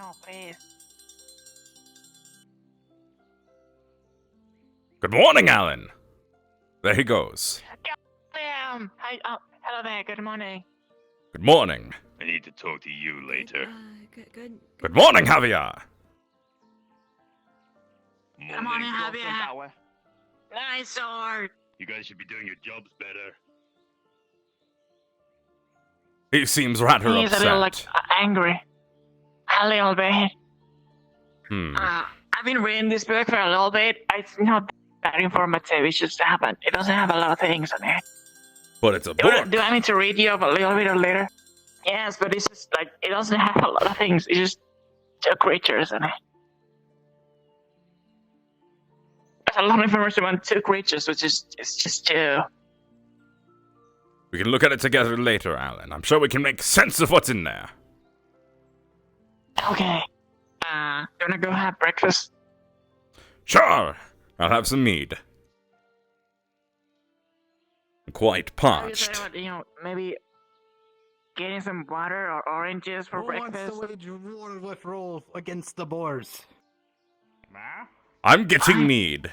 No, please. Good morning, Alan. There he goes. Gilliam! Hi, oh, hello there, good morning. Good morning. I need to talk to you later. Good morning, Javier. Good morning, Javier. Nice sword. You guys should be doing your jobs better. He seems rather He's upset. a little, like, angry. A little bit. I've been reading this book for a little bit. It's not that informative. It's just it doesn't have a lot of things on it. But it's a book. Do I need to read you up a little bit later? Yes, but it's just like it doesn't have a lot of things. It's just two creatures in it. There's a lot of information on two creatures, which is it's just two. We can look at it together later, Alan. I'm sure we can make sense of what's in there. Okay. You wanna go have breakfast? Sure. I'll have some mead. I'm quite parched. Maybe getting some water or oranges for breakfast. Who wants to wage war withdrawal against the Boers? I'm getting mead.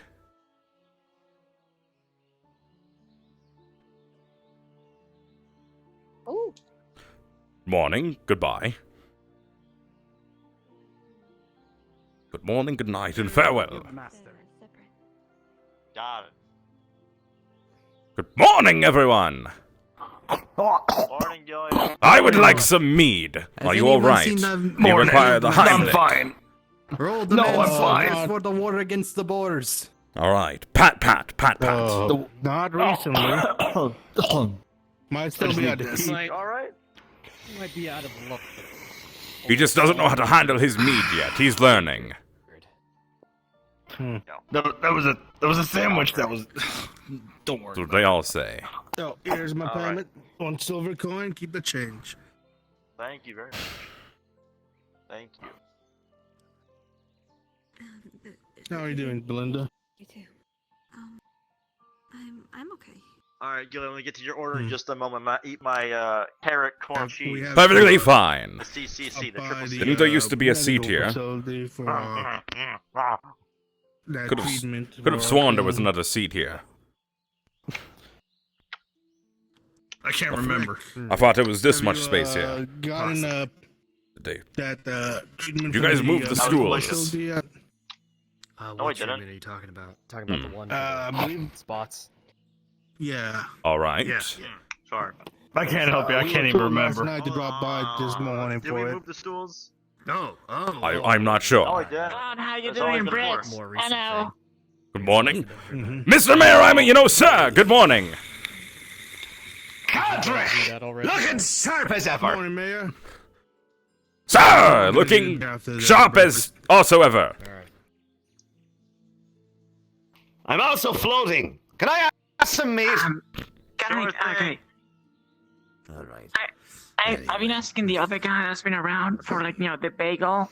Oh. Morning. Goodbye. Good morning, good night, and farewell. Master. Got it. Good morning, everyone. Morning, Gilliam. I would like some mead. Are you all right? We require the I'm Heimlich. fine. Roll the No, men I'm fine. for the war against the Boers. All right. Pat, pat, pat, pat. Not recently. Might still be out of heat. All right. Might be out of luck. He just doesn't know how to handle his mead yet. He's learning. That was a sandwich. That was. Don't worry. That's what they all say. Oh, here's my All right. payment. 1 silver coin. Keep the change. Thank you very much. Thank you. How are you doing, Belinda? You too. I'm okay. All right, Gilliam. Let me get to your order in just a moment. Eat my carrot corn We cheese. have Perfectly fine. The CCC, the by triple C. Didn't there used to be a seat medical here? facility for, that Could've treatment Could have for, sworn there was another seat here. I can't remember. I thought there was this Have much you, space here. Gotten They- that treatment. You for guys the, moved the medical stools. facility yet? No, I What didn't. treatment are you talking about? Talking about the one I for believe. the spots. Yeah. All right. Yeah. Sorry. I can't help you. I can't even remember. Last night to drop by this morning Did we for it. move the stools? No. Oh. I'm not No, I sure. didn't. God, how you That's always doing, been Brett? before. More recent Hello. Good morning. Mhm. Mr. Mayor, sir, good morning. Cadre! Looking sharp as ever. Morning, Mayor. Sir, looking After that sharp as also ever. Alright. I'm also floating. Can I ask some meat? Okay. All right. I've been asking the other guy that's been around for like the bagel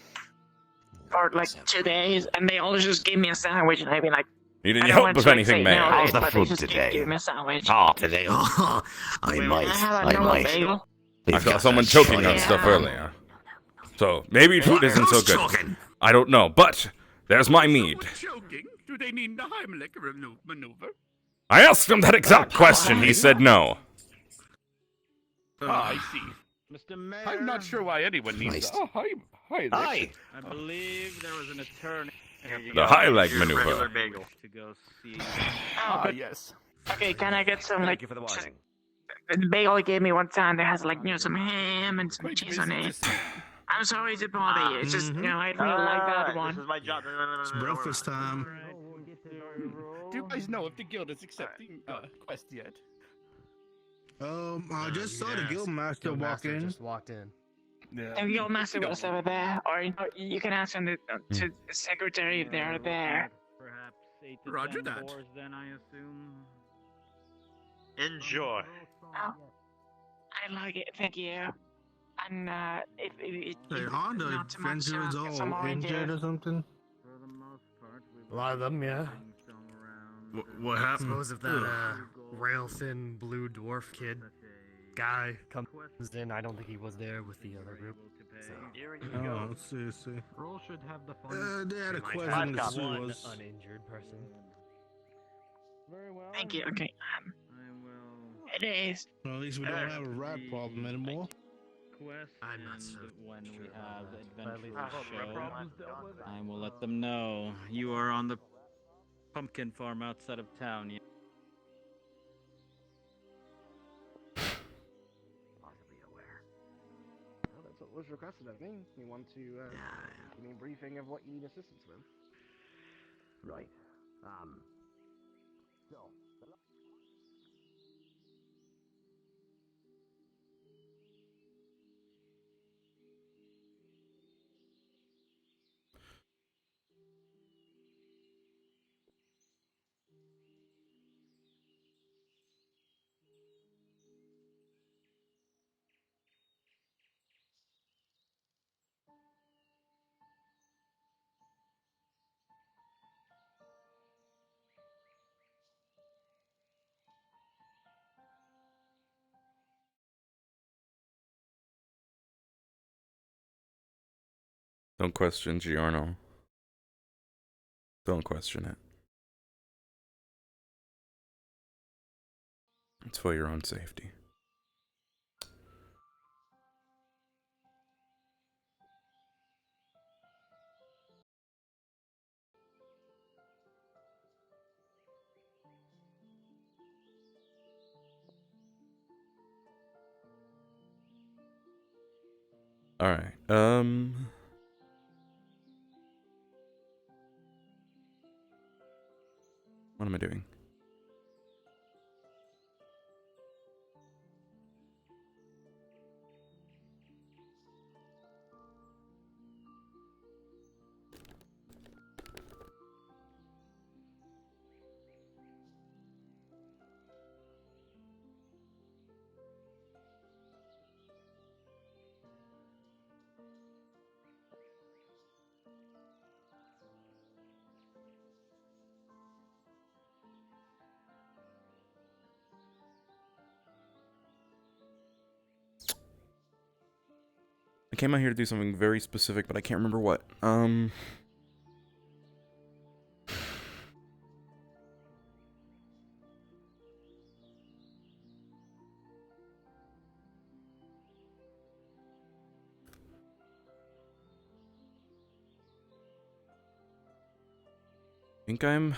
for like 2 days, and they always just gave me a sandwich, and I've been like, Need I any don't help want with to, like, anything, say Mayor? no, How's the but food they just today? Give me a sandwich. Oh, today. Oh, I Can might. I have a I normal might. bagel? I saw someone choking on stuff earlier. So maybe food isn't so good. I don't know, but there's my mead. Choking? Do they need the Heimlich maneuver? I asked him that exact question. He said no. I see. Mr. Mayor. I'm not sure why anyone needs. Christ. Oh, hi. Hi. I believe there was an attorney Here you The go. high leg Your maneuver. regular bagel. to go see. Oh, but, yes. okay, can I get some like Thank you for the warning. the bagel he gave me one time that has like some ham and some Quite cheese on busy it? to see. I'm sorry to bother you. It's just I really like that This one. is my job. It's breakfast time. Do you guys know if the guild is accepting quest yet? I just saw the guild master walk in. Just walked in. Yeah. And your master was over there, or you can ask them to the secretary if they're there. Perhaps 8 to Roger 10 that. boars, then I assume. Enjoy. Oh, I like it. Thank you. And if Hey, you Honda not too much, Venture is get some all injured oranges. or something. For the most part, A lot of them, yeah. What I happened? suppose if that rail thin blue dwarf kid guy comes in, I don't think he was there with the other group. So Here you Oh, go. let's see. Roll should have the funds. They had a we might quest have in the Five one sewers. uninjured person. Very well. Thank you. Okay. I will It is. Well, at least we don't have a rat problem anymore. quest, I'm not and so when we sure about have that. the But at least adventurers I hope show, problems dealt with. I will let them know you are on the pumpkin farm outside of town. Yeah. Possibly aware. Well, that's what was requested of me. You want to give me a briefing of what you need assistance with? Right. Don't question Giorno. Don't question it. It's for your own safety. Alright, what am I doing? I came out here to do something very specific, but I can't remember what. Think I'm...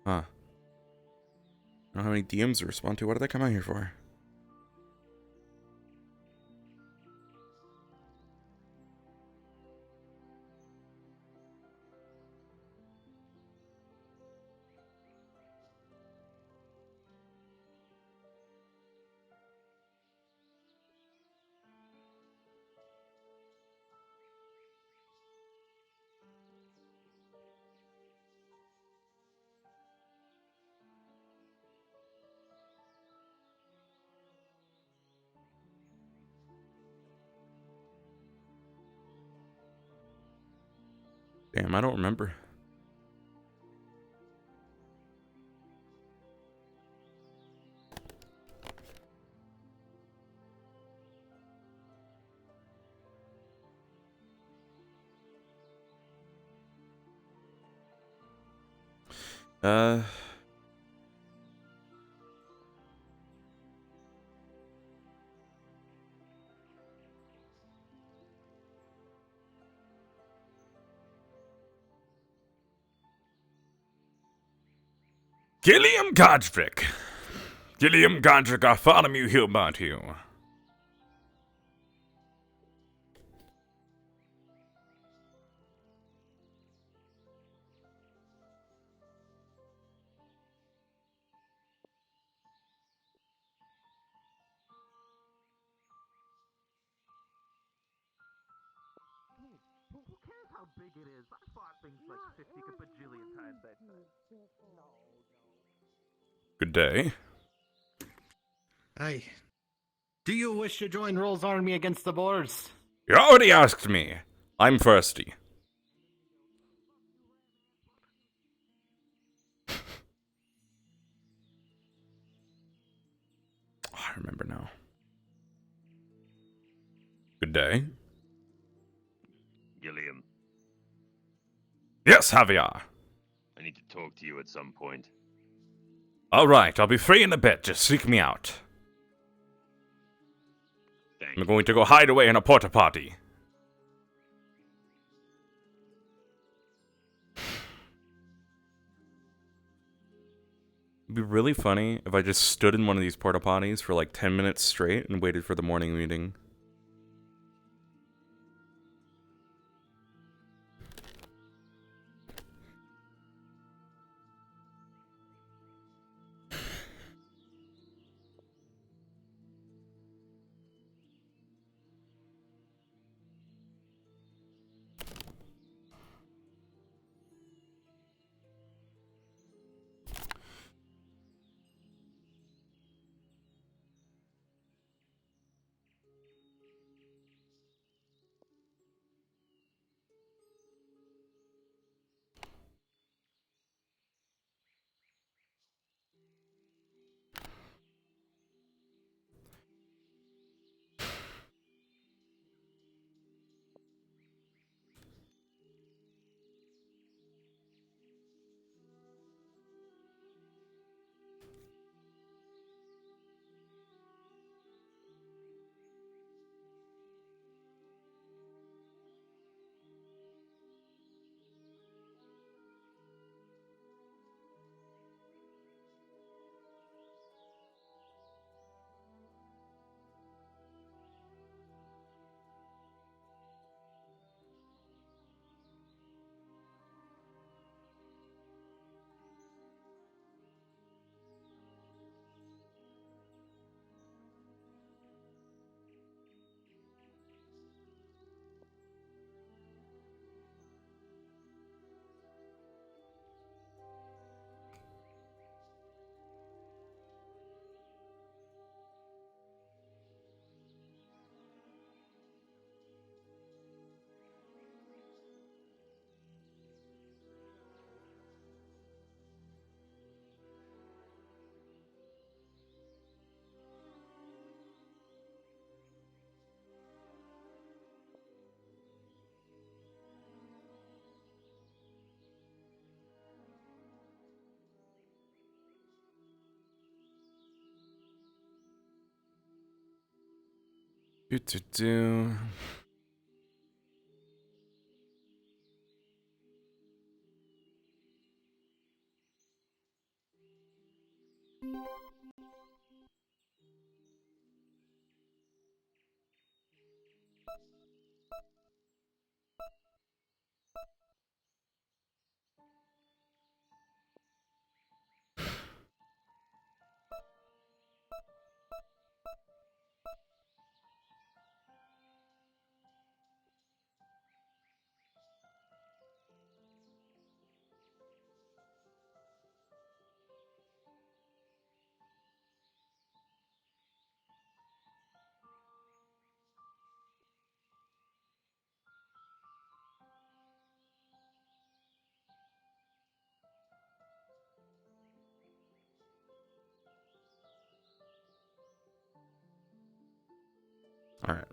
Huh. I don't have any DMs to respond to. What did I come out here for? Damn, I don't remember. Uh... Gilliam Godric. Gilliam Godric Bartholomew Hughberthew. Who cares how big it is? I fought things like 50 bajillion times that size. Good day. Hey. Do you wish to join Roll's army against the Boars? You already asked me. I'm thirsty. I remember now. Good day. Yes, Javier. I need to talk to you at some point. All right, I'll be free in a bit. Just seek me out. Thank I'm you. going to go hide away in a porta potty. It'd be really funny if I just stood in one of these porta potties for like 10 minutes straight and waited for the morning meeting. Do. All right.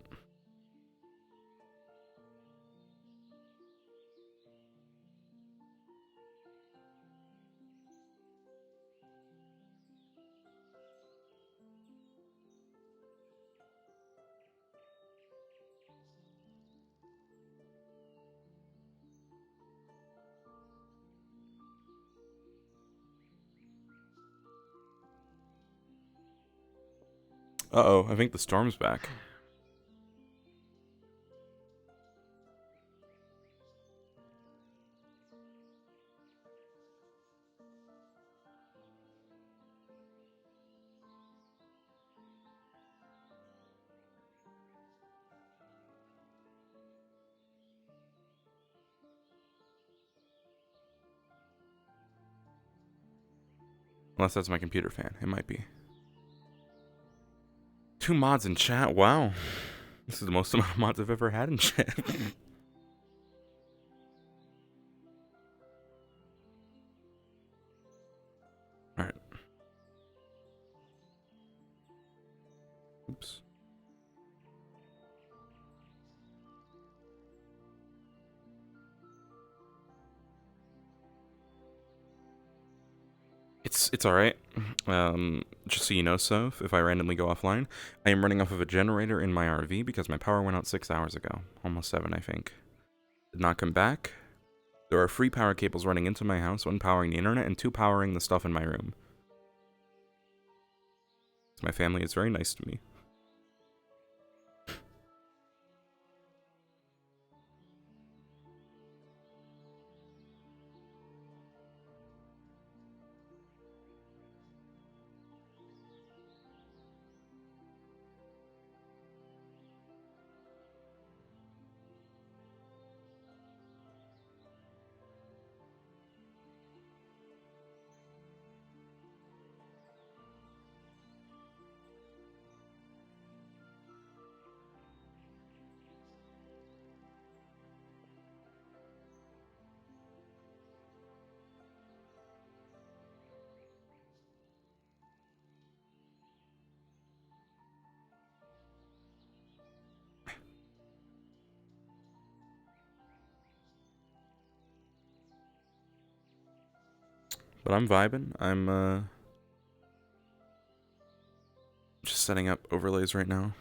Uh-oh, I think the storm's back. Unless that's my computer fan. It might be. 2 mods in chat? Wow. This is the most amount of mods I've ever had in chat. Alright. Oops. It's all right. Just so you know, Soph, if I randomly go offline, I am running off of a generator in my RV because my power went out 6 hours ago, almost 7, I think. Did not come back. There are 3 power cables running into my house, 1 powering the internet and 2 powering the stuff in my room. My family is very nice to me. But I'm vibing. I'm just setting up overlays right now.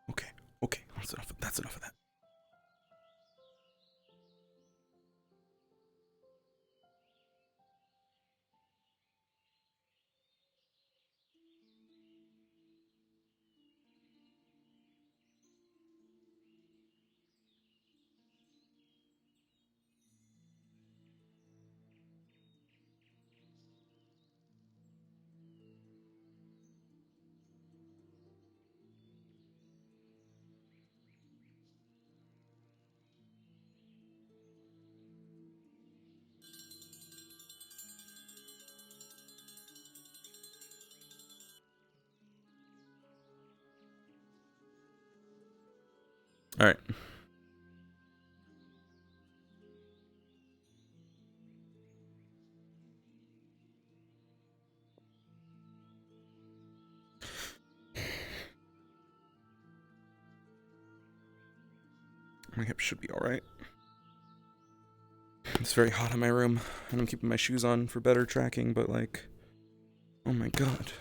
Okay, okay, that's enough of that. All right. My hip should be all right. It's very hot in my room, and I'm keeping my shoes on for better tracking, but like, oh my god.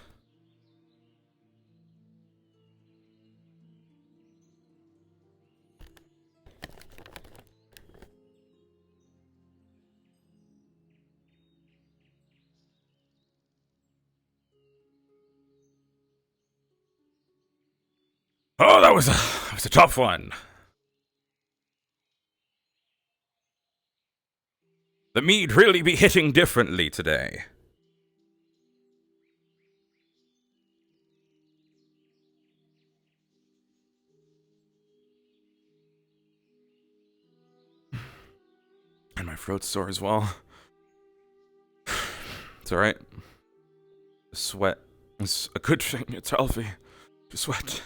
Oh, that was a tough one. The mead really be hitting differently today. And my throat's sore as well. It's alright. Sweat is a good thing. It's healthy to sweat.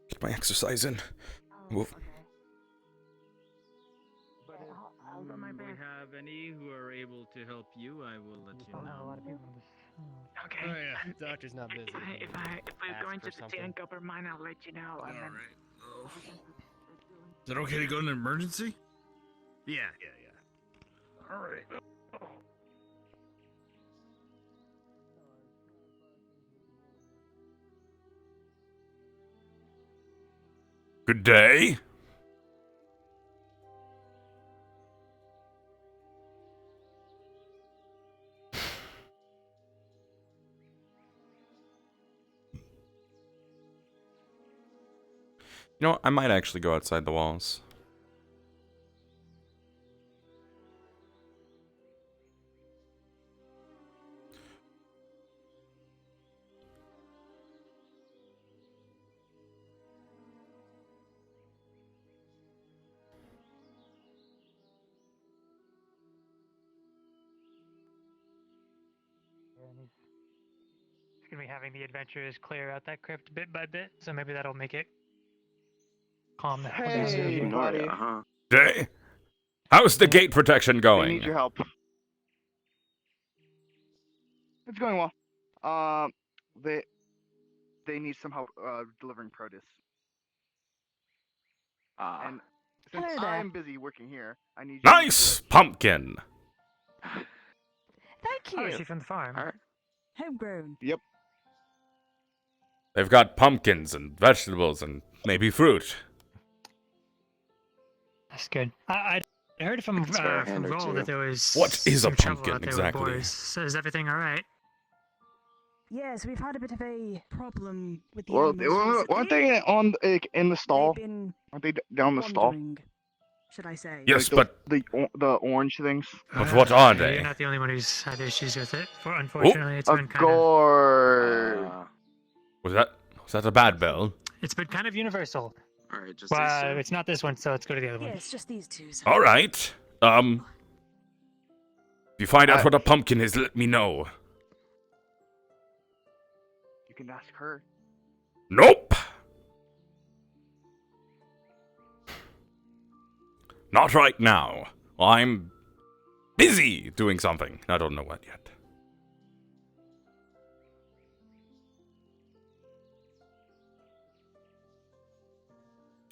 Get my exercise in. Woof. We have any who are able to help you, I will let you know. Okay. Oh yeah, doctor's not busy. If we're Ask going for to the something. tank upper mine, I'll let you know. And then... Alright. Oh. Is it okay to go in an emergency? Yeah. Alright. Good day. You know what? I might actually go outside the walls. He's gonna be having the adventurers clear out that crypt bit by bit, so maybe that'll make it calm the hell down. Hey, buddy. Day? How's the gate protection We going? need your help. It's going well. They need some help delivering produce. And since Hello there. I'm busy working here, I need you Nice pumpkin. Thank Oh, you. is she from the farm? Homegrown. Yep. They've got pumpkins and vegetables and maybe fruit. That's good. I heard from Roll that there was What is a some trouble pumpkin out there exactly? with boys. So is everything all right? Yes, we've had a bit of a problem with the Well, animals weren't recently. they on in the stall? They've been Aren't they down the stall? wandering, should I say? Yes, Like but the orange things. what are You're they? not the only one who's had issues with it. Unfortunately, it's A been kind of gourd. Was that a bad bell? universal. Alright, just Well, it's not this one, so let's go to the other one. Yes, just these two. All right. If you find out what a pumpkin is, let me know. You can ask her. Nope. Not right now. I'm busy doing something. I don't know what yet.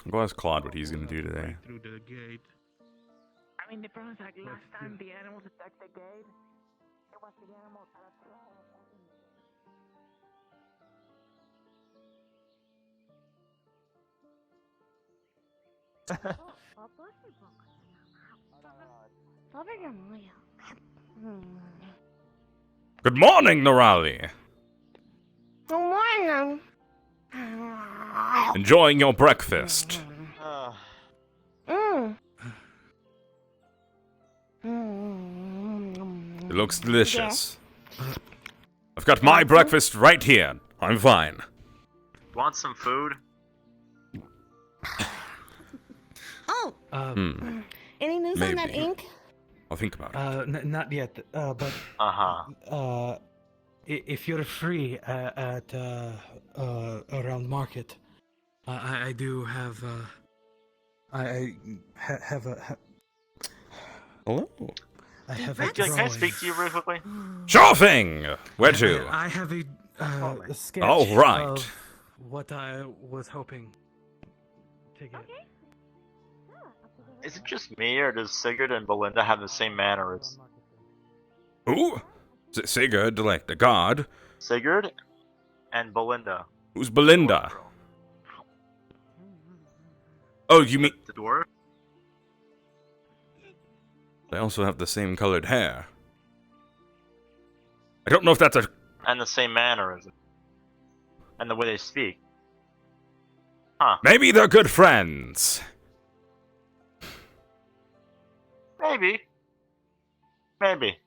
I'll go ask Claude what he's gonna do today. Through the gate. I mean, the problem is, like, last time the animals attacked the gate, it was the animals that attacked. Good morning, Norali. Good morning. Enjoying your breakfast. It looks delicious. I've got my breakfast right here. I'm fine. Want some food? Oh, any news on that maybe. ink? I'll think about it. Not yet, but if you're free at around market, I do have I have a Hello. I have Can I speak to you real quickly? Sure thing. Where to? I have a sketch Oh, right. of what I was hoping to get. Is it just me, or does Sigurd and Belinda have the same mannerisms? Who? Sigurd, like the god. Sigurd and Belinda. Who's Belinda? Oh, you mean The dwarf? they also have the same colored hair? I don't know if that's a. And the same mannerism. And the way they speak. Huh. Maybe they're good friends. Maybe. Maybe.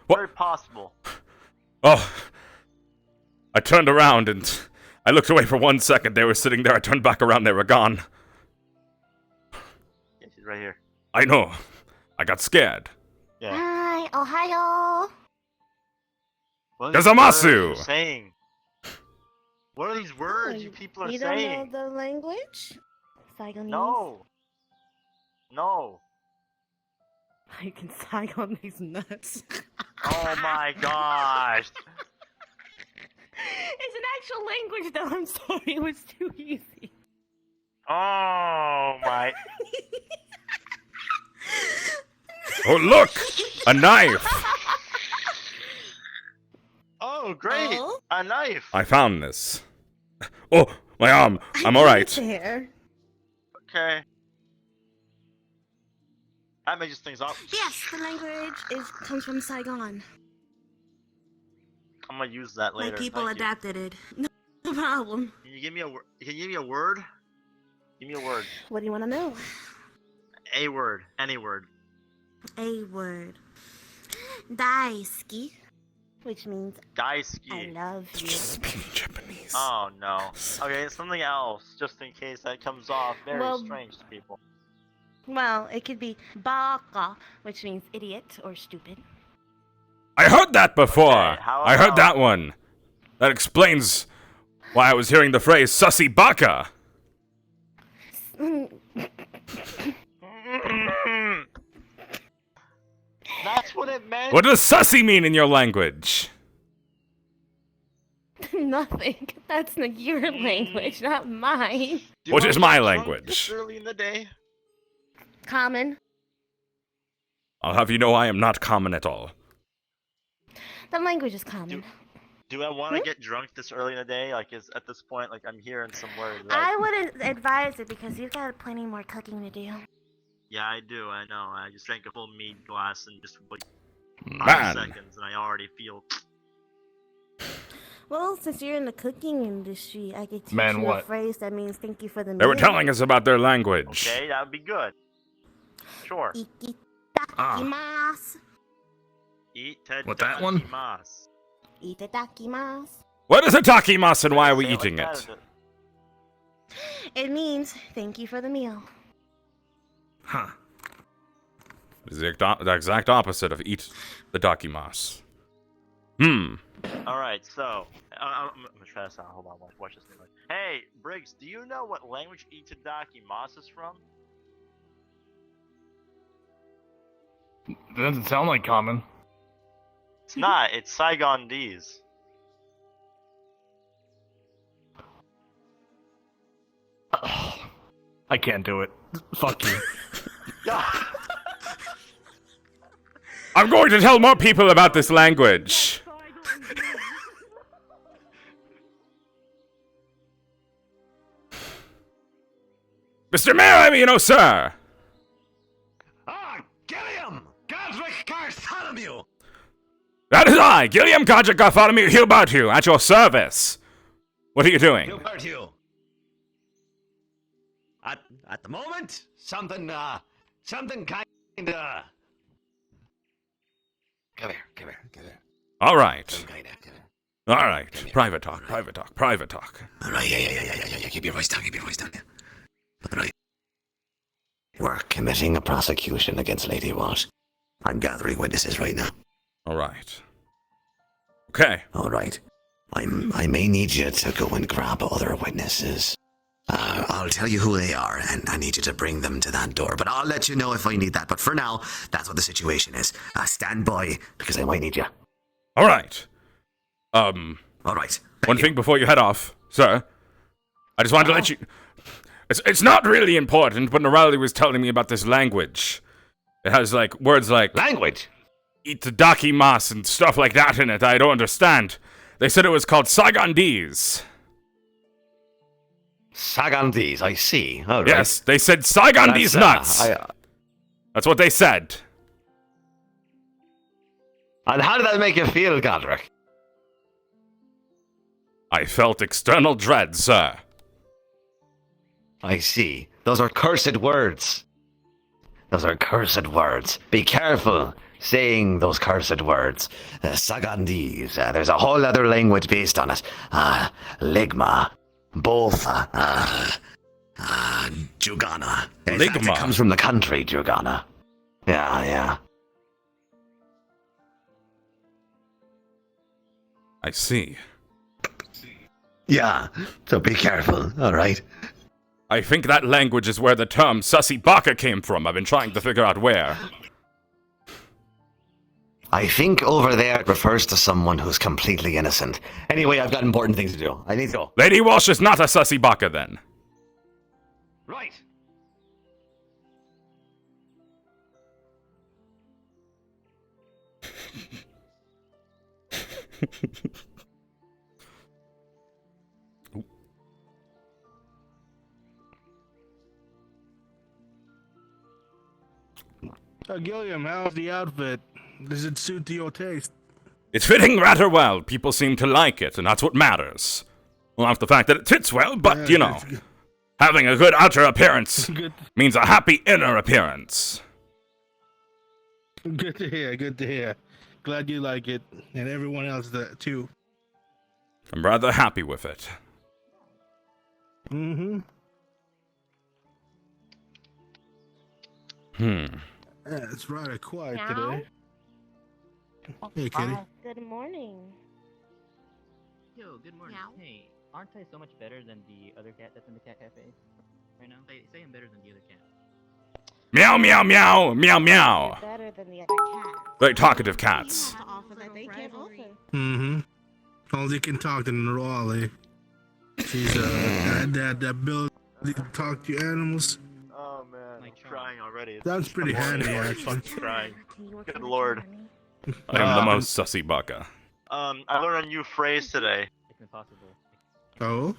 What? Very possible. Oh. I turned around and I looked away for 1 second. They were sitting there. I turned back around. They were gone. Yeah, she's right here. I know. I got scared. Yeah. Hi, Ohio. What are these words Gazamasu! you're saying? What are these words you people are You saying? don't know the language? Saigonese? No. No. I can Saigonese nuts. Oh my gosh. It's an actual language, though. I'm sorry, it was too easy. Oh my. Oh, look! A knife! Oh, great. Oh? A knife. I found this. Oh, my arm. I'm alright. There. Okay. That makes things up. Yes, the language comes from Saigon. I'm gonna use that later. My people Thank you. adapted it. No problem. Can you give me a word? Can you give me a word? Give me a word. What do you want to know? A word. Any word. A word. Daisuki, which means I Daisuki. love you. Speaking Japanese. Oh no. Okay, something else, just in case that comes off very Well- strange to people. Well, it could be baka, which means idiot or stupid. I heard that before. Okay, how I heard about- that one. That explains why I was hearing the phrase sussy baka. That's what it meant. What does sussy mean in your language? nothing. That's your language, not mine. What is my language? Early in the day. Common. I'll have you know I am not common at all. That language is common. Do I want to get drunk this early in the day? Like, at this point, like, I'm hearing some words. Like, I wouldn't advise it because you've got plenty more cooking to do. yeah, I do. I know. I just drank a full mead glass in just like 5 Man. seconds, and I already feel. Well, since you're in the cooking industry, I could teach Man, you what? a phrase that means thank you for the meal. They were telling us about their language. Okay, that would be good. Sure. Itadakimasu. What, that one? Itadakimasu. What is a takimas and why are we eating it? It means thank you for the meal. Huh. It's the exact opposite of eat the takimas. Alright, so. I'm gonna try this out. Hold on, watch this thing. Hey, Briggs, do you know what language Itadakimasu is from? That doesn't sound like common. It's not. It's Saigondese. I can't do it. Fuck you. I'm going to tell more people about this language. Mr. Mayor, you know, sir. Ah, Gilliam! Godric Bartholomew! That is I, Gilliam Godric Bartholomew Hughberthew, at your service. What are you doing? Hughberthew. At the moment, something kinda... Come here. All right. All right. Private talk. All right, yeah. Keep your voice down. All right. We're committing a prosecution against Lady Watt. I'm gathering witnesses right now. All right. Okay. All right. I may need you to go and grab other witnesses. I'll tell you who they are, and I need you to bring them to that door. But I'll let you know if I need that. But for now, that's what the situation is. Stand by, because I might need you. All right. All right. One thing before you head off, sir. I just wanted to let you... It's not really important, but Norali was telling me about this language. It has, like, words like... Language? Itadakimasu and stuff like that in it. I don't understand. They said it was called Saigondese. Saigondese, I see. All right. Yes, they said Saigondese nuts. That's what they said. And how did that make you feel, Godric? I felt external dread, sir. I see. Those are cursed words. Be careful saying those cursed words. Saigondese. There's a whole other language based on it. Ligma. Botha. Jugana. In fact, it comes from the country, Jugana. Yeah. I see. Yeah, so be careful, alright? I think that language is where the term sussy baka came from. I've been trying to figure out where. I think over there it refers to someone who's completely innocent. Anyway, I've got important things to do. I need to go. Lady Walsh is not a sussy baka, then. Right. Gilliam, how's the outfit? Does it suit to your taste? It's fitting rather well. People seem to like it, and that's what matters. Well, not the fact that it fits well, but, you know, having a good outer appearance means a happy inner appearance. Good to hear. Glad you like it, and everyone else too. I'm rather happy with it. Mm-hmm. It's rather quiet today. Hey, Kitty. Good morning. Yo, good morning. Meow. Hey, aren't I so much better than the other cat that's in the cat cafe right now? Say I'm better than the other cat. Meow, meow, meow, meow, meow. Better than the other cat. Very talkative cats. Offer that they can't offer. Mm-hmm. Only can talk to Nerali. She's that ability to talk to animals. Oh man, I'm crying already. That's pretty handy, actually. I'm crying. Good lord. I am the most sussy baka. I learned a new phrase today. Oh?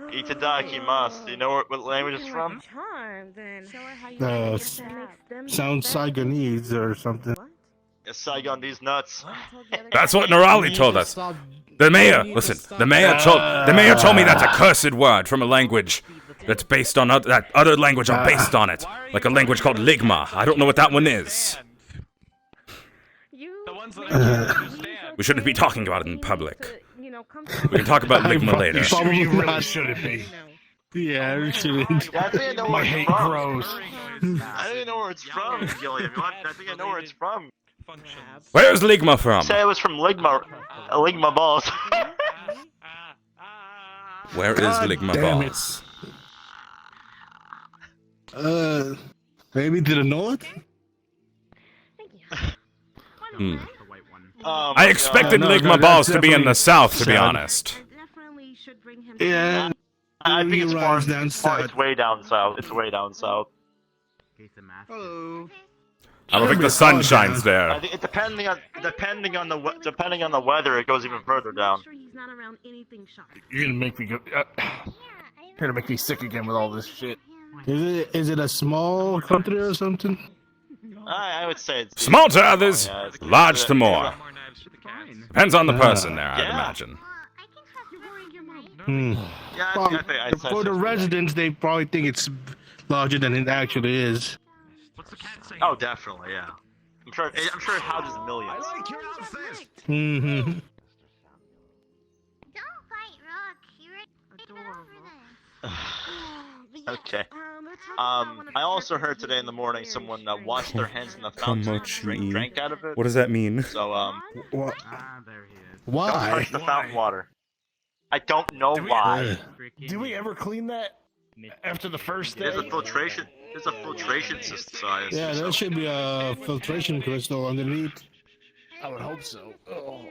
Itadakimasu. Do you know what language it's from? Charm, then. Show her how you Sounds Saigonese or something. It's Saigon these nuts. That's what Nerali told us. The mayor, listen, the mayor told me that's a cursed word from a language that's based on that other language are based on it. Like a language called Ligma. I don't know what that one is. We shouldn't be talking about it in public. We can talk about Ligma later. Probably not, should it be? Yeah, it shouldn't. My hate grows. I didn't know where it's from, Gilliam. I think I know where it's from. Where's Ligma from? Say it was from Ligma balls. Where is Ligma balls? Maybe to the north? Hmm. Oh I expected Ligma balls to be in the south, to be honest. Yeah. I think it's far down south. It's way down south. It's way down south. Hello. I don't think the sun shines I there. think depending on the weather, it goes even further down. You're gonna make me go. You're gonna make me sick again with all this shit. Is it a small country or something? I would say it's Small to others, yeah, it's- large to more. Depends on the person there, I'd Yeah. imagine. Yeah, Well, I'd say for the residents, they probably think it's larger than it actually is. Oh, definitely, yeah. I'm sure it houses millions. Mm-hmm. Okay. I also heard today in the morning someone washed their hands in the fountain and drank out of it. What does that mean? So What? don't Why? touch the fountain water. I don't know why. Do we ever clean that after the first day? There's a filtration system. So I assume Yeah, so. there should be a filtration crystal underneath. I would hope so. Oh.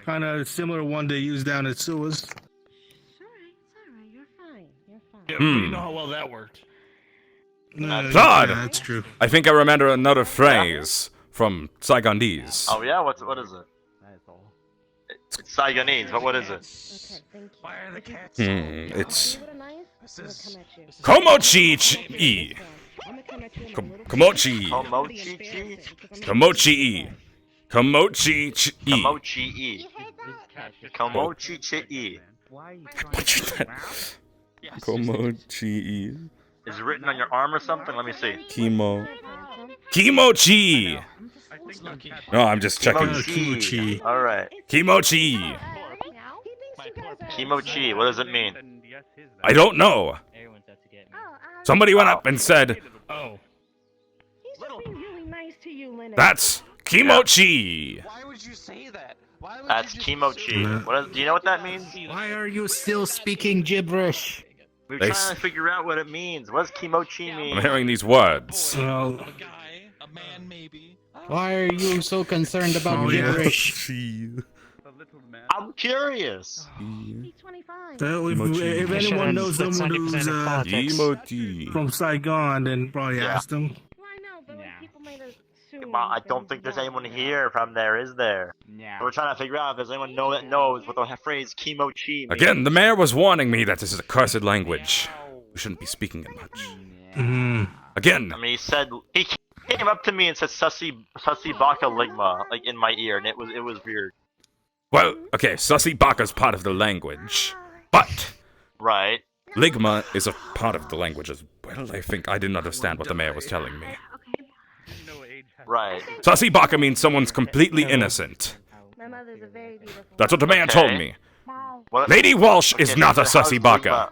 Kind of similar one they use down at sewers. Yeah, you know how well that worked. God! Yeah, that's true. I think I remember another phrase from Saigonese. Oh yeah, what is it? It's Saigonese, but what is it? It's Komochi-chi. Komochi. Komochi-chi? Komochi-i. Komochi-chi. Komochi-i. Komochi-chi. Komochi-i. Is it written on your arm or something? Let me see. Kimochi. No, I'm just checking. Kimochi. Alright. Kimochi. Kimochi, what does it mean? I don't know. Somebody went up and said, Oh. that's Kimochi. Why would you say that? That's Kimochi. Do you know what that means? Why are you still speaking gibberish? We're They trying to figure out what it means. What does Kimochi mean? I'm hearing these words. Well, Why are you so concerned about gibberish? I'm curious. so if anyone knows someone who's Kimochi. from Saigon, then probably ask them. Well, I don't think there's anyone here from there, is there? We're trying to figure out if there's anyone that knows what the phrase Kimochi means. Again, the mayor was warning me that this is a cursed language. We shouldn't be speaking it much. Again. I mean, he came up to me and said "sussy baka ligma" like in my ear, and it was weird. Well, okay, sussy baka's part of the language, but Right. ligma is a part of the language as well. I think I didn't understand what the mayor was telling me. Right. Sussy baka means someone's completely innocent. That's what the mayor told me. Lady Walsh is not a sussy baka.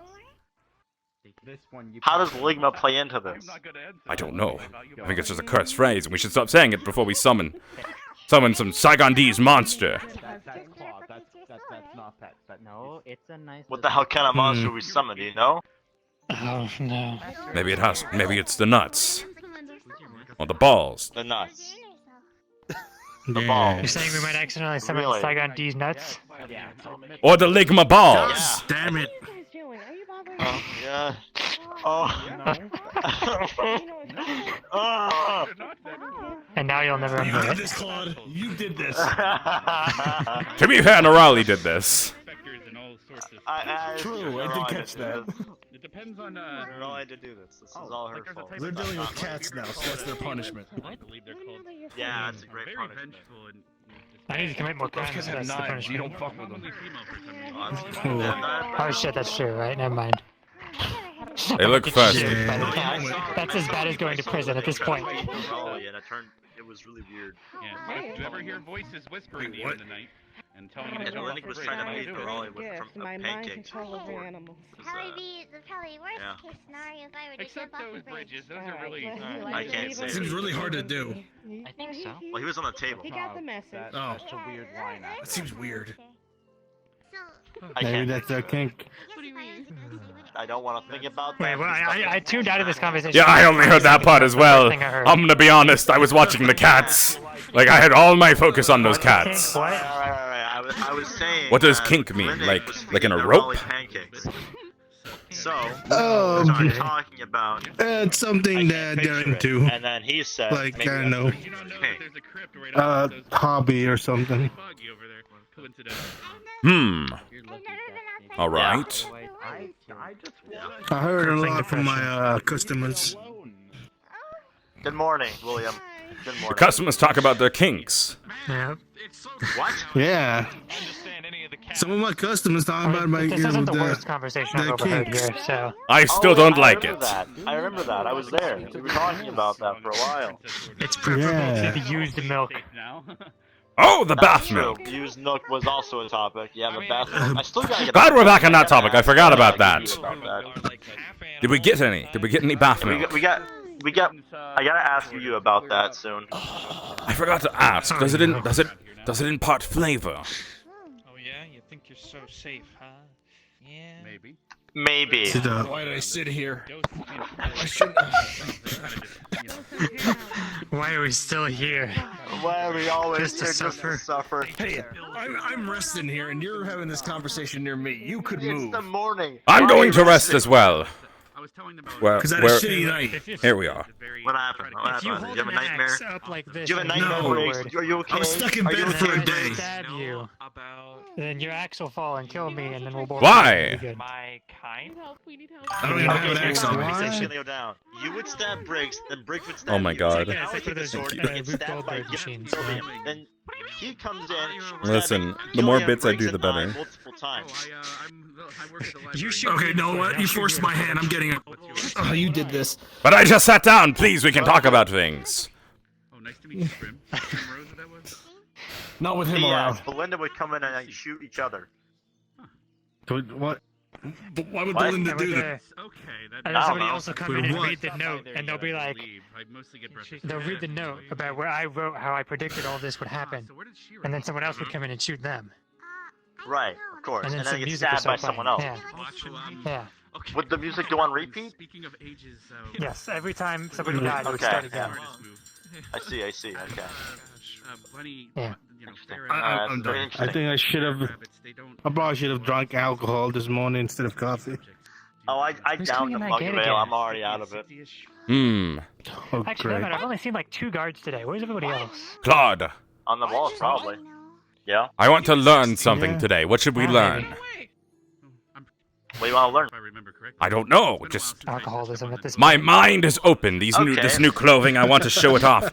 How does ligma play into this? I don't know. I think it's just a cursed phrase, and we should stop saying it before we summon some Saigonese monster. No, it's a nice. What the hell kind of monster we summon? Do you know? Oh no. Maybe it's the nuts. Or the balls. The nuts. The balls. You're saying we might accidentally summon Really? Saigon D's nuts? Or the ligma balls. God damn it. Yeah. Oh. Oh. And now you'll never You undo did it. this, Claude. You did this. To be fair, Narali did this. True, I did catch that. It depends on All I had to do this. This is all her fault. They're dealing with cats now, so that's their punishment. I believe they're called. Yeah, that's a great Very punishment. vengeful and. I need to commit more Those crimes. kids have That's the knives. You punishment. don't fuck with them. Oh shit, that's true, right? Never mind. Hey, look first. Shit, by the cat. That's as bad as going to prison at this point. Oh yeah, it was really weird. Yeah. Do you ever hear voices whispering to you in the night and telling you to And go Link was trying to beat Raleigh from pancakes. Probably be the probably worst case scenario if I were to Except jump off those the bridge. bridges, those are really. I can't say. Seems really hard to do. I think so. Well, he was on the table. He got the message. Oh, That's a weird line. that seems weird. I Maybe can't. that's their kink. I don't want to think about that. Wait, well, I tuned out of this conversation. Yeah, I only heard that part as well. Thing I heard. I'm gonna be honest, I was watching the cats. Like, I had all my focus on those cats. What? I was saying. What does that kink mean? Linux Like was in a feeding rope? Raleigh pancakes. So, we started talking about. It's something that they're into. And then he said, Like, maybe I don't know. You don't know that there's a crypt right out those Hobby or something. foggy over there. Coincidental. Alright. I heard a lot from my customers. Good morning, William. Good The morning. customers talk about their kinks. Yeah. What? Yeah. Some of my customers talk about my This isn't the worst conversation I've overheard here, so. I still don't like it. I remember that. I was there. We were talking about that for a while. It's preferable Yeah. to use milk. Oh, the bath True. milk. Used milk was also a topic. Yeah, the bath milk. I still gotta get. Glad we're back on that topic. I forgot about that. that. Did we get any? Did we get any bath milk? We got. I gotta ask you about that soon. I forgot to ask. Does it impart flavor? Oh yeah, you think you're so safe, huh? Yeah. Maybe. Maybe. Why did I sit here? Why are we still here? Why are we always Just to here suffer? just to suffer? Hey, I'm resting here, and you're having this conversation near me. You could move. It's the morning. I'm Why going are to you rest resting? as well. I was telling them about. Well, Because I had a shitty night. here we are. What happened? What If you happened? hold Do you have a an nightmare? axe up like this, Do you have a and nightmare, move Briggs? forward, Are you okay? I was stuck in Are you bed for a okay? day. stab you, About then your axe will fall and kill me, and then we'll both Why? be good. my kind. I don't even have an axe on me. Conversation go down. You would stab Briggs, then Briggs would stab Oh my you. God. I Yeah, would it's take the like sword, those, and get Rube stabbed by Goldberg machines, Gilliam. yeah. Then he comes in. Listen, stabbing the more Gilliam, bits I Briggs, do, the and I better. multiple times. I work at the library. You should. Okay, no, what? You forced my hand. I'm getting it. Oh, you did this. But I just sat down. Please, we can talk about things. Oh, nice to meet you, Grim. Grim Rose, that was. Not with him Yes, around. Belinda would come in and like, shoot each other. What? But why would What? Belinda And do with that? the- Okay, that. And then I don't somebody know. else will come With in and what? read the note, and they'll be like, I mostly get breakfast. they'll read the note about where I wrote how I predicted all this would happen, So where did she and then someone else would come in and shoot them. Right, of course. And And then then some he gets music will stabbed by start someone playing. else. Yeah. Yeah. Okay. Would the music go on repeat? Speaking of ages, Yes. Every time somebody died, it would Okay. start again. I see, okay. Bunny, Yeah. you know, I'm very done. interesting. I think I should have. rabbits, they don't. I probably should have drunk alcohol this morning instead of coffee. Oh, I Who's downed coming the in that mug gate of ale. again? I'm already out of it. Hmm. Oh, Actually, great. I've only seen like 2 guards today. Where's everybody else? Claude, On the walls, probably. Yeah? I want to learn something Yeah. today. What should we learn? What do you want to learn? If I remember correctly. I don't know. Just Alcoholism at this my mind is open. This new clothing. I want to show it off.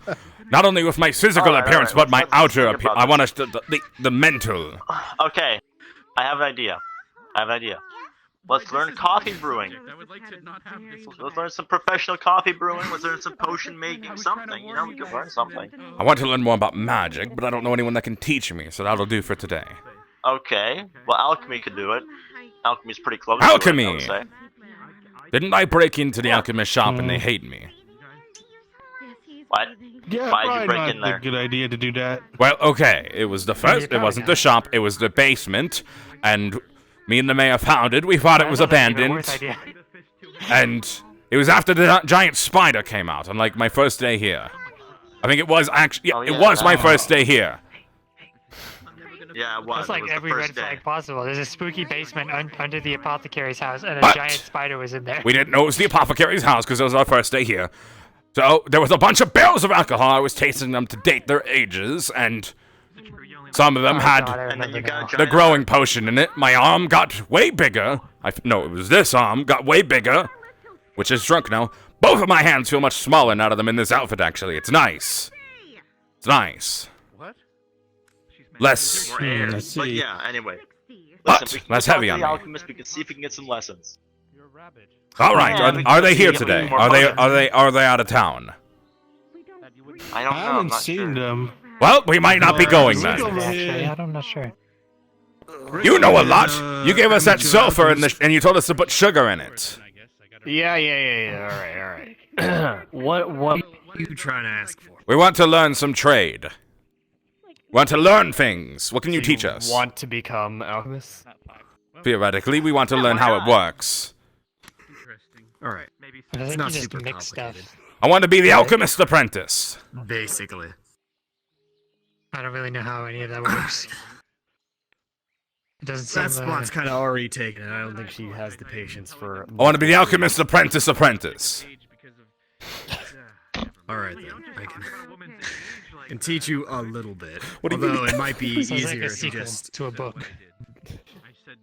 Not only with my physical Alright, appearance, alright, but my let's outer think appearance. about I want to the mental. Okay, I have an idea. Let's learn coffee brewing. I would like to not have this. Let's learn some professional coffee brewing. Let's learn some potion making, something. You know, we could learn something. I want to learn more about magic, but I don't know anyone that can teach me, so that'll do for today. Okay, well, alchemy could do it. Alchemy's pretty close. Alchemy! To it, I would say. Didn't I break into the alchemist shop and they hate me? What? Yeah, Why'd you probably break not in there? a good idea to do that. Well, okay, it was the first, it wasn't the shop, it was the basement, and me and the mayor found it, we thought it was abandoned, and it was after the giant spider came out, on like my first day here. I think it was actually, yeah, it was my first day here. Yeah, it was. That's It like was the every first red day. flag possible. There's a spooky basement under the apothecary's house, and a But giant spider was in there. we didn't know it was the apothecary's house because it was our first day here. So there was a bunch of barrels of alcohol. I was tasting them to date their ages, and some of them had the growing potion in it. My arm got way bigger. No, it was this arm got way bigger, which is shrunk now. Both of my hands feel much smaller now that I'm in this outfit, actually. It's nice. It's nice. What? Less. But yeah, anyway. But Listen, less talk heavy to on the me. alchemist. We can see if we can get some lessons. All right. Are they here today? Are they out of town? I don't know. I haven't I'm not seen sure. them. Well, we might not be going then. Actually, I'm not sure. You know a lot. You gave us that sulfur and you told us to put sugar in it. Yeah. All right. what are you trying to ask for? We want to learn some trade. We want to learn things. What can you teach us? Want to become alchemists? Theoretically, we want to learn how it works. All right. I think not you just super mix complicated. stuff. I want to be the alchemist apprentice. Basically. I don't really know how any of that works. It doesn't seem. That spot's kind of already taken, and I don't think she has the patience for. I want to be the alchemist apprentice. All right, then. I can teach you a little bit. What do you Although mean? it might be Sounds like easier a if you sequel just. to a book.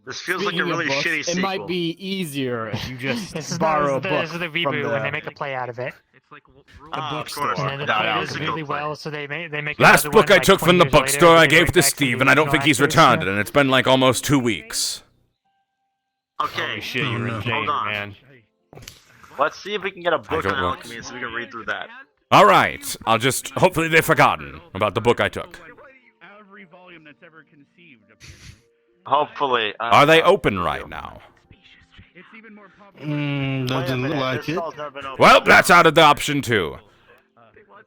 This feels like a Speaking of really books, shitty it sequel. might be easier if you just This is borrow a the, book this is the from reboot when they the. make a play out of it. Of course. And then the Not play out. does really well, so they make. Last another book one, I like, took 20 from the years later, bookstore and I they gave bring to back some Steve, of and the I don't think he's original returned actors. it, and it's been like almost 2 weeks. Okay. Holy shit, you're in danger, Hold on. man. Let's see if we can get a book don't on want- alchemy so we can read through that. All right. I'll just hopefully they've forgotten about the book I took. Every volume that's ever conceived. Hopefully. Are they open right now? It's even more popular. Doesn't look like it. Well, that's out of the option too.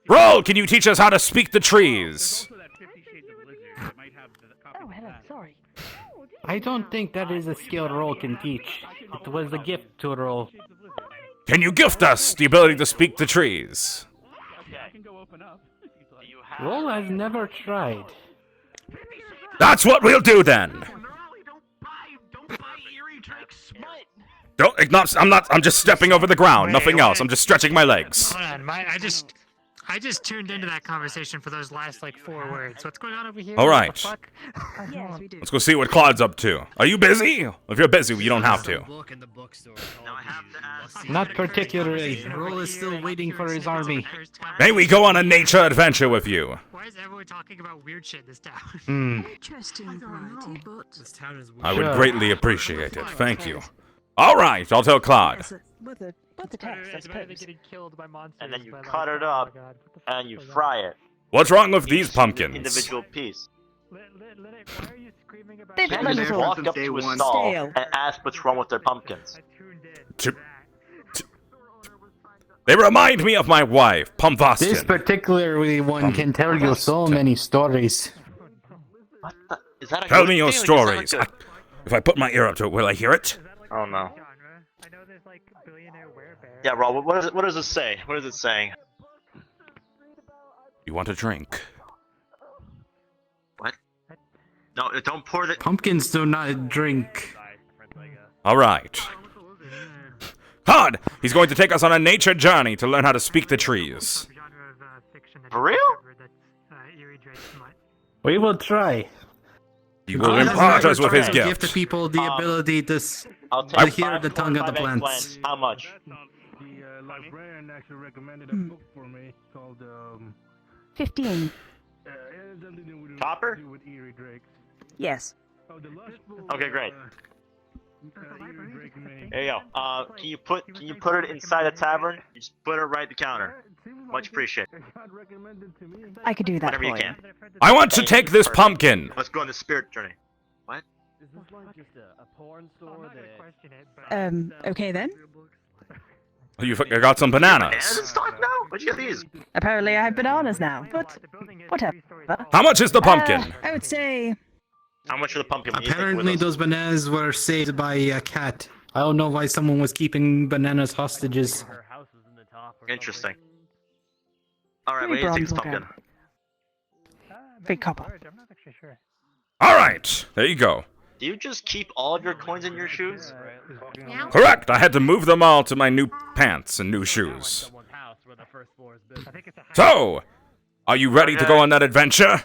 Roll, can you teach us how to speak the trees? Oh, hello. Sorry. I don't think that is a skill Roll can teach. It was a gift to Roll. Can you gift us the ability to speak the trees? Roll has never tried. That's what we'll do then. I'm just stepping over the ground, nothing else. I'm just stretching my legs. Hold on, I just tuned into that conversation for those last like 4 words. What's going on over here? All What the right. fuck? Yes, we do. Let's go see what Claude's up to. Are you busy? If you're busy, you don't have to. Book in the bookstore. Now I have to ask. Not particularly. Roll is still waiting for his army. May we go on a nature adventure with you? Why is everyone talking about weird shit in this town? Interesting variety, but This town is I would Sure. greatly appreciate it. Thank you. All right, I'll tell Claude. yes, with the text, I It's better than suppose. getting killed by monsters. And then you by, like, cut it oh my up, God, what the fuck and you was that? fry it. What's wrong with these Each pumpkins? individual piece. Why are you screaming about They've that? been You just little walk up to a stall stale. and ask what's wrong with their pumpkins. I tuned in. To- They remind me of my wife, This Pumpvoston. particular one can tell you so many stories. What the? Is that a Tell good me your thing or stories. just not If I put my ear up to it, will I hear it? good? Oh no. Genre. I know there's like billionaire werebear. Yeah, Rob. What does it say? What is it saying? You want a drink? What? No, don't pour the. Pumpkins do not drink. All right. Claude, he's going to take us on a nature journey to learn how to speak the trees. Genre of fiction that For you real? discovered that's, eerie Drake smut. We will try. He will impart us with his Give gift. the people the ability to I'll to take hear the tongue of the 5 plants. plants. How much? The librarian actually recommended a book for me called 15. it has something to do Copper? with Eerie Drake. Yes. Oh, the last book. Okay, great. Eerie Drake made. There you go. Can you put it inside the tavern? You just put it right at the counter. Much appreciated. God recommended to me. I could do that Whenever for you you. can. I want to take this pumpkin. Let's go on the spirit journey. What? Is this like just a porn store that? Okay then. You got some Bananas bananas. in stock now? Where'd you get these? Apparently I have bananas now, but whatever. How much is the pumpkin? I would say How much for the pumpkin? What do you think Apparently, with us? those bananas were saved by a cat. I don't know why someone was keeping bananas hostages. Her house is in the top. Or Interesting. All right, Three we need to take this bronze will pumpkin. big copper. I'm not actually sure. All right, there you go. Do you just keep all of your coins in your shoes? Correct. I had to move them all to my new pants and new shoes. So, are you ready to go on that adventure?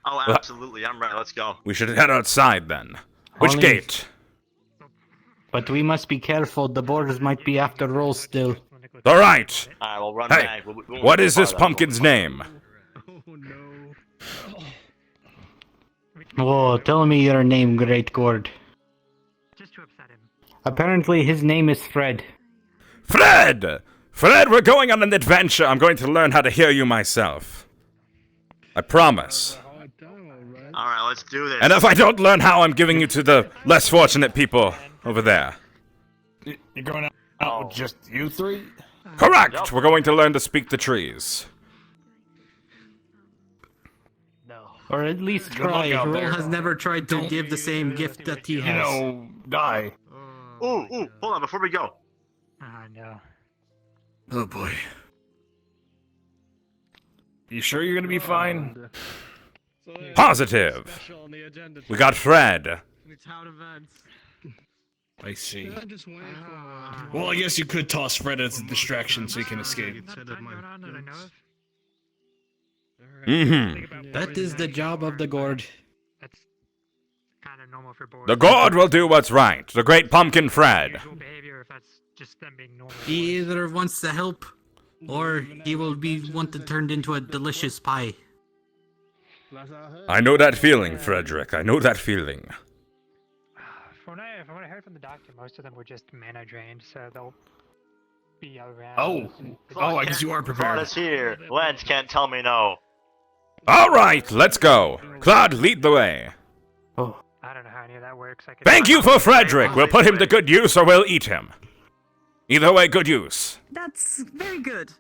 Oh, absolutely. I'm ready. Let's go. We should head outside then. Which Only- gate? But we must be careful. The borders might be after rolls still. All right. Alright, we'll run Hey, back. We won't what go is this far, though. pumpkin's name? Oh, tell me your name, Great Gord. Just to upset him. Apparently his name is Fred. Fred! Fred, we're going on an adventure. I'm going to learn how to hear you myself. I promise. Alright, let's do this. And if I don't learn how, I'm giving you to the less fortunate people over there. You're going out with just you three? Correct! We're going to learn to speak to trees. Or at least Good luck try. out Roll there. has never tried to give the same gift that he has. Die. Ooh, hold on, before we go. No. Oh boy. You sure you're gonna be fine? Positive. We got Fred. I see. Well, I guess you could toss Fred as a distraction so he can escape. Mm-hmm. That is the job of the Gord. That's kind of normal for boards. The God will do what's right. The great pumpkin Fred. Usual behavior if that's just them being normal. He either wants to help, or he will be wanted turned into a delicious pie. I know that feeling, Frederick. I know that feeling. From what I heard from the doctor, most of them were just mana drained, so they'll be around. Oh, I guess you are prepared. Claude is here. Lance can't tell me no. All right, let's go. Claude, lead the way. I don't know how any of that works. I could Thank you for Frederick. We'll put him to good use or we'll eat him. Either way, good use. That's very good.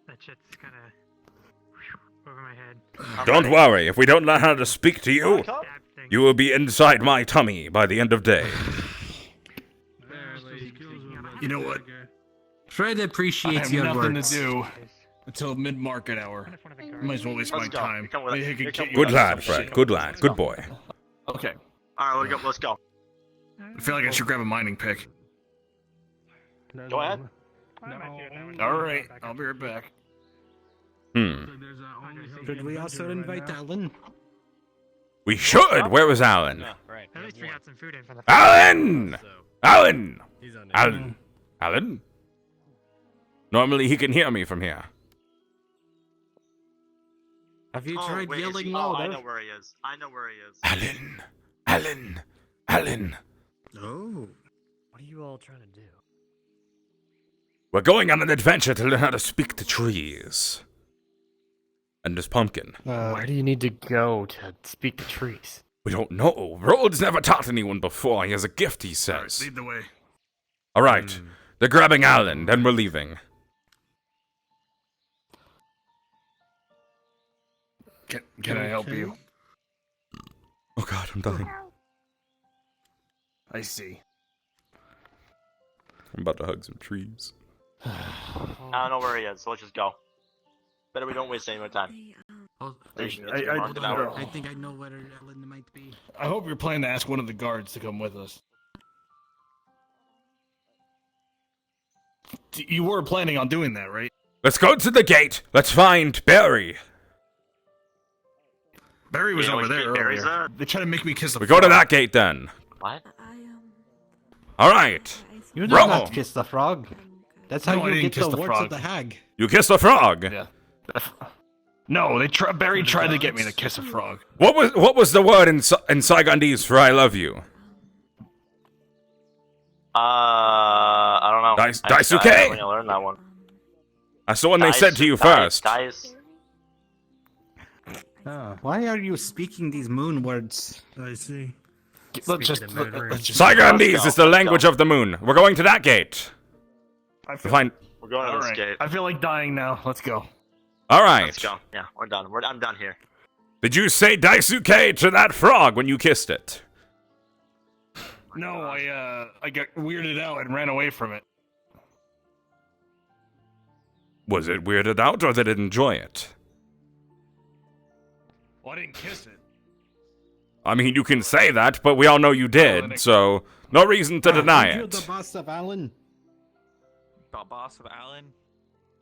That shit's kind of over my head. Don't worry. If we don't learn how to speak to you, you will be inside my tummy by the end of day. You know what? Fred appreciates I your have nothing words. to do until mid-market hour. Might as well waste my Let's go. time. Come with Maybe us. I could Here kick come you Good out lad, of some Fred. shit. Good lad. Good boy. Okay. Alright, let's go. I feel like I should grab a mining pick. Go ahead. Alright, I'll be right back. Should we also invite Alan? We should. Where was Alan? At least we got some food in from the. Alan! Alan! Alan! Alan? Normally he can hear me from here. Have you Oh, tried wait, is yelling he- I louder? know where he is. I know where he is. Alan! Alan! Alan! Oh. What are you all trying to do? We're going on an adventure to learn how to speak to trees. And this pumpkin. Where do you need to go to speak to trees? We don't know. Rold's never taught anyone before. He has a gift, he says. Lead the way. All right. They're grabbing Alan, then we're leaving. Can I help you? Oh god, I'm dying. I see. I'm about to hug some trees. I don't know where he is, so let's just go. Better we don't waste any more time. Oh, Station, I- it's been marked an hour. I think I know where Alan might be. I hope you're planning to ask one of the guards to come with us. You were planning on doing that, right? Let's go to the gate. Let's find Barry. Barry was Yeah, over which there gate Barry's earlier. at? They tried to make me kiss the We go to that gate then. What? All right. You did Roll. not kiss the frog. That's how No, I you didn't get kiss the the words frog. of the hag. You kissed a frog. Yeah. No, Barry tried to get me to kiss a frog. What was the word in Saigandese for I love you? I don't know. Daisuke? I haven't learned that one. That's the one they said to you first. Why are you speaking these moon words? I see. Let's just Saigandese is the language of the moon. We're going to that gate. I To feel, find. We're going to this alright. gate. I feel like dying now. Let's go. All right. Let's go. Yeah, we're done. I'm done here. Did you say Daisuke to that frog when you kissed it? No, I got weirded out and ran away from it. Was it weirded out or did it enjoy it? Well, I didn't kiss it. I mean, you can say that, but we all know you did, so no reason to deny Aren't you it. the boss of Alan? The boss of Alan,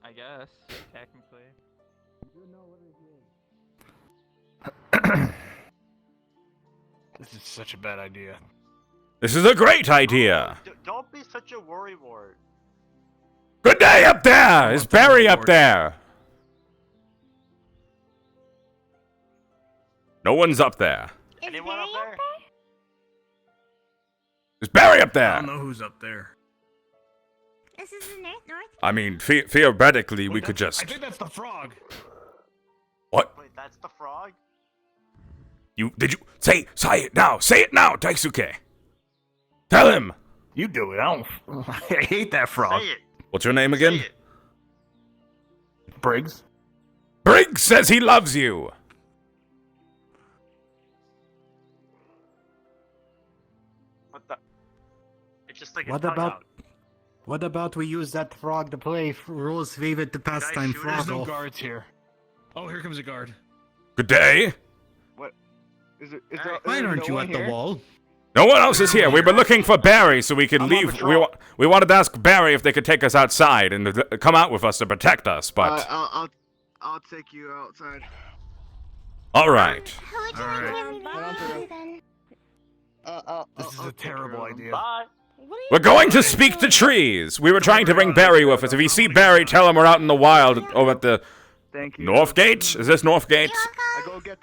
I guess, technically. This is such a bad idea. This is a great idea. Don't be such a worrywart. Good day up there! Is Barry up there? No one's up there. Anyone up there? Is Barry up I there? don't know who's up there. This is the north. I mean, theoretically, we could just... I think that's the frog. What? Wait, that's the frog? Did you... Say it now! Say it now, Daisuke! Tell him! You do it. I hate that frog. Say it. What's your name again? Briggs. Briggs says he loves you! What the? It's just like a What dugout. about... What about we use that frog to play Rose's favorite pastime, shoot it? There's frog no off? guards here. Oh, here comes a guard. Good day. What? Is Why aren't you at the wall? No one else is here. We've been looking for Barry so we could I'm on leave. patrol. We wanted to ask Barry if they could take us outside and come out with us to protect us, but... I'll take you outside. Alright. Who would you like to meet then? This is a terrible idea. Bye. We're going to speak to trees. We were trying to bring Barry with us. If you see Barry, tell him we're out in the wild over at the... Thank you. North Gate? Is this North Gate? I go get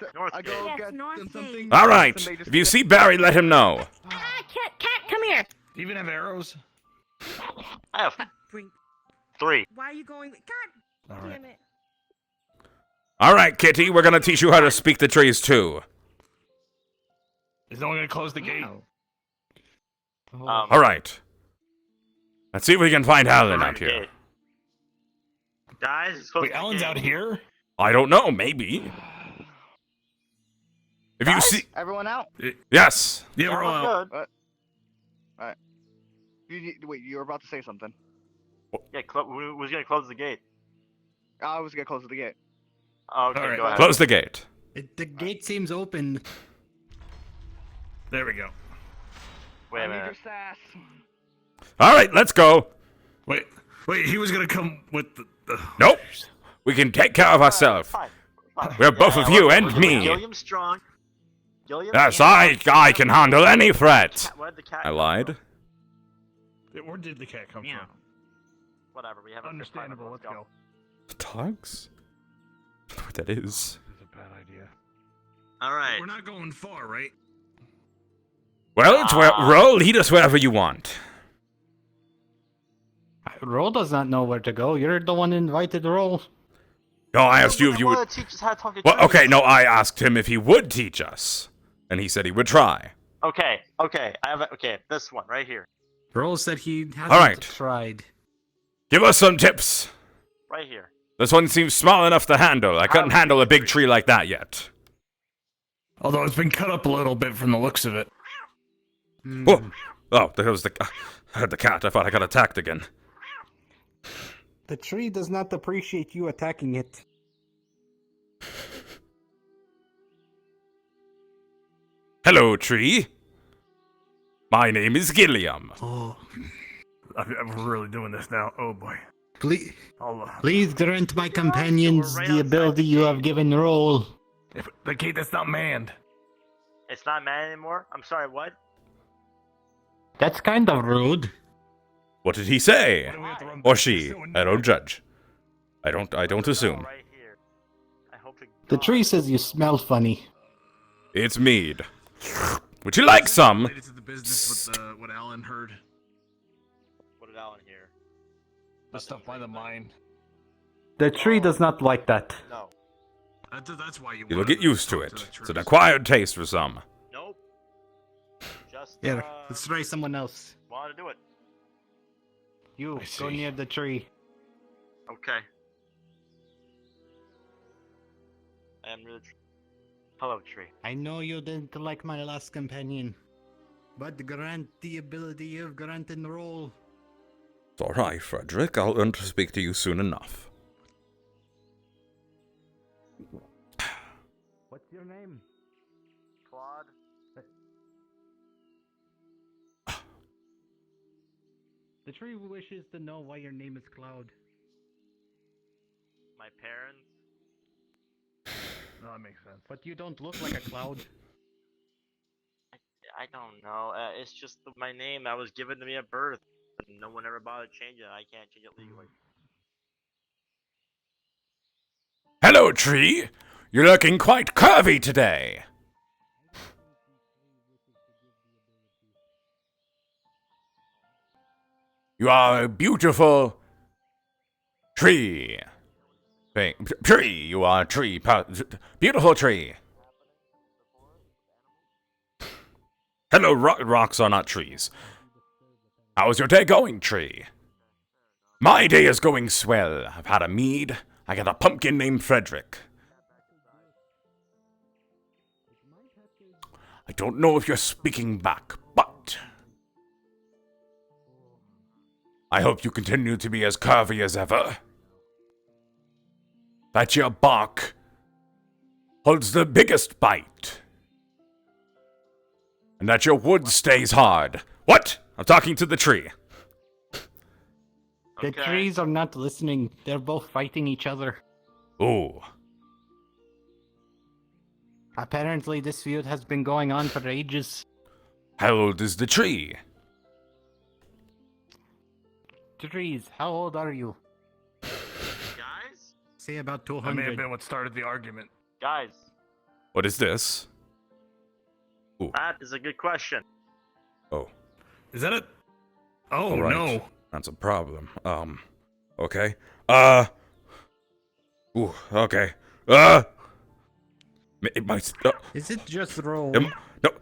something. Alright. If you see Barry, let him know. Cat, come here. Do you even have arrows? I have 3. Why are you going? God All right. damn it. Alright, Kitty, we're gonna teach you how to speak to trees too. Is no one gonna close the gate? Alright. Let's see if we can find Alan out here. Guys, it's close Wait, to the Alan's gate. out here? I don't know, maybe. If you see... Everyone out? Yes. Yeah, we're all out. Good. Alright. Wait, you were about to say something. Yeah, we was gonna close the gate. I was gonna close the gate. Okay, Alright. go ahead. Close the gate. The gate seems open. There we go. Wait a I need minute. your sass. Alright, let's go. Wait, he was gonna come with the... Nope. We can take care of ourselves. Fine. We're both of you and me. Gilliam's strong. Gilliam? Yes, I can handle any threat. Where'd the cat I come lied. Where did the cat come from? from? Whatever, we have a Understandable, let's go. Dogs? I don't know what that is. This is a bad idea. Alright. We're not going far, right? Well, it's where, roll, lead us wherever you want. Roll does not know where to go. You're the one invited, Roll. No, I asked you if you would... Teach us how to talk to Well, trees. okay, no, I asked him if he would teach us. And he said he would try. Okay, this one right here. Roll said he hasn't Alright. tried. Give us some tips. Right here. This one seems small enough to handle. I couldn't handle a big tree like that yet. Although it's been cut up a little bit from the looks of it. Whoa. Oh, there was the... I heard the cat. I thought I got attacked again. The tree does not appreciate you attacking it. Hello, tree. My name is Gilliam. Oh. I'm really doing this now. Oh boy. Please, I'll, please grant my companions the ability you have given Roll. the gate that's not manned. It's not man anymore? I'm sorry, what? That's kind of rude. What did he say? Or she? I don't judge. I don't assume. Right here. I hope to The God. tree says you smell funny. It's mead. Would you like some? Related to the business with what Alan heard. What did Alan hear? The stuff by the mine. The tree does not like that. No. That's why you. You'll get used to it. It's an acquired taste for some. Nope. Just, Here, let's try someone else. wanted to do it. You, I go see. near the tree. Okay. I am really... Hello, tree. I know you didn't like my last companion, but grant the ability of grant and roll. It's alright, Frederick. I'll learn to speak to you soon enough. What's your name? Claude. The tree wishes to know why your name is Cloud. My parents. No, that makes sense. But you don't look like a cloud. I don't know. It's just my name that was given to me at birth. No one ever bothered changing it. I can't change it legally. Hello, tree. You're looking quite curvy today. You are a beautiful tree. Tree, you are a tree. Beautiful tree. Hello, rocks are not trees. How's your day going, tree? My day is going swell. I've had a mead. I got a pumpkin named Frederick. I don't know if you're speaking back, but I hope you continue to be as curvy as ever. That your bark holds the biggest bite. And that your wood stays hard. What? I'm talking to the tree. The trees are not listening. They're both fighting each other. Ooh. Apparently this feud has been going on for ages. How old is the tree? Trees, how old are you? Guys? Say about That 200. may have been what started the argument. Guys, What is this? Ooh. that is a good question. Oh. Is that it? Oh, All right. no. That's a problem. Okay. Ooh, okay. It might. Is it just roll? No,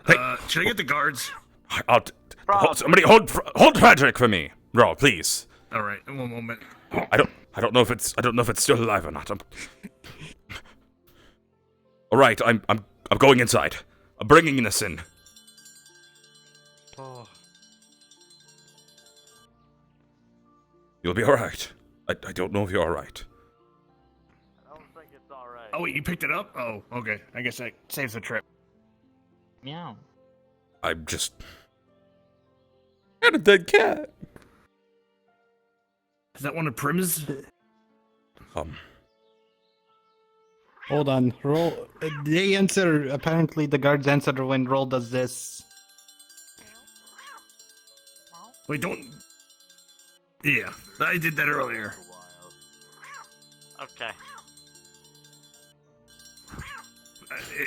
hey. Should I get the guards? Somebody hold Frederick for me. Roll, please. All right, one moment. I don't know if it's still alive or not. All right, I'm going inside. I'm bringing this in. Oh. You'll be all right. I don't know if you're all right. I don't think it's alright. Oh, wait, you picked it up? Oh, okay. I guess that saves the trip. Meow. I'm just. Got a dead cat. Is that one of Prim's? Hold on. Roll. They answer. Apparently, the guards answer when Roll does this. Wait, don't. Yeah, I did that earlier. Okay.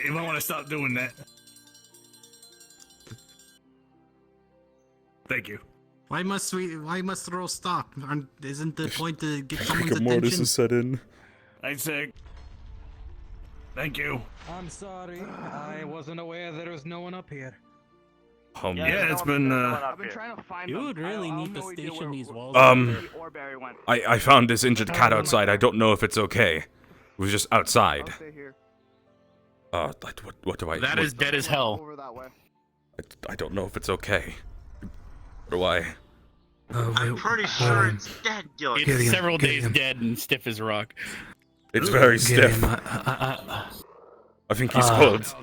If I want to stop doing that. Thank you. Why must Roll stop? Isn't the point to get someone's Rigor mortis attention? is set in. I say. Thank you. I'm sorry. I wasn't aware there was no one up here. Yeah, it's been. I've been trying to find You them. would really I need have to no idea station where- these walls. or Barry went. I found this injured cat outside. I don't know if it's okay. It was just outside. I'll stay here. What do I? That is dead as hell. Over that way. I don't know if it's okay. What do I? I'm pretty sure it's dead, Gilliam. It's several days dead and stiff as a rock. It's very stiff. I think he's cold.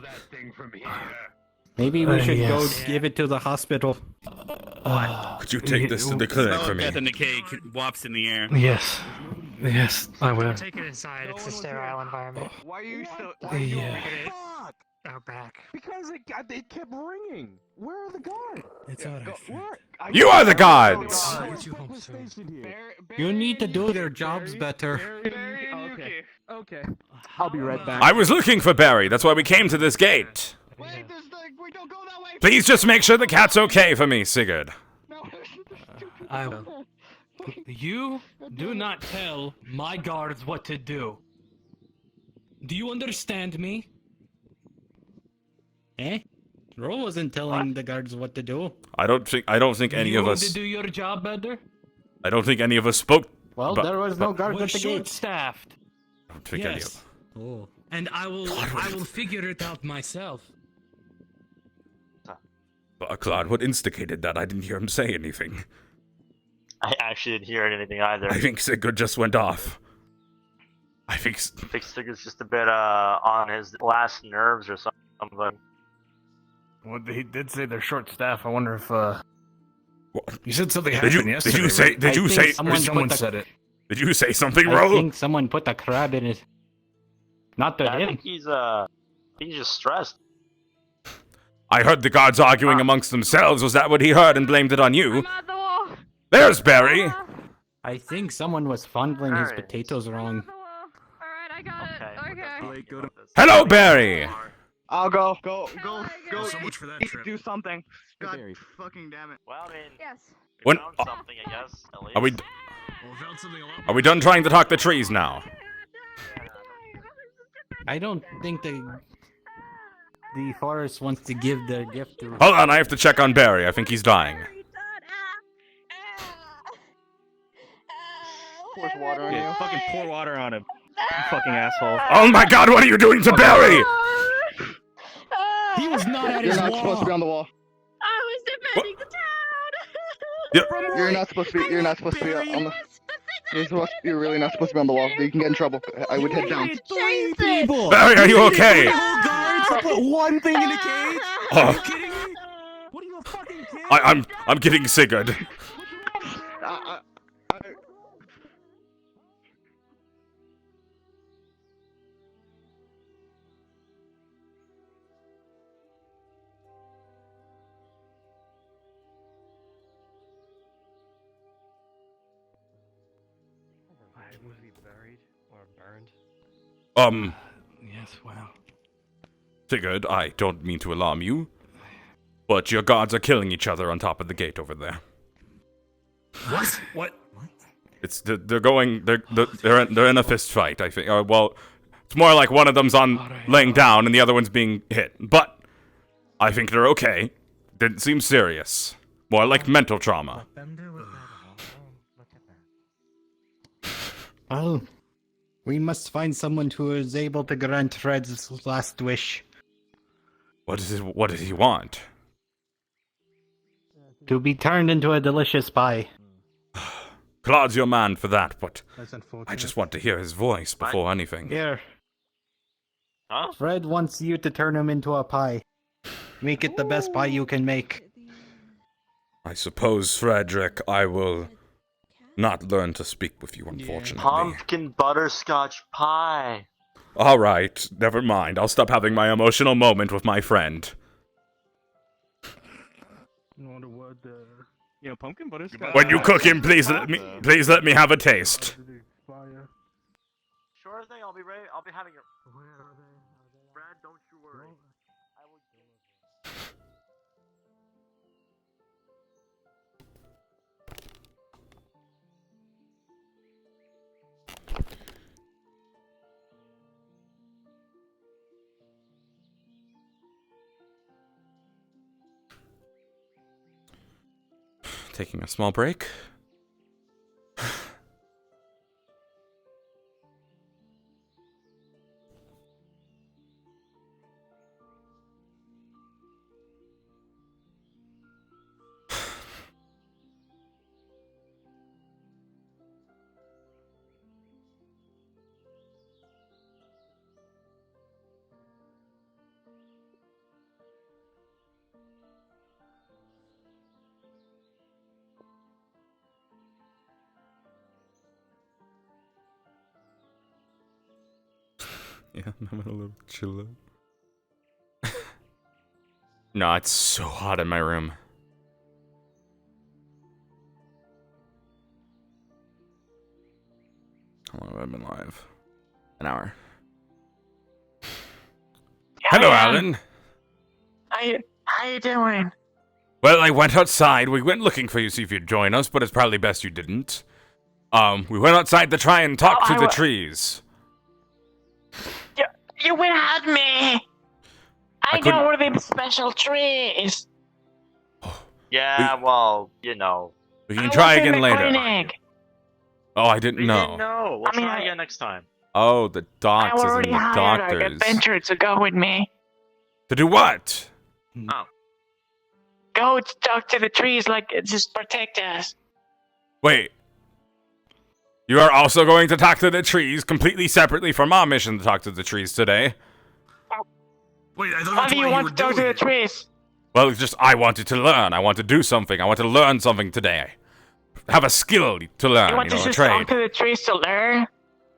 Maybe we should go yes. give it to the hospital. Could you take this to the clinic for me? Death and decay wafts in the air. Yes. Yes, I will. Take it inside. It's a sterile environment. Why are you so? Yeah. Fuck! Out back. Because it kept ringing. Where are the guards? It's alright. You are the gods! I'll get you home soon. You need to do their jobs better. Okay. Okay. I'll be right back. I was looking for Barry. That's why we came to this gate. Wait, we don't go that way. Please just make sure the cat's okay for me, Sigurd. I will. You do not tell my guards what to do. Do you understand me? Eh? Roll wasn't telling the guards what to do. I don't think any you of want us. to do your job better? I don't think any of us spoke. Well, but- there was no guard We're at the gate. short-staffed. I don't think any of. Yes. Oh. And I will figure it out myself. Claude, what instigated that? I didn't hear him say anything. I actually didn't hear anything either. I think Sigurd just went off. I think. Sigurd's just a bit on his last nerves or something. Well, he did say they're short staff. I wonder if You said something Did happened you yesterday. did you say right? did you say Someone said it. Did you say something, I Ro? think someone put a crab in it. Not to Yeah, I him. think he's just stressed. I heard the guards arguing amongst themselves. Was that what he heard and blamed it on you? There's Barry. I think someone was fondling his potatoes wrong. Hello, Barry. I'll go. Go. So much for that trip. Do something. God fucking damn it. Well, I mean, Yes. we When found something, I guess. At least. are we done trying to talk the trees now? I don't think the forest wants to give their gift to. Hold on, I have to check on Barry. I think he's dying. Pours water on you. Fucking pour water on him. You fucking asshole. Oh my God! What are you doing to Barry? He was not at You're his not wall. supposed to be on the wall. I was defending the town. You're not supposed to be. You're not supposed to be on the. You're really not supposed to be on the wall. You can get in trouble. I would head down. Three people. Barry, are you okay? Guards to put one thing in a cage. Oh. Are you kidding me? What are you, a fucking kid? I'm getting Sigurd. Was he buried or burned? Yes, well. Sigurd, I don't mean to alarm you, but your guards are killing each other on top of the gate over there. What? What? They're in a fist fight. I think. Well, it's more like one of them's laying down and the other one's being hit. But I think they're okay. Didn't seem serious. More like mental trauma. Well, we must find someone who is able to grant Fred's last wish. What does he want? To be turned into a delicious pie. Claude's your man for that, but That's unfortunate. I just want to hear his voice before anything. Here. Huh? Fred wants you to turn him into a pie. Make it the best pie you can make. I suppose, Frederick, I will not learn to speak with you, unfortunately. Pumpkin butterscotch pie. All right, never mind. I'll stop having my emotional moment with my friend. Pumpkin butterscotch. When you cook him, please let me have a taste. Sure thing. I'll be ready. I'll be having your. Brad, don't you worry. I will. Taking a small break. Yeah, I'm having a little chill out. No, it's so hot in my room. How long have I been live? An hour. Hello, Alan. How you doing? Well, I went outside. We went looking for you, see if you'd join us, but it's probably best you didn't. We went outside to try and talk to the trees. You without me. I know where the special trees. Yeah, well, you know. We can try was in again the later. clinic. Oh, I didn't We know. didn't know. We'll try again next time. Oh, the I doctors and already the hired an doctors. adventurer to go with me. To do what? Oh. Go to talk to the trees, like just protect us. Wait. You are also going to talk to the trees completely separately from our mission to talk to the trees today. Wait, I thought Why that's do you what want were to talk to doing. the trees? Well, it's just I wanted to learn. I want to do something. I want to learn something today. Have a skill to learn, You want to a just trade. talk to the trees to learn?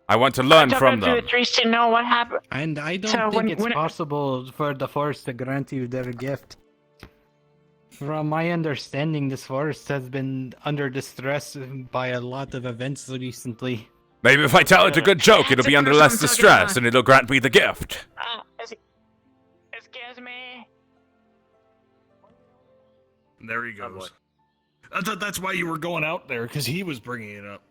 I want to learn from to them. the trees to know what happened. And I don't So think when- it's when- possible for the forest to grant you their gift. From my understanding, this forest has been under distress by a lot of events recently. Maybe if I tell it a good joke, it'll be under less distress, and it'll grant me the gift. Excuse me. There he goes. I thought that's why you were going out there, because he was bringing it up.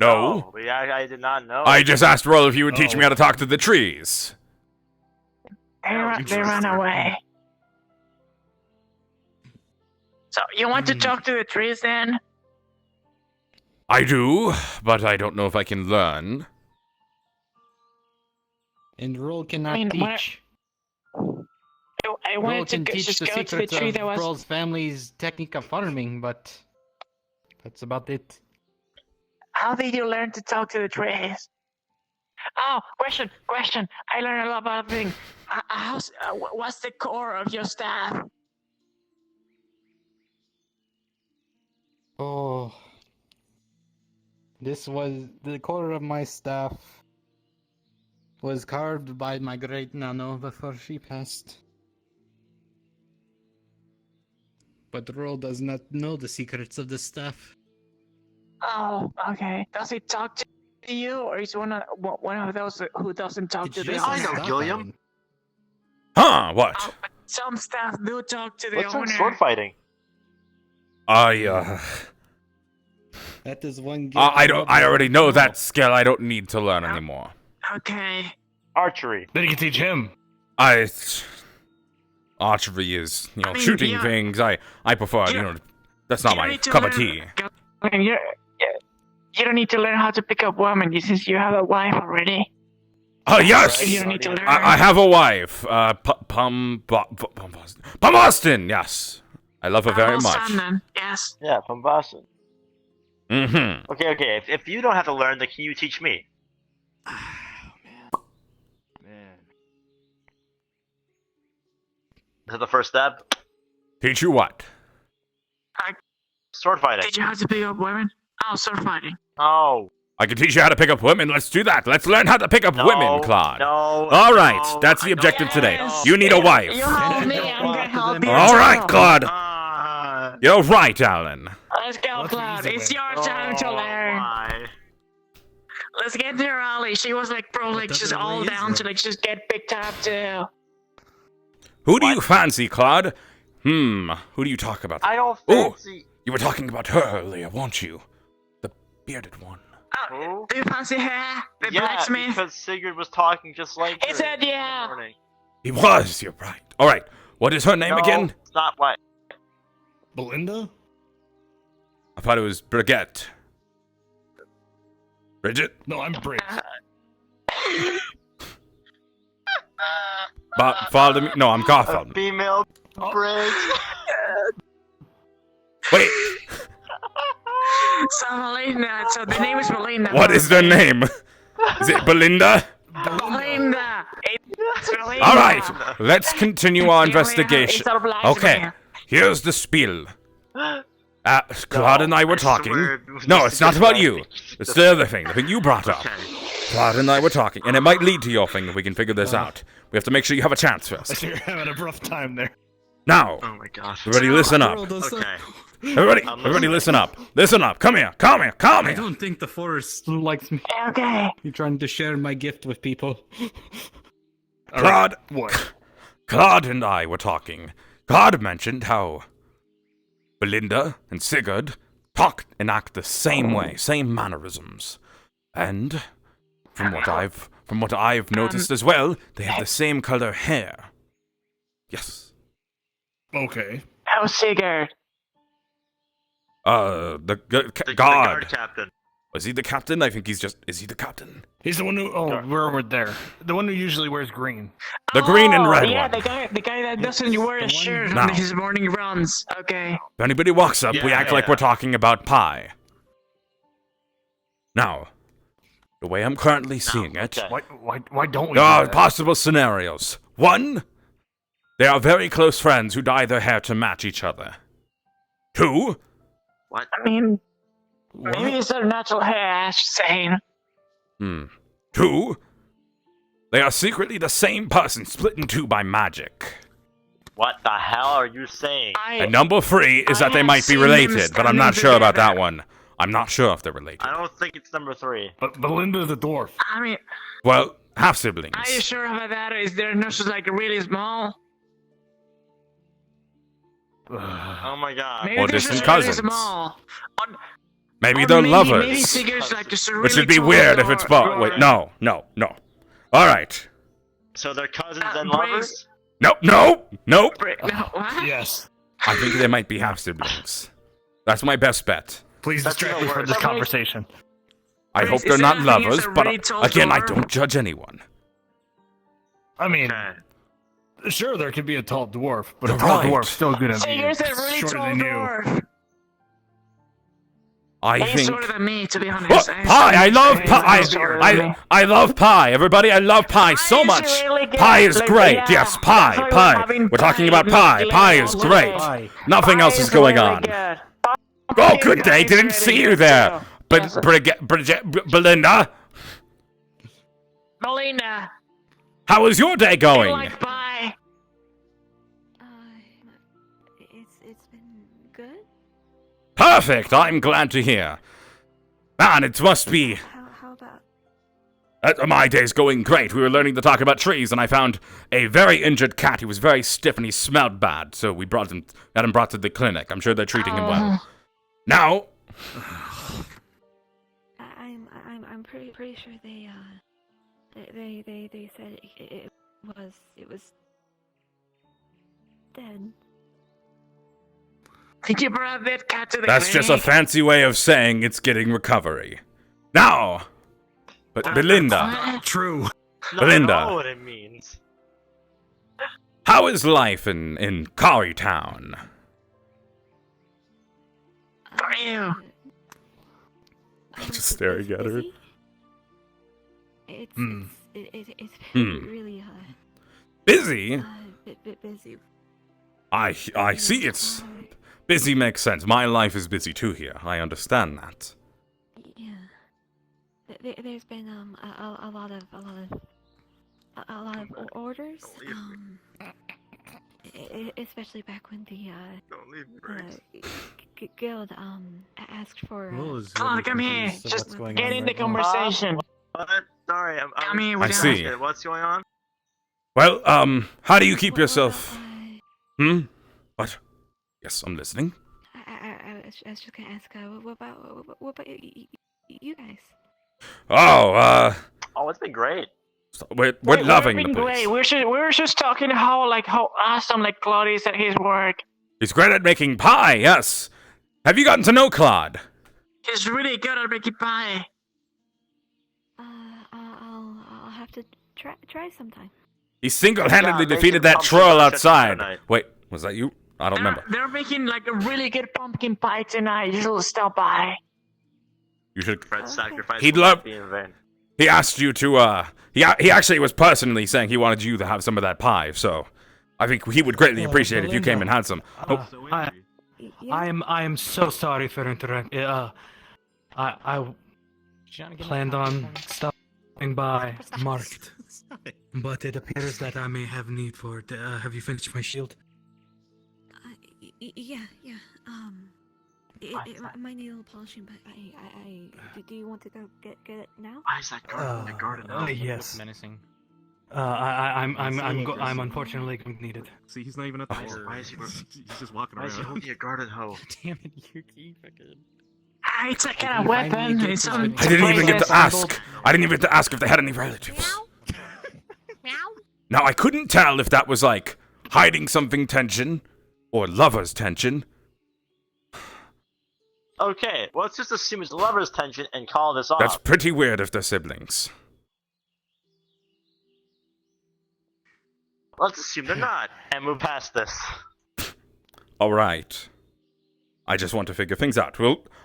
No. Oh, yeah, I did not know. I just asked Roll if you would teach me how to talk to the trees. They ran away. So you want to talk to the trees then? I do, but I don't know if I can learn. And Roll cannot I teach. I Roll wanted to can teach just the go to the secrets tree of that was. Roll's family's technique of farming, but that's about it. How did you learn to talk to the trees? Oh, question. I learned a lot about things. What's the core of your staff? Oh. This was the core of my staff. Was carved by my great Nano before she passed. But Roll does not know the secrets of the staff. Oh, okay. Does he talk to you, or is one of those who doesn't talk to the I know Gilliam. Huh? What? Oh, but some staff do talk to the What's owner. on sword fighting? That is one. I already know that skill. I don't need to learn anymore. Okay. Archery. Then you can teach him. Archery is, I mean, shooting yeah. things. I prefer, that's not You don't my need to cup of learn- tea. I mean, you don't need to learn how to pick up women since you have a wife already. Oh, yes! You don't need to learn. I have a wife. Pum Austin, yes. I love her very much. Then. Yes. Yeah, from Boston. Mm-hmm. Okay. If you don't have to learn, then can you teach me? Man. Is that the first step? Teach you what? Sword fighting. Did you have to pick up women? Oh, sword fighting. Oh. I can teach you how to pick up women. Let's do that. Let's learn how to pick up women, Claude. No. All right, that's the objective today. You need a wife. You help me, I'm gonna help you. All right, too. Claude. You're right, Alan. Let's go, Claude. It's your time to learn. Let's get to Raleigh. She was just all down to just get picked up too. Who do you fancy, Claude? Who do you talk about? I don't Ooh, fancy. you were talking about her earlier, weren't you? The bearded one. Oh, do you fancy her? The Yeah, blacksmith? because Sigurd was talking just like He her said this yeah. morning. He was, you're right. All right, what is her name No, again? It's not what. Belinda? I thought it was Brigitte. Bridget? No, I'm Briggs. Follow me. No, I'm Garfield. Female Briggs. Wait, So Melinda. So the name is Melinda. what is their name? Is it Belinda? Belinda. It's Belinda. All right, let's continue our investigation. It's our blacksmith. Okay, here's the spiel. Claude and I were talking. No, it's not about you. It's the other thing, the thing you brought up. Claude and I were talking, and it might lead to your thing if we can figure this out. We have to make sure you have a chance I first. see you're having a rough time there. Now, Oh my gosh. everybody listen up. Okay. Everybody listen up. Listen up. Come here. I don't think the forest likes me. Okay. You're trying to share my gift with people. Claude. What? Claude and I were talking. Claude mentioned how Belinda and Sigurd talk and act the same way, same mannerisms. And from what I've noticed as well, they have the same color hair. Yes. Okay. Oh, Sigurd. The The guard. guard captain. Was he the captain? I think is he the captain? He's the one who. Oh, we're over there. The one who usually wears green. The green and red yeah, one. the guy that doesn't wear a shirt Now. on his morning runs. Okay. If anybody walks up, we Yeah, act like yeah. we're talking about pie. Now, the way I'm currently seeing it, okay. Why don't we? there do are that? possible scenarios. One, They are very close friends who dye their hair to match each other. Who? What? I mean, maybe it's their natural hair, as you're saying. Who? They are secretly the same person split in two by magic. What the hell are you saying? And number 3 is that they might be related, but I'm not sure about that one. I'm not sure if they're related. I don't think it's number 3. But Belinda's a dwarf. I mean, Well, half-siblings. are you sure about that? Is their noses like really small? Oh my god. Maybe Or they're distant just really cousins. small. Maybe Or they're maybe lovers. Seeger's like just a Which really would be tall weird if it's dwarf. Wait, no. Alright. So they're cousins and Brace- lovers? Nope. No, what? Yes. I think they might be half-siblings. That's my best bet. Please That's distract me even from this worse. conversation. I Brace, hope is they're there not anything lovers, it's a but really tall again, I dwarf? don't judge anyone. I mean, Okay. sure, there could be a tall dwarf, but a You're tall right. dwarf's still gonna be Seeger's a really shorter tall than you. dwarf. I He's think. shorter than me, to be honest. What? Pie! I love pie! I love pie! Everybody, I love pie so much! really good. Pie is Like, great! yeah. Yes, I pie! thought we were Pie! having We're talking pie about pie! with Pie Gilliam is all great! day. Nothing Pie else is going really on. good. Oh, good day! Pie is Didn't really see you good, there! too. But Yes. Belinda, Melina, how is your day do you going? like pie? It's been good. Perfect! I'm glad to hear. Man, it must be. How about? My day's going great. We were learning to talk about trees, and I found a very injured cat. He was very stiff and he smelled bad, so we got him brought to the clinic. I'm sure they're treating him well. Now, I'm pretty sure they said it was dead. Did you bring that cat to the that's just a clinic? fancy way of saying it's getting recovery. Now, but Belinda, True. No, I Belinda. know what it means. How is life in Cari town? For you. Just staring at her. It's Hmm. really Busy? bit busy. I see it's busy makes sense. My life is busy too here. I understand that. Yeah. There's been a lot of orders. Especially back when the Don't leave me, guild asked for. Come on, come here. Just get in the conversation. What? Sorry, I'm Come here I with see. us. What's going on? Well, how do you keep yourself? What? Yes, I'm listening. I was just gonna ask. What about you guys? Oh, Oh, it's been great. we're We've loving the been place. great. We were just talking how awesome Claude is at his work. He's great at making pie. Yes. Have you gotten to know Claude? He's really good at making pie. I'll have to try sometime. He single-handedly Yeah, make defeated some that pumpkin troll pie outside. tonight. Wait, was that you? I don't remember. They're making like a really good pumpkin pie tonight. You should stop by. You should. Fred's sacrifice He'd will love- not be in vain. He asked you to. He actually was personally saying he wanted you to have some of that pie. So, I think he would greatly appreciate it if you came and had some. Oh, I am so sorry for interrupting. I planned on stopping by marked, but it appears that I may have need for it. Have you finished my shield? Yeah. It might need a little polishing, but do you want to go get it now? Why is that garden in the garden? Yes. Menacing. I'm unfortunately going to need it. See, he's not even at the door. Why is he? He's just walking Why is he around. holding a garden hoe? Damn it, you fucking. It's a kind of weapon. It's some I didn't even get to places. ask. I didn't even get to ask if they had any relatives. Now I couldn't tell if that was like hiding something tension or lovers tension. Okay, well, let's just assume it's lover's tension and call this off. That's pretty weird if they're siblings. Let's assume they're not, and move past this. All right. I just want to figure things out.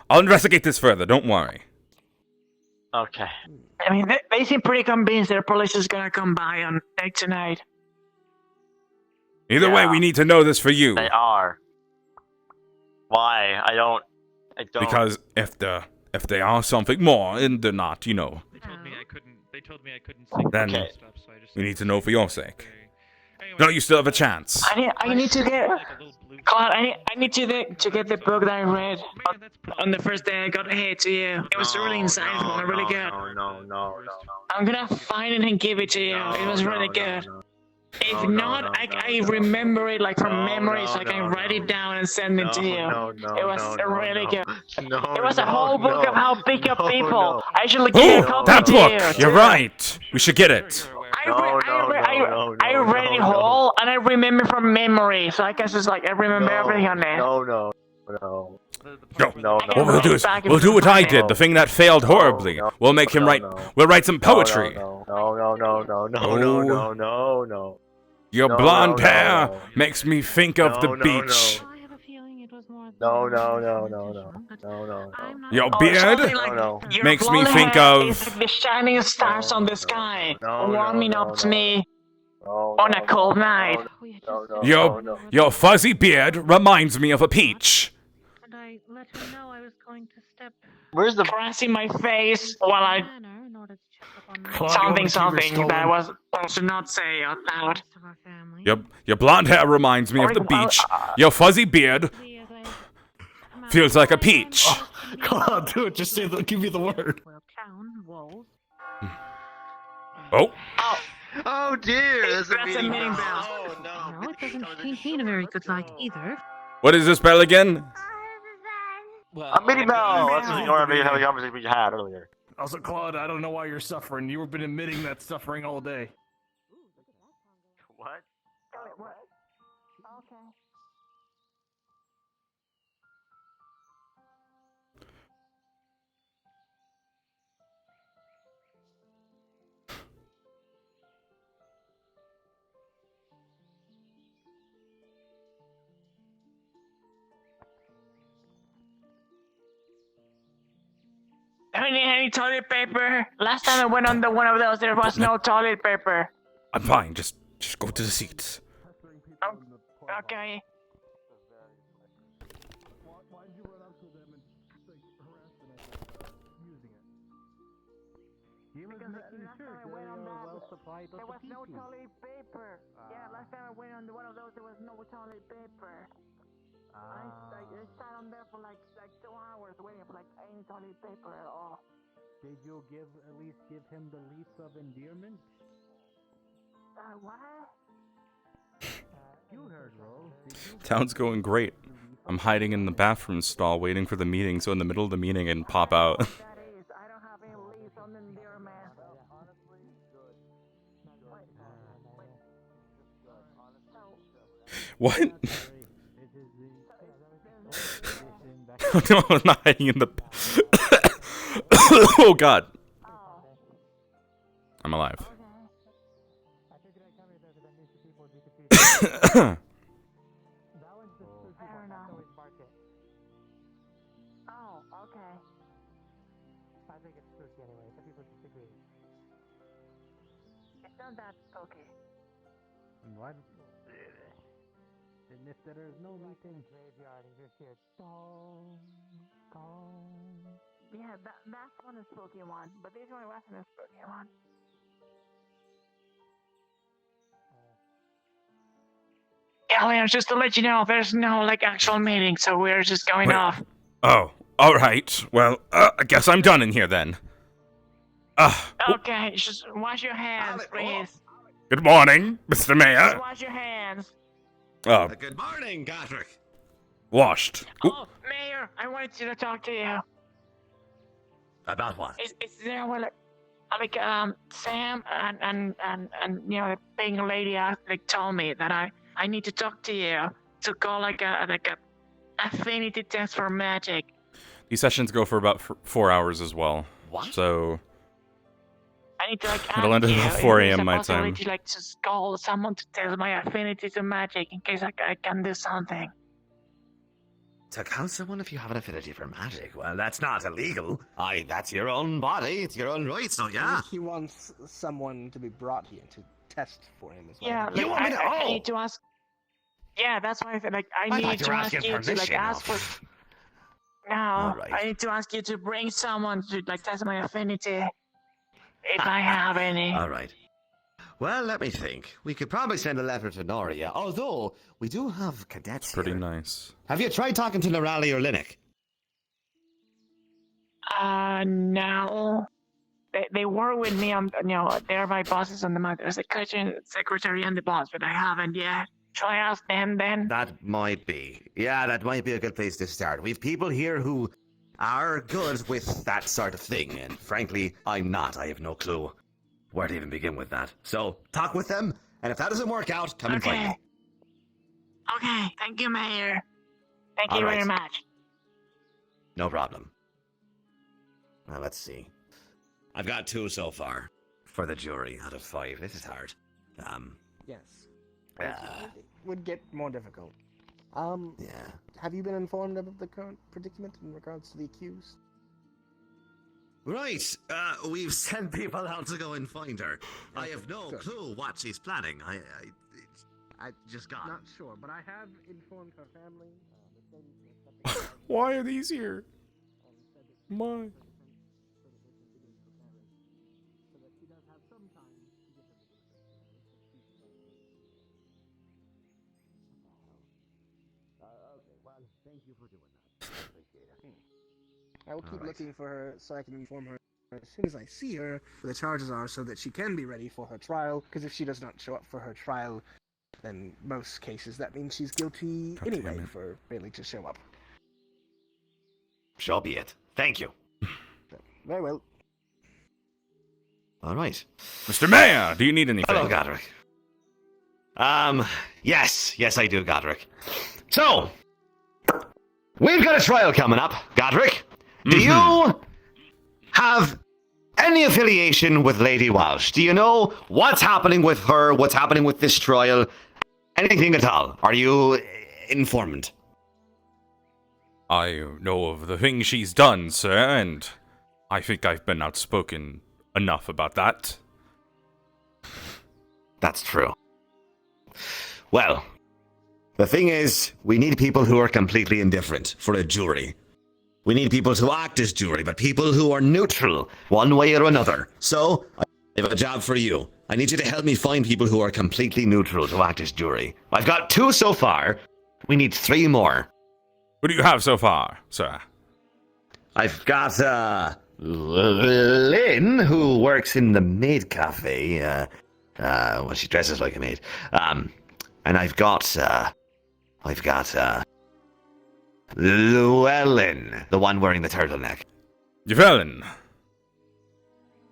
I'll investigate this further. Don't worry. Okay. I mean, they seem pretty convinced their police is gonna come by on tonight. Either way, we need to know this for you. They are. Why? I don't. Because if they are something more and they're not, you know, They told me I couldn't. They told me I couldn't sing then stuff, so I just. we need to know for your sake. No, you still have a chance. I need to get. Claude, I need to get the book that I read on the first day I got here to you. It was really insightful and really good. No. I'm gonna find it and give it to you. It was really good. If not, I remember it like from memory, so I can write it down and send it to you. It was really good. It was a whole book of how to pick up people. I should give you a copy That to book! you. You're right. We should get it. I read it whole and I remember from memory, so I guess it's like I remember everything on there. No. What we'll do is we'll do what I did, the thing that failed horribly. We'll make him write. We'll write some poetry. No. Your blonde hair makes me think of the beach. No. Your beard makes me think of. It's like the shining stars on the sky, warming up to me on a cold night. Your fuzzy beard reminds me of a peach. And I let him know I was going to step Where's the caressing my face while I something that I was supposed to not say out loud. Your blonde hair reminds me of the beach. Your fuzzy beard feels like a peach. Come on, do it. Just say give me the word. Oh. Oh dear, that's a meeting bell. Oh no. No, it doesn't paint a very good light either. What is this bell again? A meeting bell. That's what you already had a conversation we had earlier. Also, Claude, I don't know why you're suffering. You've been admitting that suffering all day. What? Okay. I need any toilet paper. Last time I went on one of those, there was no toilet paper. I'm fine. Just go to the seats. Okay. There was no toilet paper. Yeah, last time I went on one of those, there was no toilet paper. I sat on there for like 2 hours waiting for like any toilet paper at all. Did you at least give him the lease of endearment? What? You heard, Ro. Town's going great. I'm hiding in the bathroom stall waiting for the meeting, so in the middle of the meeting and pop out. I don't have any lease on endearment. What? No, I'm not hiding in the. Oh God. I'm alive. Oh, okay. I think it's spooky anyway, but people disagree. It's not that spooky. What? And if there is no meeting graveyard and you're here, Yeah, that's one is spooky one, but this one wasn't a spooky one. Gilliam, just to let you know, there's no like actual meeting, so we're just going off. Oh, all right. Well, I guess I'm done in here then. Okay, just wash your hands, please. Good morning, Mr. Mayor. Just wash your hands. Oh, Good morning, Godric. washed. Oop. Oh, Mayor, I wanted to talk to you. About what? Is there like Sam and you know the big lady like told me that I need to talk to you to go like a affinity test for magic. These sessions go for about 4 hours as well. What? So I need to like it'll end ask at you about if 4 there's a.m. a my possibility time. to like just call someone to test my affinity to magic in case I can do something. To call someone if you have an affinity for magic? Well, that's not illegal. That's your own body. It's your own right, so yeah. He wants someone to be brought here to test for him as well. Yeah, You like, want me to- I oh. need to ask. Yeah, that's why I said, like, I thought need you to were ask asking you to, like, permission. ask for... No, Alright. I need to ask you to bring someone to, like, test my affinity. If I have any. All right. Well, let me think. We could probably send a letter to Noria, although we do have cadets Pretty here. nice. Have you tried talking to Lorali or Linux? No. They were with me on, they're my bosses on the matter. There's a kitchen secretary and the boss, but I haven't yet. Shall I ask them then? That might be. Yeah, that might be a good place to start. We've people here who are good with that sort of thing, and frankly, I'm not. I have no clue where to even begin with that. So, talk with them, and if that doesn't work out, come and find me. Okay, thank you, Mayor. Thank All you right. very much. No problem. Now, let's see. I've got 2 so far for the jury out of 5. This is hard. Yes. It would get more difficult. Yeah. Have you been informed of the current predicament in regards to the accused? Right. We've sent people out to go and find her. I have no clue what she's planning. I just got. Not sure, but I have informed her family. Why are these here? Why? Thank you for doing that. I appreciate it. I will keep looking for her so I can inform her as soon as I see her what the charges are so that she can be ready for her trial, because if she does not show up for her trial, then most cases that means she's guilty anyway for failing to show up. So be it. Thank you. Very well. All right. Mr. Mayor, do you need anything? Hello, Godric. Yes, I do, Godric. So, we've got a trial coming up, Godric. Do you have any affiliation with Lady Walsh? Do you know what's happening with her, what's happening with this trial? Anything at all? Are you informed? I know of the things she's done, sir, and I think I've been outspoken enough about that. That's true. Well, the thing is, we need people who are completely indifferent for a jury. We need people to act as jury, but people who are neutral, one way or another. So, I have a job for you. I need you to help me find people who are completely neutral to act as jury. I've got 2 so far. We need 3 more. What do you have so far, sir? I've got, Lynn, who works in the maid cafe. Well, she dresses like a maid. And I've got Llewellyn, the one wearing the turtleneck. Llewellyn.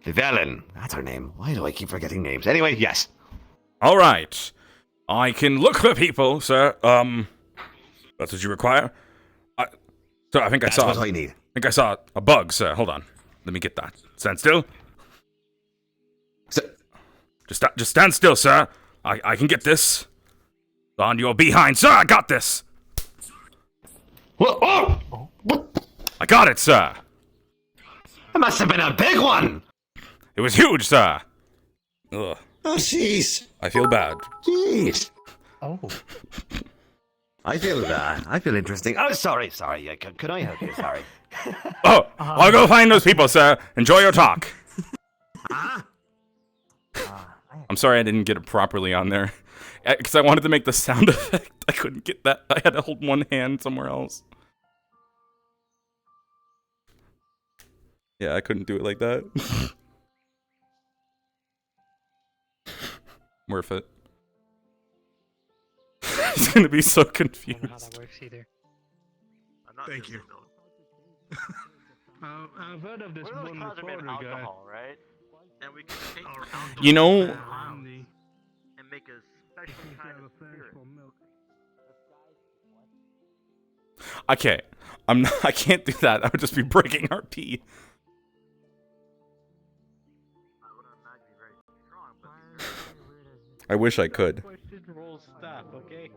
Llewellyn, that's her name. Why do I keep forgetting names? Anyway, yes. All right. I can look for people, sir. That's what you require? Sir, I think I saw... That's what I need. I think I saw a bug, sir. Hold on. Let me get that. Stand still. Just stand still, sir. I can get this. On your behind, sir. I got this. Whoa! I got it, sir. It must have been a big one. It was huge, sir. Ugh. Oh, jeez. I feel bad. Jeez. Oh. I feel interesting. Oh, sorry. Could I help you? Sorry. Oh, I'll go find those people, sir. Enjoy your talk. I'm sorry I didn't get it properly on there. Because I wanted to make the sound effect. I couldn't get that. I had to hold one hand somewhere else. Yeah, I couldn't do it like that. Worth it. He's gonna be so confused. I don't know how that works either. Thank you. I've heard of this one reporter guy. Alcohol, right? And we can take You know, and make a special kind of spirit. okay, I can't do that. I would just be breaking RP. I wish I could. Stop, okay?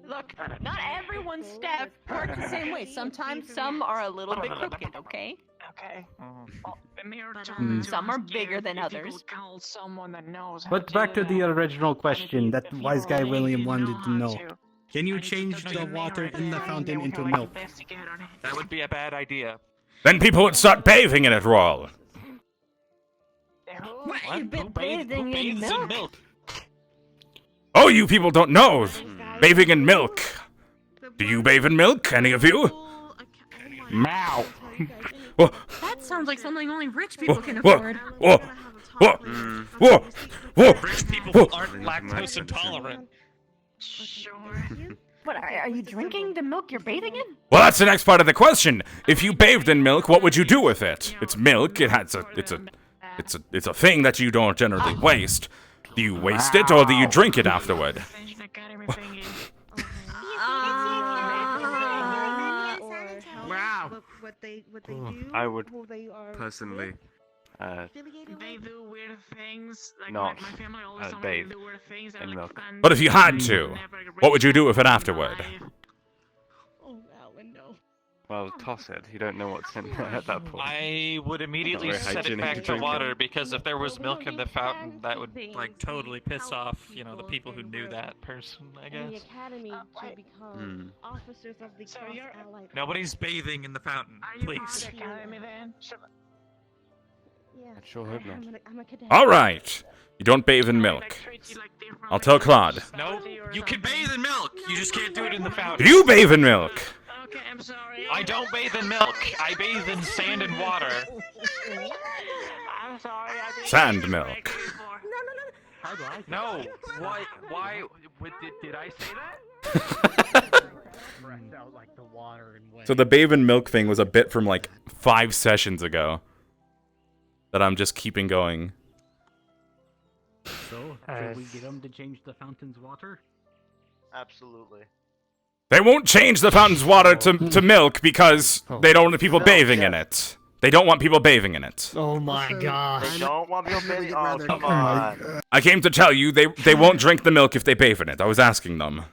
Look, not everyone's staff works the same way. Sometimes some are a little bit crooked, okay? Okay. Some are bigger than if others. You call someone that knows how But back to the original question that wise guy William wanted to know. Can you I just change don't the know water right in the there, fountain and into we'll milk? investigate on it. That would be a bad idea. Then people would start bathing in it, Roll. What? You've been bathing in milk? Oh, you people don't know. Bathing in milk. Do you bathe in milk, any of you? Mow. Whoa, That sounds like something only rich people can whoa, afford. whoa, whoa, whoa, whoa. Rich people who aren't lactose intolerant. What, are you drinking the milk you're bathing in? Well, that's the next part of the question. If you bathed in milk, what would you do with it? It's milk. It's a thing that you don't generally waste. Do you waste it or do you drink it afterward? Wow. I would personally They do weird things. Like not my family always told me bathe they do weird things. in milk. But if you had to, what would you do with it afterward? Oh, Alan, no. Well, toss it. You don't know what's in there at that point. I would immediately Very set it hygienic back to to drink it. water because if there was milk in the fountain, that would like totally piss off, you know, the people who knew that person, I In the guess. academy to become officers of the So Cross you're- Allied. Nobody's bathing in the fountain, Are you part please. of the academy then? Yeah. I sure hope not. I'm a cadet. All right. You don't bathe in milk. I'll tell Claude. No, you can bathe in milk. You just can't do it in the fountain. Do you bathe in milk? Okay, I'm sorry. I don't bathe in milk. I bathe in sand and water. I'm sorry. I didn't Sand milk. No. What? Why? Did I say that? So the bathe in milk thing was a bit from like 5 sessions ago that I'm just keeping going. So, should we get him to change the fountain's water? Absolutely. They won't change the fountain's water to milk because they don't want people bathing in it. They don't want people bathing in it. Oh my gosh. They don't want people bathing. Oh, come on. I came to tell you they won't drink the milk if they bathe in it. I was asking them.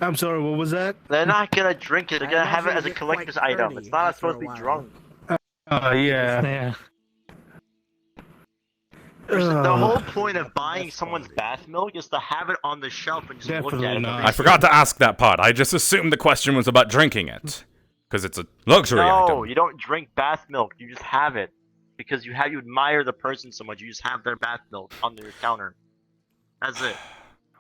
I'm sorry, what was that? They're not gonna drink it. They're gonna have it as a collector's item. It's not supposed to be drunk. Oh, yeah. The whole point of buying someone's bath milk is to have it on the shelf and just look at it. I forgot to ask that part. I just assumed the question was about drinking it. Because it's a luxury No, item. you don't drink bath milk. You just have it. Because you admire the person so much. You just have their bath milk on your counter. That's it.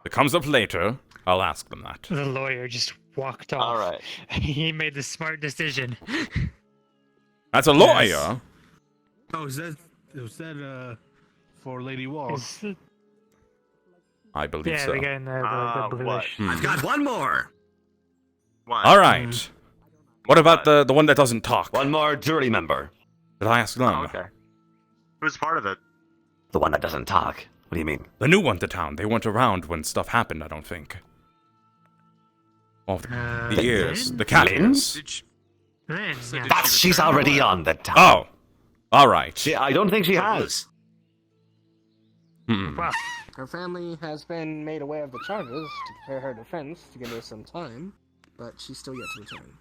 If it comes up later, I'll ask them that. The lawyer just walked off. Alright. He made the smart decision. That's a lawyer. Oh, is that for Lady Walsh? I believe Yeah, so. the guy in the bluish. I've got one more. All right. What about the one that doesn't talk? One more jury member. Did I ask them? Oh, okay. Who's part of it? The one that doesn't talk. What do you mean? The new one to town. They weren't around when stuff happened, I don't think. Oh, the ears. The captains. She's already on the town. Oh. All right. I don't think she has. Her family has been made aware of the charges to prepare her defense to give her some time, but she's still yet to return.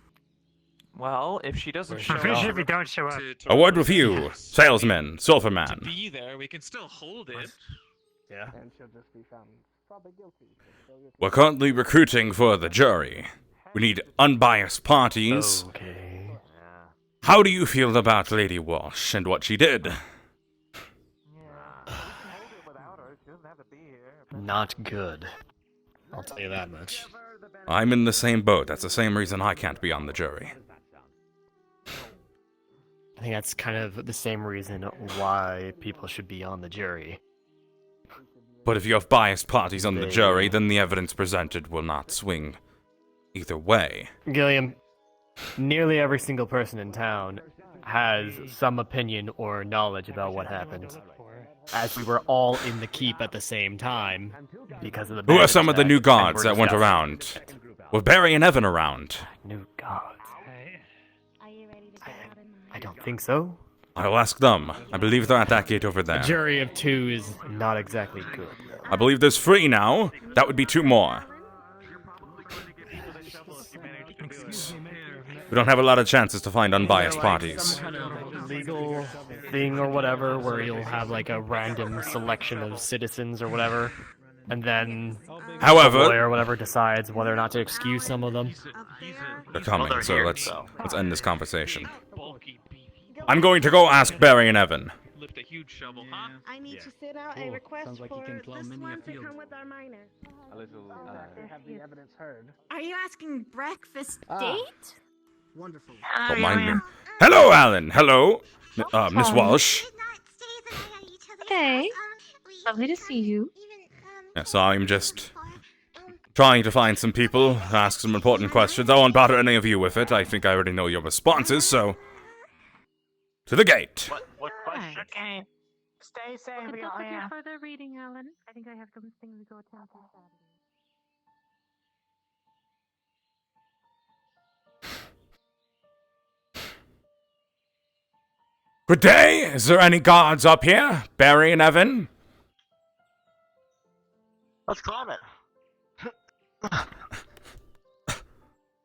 Well, if she doesn't show I'm pretty sure up, if you don't show up. A word with you, salesman, to Silverman. be there, we can still hold it. Yeah. And she'll just be found probably guilty. We're currently recruiting for the jury. We need unbiased parties. Okay. How do you feel about Lady Walsh and what she did? Not good. I'll tell you that much. I'm in the same boat. That's the same reason I can't be on the jury. I think that's kind of the same reason why people should be on the jury. But if you have biased parties on the jury, then the evidence presented will not swing either way. Gilliam, nearly every single person in town has some opinion or knowledge about what happened. As we were all in the keep at the same time because of the. Who are some of the new guards and that went we're around? Were Barry and Evan around? New guards. I don't think so. I'll ask them. I believe they're at that gate over A there. jury of 2 is not exactly good. I believe there's 3 now. That would be 2 more. Excuse me, Mayor. We don't have a lot of chances to find unbiased parties. legal thing or whatever where you'll have like a random selection of citizens or whatever, and then However, the lawyer or whatever decides whether or not to excuse some of them. They're coming, so let's end this conversation. I'm going to go ask Barry and Evan. Lift a huge shovel, huh? I need to send out a request for this one to come with our miner. A little, Have the evidence heard? Are you asking breakfast Ah. date? Wonderful. Don't mind me. Hello, Alan. Hello, Miss Walsh. Hey, lovely to see you. Yes, I'm just trying to find some people, ask some important questions. I won't bother any of you with it. I think I already know your responses, so... To the gate. What question? Okay. Stay safe, Good we luck all with your here. further reading, Alan. I think I have some things to go attend to Saturday. Good day. Is there any guards up here? Barry and Evan? Let's climb it.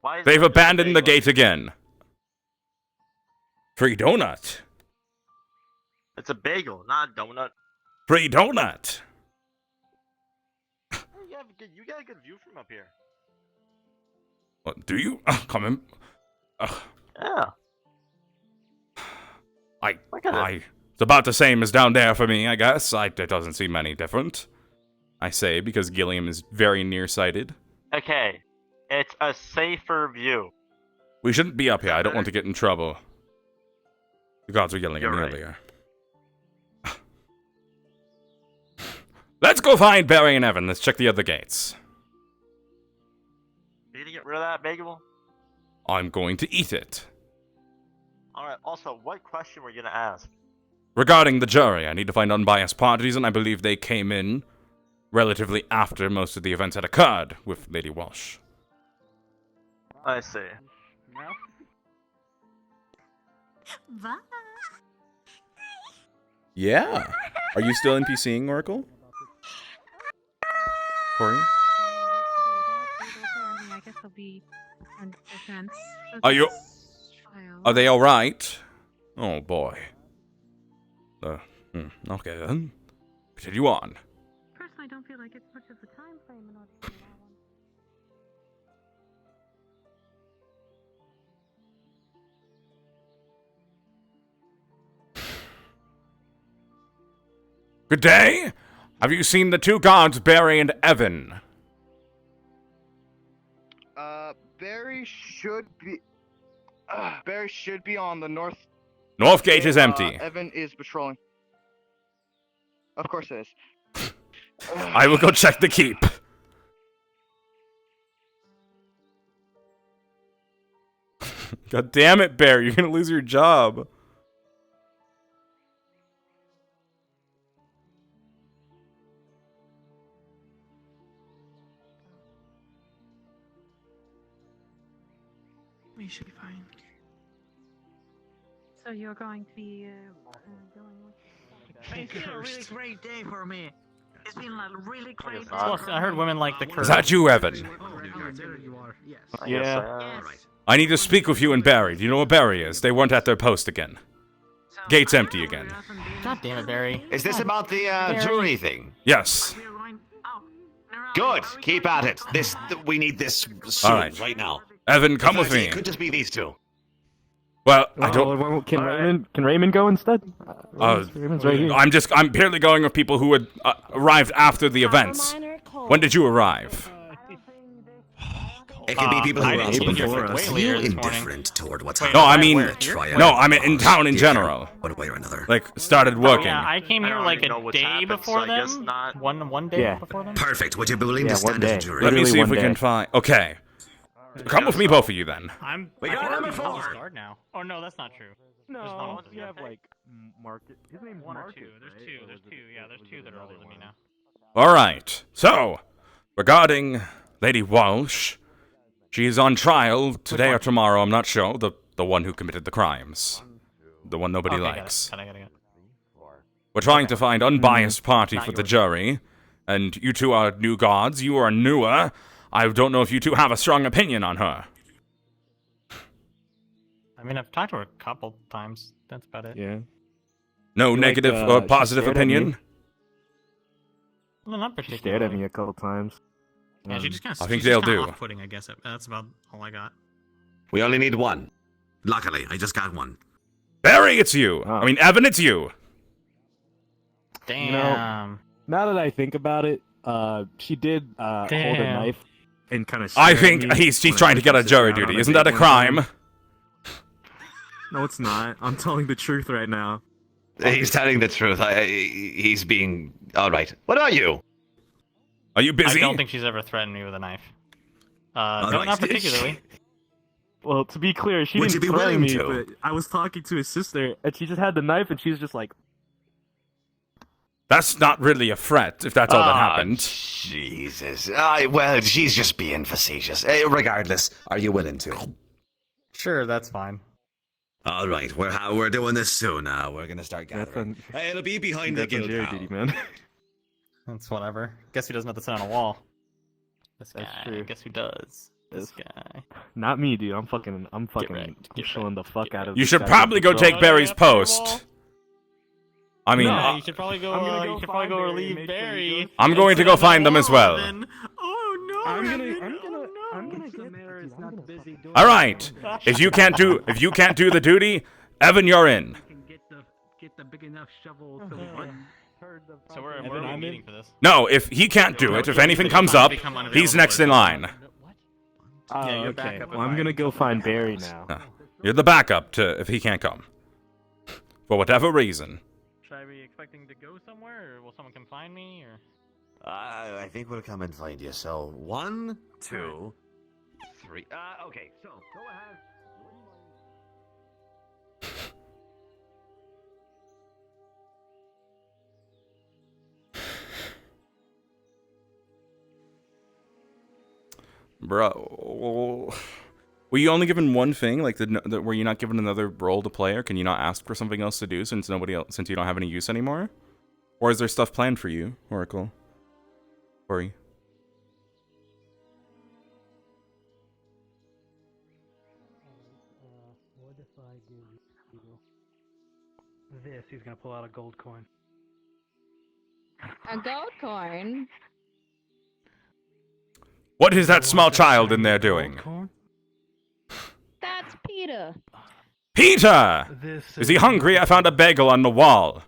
Why is They've there abandoned the bagel? gate again. Free donut. It's a bagel, not a donut. Free donut. You got a good view from up here. What, do you? Come in. Yeah. It's about the same as down there for me, I guess. It doesn't seem any different. I say, because Gilliam is very nearsighted. Okay, it's a safer view. We shouldn't be up here. I don't want to get in trouble. The guards were yelling at me You're right. earlier. Let's go find Barry and Evan. Let's check the other gates. You gonna get rid of that bagel? I'm going to eat it. Alright, also, what question were you gonna ask? Regarding the jury, I need to find unbiased parties, and I believe they came in relatively after most of the events had occurred with Lady Walsh. I see. Bye. Yeah. Are you still NPCing, Oracle? Corey? I guess I'll be on defense. Are they alright? Oh boy. Okay then. Continue on. Personally, I don't feel like it's much of a time frame in order to do that one. Good day. Have you seen the two guards, Barry and Evan? Barry should be. Barry should be on the north. North gate is empty. Evan is patrolling. Of course it is. I will go check the keep. God damn it, Barry. You're gonna lose your job. We should be fine. So you're going to be going with... It's been a really great day for me. It's been a really great day. Plus, I heard women like the curve. Is that you, Evan? There you are. Yes. Yeah. I need to speak with you and Barry. Do you know where Barry is? They weren't at their post again. Gate's empty again. God damn it, Barry. Is this about the jury thing? Yes. Good. Keep at it. We need this soon, All right. now. Evan, come with Besides, me. It could just be these two. Well, I don't. Can Raymond go instead? Raymond's right here. I'm purely going with people who had arrived after the events. When did you arrive? It could be people who I are didn't hear from feel Whaley this indifferent toward what's No, happening. I mean, Try no, it. I mean in town in general. One way or another. Like started working. Yeah, I came here like know a what's day happened, before so I guess them. not. One day before them. Perfect. Would you be willing to stand as a jury? Let me see if we day. can find. Okay, come with me, both of you then. I'm. We got number 4. Guard now. Oh no, that's not true. No, you have like Marcus. His name's One or Marcus. two. There's two. There's two. Yeah, there's two that are older than me now. All right. So, regarding Lady Walsh, she is on trial today or tomorrow. I'm not sure. The one who committed the crimes, the one nobody likes. Got it. We're trying to find unbiased party for the jury, and you two are new guards. You are newer. I don't know if you two have a strong opinion on her. I mean, I've talked to her a couple times. That's about it. Yeah. No Like, negative or she positive stared at me. opinion? Well, not She particularly. stared at me a couple times. Yeah, she just kind of. I think they'll do. Off-putting, I guess. That's about all I got. We only need one. Luckily, I just got one. Barry, it's you. I mean, Evan, it's you. Damn. You know, now that I think about it, she did hold a knife and kind of. I think he's trying to get a jury duty. Isn't that a crime? No, it's not. I'm telling the truth right now. He's telling the truth. He's being all right. What about you? Are you busy? I don't think she's ever threatened me with a knife. No, not particularly. Well, to be clear, she Would didn't you be threaten willing me, to? but I was talking to his sister, and she just had the knife, and she was just like, That's not really a threat, if that's all that happened. Jesus. Well, she's just being facetious. Regardless, are you willing to? Sure, that's fine. All right, we're doing this soon. We're gonna start gathering. It'll be behind the guild jury pal. duty, man. That's whatever. Guess who doesn't have to sit on a wall? This guy. That's true. Guess who does? This guy. Not me, dude. I'm chilling the fuck out of. You this should guy's probably go patrol. take Barry's post. I mean, No, you should probably go. You should probably go relieve Barry. I'm going to go find them as well. I'm gonna get All right. If you can't do the duty, Evan, you're in. Get the big enough shovel to what? So where are we meeting for this? No, if he can't do it, if anything comes up, he's next in line. Oh, Yeah, you're okay. backup Well, I'm gonna go find Barry now. You're the backup to if he can't come. For whatever reason. Should I be expecting to go somewhere, or will someone come find me, or? I think we'll come and find you. So 1, 2, 3. Okay. So go ahead. Bro, were you only given one thing? Like, were you not given another role to play, or can you not ask for something else to do since since you don't have any use anymore? Or is there stuff planned for you, Oracle? Ori? What if I give you this? He's gonna pull out a gold coin. A gold coin? What is that small child in there doing? That's Peter. Peter! Is he hungry? I found a bagel on the wall.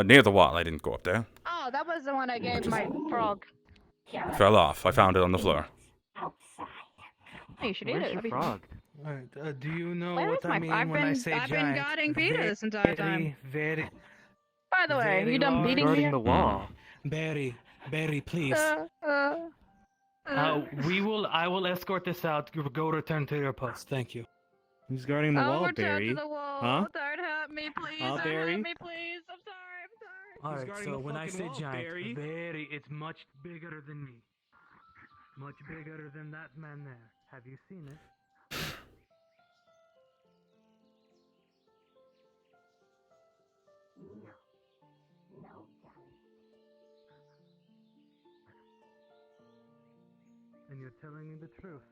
Near the wall. I didn't go up there. Oh, that was the one I gave my frog. Fell off. I found it on the floor. Oh, you should eat Where's it. your That'd be- frog? Alright, do you know Where what is I my- mean I've when I been- say I've been giant? guarding Peter this entire time. Very. By the way, very you done large. beating me? the wall. Barry, please. Uh, I will escort this out. Go return to your post. Thank you. Who's guarding the wall, return Barry? to the wall. Huh? Don't hurt me, please. Huh, Don't Barry? hurt me, please. I'm sorry. Alright, guarding so the when I fucking say wall, giant, Barry? it's much bigger than me. Much bigger than that man there. Have you seen it? And you're telling me the truth.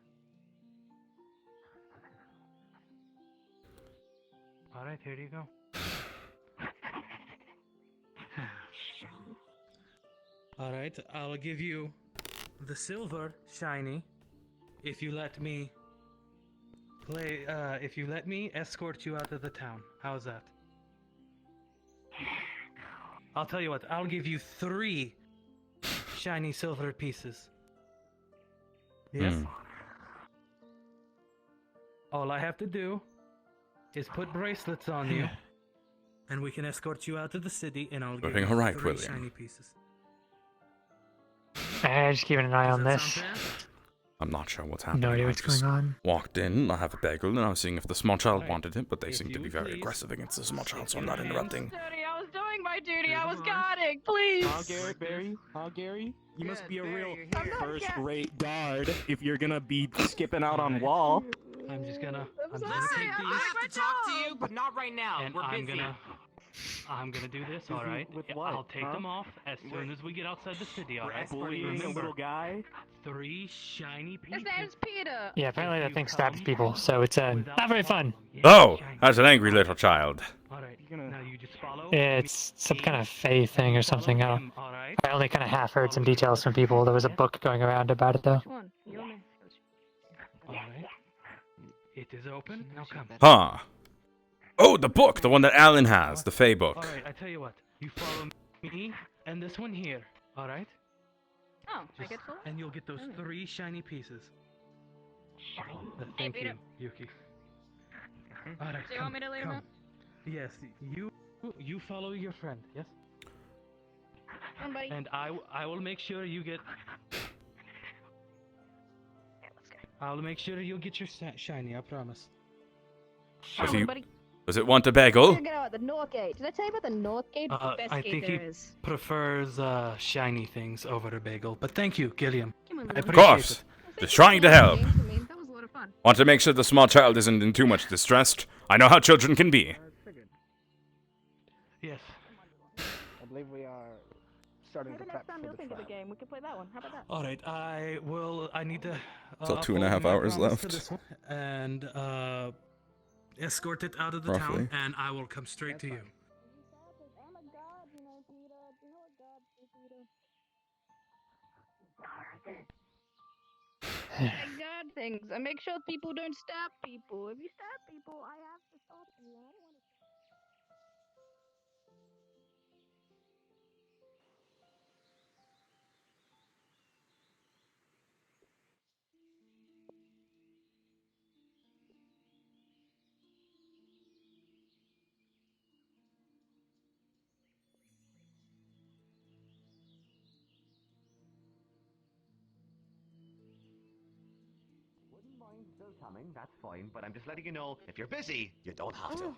Alright, here you go. Alright, I'll give you the silver shiny if you let me escort you out of the town. How's that? I'll tell you what, I'll give you 3 shiny silver pieces. Yes? All I have to do is put bracelets on you, and we can escort you out of the city, and I'll give Doing you all right, 3 William. shiny pieces. Just keeping an eye on this. I'm not sure what's happening. No idea I what's just going on. Walked in, I have a bagel, and I was seeing if the small child wanted it, but they seem to be very aggressive against the small child, so I'm not interrupting. I was doing my duty. I was guarding. Please. Gary? You must be a real first-rate guard if you're gonna be skipping out on wall. I'm just gonna take I these. have to talk to you, but not right now. And I'm gonna I'm gonna do this, alright? With what? I'll take them off as soon as we get outside the city, alright? Bullying a little guy? 3 shiny pieces. His name's Peter. Yeah, apparently that thing stabs people, so it's not very fun. Oh, that's an angry little child. Alright, now you just follow. It's some kind of fae thing or something. I only kind of half heard some details from people. There was a book going around about it, though. One. You and me. Alright. It is open. Now come. Huh. Oh, the book, the one that Alan has, the Fae book. Alright, I tell you what. You follow me and this one here, alright? Oh, I get to. And you'll get those 3 shiny pieces. Thank you, Yuki. Alright, Do you want me to leave him? Yes, you follow your friend, yes? Come on, buddy. And I will make sure you get... I'll make sure you'll get your shiny, I promise. Does it want a bagel? Get out the North Gate. Did I tell you about the North Gate? It's the best I gate think there he is. prefers shiny things over a bagel. But thank you, Gilliam. I Of appreciate course. it. Just trying to help. That was a lot of fun. Want to make sure the small child isn't in too much distress. I know how children can be. Yes. I believe we are starting Maybe to next prep time for you'll the think of a trial. game. We can play that one. How about that? Alright, I need to... Still 2.5 uphold my hours promise to left. this one and escort it out of the Roughly. town, and I will come straight to you. I got things. I make sure people don't stab people. If you stab people, I have to stop you. I don't want to. Still coming, that's fine, but I'm just letting you know, if you're busy, you don't have to.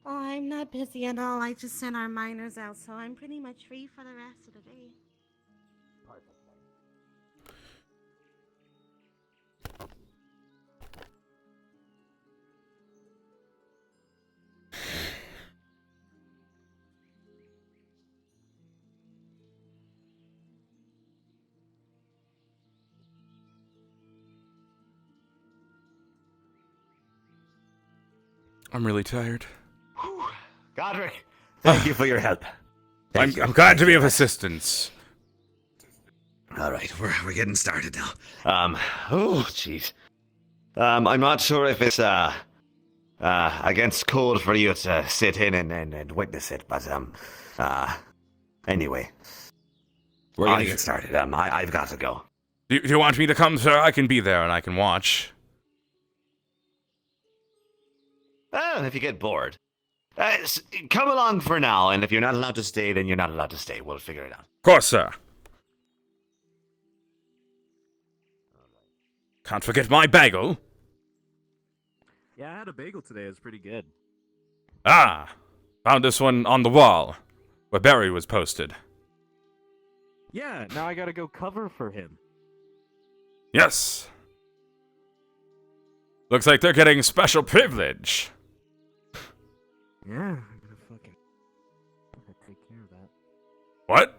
Oh, I'm not busy at all. I just sent our miners out, so I'm pretty much free for the rest of the day. I'm really tired. Godric, thank you for your help. I'm glad to be of assistance. All right, we're getting started now. Oh, jeez. I'm not sure if it's against code for you to sit in and witness it, but anyway, we're gonna get started. I've got to go. Do you want me to come, sir? I can be there and I can watch. If you get bored, come along for now. And if you're not allowed to stay, then you're not allowed to stay. We'll figure it out. Of course, sir. Can't forget my bagel. Yeah, I had a bagel today. It was pretty good. Ah, found this one on the wall, where Barry was posted. Yeah, now I gotta go cover for him. Yes. Looks like they're getting special privilege. Yeah, I'm gonna fucking take care of that. What?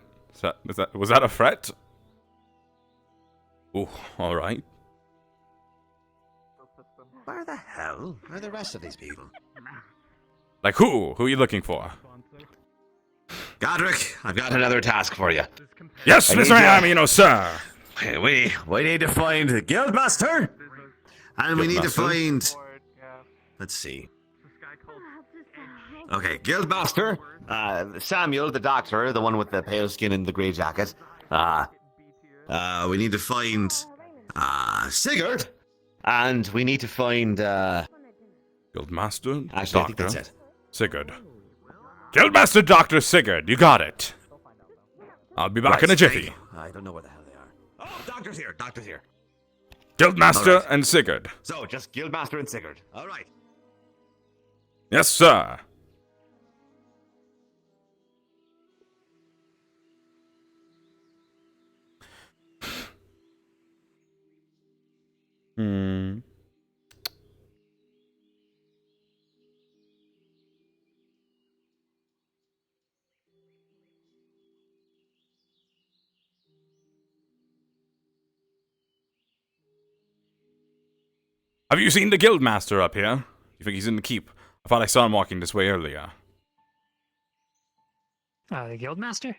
Was that a threat? Ooh, alright. Where the hell are the rest of these people? Like who? Who are you looking for? Godric, I've got another task for you. Yes, Mr. Amino, sir. We need to find the Guildmaster, and we need to Guildmaster? find. Let's see. Okay, Guildmaster, Samuel, the doctor, the one with the pale skin and the grey jacket. We need to find Sigurd, and we need to find Guildmaster, Actually, I Doctor think that's it. Sigurd. Guildmaster Dr. Sigurd, you got it. I'll be back Right, in a jiffy. I don't know where the hell they are. Oh, doctor's here. Doctor's here. Guildmaster All right. and Sigurd. So, just Guildmaster and Sigurd. All right. Yes, sir. Hmm. Have you seen the Guildmaster up here? You think he's in the keep? I thought I saw him walking this way earlier. The Guildmaster?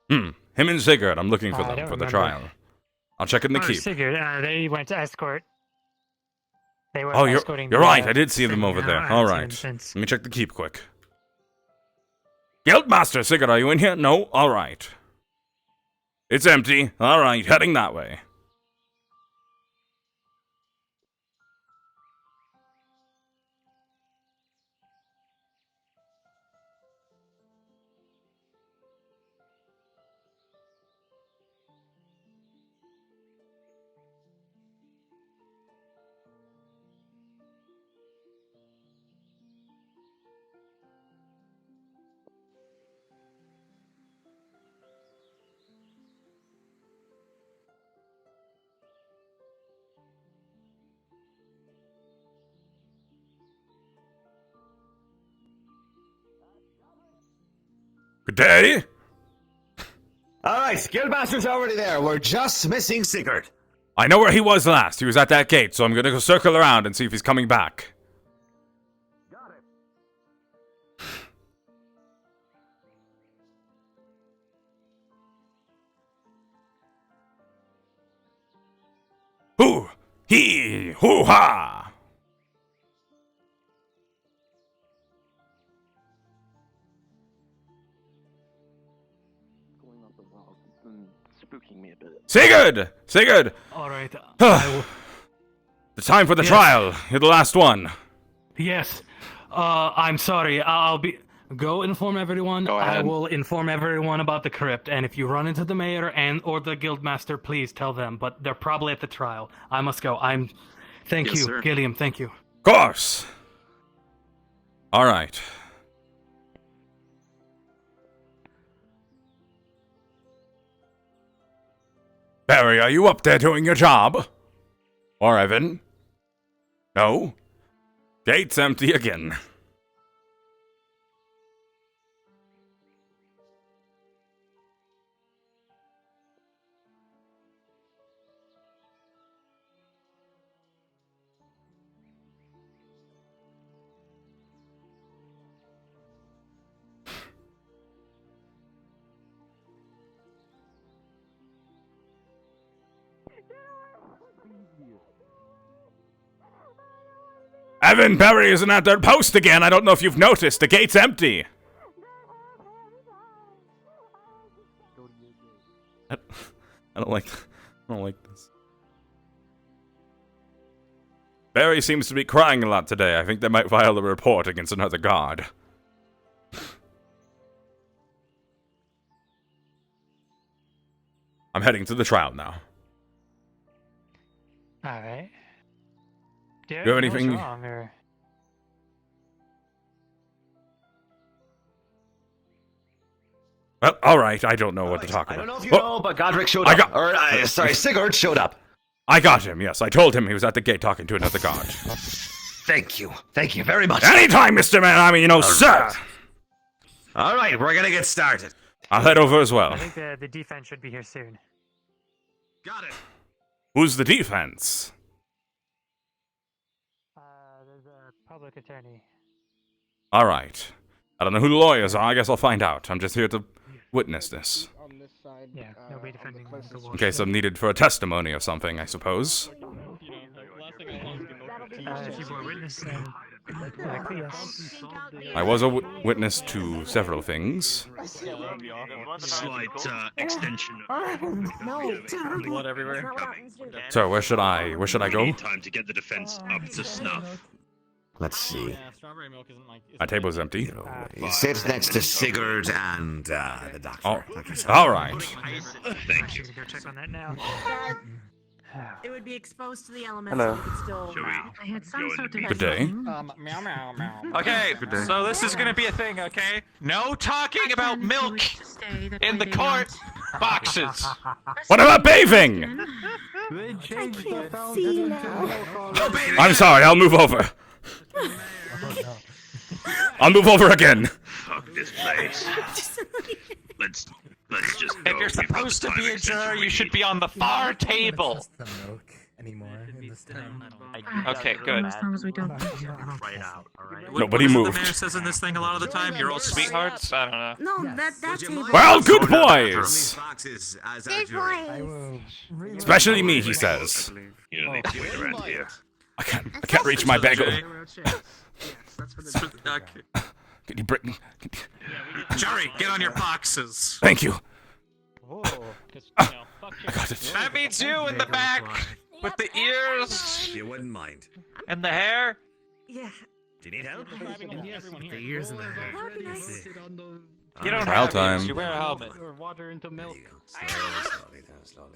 Him and Sigurd, I'm looking for them for the trial. I'll check in the keep. Sigurd, they went to escort. They were Oh, escorting you're right, I did see them over there. Alright, let me check the keep quick. Guildmaster, Sigurd, are you in here? No? Alright. It's empty. Alright, heading that way. Good day. Alright, Guildmaster's already there. We're just missing Sigurd. I know where he was last. He was at that gate, so I'm gonna go circle around and see if he's coming back. Got it. Hoo! Hee! Hoo-ha! Spooking me a bit. Sigurd! Sigurd! Alright. The time for the trial. You're the last one. Yes. I'm sorry. I'll be... Go inform everyone. Go ahead. I will inform everyone about the crypt, and if you run into the mayor or the guildmaster, please tell them, but they're probably at the trial. I must go. Thank you, sir. Gilliam, thank you. Of course! Alright. Barry, are you up there doing your job? Or Evan? No? Gate's empty again. Evan, Barry isn't at their post again. I don't know if you've noticed. The gate's empty. I don't like this. Barry seems to be crying a lot today. I think they might file a report against another guard. I'm heading to the trial now. Alright. Do you have anything? Wrong, or... Well, alright, I don't know what to talk about. I don't know if you know, but Godric showed up. Sigurd showed up. I got him, yes. I told him he was at the gate talking to another guard. Thank you. Thank you very much. Anytime, Mr. Man. I mean, sir. Alright, we're gonna get started. I'll head over as well. I think the defense should be here soon. Got it. Who's the defense? There's a public attorney. Alright. I don't know who the lawyers are. I guess I'll find out. I'm just here to witness this. Yeah, nobody defending the law. In case I'm needed for a testimony or something, I suppose. If you were a witness, then likely yes. I was a witness to several things. Slight extension. Blood everywhere. So where should I go? Need time to get the defense up to snuff. Let's see. My table's empty. You sit next to Sigurd and the doctor. Oh, all right. Thank you. Go check on that now. It would be exposed to the elements. Hello. So it could still. I had some sort of Good day. meow meow meow. Okay, so this is gonna be a thing, okay? No talking about milk in the court boxes. What about bathing? I can't see now. I'm sorry. I'll move over. I'll move over again. Fuck this place. Let's just go. If you're supposed to be a juror, you should be on the far table. Anymore in this town. Okay, good. As long as we don't. Right out, alright? Nobody what is it moved. The mayor says in this thing a lot of the time, you're all sweethearts. I don't know. No, that table. Well, good boys. Good boys. Especially me, he says. You don't need to wait around here. I can't reach my bagel. Can you bring? Jerry, get on your boxes. Thank you. I got it. That means you in the back with the ears. You wouldn't mind. And the hair. Yeah. Do you need help? The ears and the hair. You don't Trial have time. ears, you wear a helmet. Or water into milk. Slowly.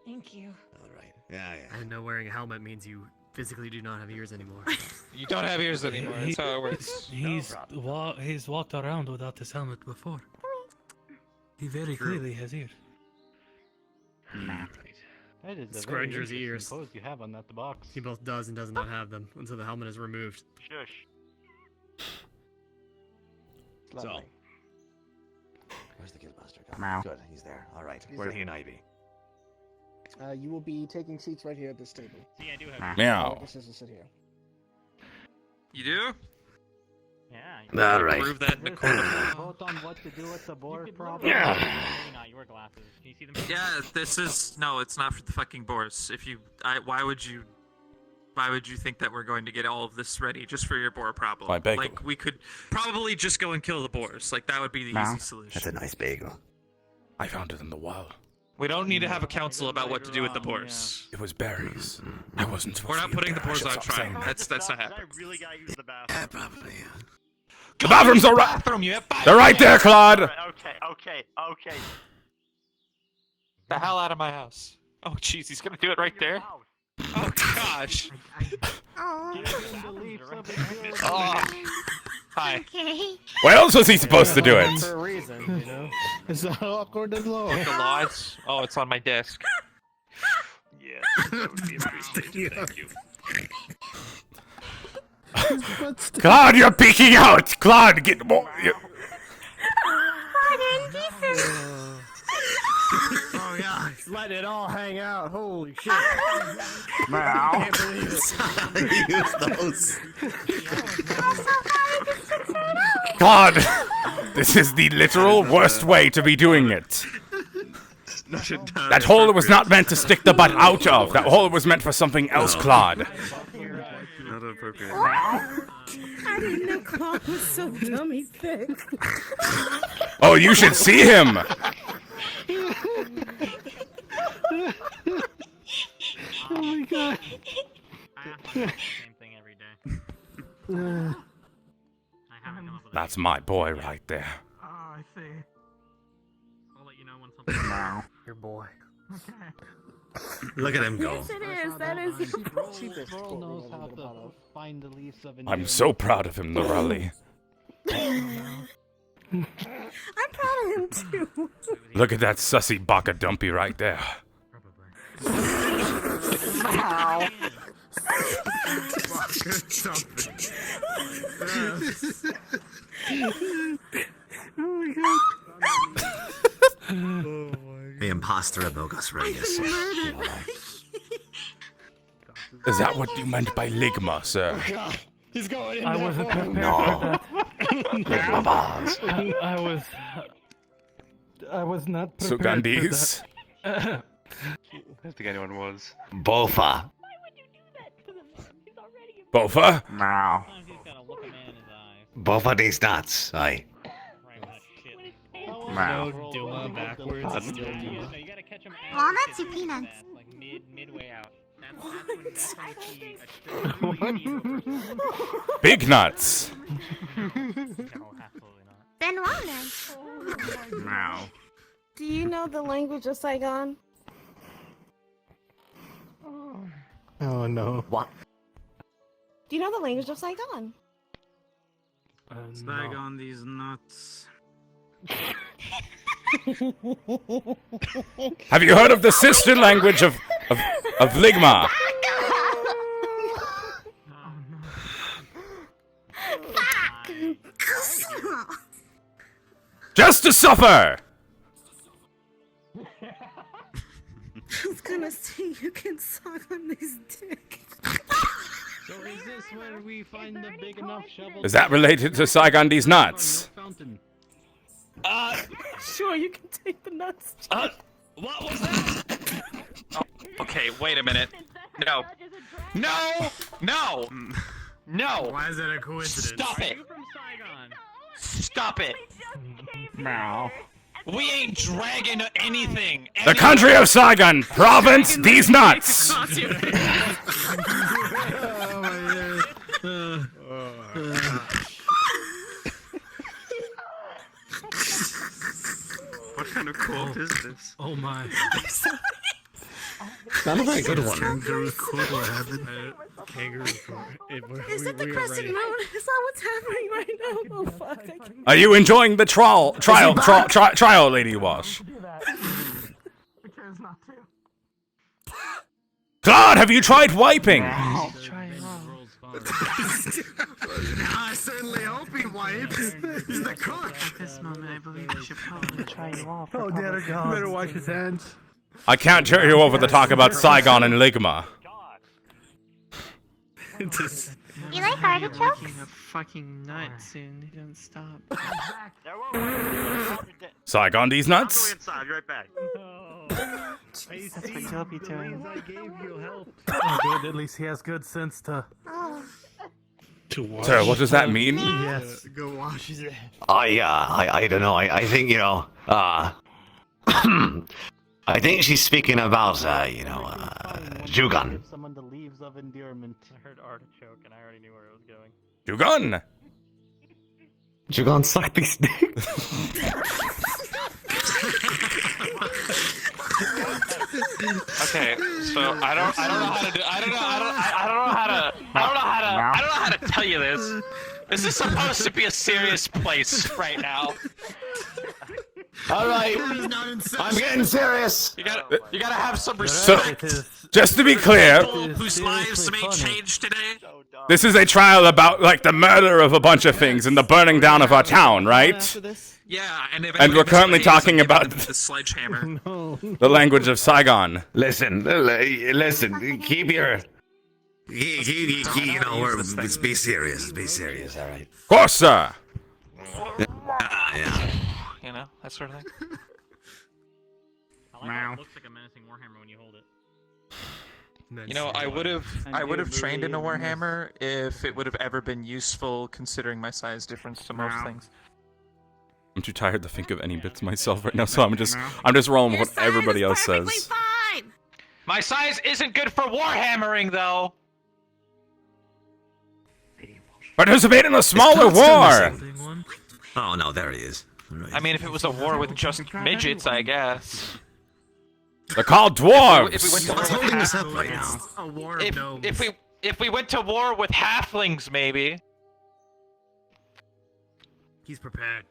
Thank you. All right. Yeah. I know wearing a helmet means you physically do not have ears anymore. You don't have ears anymore. That's how it works. He's walked around without his helmet before. He very clearly has ears. That is a Scrunger's ears. pose you have on that box. He both does and does not have them until the helmet is removed. Shush. So. Where's the Guildmaster? Meow. Good, he's there. All right. He's Where there. he and I be? You will be taking seats right here at this table. See, I do have Meow. This is to sit here. You do? Yeah. All right. Prove that in the court. Vote on what to do with the board problem. Yeah. Yeah, this is no. It's not for the fucking boars. Why would you think that we're going to get all of this ready just for your boar problem? My bagel. Like we could probably just go and kill the boars. Like that would be the easy solution. That's a nice bagel. I found it in the wall. We don't need to have a council about what to do with the boars. It was berries. I wasn't supposed We're to not eat putting the berries. boars I on should stop saying trial. that. That's not happening. I really gotta use the bathroom. Probably, yeah. The bathrooms are right. Bathroom, you have 5 They're right there, Claude. Okay. The hell out of my house. Oh jeez, he's gonna do it right there. Oh gosh. Oh. Hi. Okay. Where else was he supposed to do it? For a reason, you know. It's so awkward as well. The laws. Oh, it's on my desk. Yeah, that would be appreciated. Thank you. Claude, you're peeking out. Claude, get more. Oh yeah, let it all hang out. Holy shit. Meow. I can't believe it. Use those. Claude, this is the literal worst way to be doing it. That hole was not meant to stick the butt out of. That hole was meant for something else, Claude. Not appropriate. I didn't know Claude was so dummy thick. Oh, you should see him. Oh my god. Same thing every day. That's my boy right there. Oh, I see. I'll let you know when something. Now. Your boy. Okay. Look at him go. Yes, it is. That is. Pearl knows how to find the leaves of an I'm ear. so proud of him, Lorelli. I'm proud of him too. Look at that sussy baka dumpy right there. Wow. The imposter among us, Reyes. Is that what you meant by ligma, sir? He's going in I there wasn't for him. prepared for Ligma balls. that. I was not prepared Sugandis. for that. I don't think anyone was. Bofa. Bofa? Now. Bofa these nuts. Aye. No, Duma backwards. That's Still Duma. Walnuts or peanuts? Like midway out. That's when you see Big nuts. No, absolutely not. Then walnuts. Now. Do you know the language of Saigon? Oh no. What? Do you know the language of Saigon? Snag on these nuts. Have you heard of the sister language of ligma? Just to suffer. I was gonna say you can suck on his dick. So is this where we find the big enough shovel? Is that related to Saigon D's nuts? Fountain. Sure, you can take the nuts. What was that? Okay, wait a minute. No. No! No! No! Why is that a coincidence? Stop it! Stop it! Meow. We ain't dragging anything! The country of Saigon, province D's nuts! What kind of quote is this? Oh my. Not a very good one. Kangaroo court or heaven? Kangaroo court. Is that the crescent moon? Is that what's happening right now? Oh fuck! Are you enjoying the trial, Lady Wash? Claude, have you tried wiping? I certainly hope he wipes. He's the cook. At this moment, I believe we should probably try you off. Oh, dear God. Better wash his hands. I can't turn you over to talk about Saigon and Ligma. You like artichokes? Making a fucking nut soon. You don't stop. Saigon D's I'll go nuts? inside. I'll be right back. That's what you'll be doing. Oh, good. At least he has good sense to wash. Sir, what does that mean? Yes. Go wash his hands. I don't know. I think, you know, I think she's speaking about, Jugan. Give someone the leaves of endearment. I heard artichoke and I already knew where it was going. Jugan! Jugan sucked these dicks. Okay, so I don't know how to tell you this. This is supposed to be a serious place right now. All right, I'm getting serious. You gotta have some respect. So, just to be clear, Whose lives may change today. this is a trial about, like, the murder of a bunch of things and the burning down of our town, right? Yeah, and we're currently talking about the sledgehammer. the language of Saigon. Listen, keep your, you know, be serious, all right? Of course, sir. Yeah. You know, that sort of thing. I like how it looks like a menacing warhammer when you hold it. You know, I would have trained in a warhammer if it would have ever been useful, considering my size difference to most things. I'm too tired to think of any bits myself right now, so I'm just rolling with what everybody else says. Fine. My size isn't good for warhammering, though. Participate in a smaller war. Oh no, there he is. Right. I mean, if it was a war with just midgets, I guess. They're called dwarves. If we went to war What's with holding us up right now? A war of gnomes. if we went to war with halflings, maybe. He's prepared.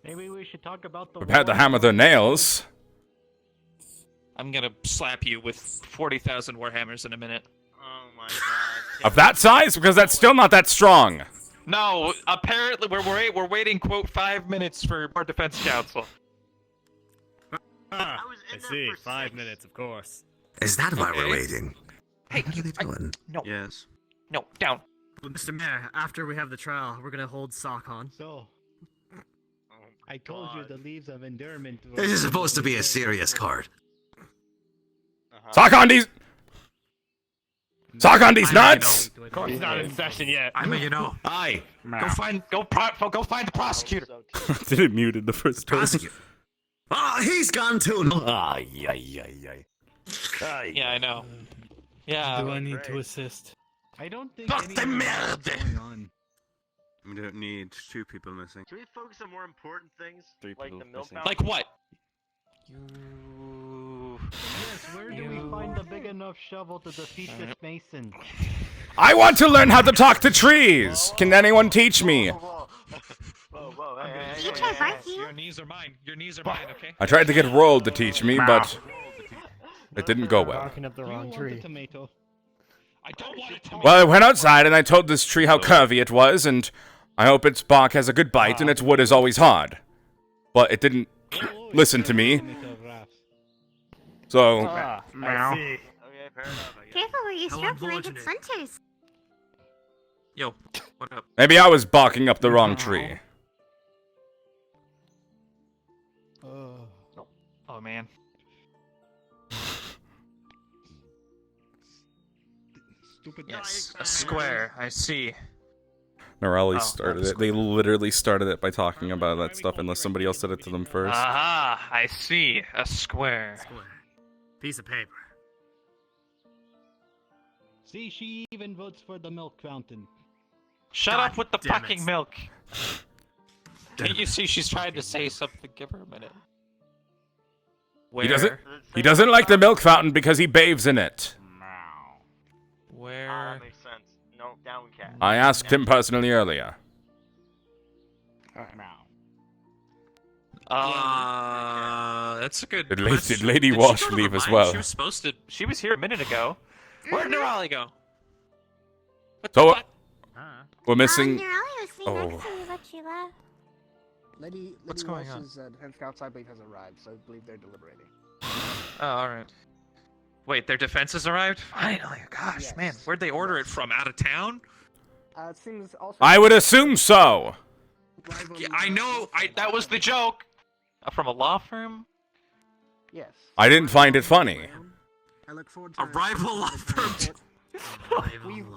Maybe we should talk about the. Prepare to hammer their nails. I'm gonna slap you with 40,000 warhammers in a minute. Oh my god. Of that size? Because that's still not that strong. No, apparently we're waiting, quote, 5 minutes for our defense council. I see. 5 minutes, of course. Is that why we're waiting? Hey, what are they doing? No. Yes. No, down. Well, Mr. Mayor, after we have the trial, we're gonna hold Sakon. So, I told you the leaves of endearment. This is supposed to be a serious card. Saigon D's nuts. Of course, he's not in session yet. I mean, you know. Aye. Go find the prosecutor. Did it muted the first time? Oh, he's gone too. No. Ay. Yeah, I know. Yeah. Do I need to assist? I don't think Fuck anything the is going on. We don't need 2 people missing. Can we focus on more important things? 3 Like people the milk missing. fountain? Like what? Yes, where do we find a big enough shovel to defeat this mason? I want to learn how to talk to trees. Can anyone teach me? You try barking. Your knees are mine. Your knees are mine, okay? I tried to get Roll to teach me, but it didn't go well. Barking up the wrong tree. Tomato. I don't want a tomato. Well, I went outside and I told this tree how curvy it was, and I hope its bark has a good bite and its wood is always hard. But it didn't listen to me. So, I see. Careful where you stroke, you might get splinters. Yo, what up? Maybe I was barking up the wrong tree. Oh man. Stupid. Yes, a square. I see. Norelli started it. They literally started it by talking about that stuff unless somebody else said it to them first. Aha! I see. A square. Piece of paper. See, she even votes for the milk fountain. Shut up with the damn fucking it. milk. Can't you see she's trying to say something? Give her a minute. Where? He doesn't like the milk fountain because he bathes in it. Where? That makes sense. No, down cat. I asked him personally earlier. That's a good. Did question. Lady Did Wash she go to leave the as mine? well? She was supposed to. She was here a minute ago. Where'd Norali go? So we're missing. Oh. Lady What's going on? Wash's defense counsel, I believe, has arrived, so I believe they're deliberating. Oh, all right. Wait, their defenses arrived? Finally, gosh, Yes. man, where'd they order it from? Out of town? It seems also. I would assume so. Yeah, I know. That was the joke. From a law firm? Yes. I didn't find it funny. I look forward to A rival law firm.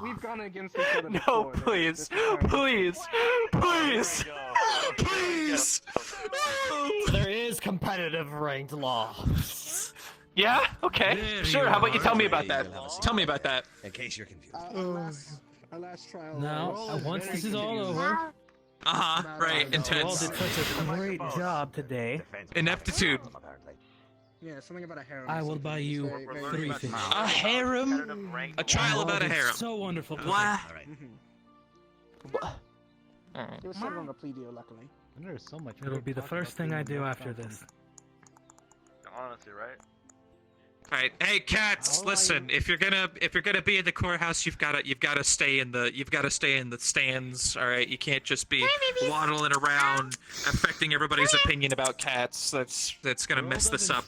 We've gone against each other No, before. please, please, please, please. There is competitive ranked law. Yeah. Okay. Sure. How about you tell me about that? Tell me about that. In case you're confused. Our last trial. Now, once this is all over, Right. you all Intense. did such a great job today. Ineptitude. Yeah, something about a harem. I will buy you Very, very 3 much- fish. A harem? A trial about a harem. So wonderful. What? It was settled on a plea deal, luckily. There's so much. It'll be the first thing I do after this. Honestly, right? Right. Hey, cats. Listen. If you're gonna be in the courthouse, you've gotta stay in the stands. All right. You can't just be waddling around, affecting everybody's opinion about cats. That's gonna mess this up.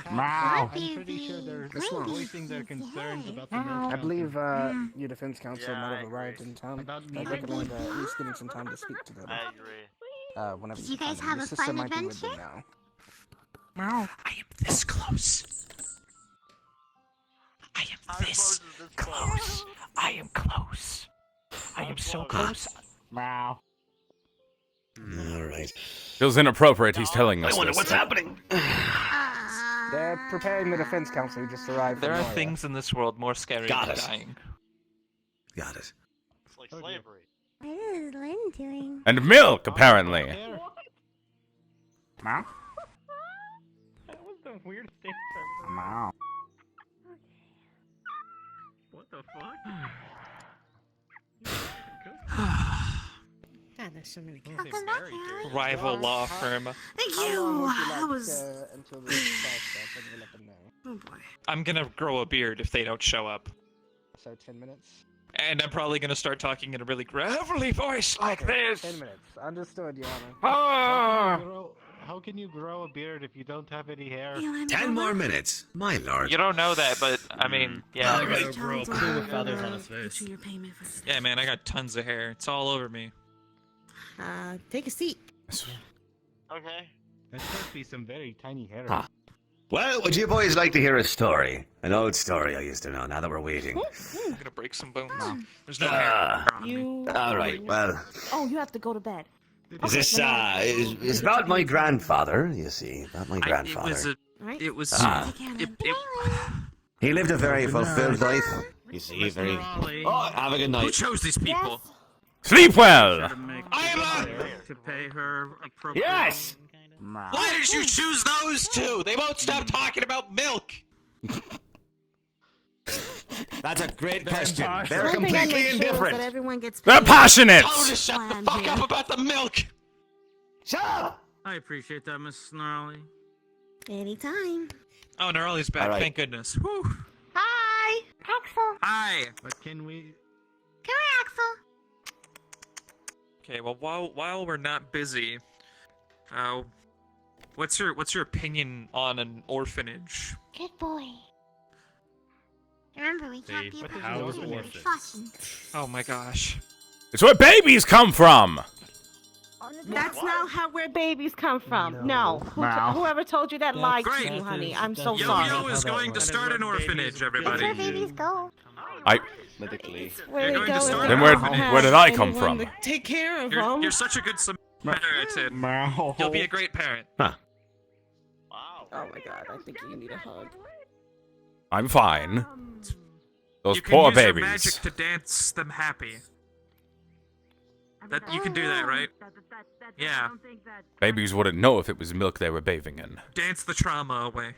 I'm pretty sure they're voicing their concerns about the milk I fountain. believe your defense counsel might have arrived in town. I'd recommend at least getting some time to speak to them. I agree. Whenever Did you guys find them. have Your a sister fun might be with them adventure? now. I am this close. I am this close. I am close. I am so close. Meow. All right. Feels inappropriate. He's telling us. I wonder this. what's happening. They're preparing the defense counsel who just arrived. There from are Moya. things in this world more scary Got than it. dying. Got it. It's like slavery. What is Lynn doing? And milk, apparently. Meow. That was the weirdest thing Meow. What the fuck? God, there's so many Welcome cats. back, Harry. Rival law firm. Thank How you. long would you That like was. until the trial starts? I'm gonna let them know. Oh boy. I'm gonna grow a beard if they don't show up. So 10 minutes. And I'm probably gonna start talking in a really gravelly voice like this. 10 minutes. Understood, Your Honor. Ah! How can you grow a beard if you don't have any hair? 10 more minutes, my lord. You don't know that, but I mean, yeah. All right. Grow a pool with feathers on his face. Your payment for this. Yeah, man, I got tons of hair. It's all over me. Take a seat. Okay. There's supposed to be some very tiny hair. Huh. Well, would you boys like to hear a story? An old story I used to know, now that we're waiting. I'm gonna break some bones. There's no Ah. hair. You. All right, well, Oh, you have to go to bed. is this, it's about my grandfather, you see, about my It grandfather. was a. Right? It was. Ah. He lived a very fulfilled life. You see, very... Oh, have a good Who night. chose these people? Sleep well. I am To pay her appropriate. Yes! Why did you choose those two? They won't stop talking about milk. That's a great question. They're One thing I completely make sure is indifferent. that everyone gets They're paid. passionate. Tell her to shut the fuck up about the milk. Shut up! I appreciate that, Miss Snarly. Anytime. Oh, Gnarly's back. All right. Thank goodness. Whew. Hi, Axel. Hi. But can we... Come here, Axel. Okay. Well, while we're not busy, what's your opinion on an orphanage? Good boy. Remember, we can't be a what part the hell of is the orphans? Caution. Oh my gosh. It's where babies come from! That's not where babies come from. No. Whoever told you that lied to you, honey. I'm so sorry. Yo-Yo is going to start an orphanage, everybody. Where babies go. Medically. Where they go. Then where did I come from? Take care of them. You're such a good Samaritan. You'll be a great parent. Huh. Oh my god, I think you need a hug. I'm fine. Those You can poor use your babies. magic to dance them happy. That you can do that, right? Yeah. Babies wouldn't know if it was milk they were bathing in. Dance the trauma away.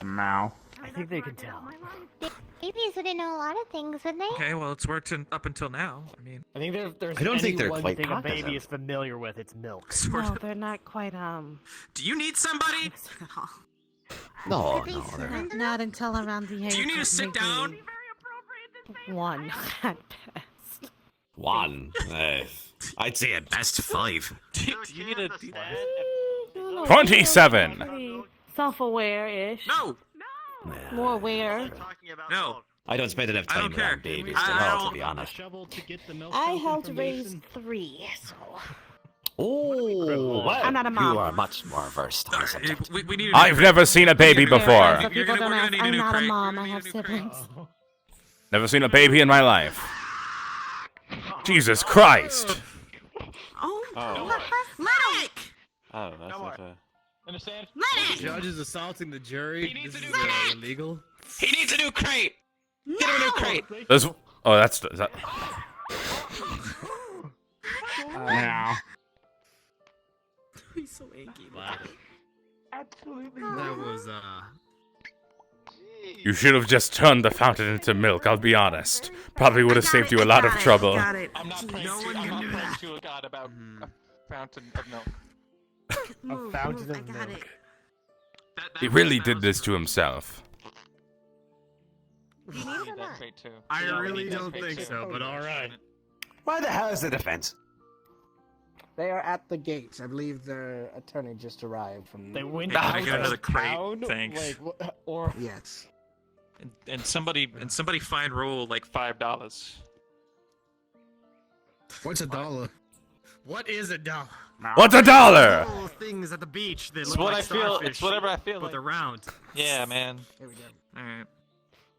Meow. I think they can tell. Babies wouldn't know a lot of things, would they? Okay, well, it's worked up until now. I mean, I think there's I don't think they're one quite thing a baby cognizant. is familiar with. It's milk. No, they're not quite, Do you need somebody? No, Not until around the age Do you need to of sit maybe down? 1 at best. 1. I'd say at best 5. Do you need a... 27. Self-aware-ish. No! More aware. No. I don't spend enough time around babies to know, to be honest. I helped raise 3, so... Oh, well, I'm not a mom. you are much more versed on the subject. I've never seen a baby before. So people don't ask, I'm not a mom, I have siblings. Never seen a baby in my life. Jesus Christ. Medic! Oh, that's not fair. Understand? Medic! The judge is assaulting the jury. This is illegal. He needs a new crate! Get him a new crate! There's, oh, that's... Is that, Meow. He's so angry. Wow. Absolutely. That was, you should have just turned the fountain into milk, I'll be honest. Probably would have saved you a lot of trouble. I'm not praying to a god about a fountain of milk. A fountain of milk. He really did this to himself. That crate too. I really don't think so, but alright. Why the hell is the defense? They are at the gates. I believe their attorney just arrived from. They went Hey, can I out get another of crate? town? Thanks. Like, or yes. And somebody fine Rule like $5. What's $1? What is $1? What's $1? Little things at the beach that It's look what like I feel. starfish, It's whatever I feel but like. they're round. Yeah, man. There we go. All right.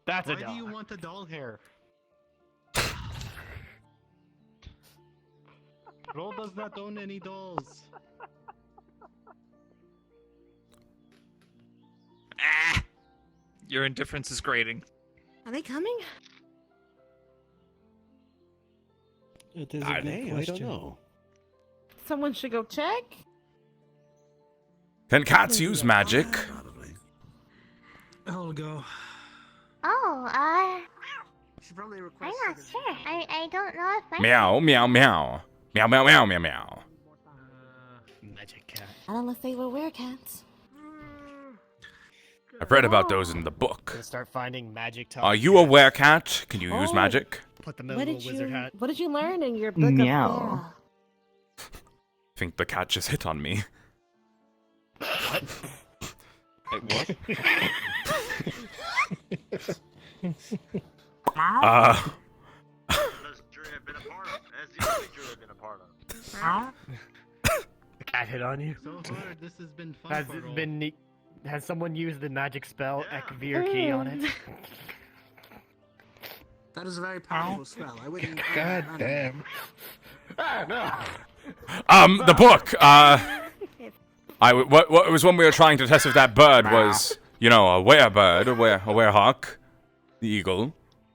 that's Why a do you dog. want the doll hair? Roll does not own any dolls. Ah! Your indifference is grating. Are they coming? It is a Are good they? I question. don't know. Someone should go check. Can cats use magic? I'll go. Oh, Should probably I'm request. not sure. I don't know if I... Meow, meow, meow. Meow, meow, meow, meow, meow. Magic cat. Unless they were werecats. I've read about those in the book. Gonna start finding magic. Are you a werecat? Can you use Oh. magic? Put them in a What little did wizard you? hat. What did you learn in your book Meow. of Think the cat just hit on me. Wait, what? The cat hit on you. So far, this has been fun. Has for it all. been? Has someone used the magic spell Ekvir key on it? That is a very powerful spell. I wouldn't. God damn. The book. What it was when we were trying to test if that bird was, you know, a werebird, a werehawk, the eagle.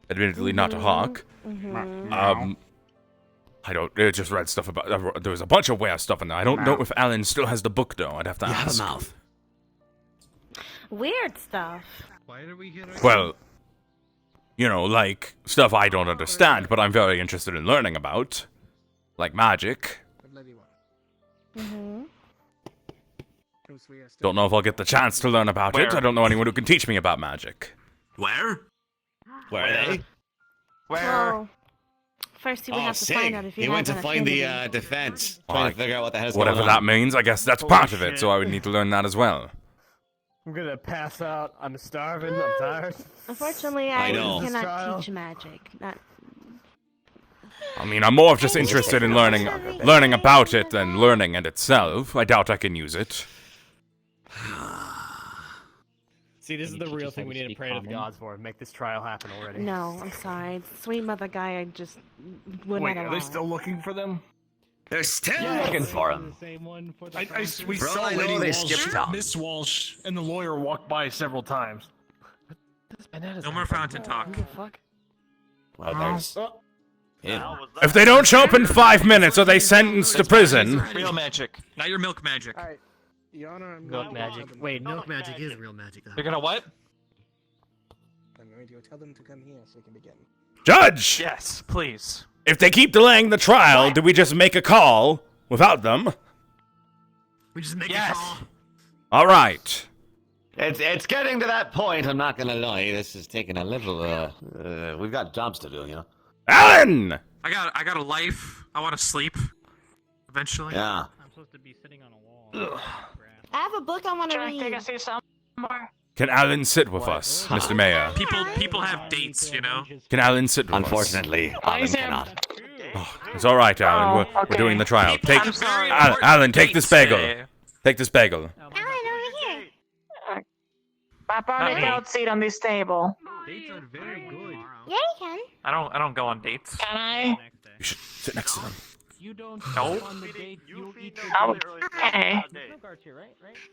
Admittedly, not a hawk. I don't. It just read stuff about. There was a bunch of were stuff in there. I don't know if Alan still has the book though. I'd have to ask. mouth. weird stuff. Why are we here? Well, you know, like stuff I don't understand, but I'm very interested in learning about, like magic. Mm-hmm. Don't know if I'll get the chance to learn about it. I don't know anyone who can teach me about magic. Where? Where are they? Well, first you would have to find out if you He went to have an find the affinity. defense. Trying to figure out what the hell's Whatever going that on. means, I guess that's part of it. So I would need to learn that as well. I'm gonna pass out. I'm starving. I'm tired. Unfortunately, I I know. cannot Trial. teach magic. Not. I mean, I'm more of just interested in learning about it than learning it itself. I doubt I can use it. See, this is the real thing we need to pray to the gods for. Make this trial happen already. No, I'm sorry. Sweet mother guy, I just would Wait, not are allow they still looking for them? They're still looking for him. We For all saw I know, Lady they Walsh, skipped town. Miss Walsh, and the lawyer walked by several times. No more fountain talk. Well, there's him. If they don't show up in 5 minutes, are they sentenced to prison? Real magic, not your milk magic. Alright, Your Honor, I'm Milk going magic. To Wait, milk magic is real magic, though. You're gonna what? I'm going to tell them to come here so we can begin. Judge! Yes, please. If they keep delaying the trial, do we just make a call without them? We just make a call. All right. It's getting to that point, I'm not gonna lie. This is taking a little, we've got jobs to do, you know? Alan! I got a life. I want to sleep. Eventually. Yeah. I'm supposed to be sitting on a wall. I have a book I want to read. Take a seat somewhere. Can Alan sit with us, Mr. Mayor? People have dates, you know. Can Alan sit with Unfortunately, Alan cannot. us? It's all right, Alan. We're doing the trial. Take I'm sorry. Alan, take this bagel. Today. Take this bagel. Alan, over here. I found a couch seat on this table. Dates are very good. Yeah, you can. I don't go on dates. Can I? You should sit next to them. You don't No. on the date, you eat Oh, okay.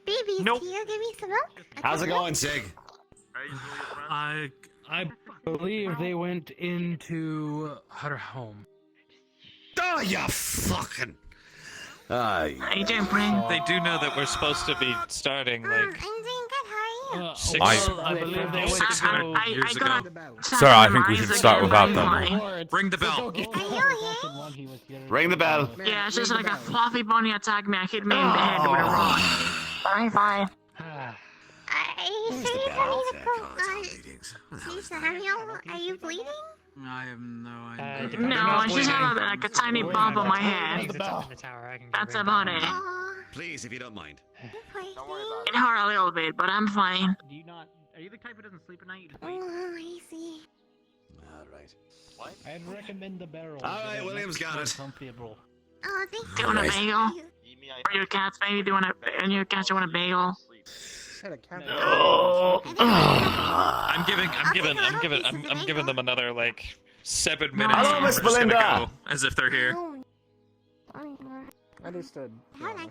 Babies, Nope. can you give me some milk? How's it going, Sig? I believe they went into her home. Oh, you fucking... How you doing, Bryn? They do know that we're supposed to be starting I'm like doing good. How are you? I believe they went 600 to... years ago. Sir, I think we should start without them. Ring the bell. Ring the bell. Yeah, it's just like a fluffy bunny attacked me and hit me in the head with a rock. I'm fine. Are you sure you don't need to go? See, Samuel, are you bleeding? I have no idea. No, I just have like a tiny bump on my head. That's about it. Please, if you don't mind. It hurt a little bit, but I'm fine. Do you not? Are you the type who doesn't sleep at night? You just Oh, wait? I see. All right. What? I'd recommend the barrel. All right, William's got it. Comfortable. Oh, thank Do you want a you. bagel? For your cats, maybe? Do you want a bagel? I'm giving them another like 7 minutes. Hello, and Miss we're just gonna Belinda. go as if they're here. Understood.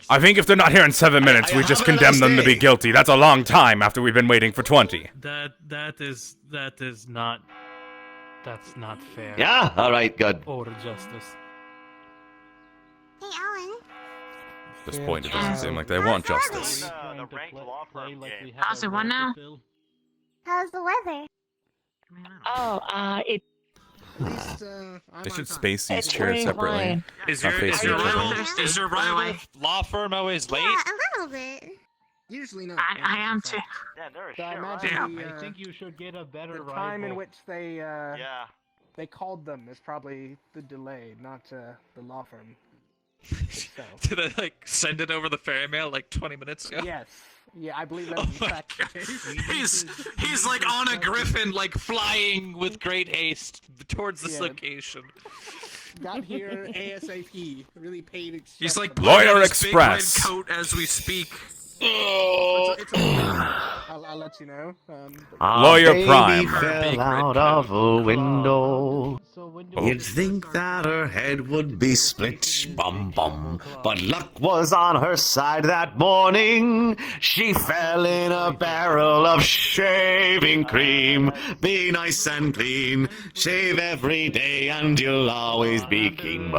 I think if they're not here in 7 minutes, we just condemn them to be guilty. That's a long time after we've been waiting for 20. That's not fair. Yeah? All right, good. Or justice. Hey, Alan. At this point, it doesn't seem like they want justice. How's it one now? How's the weather? Oh, it. They should space these It's chairs pretty separately. fine. Is Not your facing each other. rival law firm always late? Yeah, a little bit. Usually not. I am too. Yeah, they're a So I shit, right? imagine I think you should get a better the rival. time in which they Yeah. they called them is probably the delay, not the law firm itself. Did I like send it over the ferry mail like 20 minutes ago? Yes. Yeah, I believe that Oh was in my fact God. the case. He's like on a griffin, like flying with great haste towards this Yeah. location. Got here ASAP. Really paid extra. He's like for Lawyer putting on his big red Express. coat as we speak. It's I'll let you know. Lawyer Baby Prime. fell out of a window. You'd think that her head would be split, bum bum. But luck was on her side that morning. She fell in a barrel of shaving cream. Be nice and clean, shave every day, and you'll always be king.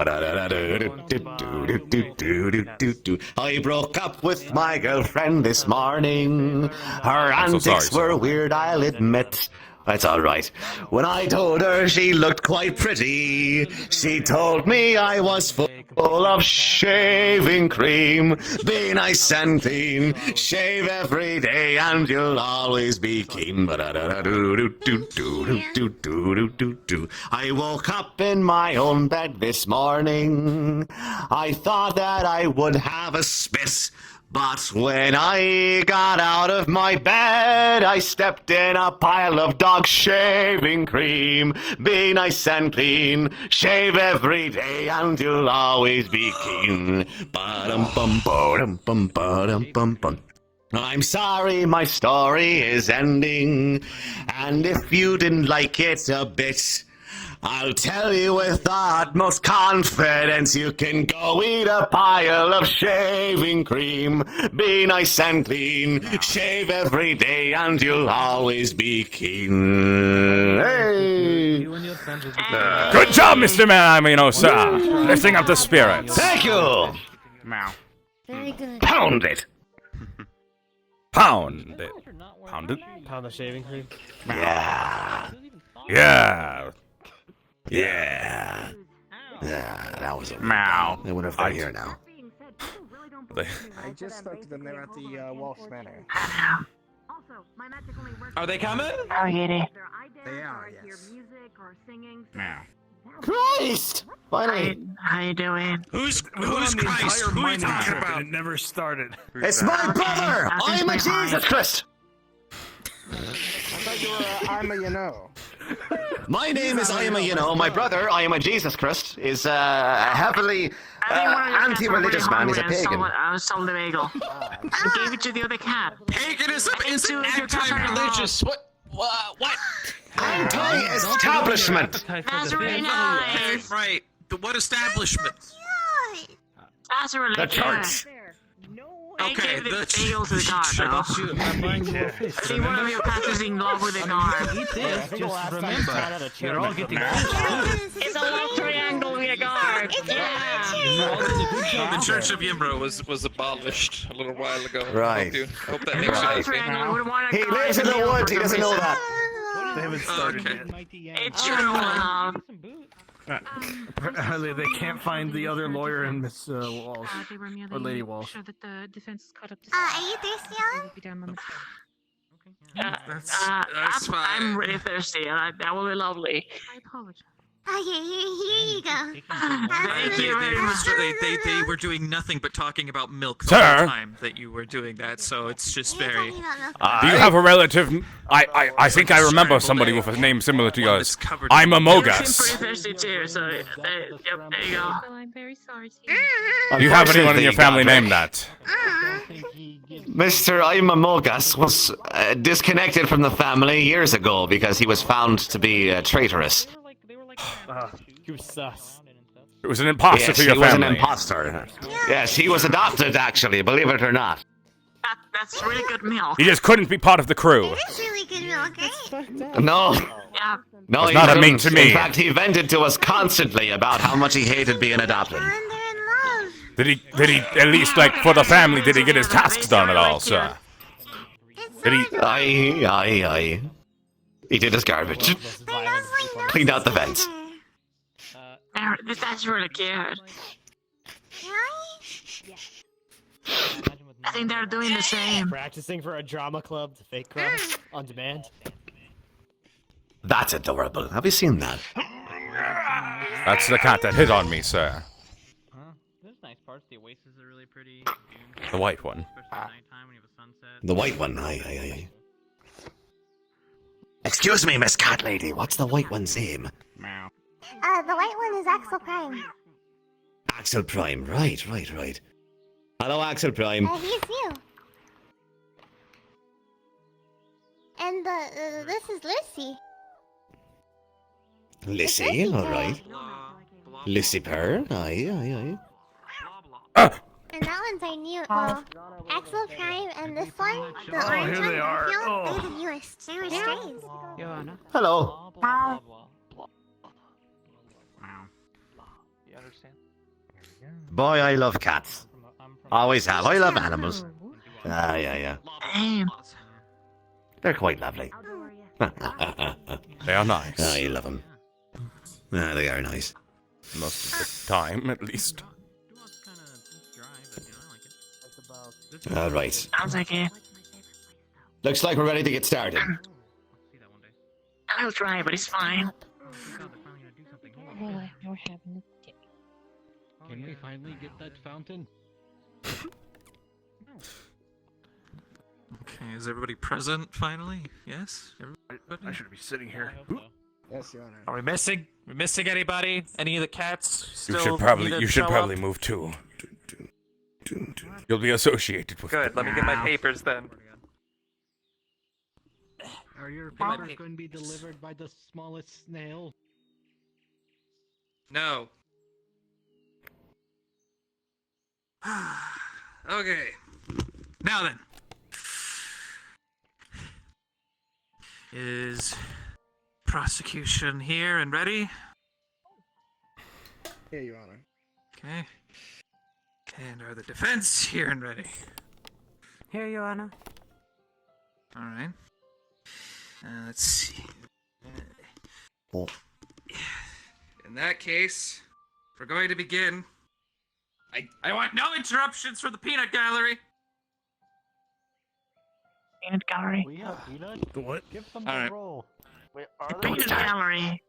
I broke up with my girlfriend this morning. Her I'm so antics sorry, were sir. weird, I'll admit. That's all right. When I told her she looked quite pretty, she told me I was full of shaving cream. Be nice and clean, shave every day, and you'll always be keen. I woke up in my own bed this morning. I thought that I would have a spit, But when I got out of my bed, I stepped in a pile of dog shaving cream. Be nice and clean, shave every day, and you'll always be keen. Ba-dum-bum-ba-dum-bum-ba-dum-bum-bum. I'm sorry my story is ending, and if you didn't like it a bit, I'll tell you with the utmost confidence, you can go eat a pile of shaving cream. Be nice and clean, shave every day, and you'll always be keen. Hey! Good job, Mr. Man, sir. Lifting up the spirits. Thank you! Meow. Very good. Pound it! Pound it. Pound it? Pound the shaving cream. Yeah. Yeah. Yeah. Yeah, that was a Meow. I wonder if they're here now. I just spoke to them. They're at the Walsh Manor. Are they coming? Oh, yeah. They are, yes. Meow. Christ! Finally. How you doing? Who's Christ? Who are you talking about? It never started. It's my brother! I'm a Jesus Christ! I thought you were I'm a you know. My name is I am a you know. My brother, I am a Jesus Christ, is a heavily anti-religious man. He's a pagan. I was sold the bagel. I gave it to the other cat. Paganism isn't anti-religious. What? Anti-establishment. That's really nice. Right. What establishment? That's really The good. church. I gave the bagel to the guard, though. See, one of your cats is in love with the guard. Just remember, you're all getting It's a love triangle with a guard. Yeah. The Church of Yimbro was abolished a little while ago. Right. Hope that makes Love sense. triangle with one He guard lives in and the other woods. He doesn't know that. They haven't started yet. It's true. Apparently, they can't find the other lawyer in Miss Walsh. Or Lady Walsh. Are you thirsty, Alan? That's fine. I'm really thirsty, and that will be lovely. I apologize. Okay, here you go. Thank you very much. They were doing nothing but talking about milk the Sir? whole time that you were doing that, so it's just very... Do you have a relative? I think I remember somebody with a name similar to yours. I'm a I'm Mogus. pretty thirsty too, so yep, there you go. I'm very sorry. Do you have anyone in your family named that? Mr. Aimamogas was disconnected from the family years ago because he was found to be traitorous. He was sus. It was an imposter Yes, to your he was family. an imposter. Yes, he was adopted, actually, believe it or not. That's really good milk. He just couldn't be part of the crew. It's really good milk, right? No. Yeah. No, It's he not a didn't. meat to me. In fact, he vented to us constantly about how much he hated being adopted. Did he at least, like, for the family, did he get his tasks done at all, sir? Did he? Aye. He did his garbage. Cleaned out the vents. That's really cute. I think they're doing the same. Practicing for a drama club to fake cry on demand. That's adorable. Have you seen that? That's the cat that hit on me, sir. There's nice parts. The oasis are really pretty. The white one. Especially at nighttime when you have a sunset. The white one. Aye. Excuse me, Miss Cat Lady. What's the white one's name? Meow. The white one is Axel Prime. Axel Prime. Right. Hello, Axel Prime. He's new. And this is Lucy. Lissy, alright. Lissy Purr. Aye. And that one's our new, Axel Prime, and this one, the orange here one, they are. Garfield, they're the newest. They were strays. Hello. You understand? Boy, I love cats. Always have. I love animals. Yeah. They're quite lovely. They are nice. I love them. They are nice. Most of the time, at least. Alright. Sounds like it. Looks like we're ready to get started. I'll try, but it's fine. Can we finally get that fountain? Okay, is everybody present finally? Yes? Everybody? I should be sitting here. Yes, Your Honor. Are we missing? We missing anybody? Any of the cats still You should probably need to show up? move too. You'll be associated with. Good, let me get my papers then. Are your my papers papers. going to be delivered by the smallest snail? No. Okay. Now then. Is prosecution here and ready? Here, Your Honor. Okay. And are the defense here and ready? Here, Your Honor. Alright. Let's see. In that case, we're going to begin. I want no interruptions from the peanut gallery. Peanut gallery. What? Give them All right. roll. Wait, are there Peanut gallery.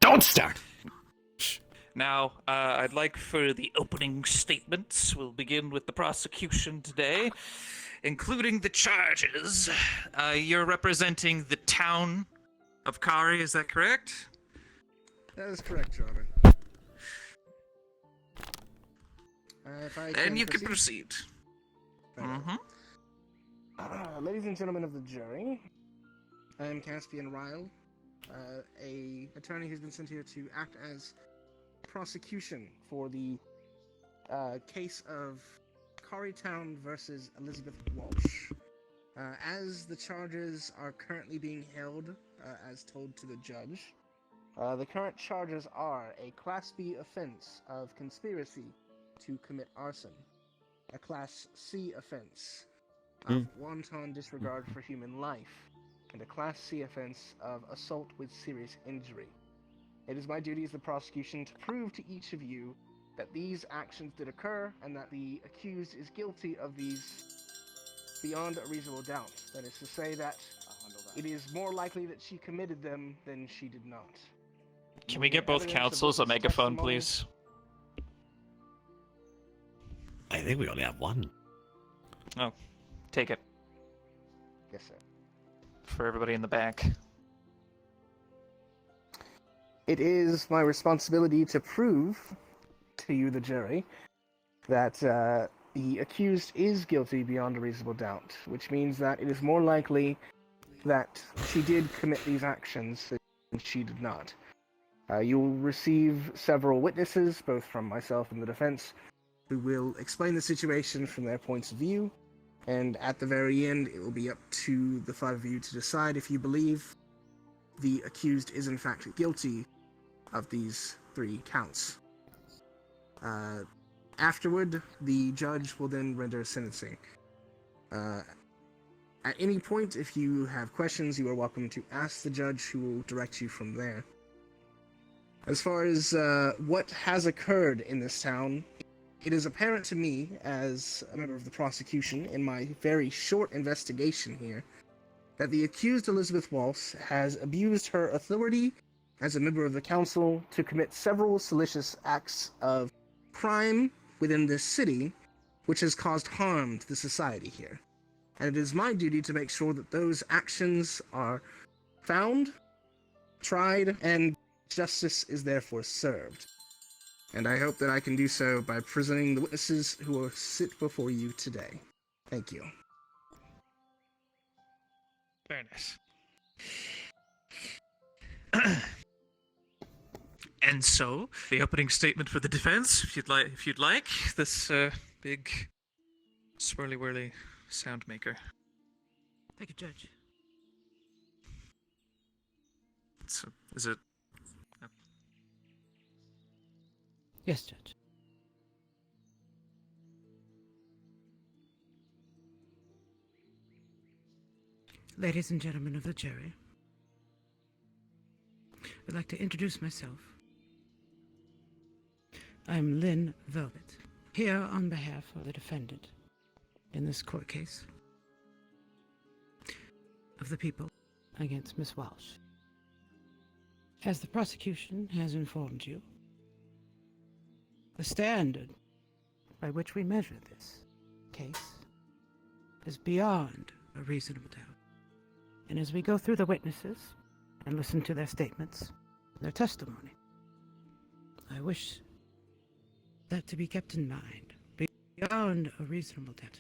Don't start! Now, I'd like for the opening statements. We'll begin with the prosecution today, including the charges. You're representing the town of Cari, is that correct? That is correct, Your Honor. If I Then you can proceed. Mm-hmm. Ladies and gentlemen of the jury, I am Caspian Ryle, a attorney who's been sent here to act as prosecution for the case of Cari Town versus Elizabeth Walsh. As the charges are currently being held, as told to the judge, the current charges are a Class B offense of conspiracy to commit arson, a Class C offense of wanton disregard for human life, and a Class C offense of assault with serious injury. It is my duty as the prosecution to prove to each of you that these actions did occur and that the accused is guilty of these beyond a reasonable doubt. That is to say that it is more likely that she committed them than she did not. Can we get both counsels a megaphone, please? I think we only have one. Oh, take it. Yes, sir. For everybody in the back. It is my responsibility to prove to you, the jury, that the accused is guilty beyond a reasonable doubt, which means that it is more likely that she did commit these actions than she did not. You will receive several witnesses, both from myself and the defense, who will explain the situation from their points of view, and at the very end, it will be up to the five of you to decide if you believe the accused is in fact guilty of these 3 counts. Afterward, the judge will then render sentencing. At any point, if you have questions, you are welcome to ask the judge, who will direct you from there. As far as what has occurred in this town, it is apparent to me, as a member of the prosecution, in my very short investigation here, that the accused Elizabeth Walsh has abused her authority as a member of the council to commit several salacious acts of crime within this city, which has caused harm to the society here. And it is my duty to make sure that those actions are found, tried, and justice is therefore served. And I hope that I can do so by presenting the witnesses who will sit before you today. Thank you. Very nice. And so, the opening statement for the defense, if you'd like, this big swirly whirly sound maker. Thank you, Judge. So, is it? Yes, Judge. Ladies and gentlemen of the jury, I'd like to introduce myself. I'm Lynn Velvet, here on behalf of the defendant in this court case of the people against Miss Walsh. As the prosecution has informed you, the standard by which we measure this case is beyond a reasonable doubt. And as we go through the witnesses and listen to their statements, their testimony, I wish that to be kept in mind, beyond a reasonable doubt.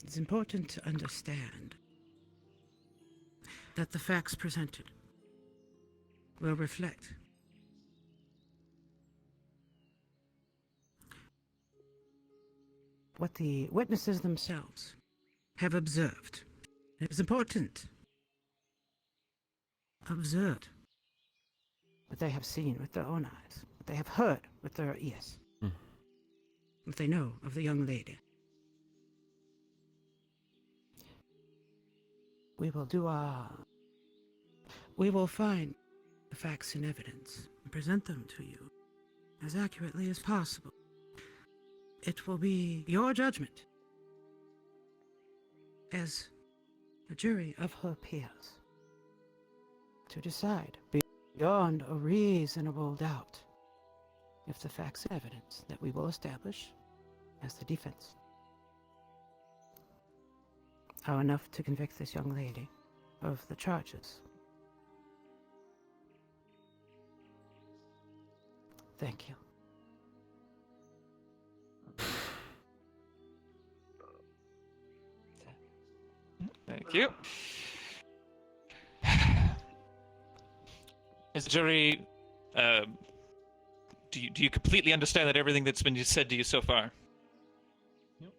It's important to understand that the facts presented will reflect what the witnesses themselves have observed. It is important. Observed what they have seen with their own eyes, what they have heard with their ears, what they know of the young lady. We will find the facts and evidence and present them to you as accurately as possible. It will be your judgment as a jury of her peers to decide beyond a reasonable doubt if the facts and evidence that we will establish as the defense are enough to convict this young lady of the charges. Thank you. Thank you. As a jury, do you completely understand that everything that's been said to you so far? Yep.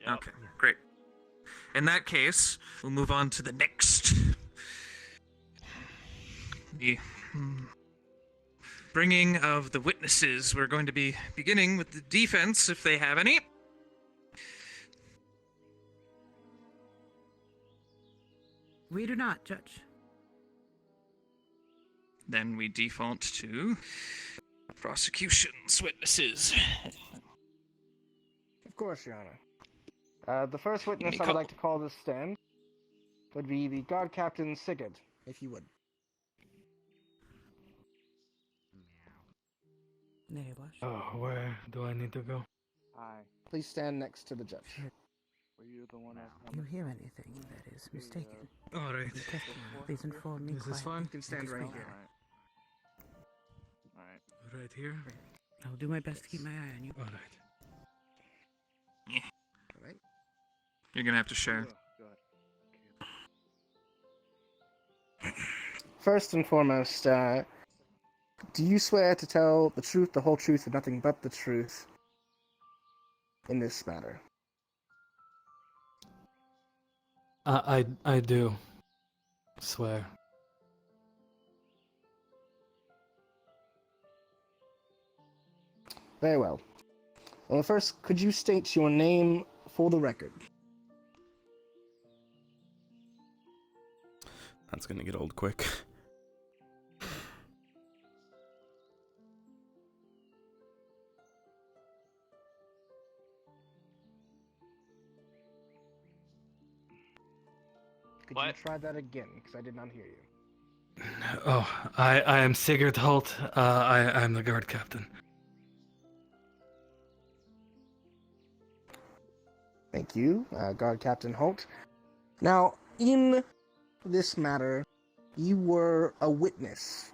Okay, great. In that case, we'll move on to the next. The bringing of the witnesses. We're going to be beginning with the defense, if they have any. We do not, Judge. Then we default to prosecution's witnesses. Of course, Your Honor. The first witness I would like to call this stand would be the guard captain Sigurd, if you would. Oh, where do I need to go? Please stand next to the judge. If you hear anything that is mistaken, all right. Please inform me. Is this fine? You can stand right here. Right here? I'll do my best to keep my eye on you. All right. All right. You're gonna have to share. First and foremost, do you swear to tell the truth, the whole truth, and nothing but the truth in this matter? I do swear. Very well. Well, first, could you state your name for the record? That's gonna get old quick. Could you try that again? Because I did not hear you. Oh, I am Sigurd Holt. I'm the guard captain. Thank you, Guard Captain Holt. Now, in this matter, you were a witness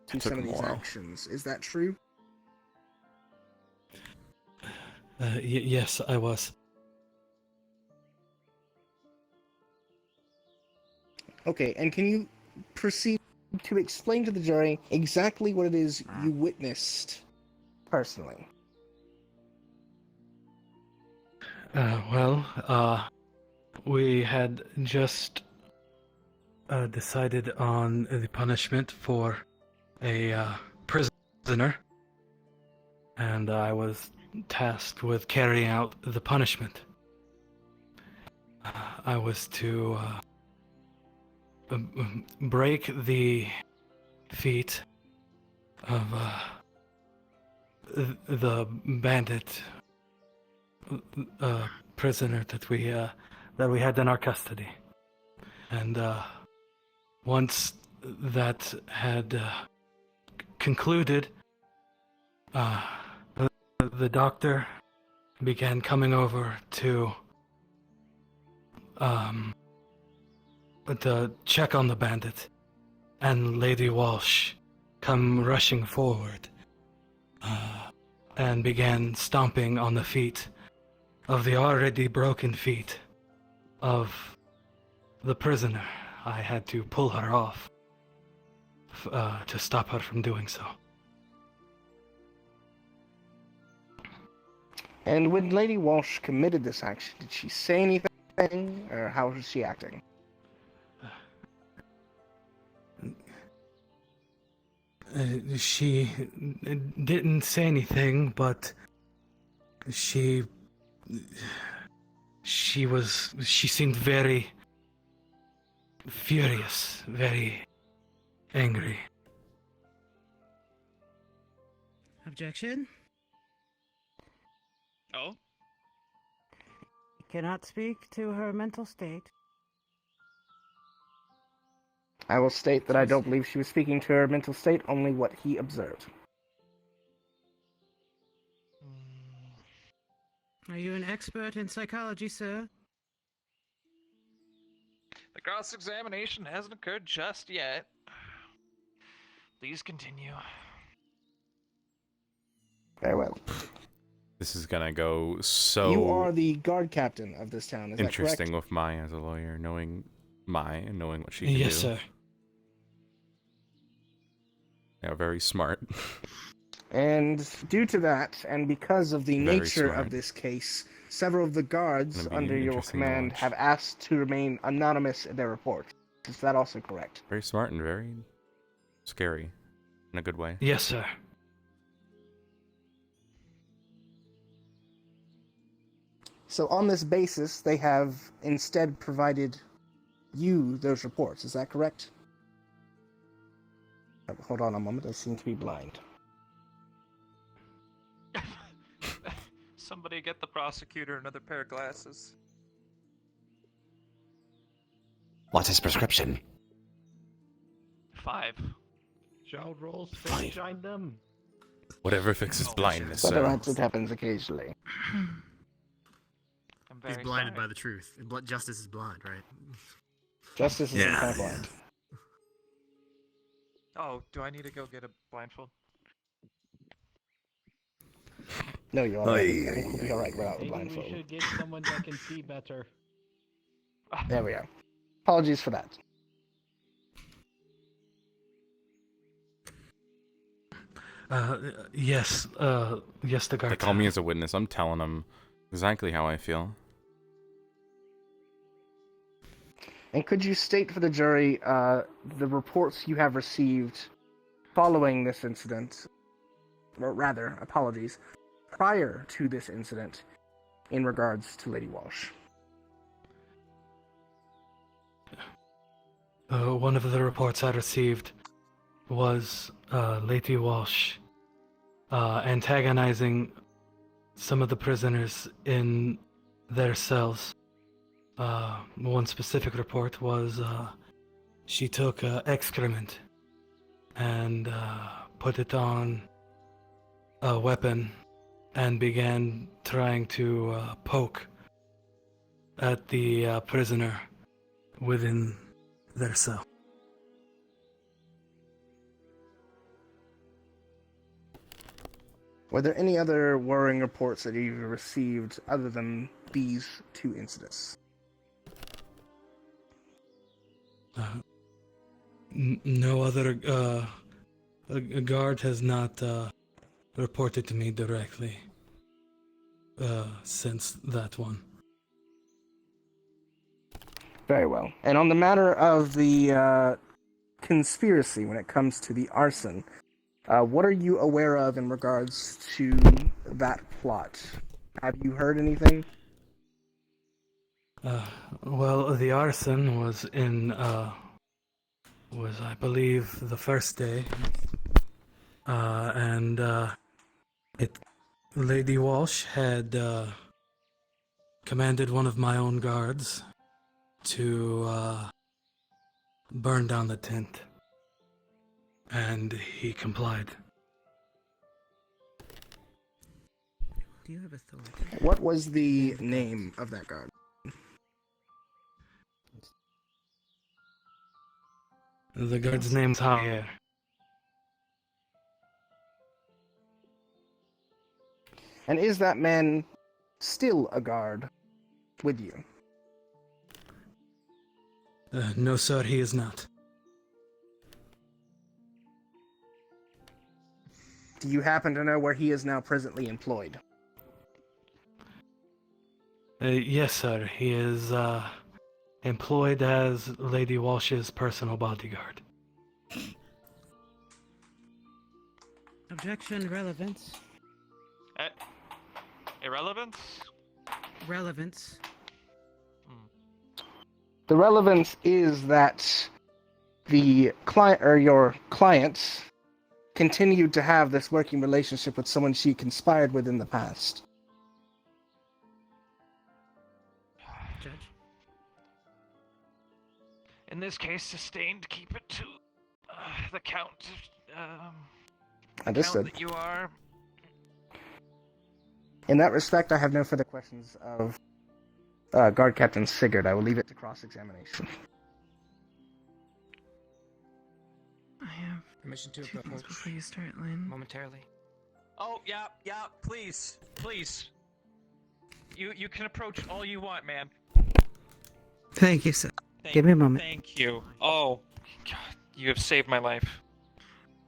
to some of these actions. Is that true? Yes, I was. Okay, and can you proceed to explain to the jury exactly what it is you witnessed personally? We had just decided on the punishment for a prisoner, and I was tasked with carrying out the punishment. I was to break the feet of the bandit prisoner that we had in our custody, and once that had concluded, the doctor began coming over to check on the bandit, and Lady Walsh come rushing forward and began stomping on the feet of the already broken feet of the prisoner. I had to pull her off to stop her from doing so. And when Lady Walsh committed this action, did she say anything, or how was she acting? She didn't say anything, but she seemed very furious, very angry. Objection? Oh? You cannot speak to her mental state. I will state that I don't believe she was speaking to her mental state, only what he observed. Are you an expert in psychology, sir? The cross-examination hasn't occurred just yet. Please continue. Very well. This is gonna go so You are the guard captain of this town, is that correct? interesting with Mai as a lawyer, knowing Mai and knowing what she can Yes, do. sir. Yeah, very smart. And due to that, and because of the Very nature smart. of this case, several of the guards Gonna be under your interesting to command watch. have asked to remain anonymous in their reports. Is that also correct? Very smart and very scary in a good way. Yes, sir. So on this basis, they have instead provided you those reports. Is that correct? Hold on a moment. I seem to be blind. Somebody get the prosecutor another pair of glasses. What's his prescription? 5. Child rolls, Fine. shine them. Whatever fixes blindness, But sir. it happens occasionally. I'm He's very blinded sorry. by the truth. Justice is blind, right? Justice is Yeah, kind of blind. Oh, do I need to go get a blindfold? No, you're alright. I think we'll be alright without the Maybe we blindfold. should get someone that can see better. There we go. Apologies for that. Yes, yes, the guard. They call me as a witness. I'm telling them exactly how I feel. And could you state for the jury the reports you have received following this incident, or rather, apologies, prior to this incident in regards to Lady Walsh? One of the reports I received was Lady Walsh antagonizing some of the prisoners in their cells. One specific report was she took excrement and put it on a weapon and began trying to poke at the prisoner within their cell. Were there any other worrying reports that you received other than these two incidents? No other a guard has not reported to me directly since that one. Very well. And on the matter of the conspiracy when it comes to the arson, what are you aware of in regards to that plot? Have you heard anything? Well, the arson was in was I believe the first day, and Lady Walsh had commanded one of my own guards to burn down the tent, and he complied. Do you have authority? What was the name of that guard? The guard's name's Javier. And is that man still a guard with you? No, sir, he is not. Do you happen to know where he is now presently employed? Yes, sir. He is employed as Lady Walsh's personal bodyguard. Objection, relevance. Irrelevance? Relevance. The relevance is that the client or your clients continued to have this working relationship with someone she conspired with in the past. Judge? In this case, sustained. Keep it to the count. Understood. Count that you are. In that respect, I have no further questions of Guard Captain Sigurd. I will leave it to cross-examination. I have Permission to two things approach before you start, Lynn. momentarily. Oh, yeah, please. You can approach all you want, man. Thank you, sir. Give me a moment. Thank you. Oh, God, you have saved my life.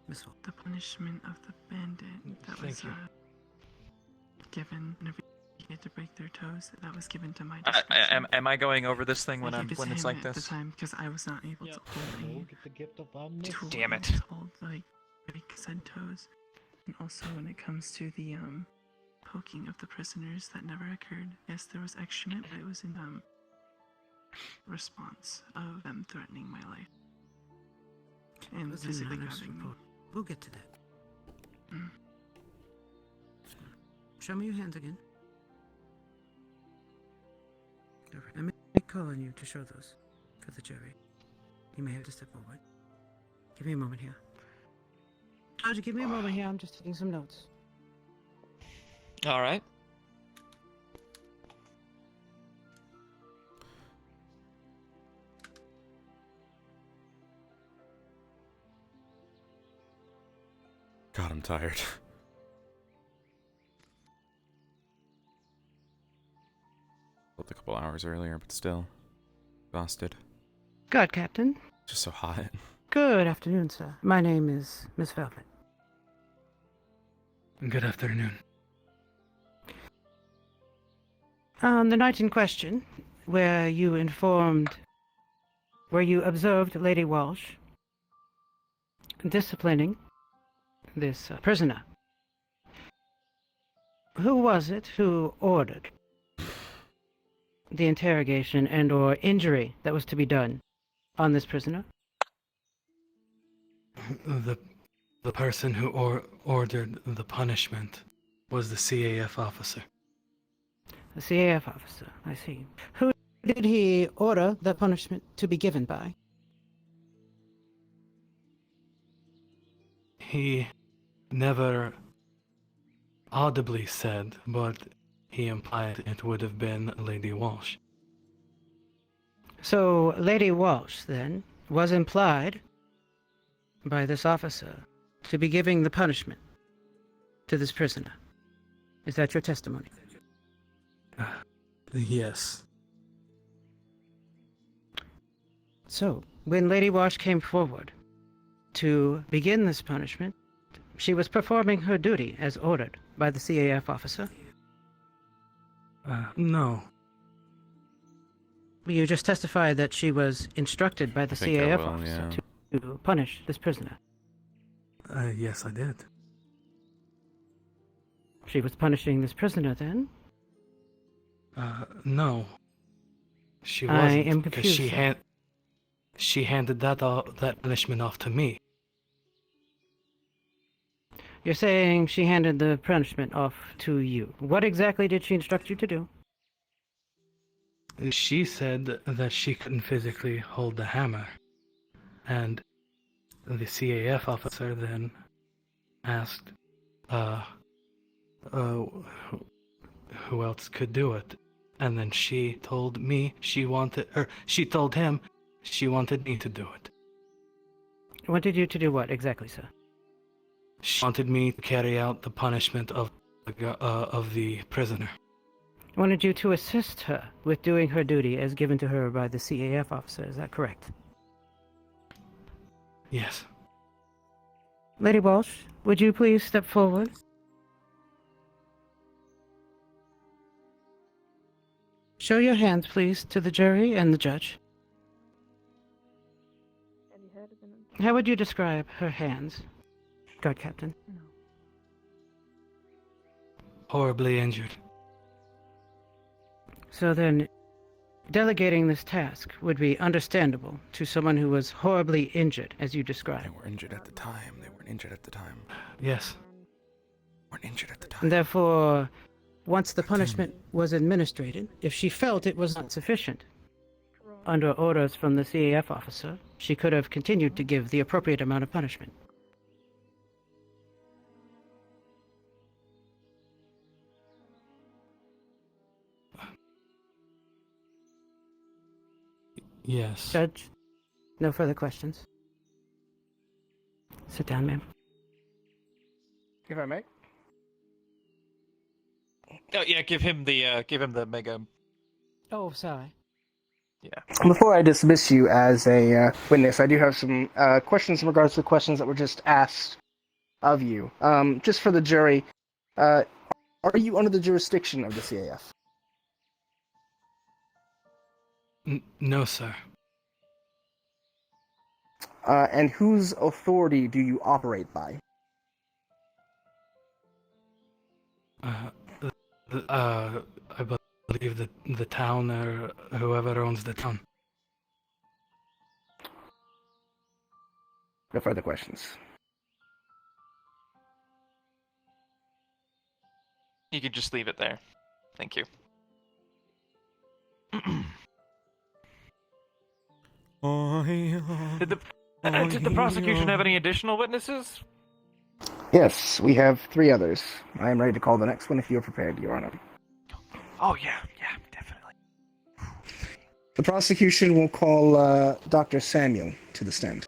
The punishment of the bandit that was given whenever you get to break their toes, that was given to my discretion. Am I going over this thing when I gave it to it's him like at this? the time because I was not able to hold a tool Damn it. to hold break said toes. And also when it comes to the poking of the prisoners, that never occurred. Yes, there was excrement, but it was in response of them threatening my life and Was an physically anonymous grabbing me. report. We'll get to that. Show me your hands again. All right. I may call on you to show those for the jury. You may have to step forward. Give me a moment here. Judge, give me a moment here. I'm just taking some notes. All right. God, I'm tired. Slept a couple hours earlier, but still exhausted. Guard Captain. Just so hot. Good afternoon, sir. My name is Miss Velvet. Good afternoon. On the night in question, where you observed Lady Walsh disciplining this prisoner, who was it who ordered the interrogation and or injury that was to be done on this prisoner? The person who ordered the punishment was the CAF officer. The CAF officer, I see. Who did he order the punishment to be given by? He never audibly said, but he implied it would have been Lady Walsh. So, Lady Walsh, then, was implied by this officer to be giving the punishment to this prisoner. Is that your testimony? Yes. So, when Lady Walsh came forward to begin this punishment, she was performing her duty as ordered by the CAF officer? No. You just testified that she was instructed by the CAF officer yeah. to punish this prisoner. Yes, I did. She was punishing this prisoner then? No. She I wasn't. am because confused, she handed that punishment off to me. You're saying she handed the punishment off to you. What exactly did she instruct you to do? She said that she couldn't physically hold the hammer. And the CAF officer then asked, who else could do it. And then she told me she told him she wanted me to do it. Wanted you to do what exactly, sir? She wanted me to carry out the punishment of the prisoner. Wanted you to assist her with doing her duty as given to her by the CAF officer, is that correct? Yes. Lady Walsh, would you please step forward? Show your hands, please, to the jury and the judge. How would you describe her hands, guard captain? Horribly injured. So then, delegating this task would be understandable to someone who was horribly injured, as you described. They were injured at the time. They weren't injured at the time. Yes. Weren't injured at the time. And therefore, once the punishment was administered, if she felt it was not sufficient, under orders from the CAF officer, she could have continued to give the appropriate amount of punishment. Yes. Judge, no further questions. Sit down, ma'am. If I may. Oh yeah, give him the mega. Oh, sorry. Yeah. Before I dismiss you as a witness, I do have some questions in regards to the questions that were just asked of you. Just for the jury, are you under the jurisdiction of the CAF? No, sir. And whose authority do you operate by? I believe that the town or whoever owns the town. No further questions. You could just leave it there. Thank you. Did the prosecution have any additional witnesses? Yes, we have 3 others. I am ready to call the next one if you're prepared, Your Honor. Oh yeah, definitely. The prosecution will call Dr. Samuel to the stand.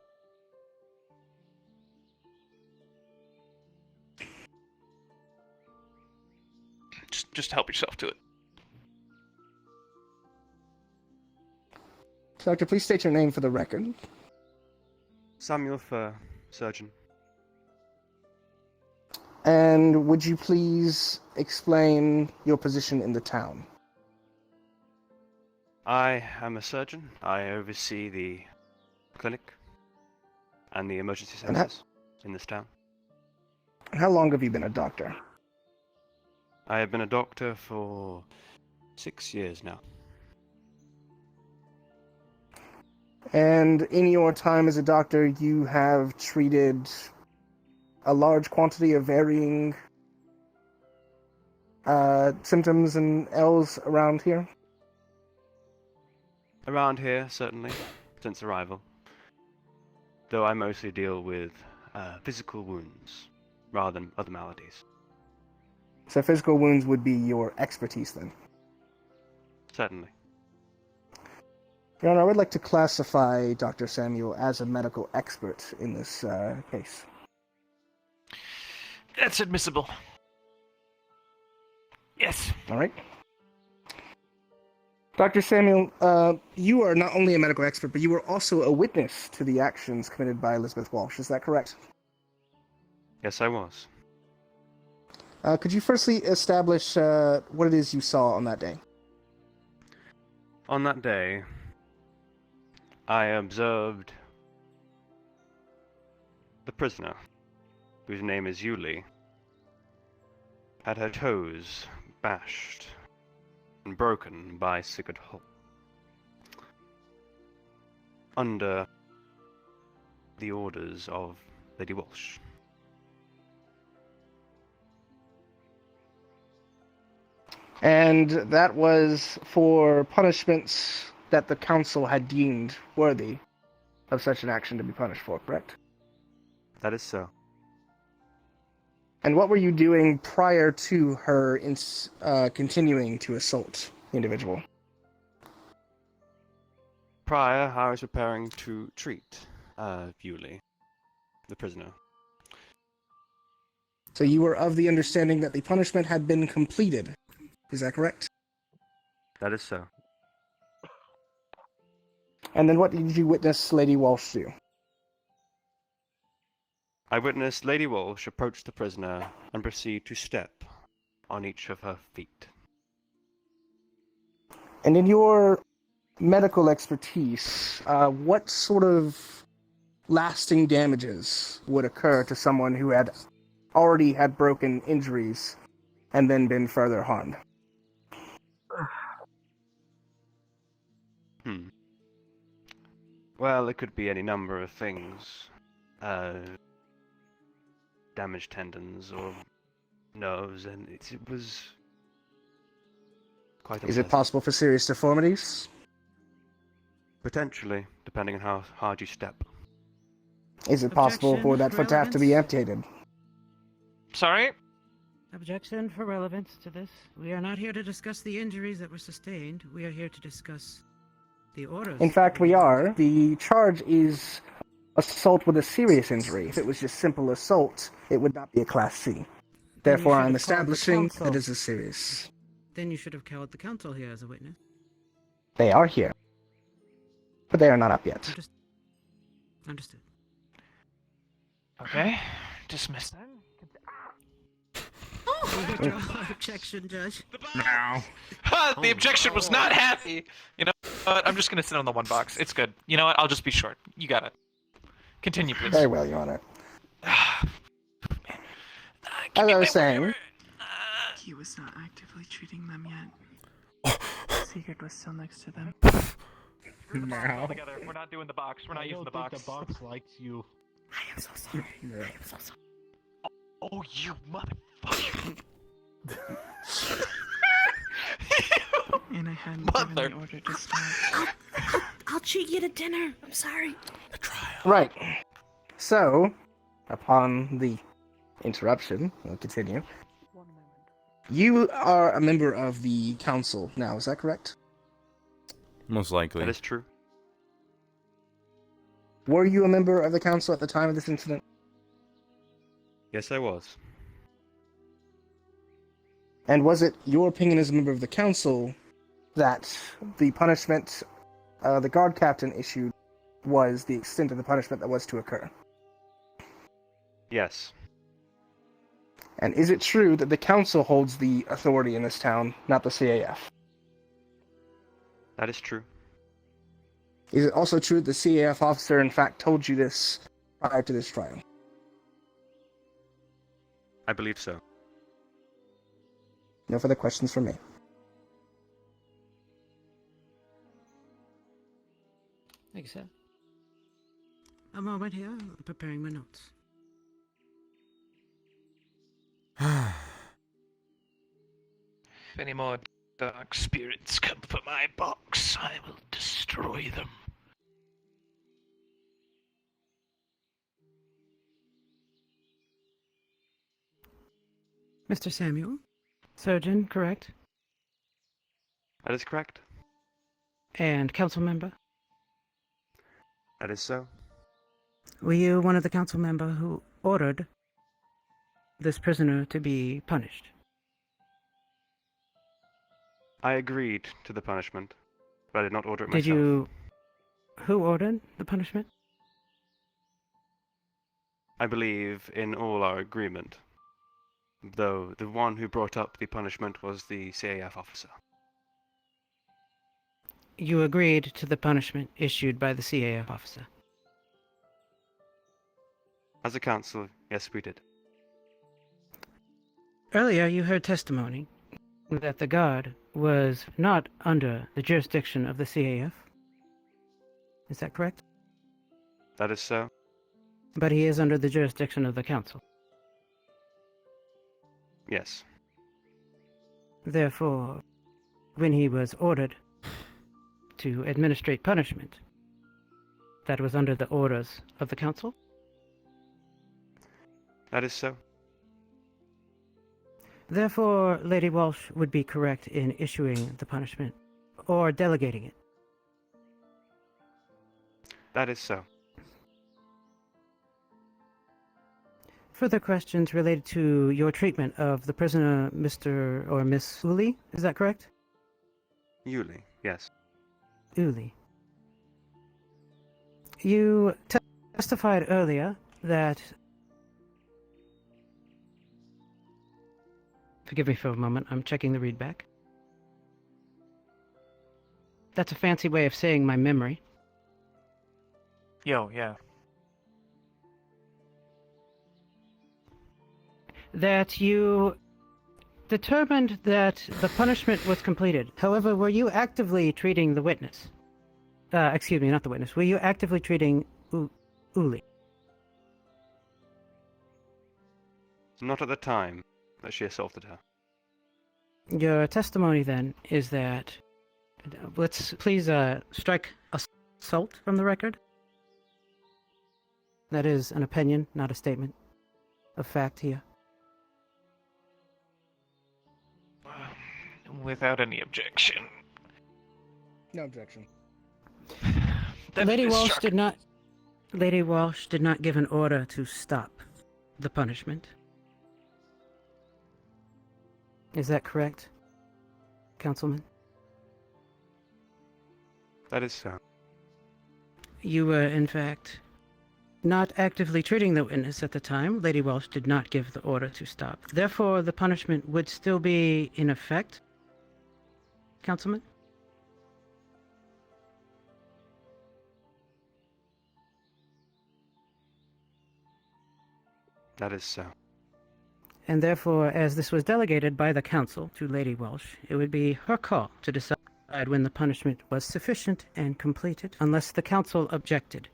Just help yourself to it. Doctor, please state your name for the record. Samuel Fur, surgeon. And would you please explain your position in the town? I am a surgeon. I oversee the clinic and the emergency centers in this town. How long have you been a doctor? I have been a doctor for 6 years now. And in your time as a doctor, you have treated a large quantity of varying symptoms and ills around here? Around here, certainly, since arrival. Though I mostly deal with physical wounds rather than other maladies. So physical wounds would be your expertise then? Certainly. Your Honor, I would like to classify Dr. Samuel as a medical expert in this case. That's admissible. Yes. All right. Dr. Samuel, you are not only a medical expert, but you were also a witness to the actions committed by Elizabeth Walsh. Is that correct? Yes, I was. Could you firstly establish what it is you saw on that day? On that day, I observed the prisoner, whose name is Yuli, had her toes bashed and broken by Sigurd Holt. Under the orders of Lady Walsh. And that was for punishments that the council had deemed worthy of such an action to be punished for, correct? That is so. And what were you doing prior to her continuing to assault the individual? Prior, I was preparing to treat Yuli, the prisoner. So you were of the understanding that the punishment had been completed. Is that correct? That is so. And then what did you witness Lady Walsh do? I witnessed Lady Walsh approach the prisoner and proceed to step on each of her feet. And in your medical expertise, what sort of lasting damages would occur to someone who had already had broken injuries and then been further harmed? Well, it could be any number of things. Damaged tendons or nerves, and it was quite Is it possible for serious deformities? Potentially, depending on how hard you step. Is it possible for that foot to have to be amputated? Sorry? Objection for relevance to this. We are not here to discuss the injuries that were sustained. We are here to discuss the orders. In fact, we are. The charge is assault with a serious injury. If it was just simple assault, it would not be a Class C. Therefore, I'm establishing that it is a serious. Then you should have called the council here as a witness. They are here. But they are not up yet. Understood. Okay. Dismissed then. We withdraw our objection, Judge. No. The objection was not happy. You know what? I'm just gonna sit on the one box. It's good. You know what? I'll just be short. You got it. Continue, please. Very well, Your Honor. As I was saying... He was not actively treating them yet. Secret was still next to them. Now. Together. We're not doing the box. We're not using the box. The box likes you. I am so sorry. I am so sorry. Oh, you motherfucker. And I hadn't given the order to stop. I'll treat you to dinner. I'm sorry. Right. So, upon the interruption, we'll continue. You are a member of the council now, is that correct? Most likely. That is true. Were you a member of the council at the time of this incident? Yes, I was. And was it your opinion as a member of the council that the punishment the guard captain issued was the extent of the punishment that was to occur? Yes. And is it true that the council holds the authority in this town, not the CAF? That is true. Is it also true that the CAF officer in fact told you this prior to this trial? I believe so. No further questions from me. Thank you, sir. A moment here. I'm preparing my notes. If any more dark spirits come for my box, I will destroy them. Mr. Samuel? Surgeon, correct? That is correct. And council member? That is so. Were you one of the council member who ordered this prisoner to be punished? I agreed to the punishment, but I did not order it myself. Did you... Who ordered the punishment? I believe in all our agreement, though the one who brought up the punishment was the CAF officer. You agreed to the punishment issued by the CAF officer? As a council, yes, we did. Earlier, you heard testimony that the guard was not under the jurisdiction of the CAF. Is that correct? That is so. But he is under the jurisdiction of the council. Yes. Therefore, when he was ordered to administrate punishment, that was under the orders of the council? That is so. Therefore, Lady Walsh would be correct in issuing the punishment, or delegating it. That is so. Further questions related to your treatment of the prisoner, Mr. or Miss Uli, is that correct? Yuli, yes. Uli. You testified earlier that... Forgive me for a moment, I'm checking the readback. That's a fancy way of saying my memory. Yo, yeah. That you determined that the punishment was completed. However, were you actively treating the witness? Excuse me, not the witness. Were you actively treating Uli? Not at the time that she assaulted her. Your testimony, then, is that... Let's please strike assault from the record. That is an opinion, not a statement of fact here. Without any objection. No objection. Lady Walsh did not... Lady Walsh did not give an order to stop the punishment. Is that correct, Councilman? That is so. You were, in fact, not actively treating the witness at the time. Lady Walsh did not give the order to stop. Therefore, the punishment would still be in effect, Councilman? That is so. And therefore, as this was delegated by the Council to Lady Walsh, it would be her call to decide when the punishment was sufficient and completed, unless the Council objected.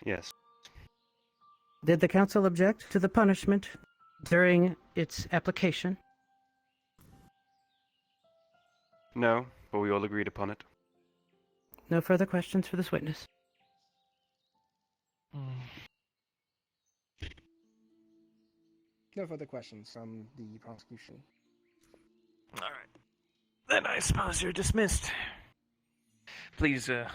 Yes. Did the Council object to the punishment during its application? No, but we all agreed upon it. No further questions for this witness. No further questions from the prosecution. Alright. Then I suppose you're dismissed. Please, yeah.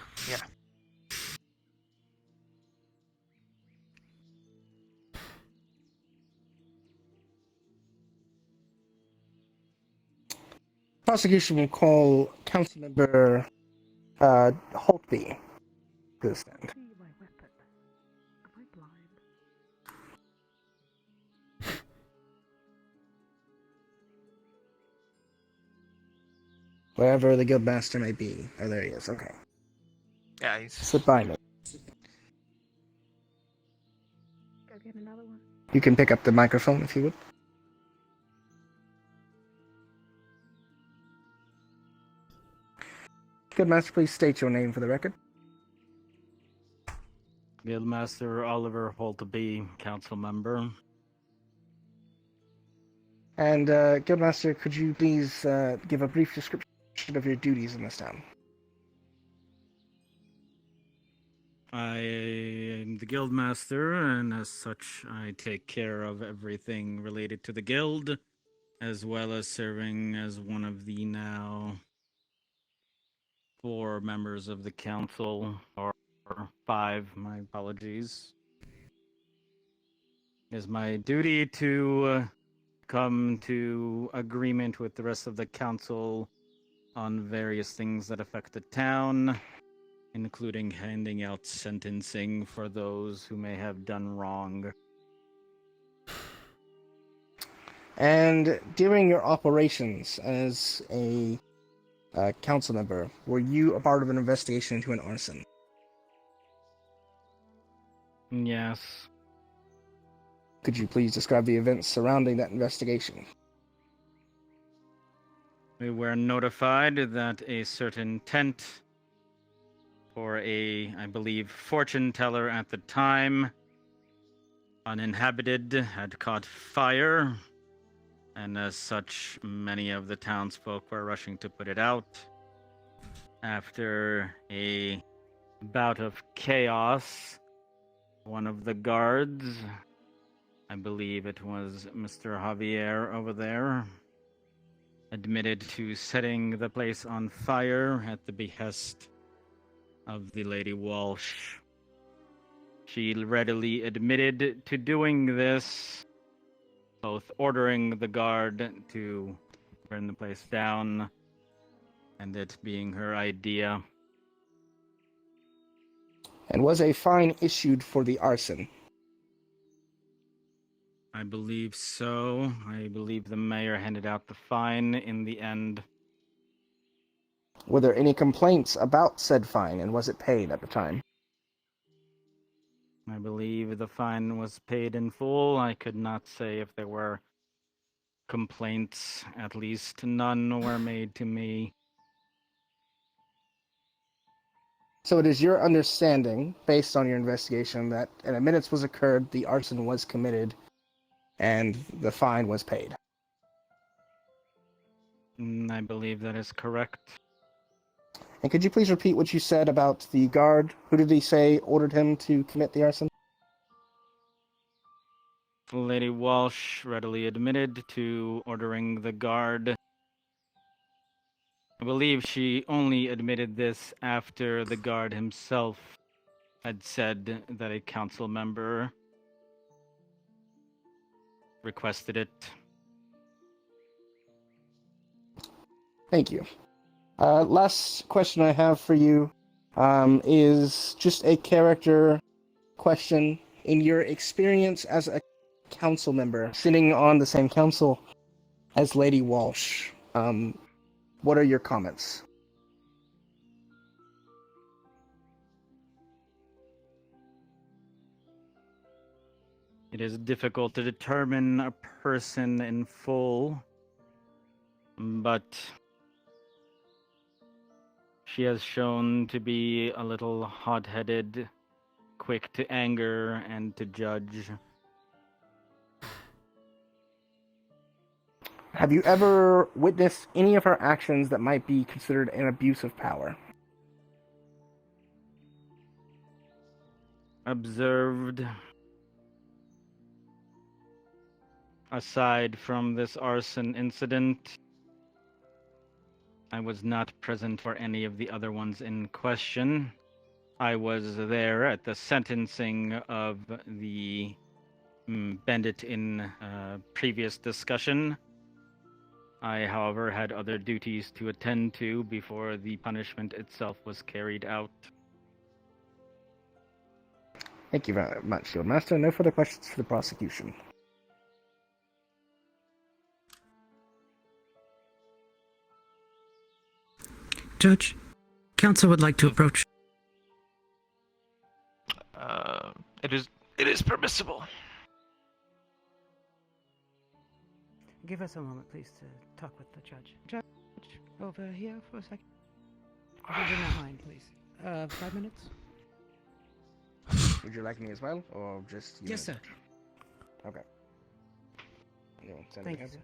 Prosecution will call Councilmember Hughberthew to the stand. Wherever the guildmaster may be. Oh, there he is. Okay. Yeah, he's... Slip by me. Go get another one. You can pick up the microphone if you would. Guildmaster, please state your name for the record. Guildmaster Oliver Holtby, council member. And, Guildmaster, could you please give a brief description of your duties in this town? I am the guildmaster, and as such, I take care of everything related to the guild, as well as serving as one of the now 4 members of the council, or 5, my apologies. It is my duty to come to agreement with the rest of the council on various things that affect the town, including handing out sentencing for those who may have done wrong. And during your operations as a council member, were you a part of an investigation into an arson? Yes. Could you please describe the events surrounding that investigation? We were notified that a certain tent for I believe, fortune teller at the time, uninhabited, had caught fire, and as such, many of the townsfolk were rushing to put it out. After a bout of chaos, one of the guards, I believe it was Mr. Javier over there, admitted to setting the place on fire at the behest of the Lady Walsh. She readily admitted to doing this, both ordering the guard to burn the place down and it being her idea. And was a fine issued for the arson? I believe so. I believe the mayor handed out the fine in the end. Were there any complaints about said fine, and was it paid at the time? I believe the fine was paid in full. I could not say if there were complaints. At least none were made to me. So it is your understanding, based on your investigation, that an admittance was occurred, the arson was committed, and the fine was paid? I believe that is correct. And could you please repeat what you said about the guard? Who did he say ordered him to commit the arson? Lady Walsh readily admitted to ordering the guard. I believe she only admitted this after the guard himself had said that a council member requested it. Thank you. Last question I have for you is just a character question. In your experience as a council member, sitting on the same council as Lady Walsh, what are your comments? It is difficult to determine a person in full, but she has shown to be a little hot-headed, quick to anger and to judge. Have you ever witnessed any of her actions that might be considered an abuse of power? Observed. Aside from this arson incident, I was not present for any of the other ones in question. I was there at the sentencing of the bandit in previous discussion. I, however, had other duties to attend to before the punishment itself was carried out. Thank you very much, Fieldmaster. No further questions for the prosecution. Judge, counsel would like to approach. It is permissible. Give us a moment, please, to talk with the judge. Judge, over here for a second. If you don't mind, please. 5 minutes? Would you like me as well, or just you? Yes, sir. Okay. Thank you, sir.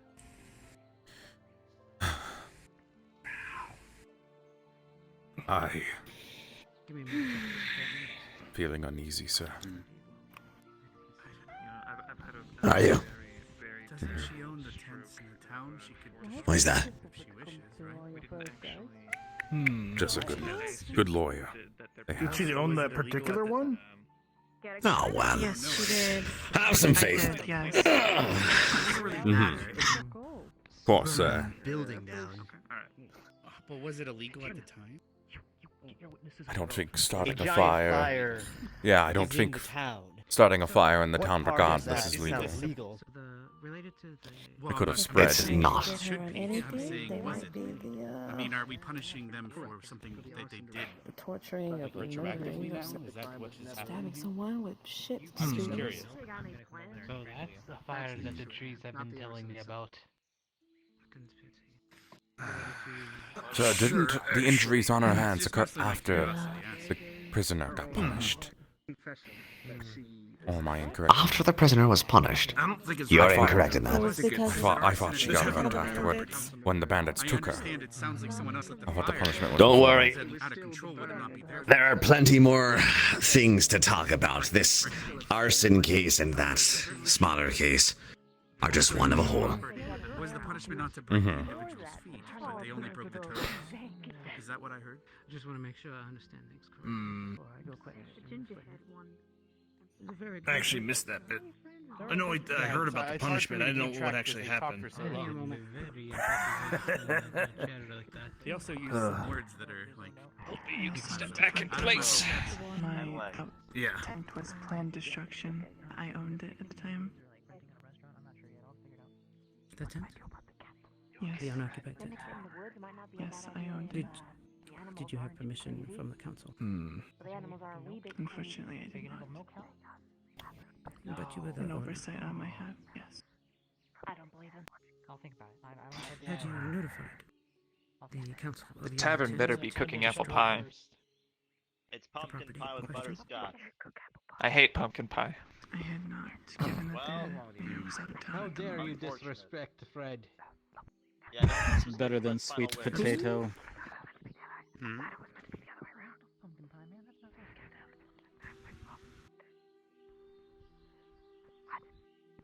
Give me a minute. Feeling uneasy, sir. Are you? Doesn't she own the tents in the town? She could. Why is that? If she wishes, right? We didn't actually. Just a good lawyer. Did she own that particular one? Oh, well. Yes, she did. Have some faith. I did, yes. Of course, sir. Building down. But was it illegal at the time? I don't think starting A a giant fire. fire Yeah, I don't is in think the town. starting a fire in the What town part is regardless that? is It's legal. not illegal. Related to the. It could have spread. It's not. Should be. I'm saying, was it? The, I mean, are we punishing them for something that they did? the torturing of murdering or stabbing someone with shit. I'm just curious. So that's the fire that the trees have been telling me about. Sir, didn't the injuries on her hands occur after the prisoner got punished? Confession that she Or am I incorrect? After the prisoner was punished. I don't think it's You're right. incorrect in that. I thought she got hurt afterward when the bandits took her. It sounds like someone else lit the I thought the fire. punishment was Don't before. worry. Out of control would it not be their There are plenty more things to talk about. This arson case and that smaller case are just one of a whole. Was the punishment not to break the individual's feet, but they only broke the toes? Is that what I heard? I just want to make sure I understand things correctly before I go questions. I actually missed that bit. I know I heard about the punishment. I didn't know what actually happened. They also use some words that are like. You can step back in place. My Yeah. tent was planned destruction. I owned it at the time. The tent? Yes. The unoccupied tent? Yes, I owned it. Did you have permission from the council? Unfortunately, I did not. But you were the An owner. oversight on my half, yes. I don't believe him. I'll think about it. Had you notified the council? of The your tavern better intentions be to cooking apple destroy pie. It's pumpkin pie with butterscotch. I hate pumpkin pie. I had not, given that the mayor was out of town. How at the dare you moment. disrespect Fred? It's better than sweet potato.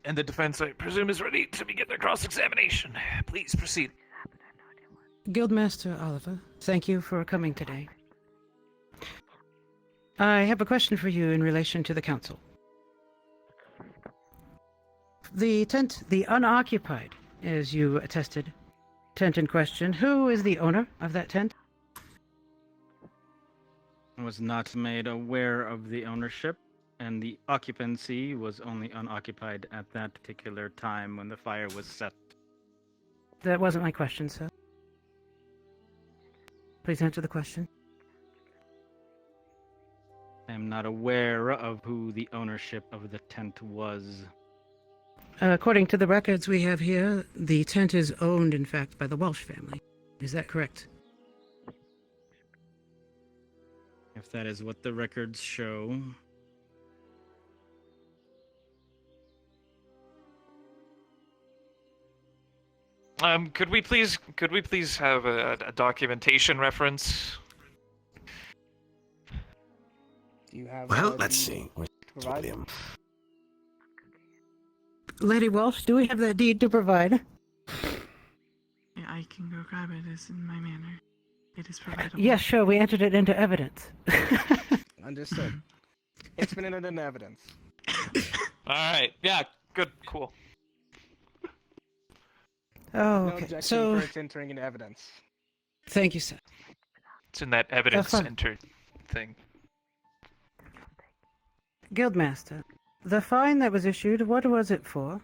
And the defense, I presume, is ready to begin their cross-examination. Please proceed. Guildmaster Oliver, thank you for coming today. I have a question for you in relation to the council. The tent, the unoccupied, as you attested, tent in question, who is the owner of that tent? I was not made aware of the ownership, and the occupancy was only unoccupied at that particular time when the fire was set. That wasn't my question, sir. Please answer the question. I am not aware of who the ownership of the tent was. According to the records we have here, the tent is owned, in fact, by the Welsh family. Is that correct? If that is what the records show. Could we please have a documentation reference? Do you have? Well, let's see. Where's Gilliam? Lady Welsh, do we have that deed to provide? Yeah, I can go grab it. It's in my manor. It is providable. Yes, sure, we entered it into evidence. Understood. It's been entered into evidence. Alright, yeah, good, cool. Oh, No okay. objection So, for its entering into evidence. thank you, sir. It's in that evidence fine. entered thing. Guildmaster, the fine that was issued, what was it for?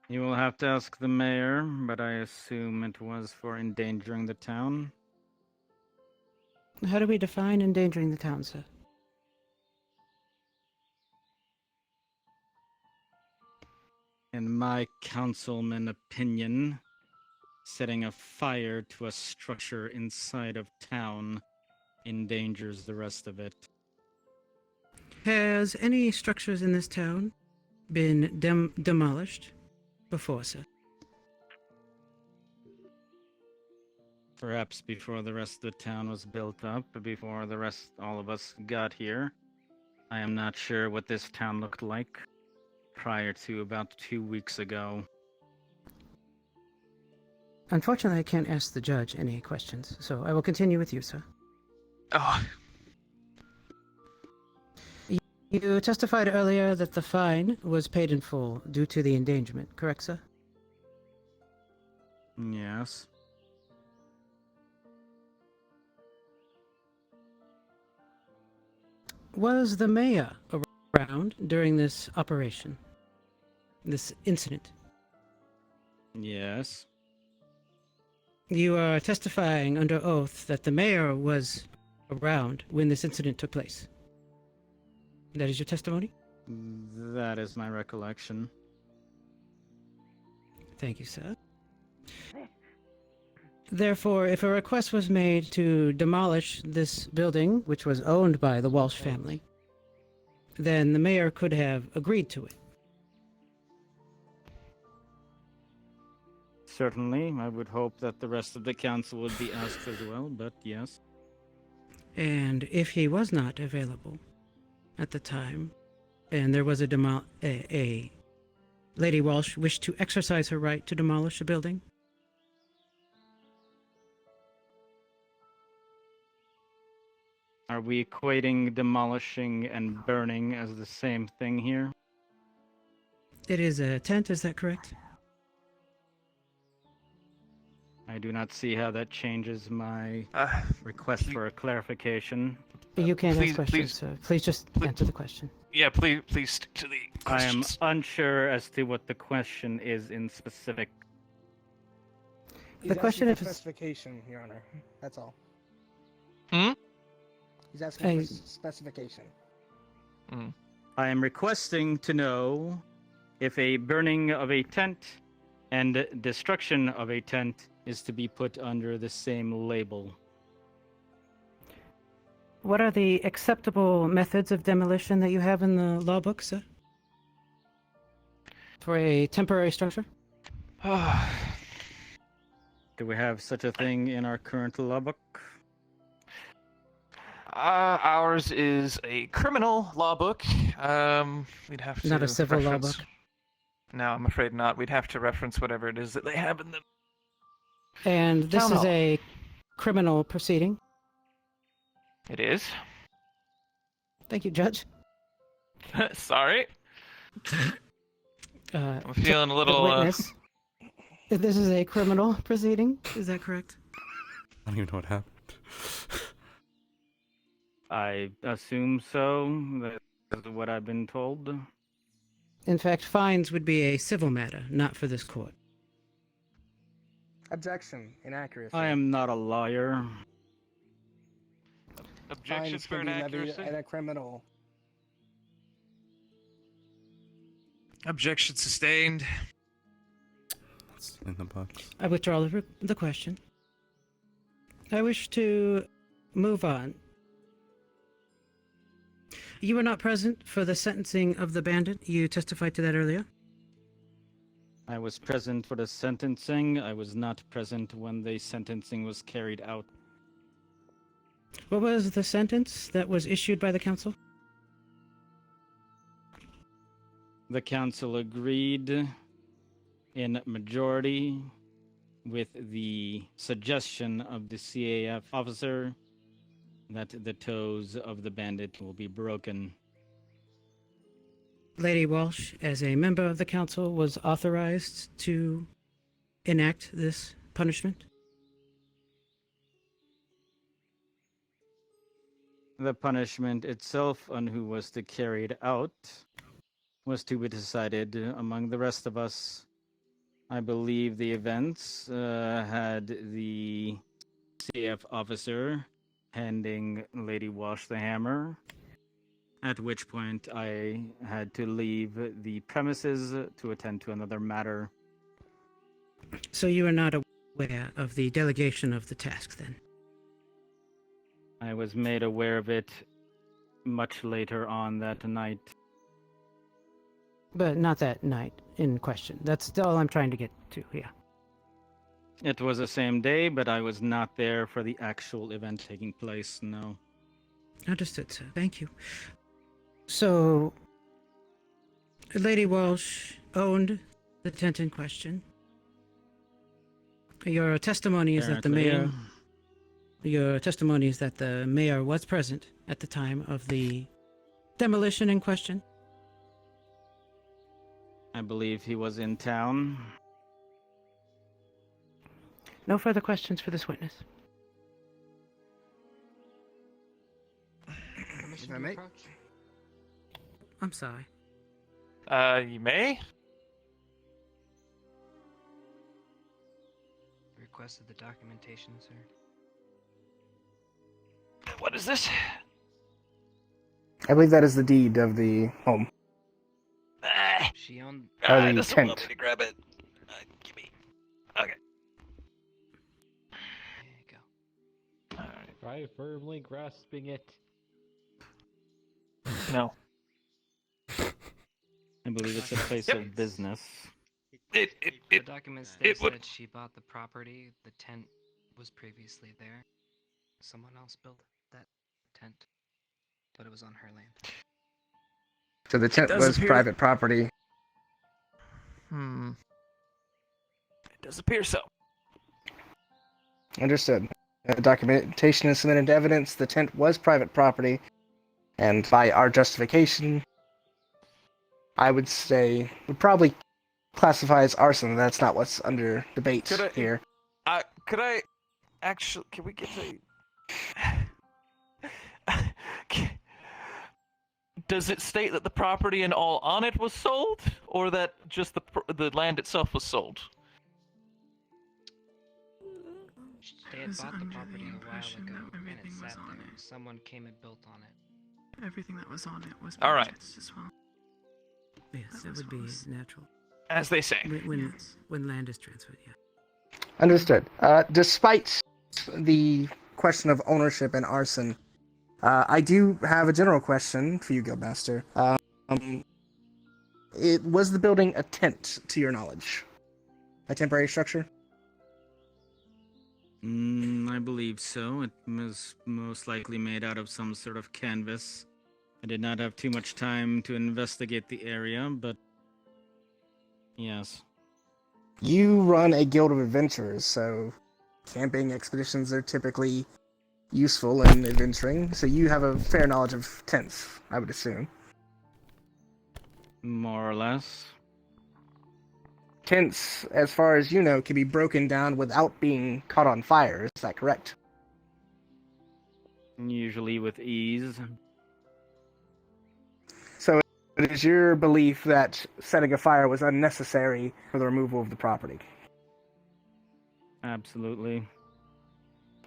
You will have to ask the mayor, but I assume it was for endangering the town. How do we define endangering the town, sir? In my councilman opinion, setting a fire to a structure inside of town endangers the rest of it. Has any structures in this town been demolished before, sir? Perhaps before the rest of the town was built up, before all of us got here. I am not sure what this town looked like prior to about 2 weeks ago. Unfortunately, I can't ask the judge any questions, so I will continue with you, sir. Oh. You testified earlier that the fine was paid in full due to the endangerment, correct, sir? Yes. Was the mayor around during this operation? This incident? Yes. You are testifying under oath that the mayor was around when this incident took place. That is your testimony? That is my recollection. Thank you, sir. Therefore, if a request was made to demolish this building, which was owned by the Walsh family, then the mayor could have agreed to it. Certainly, I would hope that the rest of the council would be asked as well, but yes. And if he was not available at the time, and there was a Lady Walsh wished to exercise her right to demolish a building, Are we equating demolishing and burning as the same thing here? it is a tent, is that correct? I do not see how that changes my request for a clarification. You can't Please- ask questions, sir. Please just answer the question. Yeah, please stick to the I am questions. unsure as to what the question is in specific. He's question asking for is- specification, Your Honor. That's all. Hmm? He's asking for I- specification. I am requesting to know if a burning of a tent and destruction of a tent is to be put under the same label. What are the acceptable methods of demolition that you have in the law book, sir? For a temporary structure? Do we have such a thing in our current law book? Ours is a criminal law book. We'd have to Not a civil law reference- book? No, I'm afraid not. We'd have to reference whatever it is that they have in the And this Town is hall. a criminal proceeding. It is. Thank you, Judge. Sorry. I'm feeling a the little. witness. This is a criminal proceeding, is that correct? I don't even know what happened. I assume so. That's what I've been told. In fact, fines would be a civil matter, not for this court. Objection. Inaccuracy. I am not a lawyer. Objections Fines for can be levied inaccuracy. at a criminal. Objection sustained. It's in the box. I withdraw the question. I wish to move on. You were not present for the sentencing of the bandit. You testified to that earlier. I was present for the sentencing. I was not present when the sentencing was carried out. What was the sentence that was issued by the council? The council agreed in majority with the suggestion of the CAF officer that the toes of the bandit will be broken. Lady Walsh, as a member of the council, was authorized to enact this punishment. The punishment itself on who was to carry it out was to be decided among the rest of us. I believe the events had the CF officer handing Lady Walsh the hammer, at which point I had to leave the premises to attend to another matter. So you are not aware of the delegation of the task, then? I was made aware of it much later on that night. But not that night in question. That's all I'm trying to get to here. It was the same day, but I was not there for the actual event taking place, no. Understood, sir. Thank you. So, Lady Walsh owned the tent in question. Your testimony is that the mayor... Your testimony is that the mayor was present at the time of the demolition in question. I believe he was in town. No further questions for this witness. If I may. I'm sorry. You may. Requested the documentation, sir. What is this? I believe that is the deed of the home. She owned. The doesn't tent. want me to grab it. Give me. Okay. Try firmly grasping it. No. believe it's a place of business. The documents there said she bought the property. The tent was previously there. Someone else built that tent, but it was on her land. So the tent was private property. It does appear so. Understood. Documentation is submitted to evidence. The tent was private property, and by our justification, I would say would probably classify as arson. That's not what's under debate here. Could I actually? Can we get a? Does it state that the property and all on it was sold, or that just the land itself was sold? They had bought the property a while ago, and it sat there. Someone came and built on it. Everything that was on it was All right. purchased as well. Yes, that would be natural. As they say. When land is transferred, yeah. Understood. Despite the question of ownership and arson, I do have a general question for you, Guildmaster. Was the building a tent, to your knowledge? A temporary structure? I believe so. It was most likely made out of some sort of canvas. I did not have too much time to investigate the area, but yes. You run a guild of adventurers, so camping expeditions are typically useful in adventuring, so you have a fair knowledge of tents, I would assume. More or less. Tents, as far as you know, can be broken down without being caught on fire, is that correct? Usually with ease. So it is your belief that setting a fire was unnecessary for the removal of the property? Absolutely.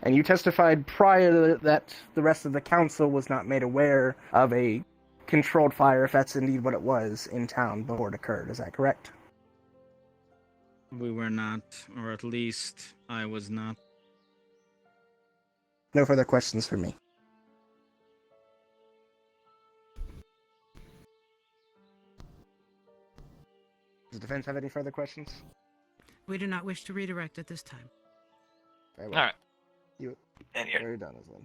And you testified prior that the rest of the council was not made aware of a controlled fire, if that's indeed what it was, in town before it occurred, is that correct? We were not, or at least I was not. No further questions for me. Does the defense have any further questions? We do not wish to redirect at this time. Very well. All right. You're done as well.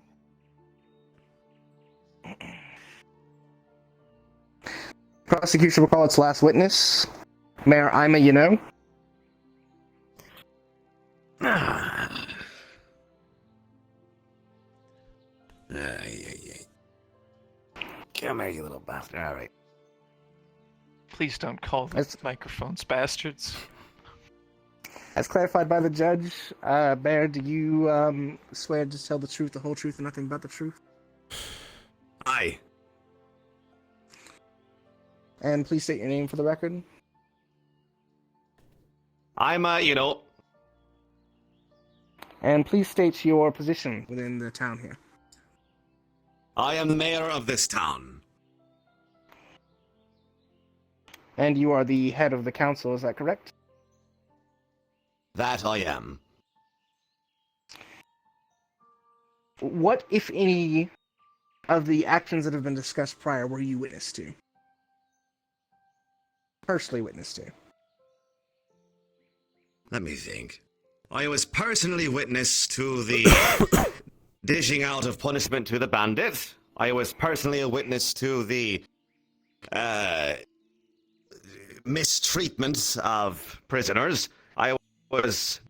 Prosecution will call its last witness. Mayor Ima, you know. Come here, you little bastard. All right. Please don't call the microphones bastards. As clarified by the judge, Bear, do you swear to tell the truth, the whole truth, and nothing but the truth? Aye. And please state your name for the record. I'm, you know. And please state your position within the town here. I am the mayor of this town. And you are the head of the council, is that correct? That I am. What, if any, of the actions that have been discussed prior were you witness to? Personally witness to? Let me think. I was personally witness to the dishing out of punishment to the bandit. I was personally a witness to the mistreatment of prisoners. I was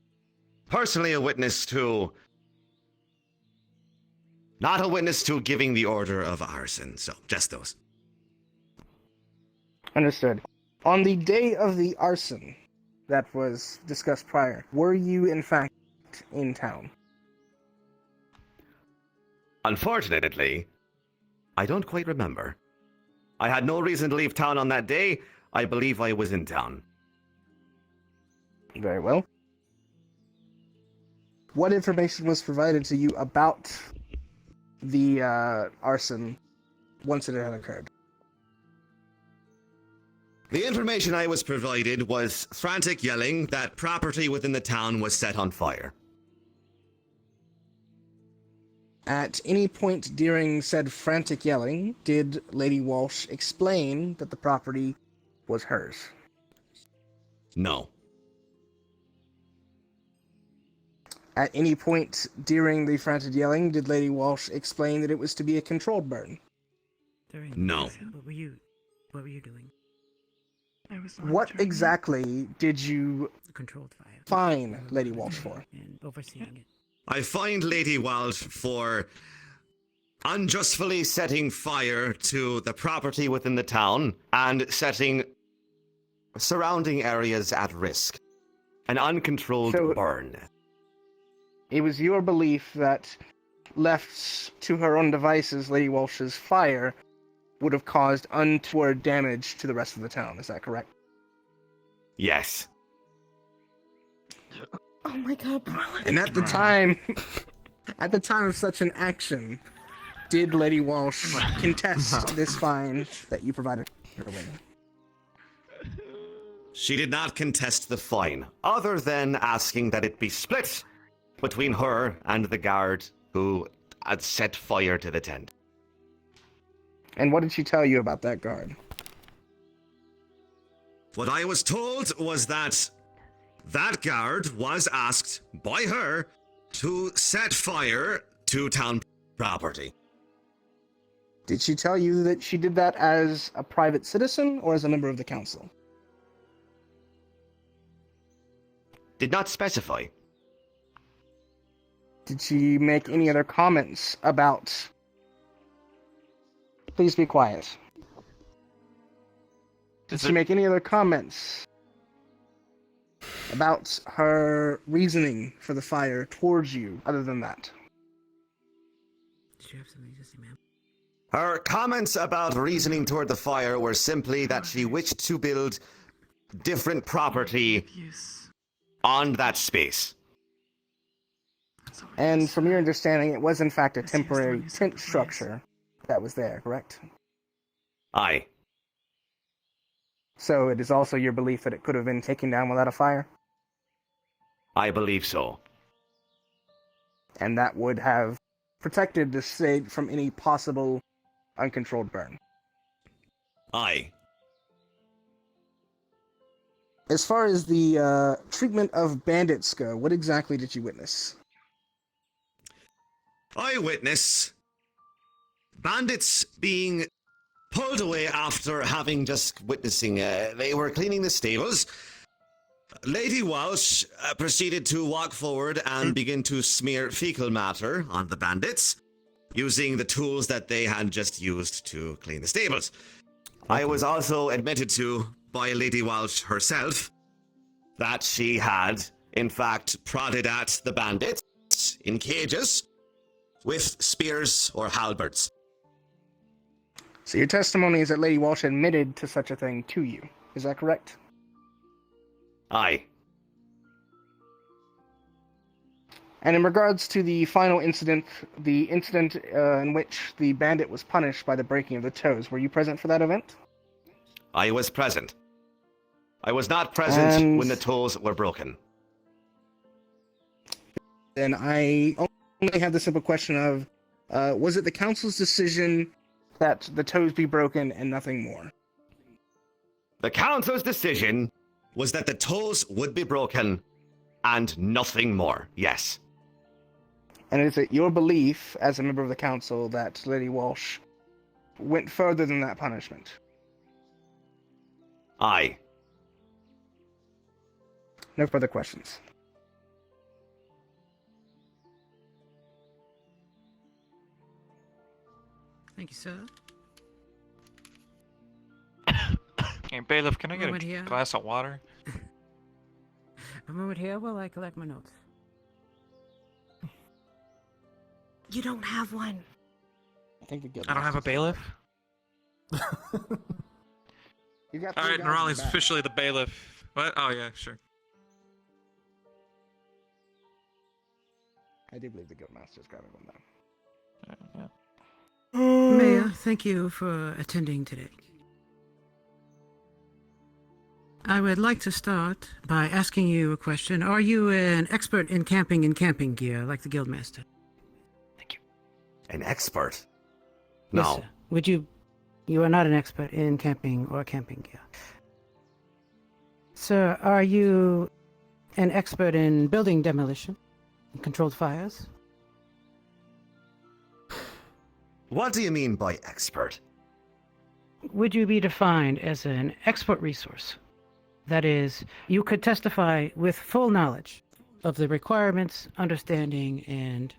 personally a witness to... Not a witness to giving the order of arson, so just those. Understood. On the day of the arson that was discussed prior, were you in fact in town? Unfortunately, I don't quite remember. I had no reason to leave town on that day. I believe I was in town. Very well. What information was provided to you about the arson once it had occurred? The information I was provided was frantic yelling that property within the town was set on fire. At any point during said frantic yelling, did Lady Walsh explain that the property was hers. No. At any point during the frantic yelling, did Lady Walsh explain that it was to be a controlled burn? No. What were you doing? I was What exactly did you Controlled fire. fine Lady Walsh for? And overseeing it. I fined Lady Walsh for unjustly setting fire to the property within the town and setting surrounding areas at risk. An uncontrolled burn. It was your belief that, left to her own devices, Lady Walsh's fire would have caused untoward damage to the rest of the town. Is that correct? Yes. Oh my god. And at the time of such an action, did Lady Walsh contest this fine that you provided her with? She did not contest the fine, other than asking that it be split between her and the guard who had set fire to the tent. And what did she tell you about that guard? What I was told was that that guard was asked by her to set fire to town property. Did she tell you that she did that as a private citizen or as a member of the council? Did not specify. Did she make any other comments about... Please be quiet. Did she make any other comments about her reasoning for the fire towards you, other than that? Did you have something to say, ma'am? Her comments about reasoning toward the fire were simply that she wished to build different property on that space. And from your understanding, it was in fact a temporary tent structure that was there, correct? Aye. So it is also your belief that it could have been taken down without a fire? I believe so. And that would have protected the state from any possible uncontrolled burn? Aye. As far as the treatment of bandits go, what exactly did you witness? I witness bandits being pulled away after having just witnessing, they were cleaning the stables. Lady Walsh proceeded to walk forward and begin to smear fecal matter on the bandits, using the tools that they had just used to clean the stables. I was also admitted to by Lady Walsh herself that she had, in fact, prodded at the bandits in cages with spears or halberds. So your testimony is that Lady Walsh admitted to such a thing to you. Is that correct? Aye. And in regards to the final incident, the incident in which the bandit was punished by the breaking of the toes, were you present for that event? I was present. I was not present when the toes were broken. Then I only have the simple question of, was it the council's decision that the toes be broken and nothing more? The council's decision was that the toes would be broken and nothing more, yes. And is it your belief, as a member of the council, that Lady Walsh went further than that punishment? Aye. No further questions. Thank you, sir. Hey, bailiff, can I get Moment a here. glass of water? A moment here while I collect my notes. You don't have one. I think the I don't have a bailiff? You got All three right, guys in Neurali's the back. officially the bailiff. What? Oh, yeah, sure. I do believe the guildmaster's grabbing one now. Mayor, thank you for attending today. I would like to start by asking you a question. Are you an expert in camping and camping gear, like the guildmaster? An expert? Yes, No. sir. Would you... You are not an expert in camping or camping gear. Sir, are you an expert in building demolition and controlled fires? What do you mean by expert? Would you be defined as an expert resource? That is, you could testify with full knowledge of the requirements, understanding, and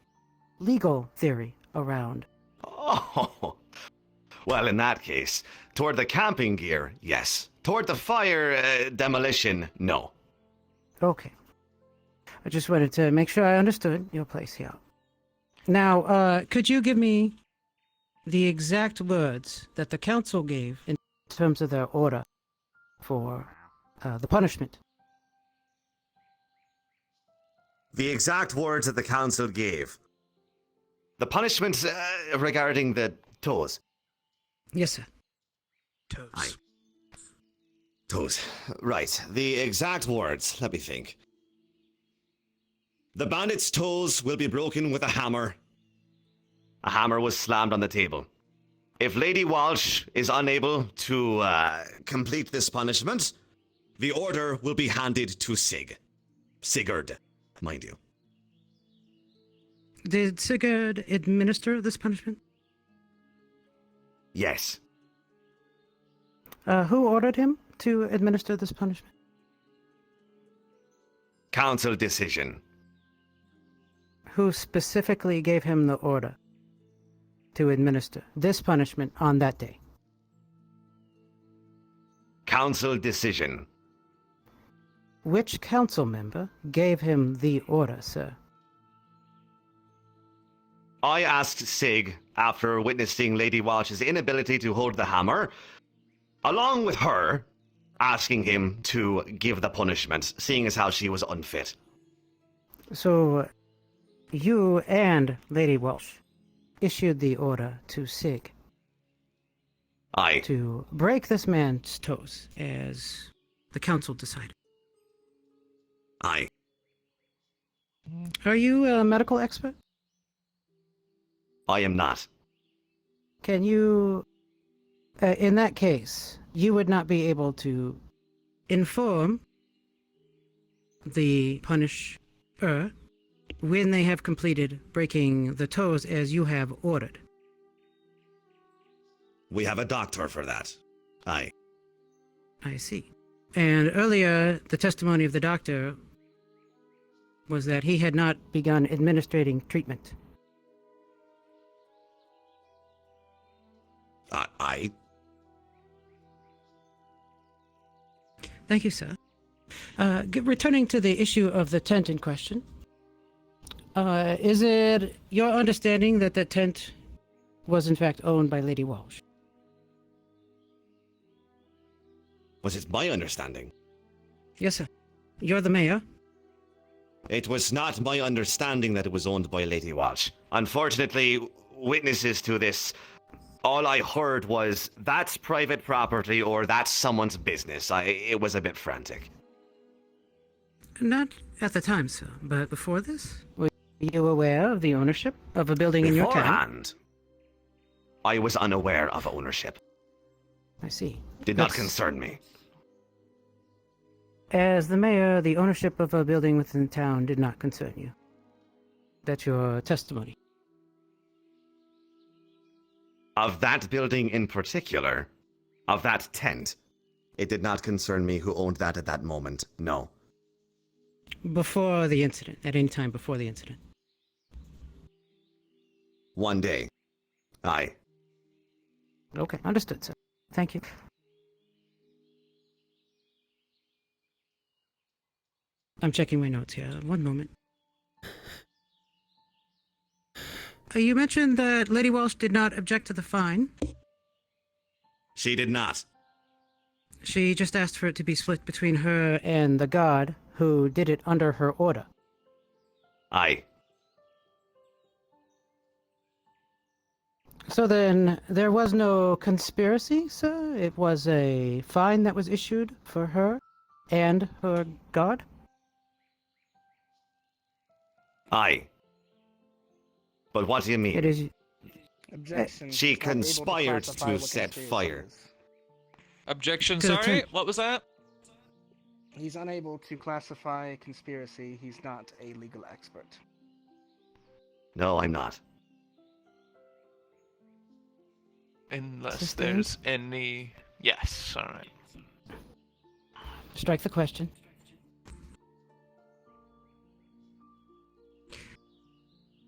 legal theory around. Oh, well, in that case, toward the camping gear, yes. Toward the fire demolition, no. Okay. I just wanted to make sure I understood your place here. Now, could you give me the exact words that the council gave in terms of their order for the punishment? The exact words that the council gave. The punishment regarding the toes. Yes, sir. Toes. Aye. Toes. Right. The exact words. Let me think. The bandit's toes will be broken with a hammer. A hammer was slammed on the table. If Lady Walsh is unable to complete this punishment, the order will be handed to Sigurd, mind you. Did Sigurd administer this punishment? Yes. Who ordered him to administer this punishment? Council decision. Who specifically gave him the order to administer this punishment on that day? Council decision. Which council member gave him the order, sir? I asked Sig, after witnessing Lady Walsh's inability to hold the hammer, along with her, asking him to give the punishment, seeing as how she was unfit. So, you and Lady Walsh issued the order to Sig. Aye. To break this man's toes, as the council decided. Aye. Are you a medical expert? I am not. Can you, in that case, you would not be able to inform the punisher when they have completed breaking the toes as you have ordered. We have a doctor for that. Aye. I see. And earlier, the testimony of the doctor was that he had not begun administering treatment. Aye. Thank you, sir. Returning to the issue of the tent in question, is it your understanding that that tent was in fact owned by Lady Walsh? Was it my understanding? Yes, sir. You're the mayor. It was not my understanding that it was owned by Lady Walsh. Unfortunately, witnesses to this, all I heard was, that's private property or that's someone's business. It was a bit frantic. Not at the time, sir, but before this? Were you aware of the ownership of a building in your town? Beforehand, I was unaware of ownership. I see. Did not concern me. As the mayor, the ownership of a building within town did not concern you. That's your testimony. Of that building in particular, of that tent, it did not concern me who owned that at that moment, no. Before the incident, at any time before the incident? One day. Aye. Okay, understood, sir. Thank you. I'm checking my notes here. One moment. You mentioned that Lady Walsh did not object to the fine. She did not. She just asked for it to be split between her and the guard who did it under her order. Aye. So then, there was no conspiracy, sir? It was a fine that was issued for her and her guard? Aye. But what do you mean? It is... Objection. She Not able to conspired classify to what set conspiracy fire. is. Objection, To the sorry? tent. What was that? He's unable to classify conspiracy. He's not a legal expert. No, I'm not. Unless there's any... Yes, alright. Strike the question.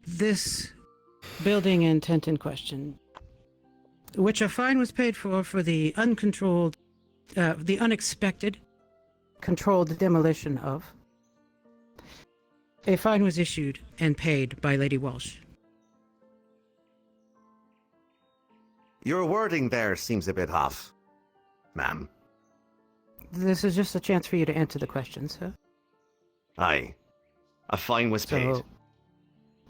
This building and tent in question, which a fine was paid for the uncontrolled, the unexpected, controlled demolition of, a fine was issued and paid by Lady Walsh. Your wording there seems a bit off, ma'am. This is just a chance for you to answer the question, sir. Aye. A fine was paid. So,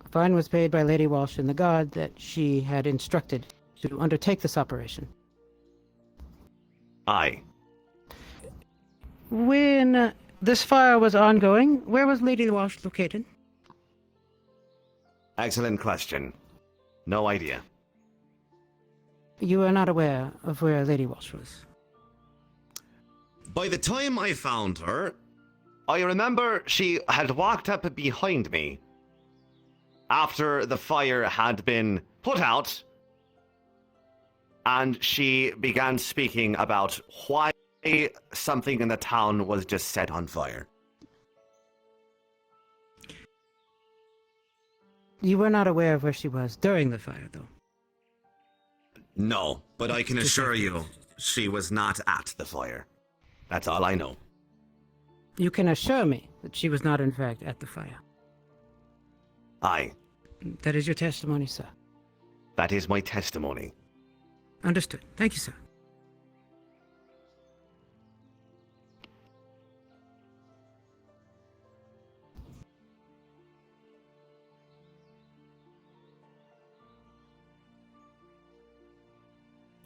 a fine was paid by Lady Walsh and the guard that she had instructed to undertake this operation. Aye. When this fire was ongoing, where was Lady Walsh located? Excellent question. No idea. You are not aware of where Lady Walsh was. By the time I found her, I remember she had walked up behind me after the fire had been put out, and she began speaking about why something in the town was just set on fire. You were not aware of where she was during the fire, though. No, but I can assure you, she was not at the fire. That's all I know. You can assure me that she was not, in fact, at the fire. Aye. That is your testimony, sir. That is my testimony. Understood. Thank you, sir.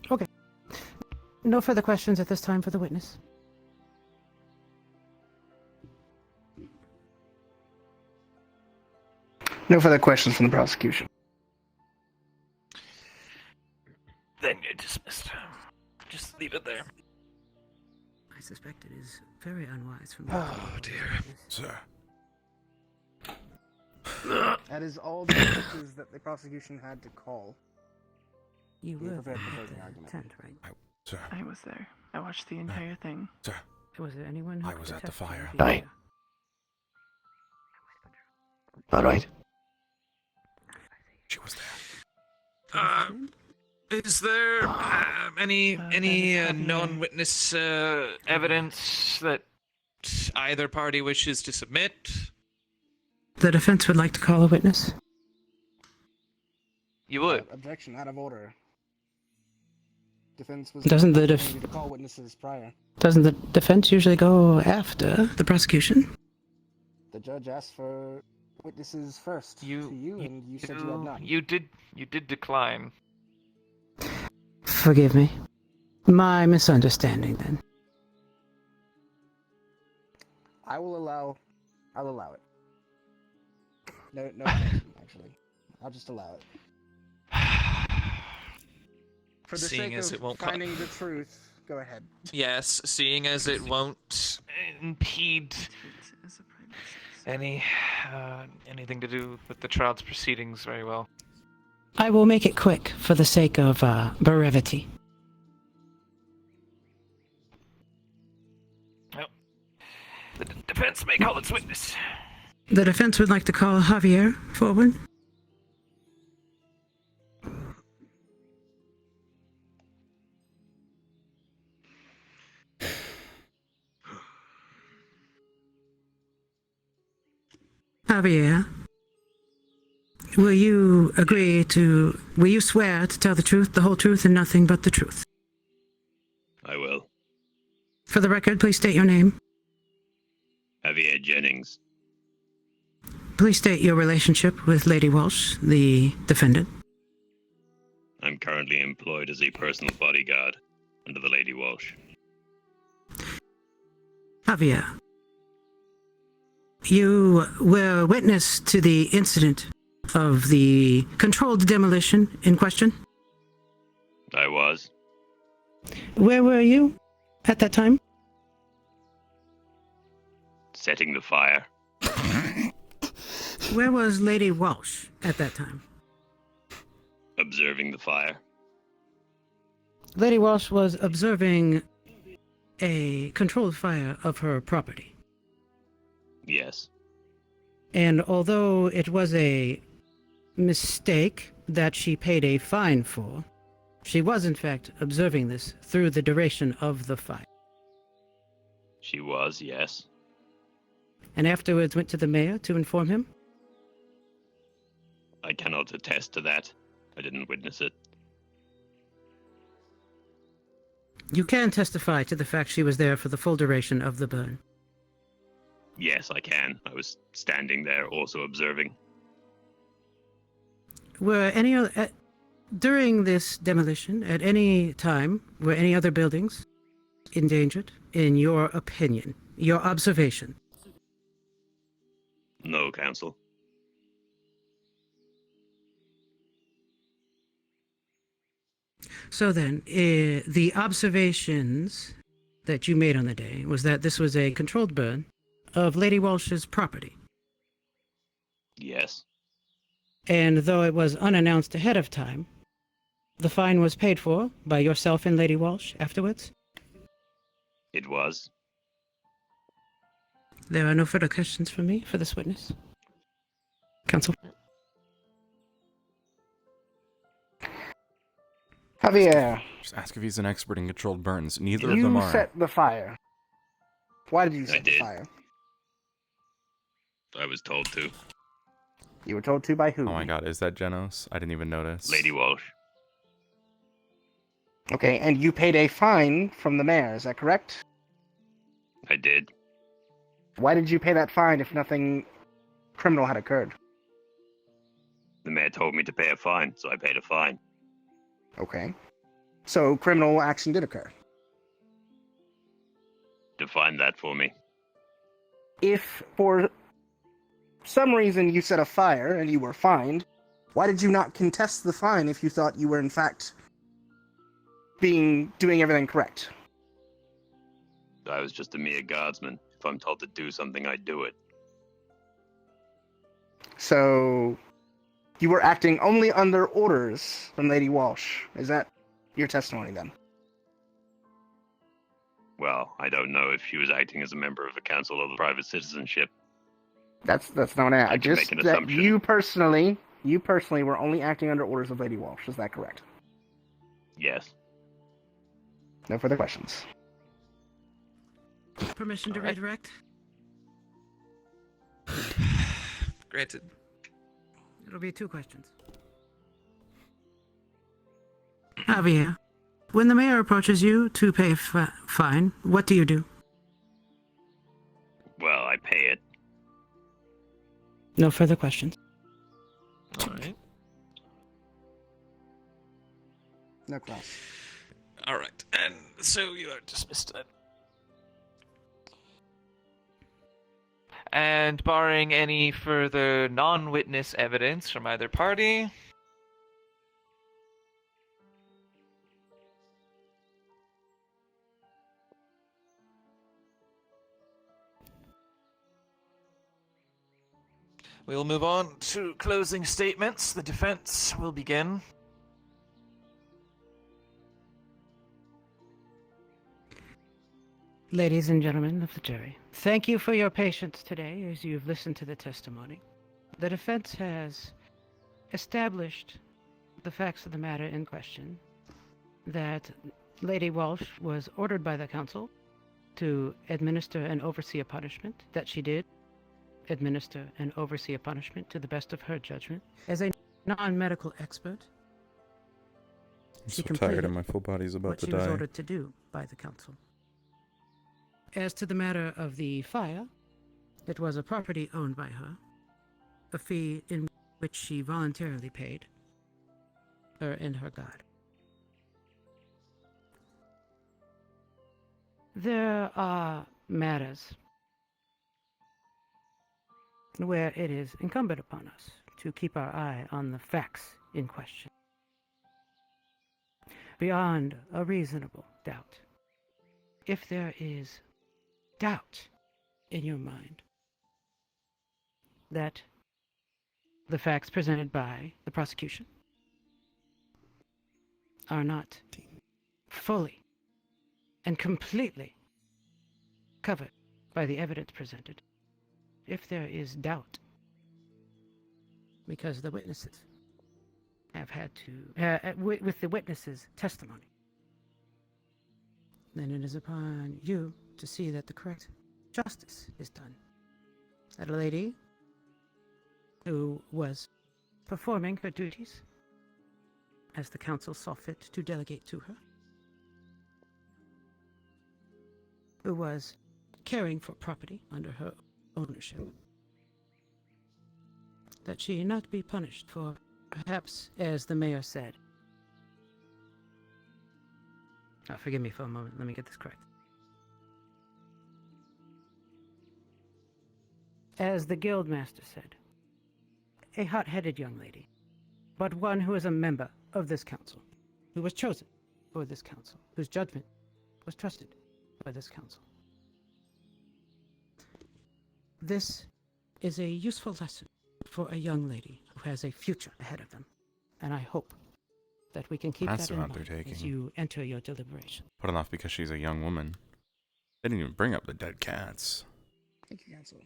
Okay. No further questions at this time for the witness. No further questions from the prosecution. Then you're dismissed. Just leave it there. I suspect it is very unwise for me. Oh, dear. Sir. That is all the witnesses that the prosecution had to call. You Be were prepared for at closing the argument. tent, right? Sir. I was there. I watched the entire thing. Sir. Was there anyone who I could was at the attest to fire. the- Aye. All right. She was there. Is there any known witness evidence that either party wishes to submit? The defense would like to call a witness. You would? Objection, out of order. Defense was Doesn't the opportunity to call witnesses prior. Doesn't the defense usually go after the prosecution? The judge asked for witnesses first to you, and you said you had not. You did decline. Forgive me. My misunderstanding, then. I'll allow it. No objection, actually. I'll just allow it. For the Seeing sake as of it won't finding the truth, go ahead. Yes, seeing as it won't impede anything to do with the child's proceedings very well. I will make it quick for the sake of brevity. Well, the defense may call its witness. The defense would like to call Javier forward. Javier, will you swear to tell the truth, the whole truth, and nothing but the truth? I will. For the record, please state your name. Javier Jennings. Please state your relationship with Lady Walsh, the defendant. I'm currently employed as a personal bodyguard under the Lady Walsh. Javier, you were witness to the incident of the controlled demolition in question? I was. Where were you at that time? Setting the fire. Where was Lady Walsh at that time? Observing the fire. Lady Walsh was observing a controlled fire of her property. Yes. And although it was a mistake that she paid a fine for, she was in fact observing this through the duration of the fire. She was, yes. And afterwards went to the mayor to inform him? I cannot attest to that. I didn't witness it. You can testify to the fact she was there for the full duration of the burn. Yes, I can. I was standing there, also observing. Were any other, during this demolition, at any time, were any other buildings endangered, in your opinion, your observation? No, Council. So then, the observations that you made on the day was that this was a controlled burn of Lady Walsh's property. Yes. And though it was unannounced ahead of time, the fine was paid for by yourself and Lady Walsh afterwards? It was. There are no further questions for me for this witness. Counsel. Javier. Just ask if he's an expert in controlled burns. Neither of You them are. set the fire. Why did you set the did. fire? I was told to. You were told to by who? Oh my god, is that Genos? I didn't even notice. Lady Walsh. Okay, and you paid a fine from the mayor, is that correct? I did. Why did you pay that fine if nothing criminal had occurred? The mayor told me to pay a fine, so I paid a fine. Okay. So criminal action did occur. Define that for me. If for some reason you set a fire and you were fined, why did you not contest the fine if you thought you were in fact doing everything correct? I was just a mere guardsman. If I'm told to do something, I do it. So you were acting only under orders from Lady Walsh. Is that your testimony then? Well, I don't know if she was acting as a member of the council or the private citizenship. That's not it. I can make an assumption. You personally were only acting under orders of Lady Walsh. Is that correct? Yes. No further questions. Permission to redirect? Granted. It'll be 2 questions. Javier, when the mayor approaches you to pay a fine, what do you do? Well, I pay it. No further questions. Alright. No cross. Alright, and so you are dismissed then. And barring any further non-witness evidence from either party, we'll move on to closing statements. The defense will begin. Ladies and gentlemen of the jury, thank you for your patience today as you've listened to the testimony. The defense has established the facts of the matter in question, that Lady Walsh was ordered by the council to administer and oversee a punishment, that she did administer and oversee a punishment to the best of her judgment. As a non-medical expert, I'm she so tired completed and my full body's about what to she die. was ordered to do by the council. As to the matter of the fire, it was a property owned by her, a fee in which she voluntarily paid, her and her guard. There are matters where it is incumbent upon us to keep our eye on the facts in question. Beyond a reasonable doubt. If there is doubt in your mind that the facts presented by the prosecution are not fully and completely covered by the evidence presented. If there is doubt, because the witnesses have had to, with the witnesses' testimony, then it is upon you to see that the correct justice is done. That a lady who was performing her duties as the council saw fit to delegate to her, who was caring for property under her ownership, that she not be punished for, perhaps, as the mayor said. Forgive me for a moment, let me get this correct. As the guildmaster said, a hot-headed young lady, but one who is a member of this council, who was chosen for this council, whose judgment was trusted by this council. This is a useful lesson for a young lady who has a future ahead of them, and I hope that we can keep That's that in what they're mind taking. as you enter your deliberation. Put it off because she's a young woman. They didn't even bring up the dead cats. Thank you, Counsel.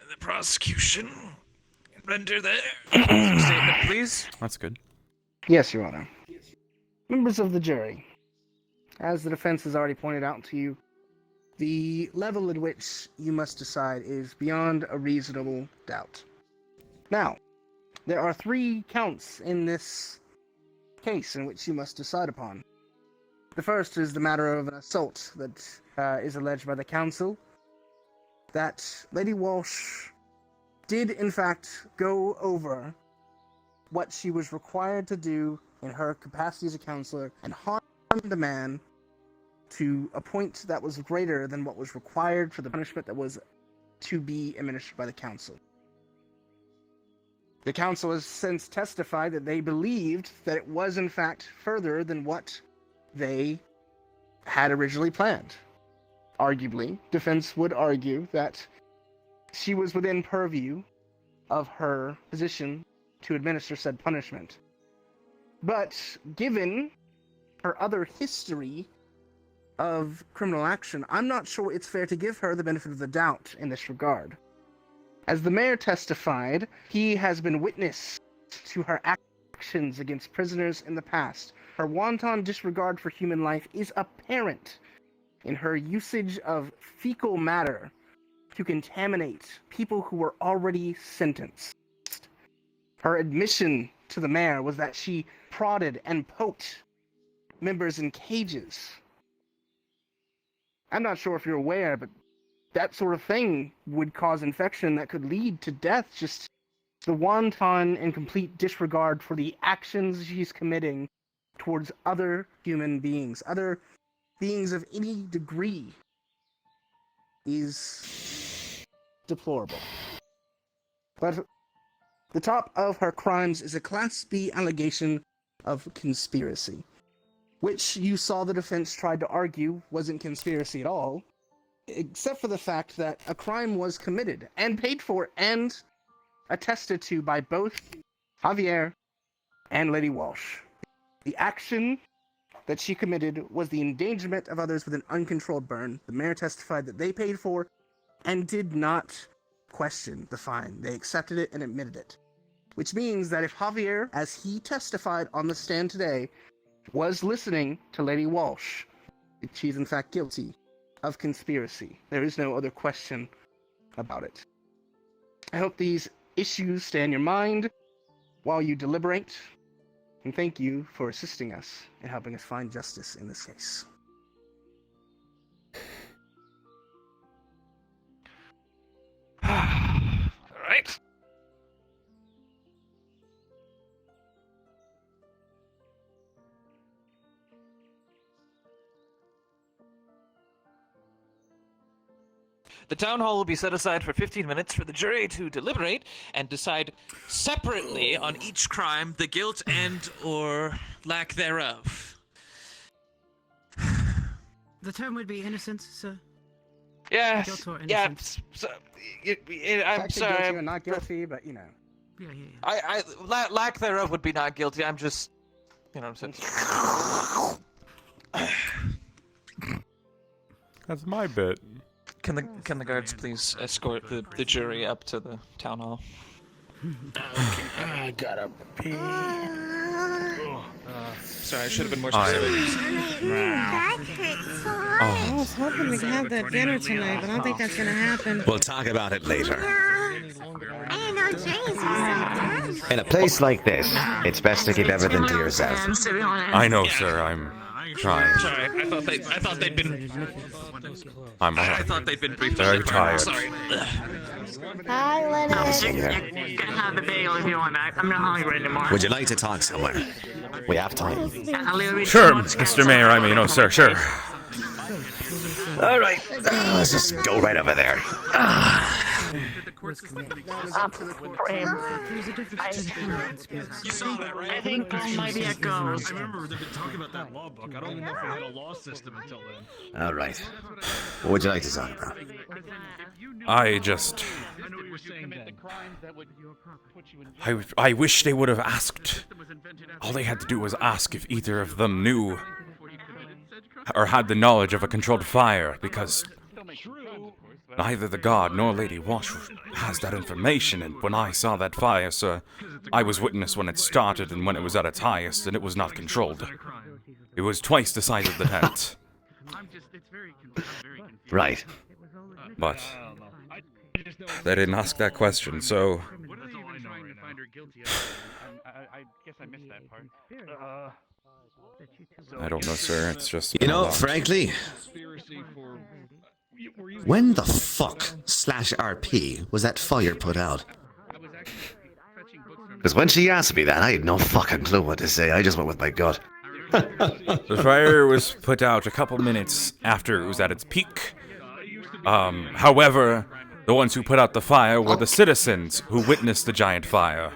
The prosecution render their statement, please. That's good. Yes, Your Honor. Members of the jury, as the defense has already pointed out to you, the level at which you must decide is beyond a reasonable doubt. Now, there are 3 counts in this case in which you must decide upon. The first is the matter of an assault that is alleged by the council, that Lady Walsh did in fact go over what she was required to do in her capacity as a counselor and harmed a man to a point that was greater than what was required for the punishment that was to be administered by the council. The council has since testified that they believed that it was in fact further than what they had originally planned. Arguably, defense would argue that she was within purview of her position to administer said punishment. But given her other history of criminal action, I'm not sure it's fair to give her the benefit of the doubt in this regard. As the mayor testified, he has been witness to her actions against prisoners in the past. Her wanton disregard for human life is apparent in her usage of fecal matter to contaminate people who were already sentenced. Her admission to the mayor was that she prodded and poked members in cages. I'm not sure if you're aware, but that sort of thing would cause infection that could lead to death. Just the wanton and complete disregard for the actions she's committing towards other human beings, other beings of any degree, is deplorable. But the top of her crimes is a Class B allegation of conspiracy, which you saw the defense tried to argue wasn't conspiracy at all, except for the fact that a crime was committed and paid for and attested to by both Javier and Lady Walsh. The action that she committed was the endangerment of others with an uncontrolled burn. The mayor testified that they paid for and did not question the fine. They accepted it and admitted it. Which means that if Javier, as he testified on the stand today, was listening to Lady Walsh, she's in fact guilty of conspiracy. There is no other question about it. I hope these issues stay in your mind while you deliberate, and thank you for assisting us in helping us find justice in this case. All right. The town hall will be set aside for 15 minutes for the jury to deliberate and decide separately on each crime, the guilt and or lack thereof. The term would be innocence, sir. Yeah, Guilt or yeah. innocence? I'm Technically sorry. guilty or not guilty, but you know. Yeah. Lack thereof would be not guilty. I'm just, you know what I'm saying. That's my bit. Can the guards please escort the jury up to the town hall? I gotta pee. Sorry, I should have been more specific. I was hoping to have that dinner tonight, but I don't think that's gonna happen. We'll talk about it later. I didn't know Jay's was In a place like this, it's best to keep everything to yourself. I know, sir. I'm trying. Sorry, I thought they'd been. I thought they'd been briefed. very tired. Sorry. Hi, Leonard. You can have the bagel if you want. I'm not hungry anymore. Would you like to talk somewhere? We have time. Sure, Mr. Mayor. I mean, oh, sir, sure. All right, let's just go right over there. I think this might be a ghost. I remember they've been talking about that law book. I don't even know if we had a law system until then. All right. What would you like to talk about? I wish they would have asked. All they had to do was ask if either of them knew or had the knowledge of a controlled fire, because neither the guard nor Lady Wash has that information, and when I saw that fire, sir, I was witness when it started and when it was at its highest, and it was not controlled. It was twice the size of the tent. Right. But they didn't ask that question, so... I guess I missed that part. I don't know, sir. It's just... You know, frankly, when the fuck /RP was that fire put out? Because when she asked me that, I had no fucking clue what to say. I just went with my gut. The fire was put out a couple minutes after it was at its peak. However, the ones who put out the fire were the citizens who witnessed the giant fire.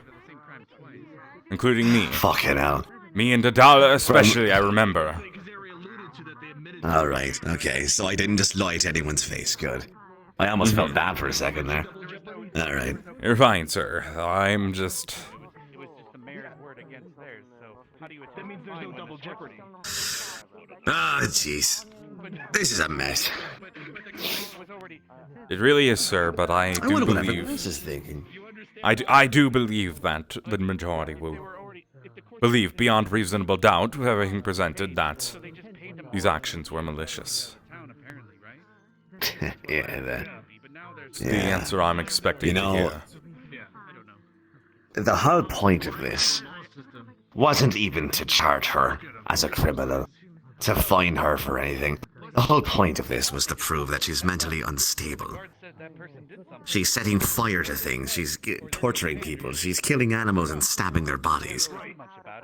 Including me. Fucking hell. Me and Adala especially, I remember. Alright, okay, so I didn't just lie to anyone's face, good. I almost felt bad for a second there. Alright. You're fine, sir. I'm just... That means there's no double jeopardy. Ah, jeez. This is a mess. It really is, sir, but I do wonder what believe... everyone else is thinking. I do believe that the majority will believe beyond reasonable doubt with everything presented that these actions were malicious. Yeah, It's the answer I'm expecting to hear. The whole point of this wasn't even to charge her as a criminal, to fine her for anything. The whole point of this was to prove that she's mentally unstable. She's setting fire to things, she's torturing people, she's killing animals and stabbing their bodies.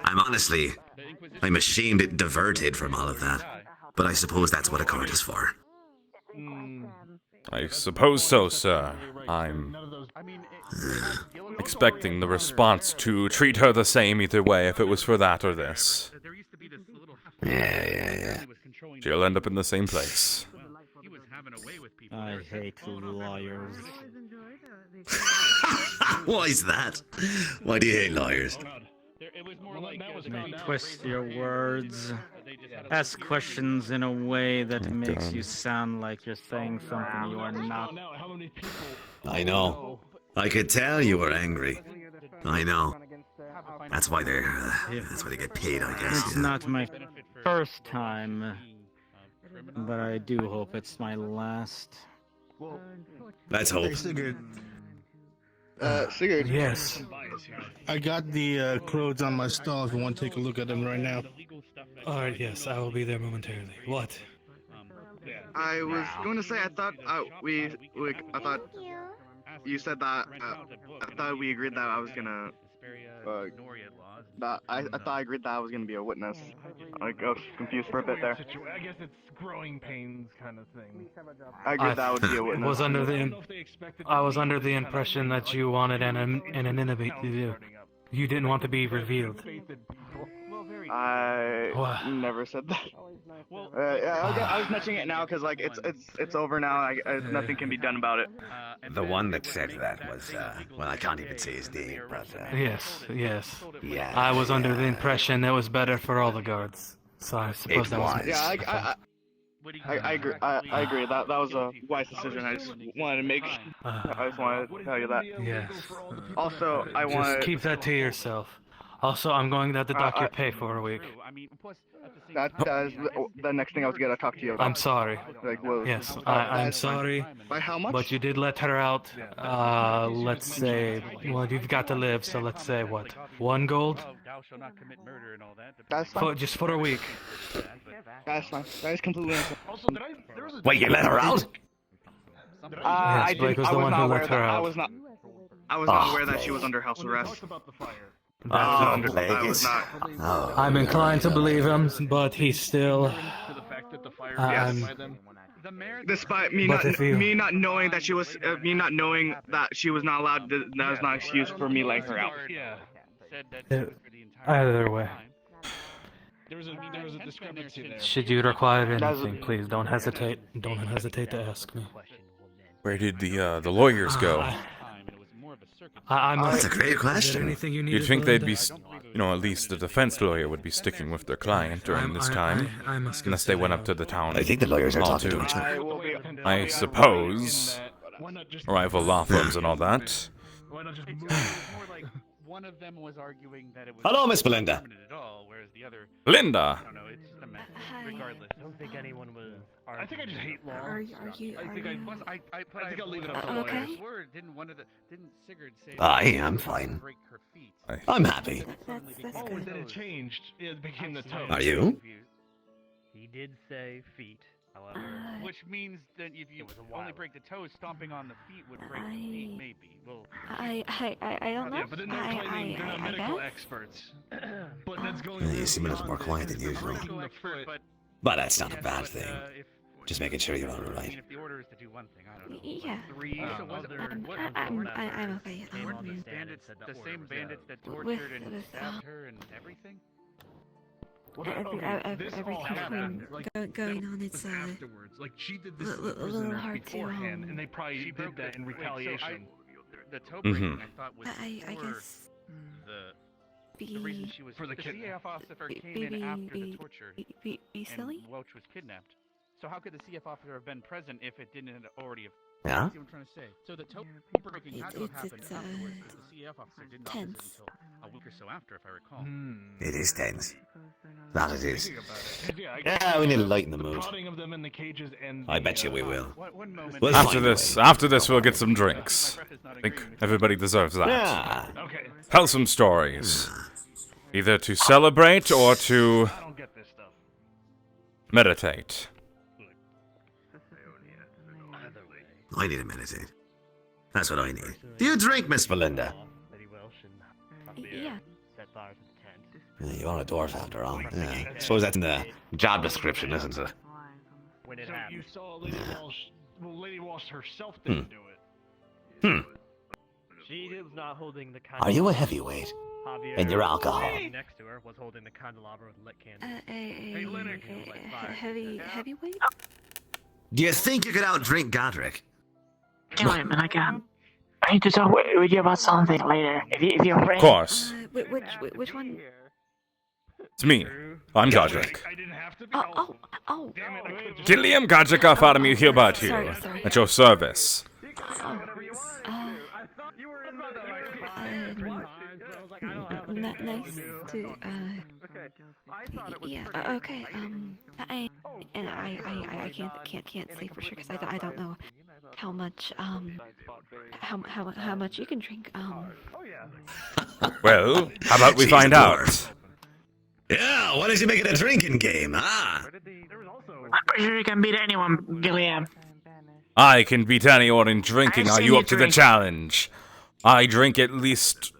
I'm ashamed it diverted from all of that. But I suppose that's what a court is for. I suppose so, sir. I'm expecting the response to treat her the same either way, if it was for that or this. Yeah. She'll end up in the same place. I hate lawyers. Why is that? Why do you hate lawyers? They twist your words, ask questions in a way that makes you sound like you're saying something you are not. I know. I could tell you were angry. I know. That's why they get paid, I guess. It's not my first time, but I do hope it's my last. Let's hope. Sigurd. Sigurd. Yes. I got the clothes on my stall if you want to take a look at them right now. Alright, yes, I will be there momentarily. What? I was going to say, I thought you said that, I thought we agreed that I was gonna, I thought I agreed that I was gonna be a witness. I was confused for a bit there. I guess it's growing pains kind of thing. I agreed that I would be a witness. I was under the impression that you wanted an anonymity to do. You didn't want to be revealed. I never said that. I was mentioning it now because like it's over now. Nothing can be done about it. The one that said that was, well, I can't even say his name, but, Yes. Yeah. I was under the impression it was better for all the guards. So I suppose that was. Yeah, I agree. I agree. That was a wise decision. I just wanted to make. I just wanted to tell you that. Yes. Also, I want Just keep that to yourself. Also, I'm going to have to dock your pay for a week. That is the next thing I was gonna talk to you about. I'm sorry. Like, well, Yes, I'm sorry. By how much? But you did let her out. Let's say, well, you've got to live, so let's say what? 1 gold? That's fine. Just for a week. That's fine. That is completely understandable. Wait, you let her out? Yes, Blake was the one who let her out. I was not aware that she was under house arrest. Blake, I'm inclined to believe him, but he's still. Despite me not knowing that she was not allowed, that is not an excuse for me letting her out. Either way. There was a discrepancy there. Should you require anything, please don't hesitate. Don't hesitate to ask me. Where did the lawyers go? That's a great question. You'd think they'd be, at least the defense lawyer would be sticking with their client during this time, unless they went up to the town. I think the lawyers are talking to each other. I suppose. Rival law firms and all that. One of them was arguing that it was Hello, Miss Belinda. at all, whereas the other. Linda. I don't know. It's just a mess. Regardless, I don't think anyone was. I think I just hate law. I think I'll leave it up to okay. lawyers. Didn't Sigurd say? I am fine. I'm happy. Oh, and then it changed. It became the toe. Are you? He did say feet, however, which means that if you only break the toes, stomping on the feet would break the feet, maybe. Well, I don't know. Yeah, but then they're claiming they're not medical experts. But that's going. You seem a little more quiet than usual. But that's not a bad thing. Just making sure you're all right. If the order is to do one thing, I don't know. Yeah. I'm okay. The same bandits that tortured and stabbed her and everything. Everything going on, it's afterwards. Like she did this a little hard beforehand, and they probably did that in retaliation. The toe breaking, I thought was I guess the reason she was for the CF officer came in after the torture. Be silly? And Welch was kidnapped. So how could the CF officer have been present if it didn't already have? Yeah. See what I'm trying to say? So the toe breaking had to have happened afterwards, because the CF officer didn't tense. until a week or so after, if I recall. It is tense. That it is. Yeah, we need to lighten the mood. Prodding of them in the cages and I bet you we will. Well, after this, we'll get some drinks. I think everybody deserves that. Yeah. Okay. Tell some stories. Either to celebrate or to meditate. I need to meditate. That's what I need. Do you drink, Miss Belinda? Yeah. You are a dwarf after all. Yeah. I suppose that's in the job description, isn't it? When it So happened. you saw Lady Walsh. Well, Lady Walsh herself didn't do it. She was not holding the Are you a heavyweight? And your alcohol? Next to her was holding the candelabra with lit candles. Heavyweight? Do you think you could outdrink Godric? Gilliam, I need to talk with you about something later. If you're free. Of course. Which one? It's me. I'm Godric. Oh. Gilliam Godric Arthadami Hughberthew. Sorry. At your service. Nice to, yeah, okay, I can't say for sure, because I don't know how much, how much you can drink, Well, how about we find out? Yeah, why don't you make it a drinking game, huh? I'm pretty sure you can beat anyone, Gilliam. I can beat anyone in drinking. Are you up to the challenge? I drink at least...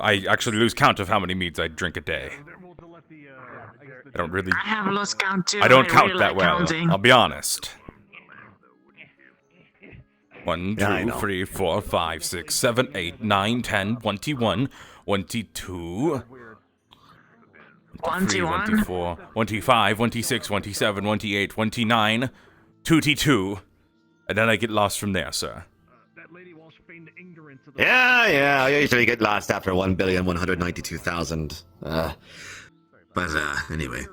I actually lose count of how many meads I drink a day. I don't really... I have lost count too. I don't count really that like well, counting. I'll be honest. 1, Yeah, I 2, know. 3, 4, 5, 6, 7, 8, 9, 10, 21, 22, 1T3, 1T4, 1T5, 1T6, 1T7, 1T8, 1T9, 2T2, and then I get lost from there, sir. Yeah, I usually get lost after 1,192,000. Anyway.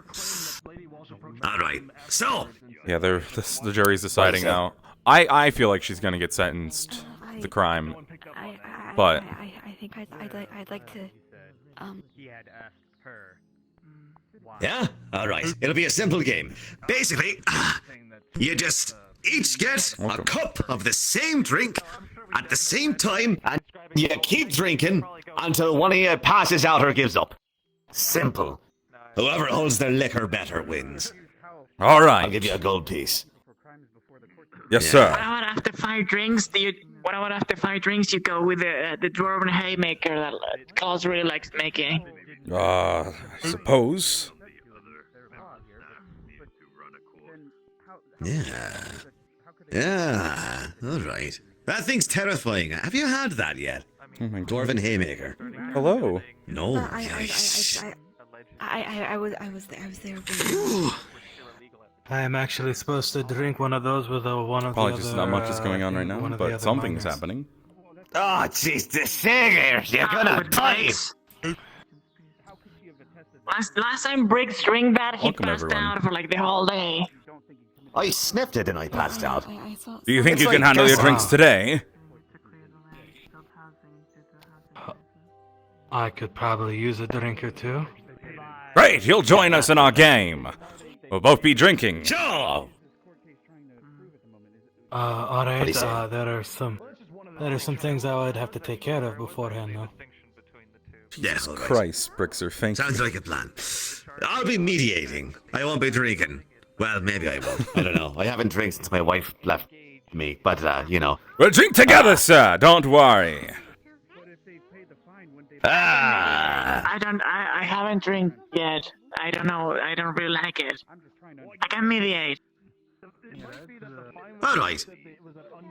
Alright, so. Yeah, the jury's deciding now. I feel like she's gonna get sentenced for the crime. But I think I'd like to, He had asked her. Yeah? Alright, it'll be a simple game. Basically, you just each get a cup of the same drink at the same time, and you keep drinking until one of you passes out or gives up. Simple. Whoever holds their liquor better wins. Alright. I'll give you a gold piece. Yes, sir. What about after 5 drinks? You go with the dwarven haymaker that Klaus really likes making? I suppose. Yeah, alright. That thing's terrifying. Have you had that yet? Oh my God. Dwarven haymaker. Hello. No. I was there. I am actually supposed to drink one of those with one of Probably the just other, not much is going on right now, one of the but other something's miners. happening. Oh, jeez, the singers, you're gonna die. Last time Briggs drank that, he Welcome, passed everyone. out for like the whole day. I sniffed it and I passed out. Do you think It's you can like handle your gas- drinks today? I could probably use a drink or two. Great, you'll join us in our game. We'll both be drinking. Sure. All right. do you say? There are some things I would have to take care of beforehand, though. Yes, all right. Christ, Brixer, thank you. Sounds like a plan. I'll be mediating. I won't be drinking. Well, maybe I will. I don't know. I haven't drank since my wife left me, but, you know. We'll drink together, sir. Don't worry. I haven't drank yet. I don't know. I don't really like it. I can mediate. All right.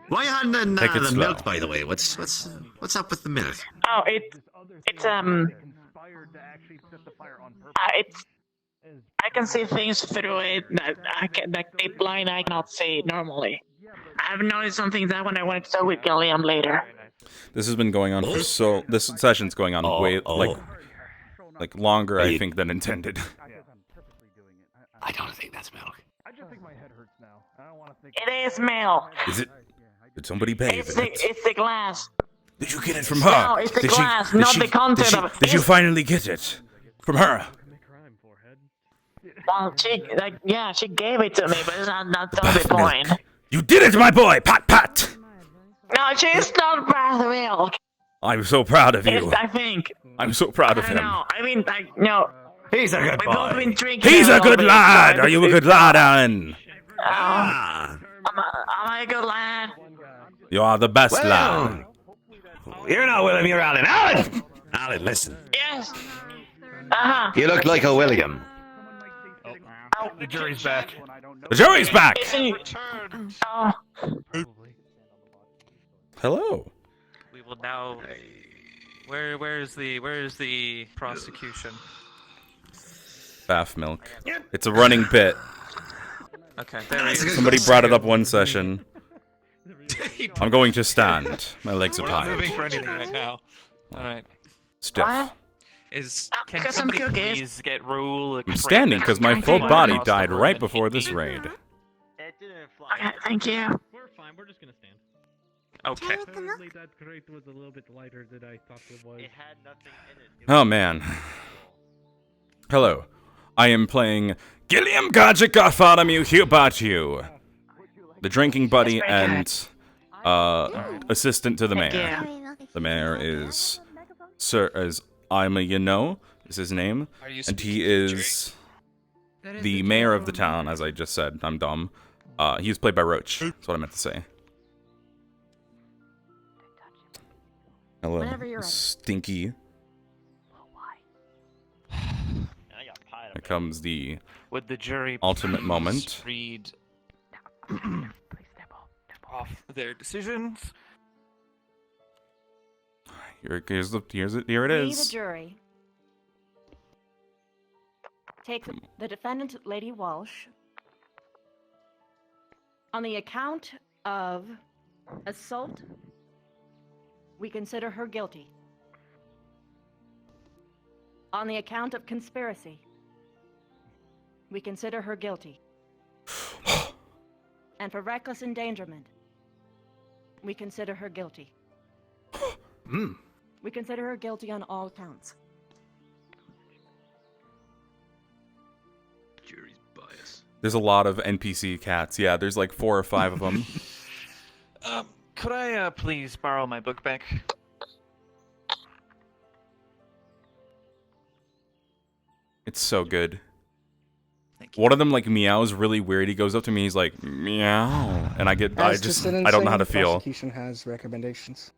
Why hadn't Take it the slow. milk, by the way? What's up with the milk? Oh, it's I can see things through it that a blind eye cannot see normally. I've noticed something that when I went to talk with Gilliam later. This has been going on for this session's going on way like longer, I think, than intended. I don't think that's milk. It is milk. Is it? Did somebody bathe in it? It's the glass. Did you get it from her? No, it's the glass, not the content of it. Did you finally get it from her? Well, she gave it to me, but it's not the point. You did it, my boy! Pat, pat! No, she's not bath milk. I'm so proud of you. I think. I'm so proud of I him. don't know. I mean, no. He's a good We've both boy. been drinking. He's a good bit, lad! so Are you a good lad, Alan? Am I a good lad? You are the best lad. You're not William, you're Alan. Alan! Alan, listen. Yes. Uh-huh. You look like a William. The jury's back. The jury's back! Oh. Hello. We will now. Where's the prosecution? Bath milk. It's a running bit. Okay, there he is. Somebody brought it up one session. I'm going to stand. My legs are We're not tired. moving for anything right now. All right. Stiff. Can Got some somebody cookies. please get rule? I'm standing because my full body died right before this raid. Okay, thank you. We're fine. We're just gonna stand. Okay. Apparently that crate was a little bit lighter than I thought it was. It had nothing in it. Oh man. Hello. I am playing Gilliam Gadget Bartholomew Hughberthew, the drinking buddy and assistant to the mayor. The mayor is Ima is his name, and he is the mayor of the town, as I just said. I'm dumb. He was played by Roach. That's what I meant to say. Hello, Stinky. Here comes the Would the jury ultimate please moment. read off their decisions? Here it We, the is. jury, Take the defendant, Lady Walsh, on the account of assault, we consider her guilty. On the account of conspiracy, we consider her guilty. And for reckless endangerment, we consider her guilty. We consider her guilty on all counts. Jury's bias. There's a lot of NPC cats. Yeah, there's like 4 or 5 of them. Could I please borrow my book back? It's so good. One of them like meows really weird. He goes up to me. He's like meow, and I don't know how to feel. Prosecution has recommendations.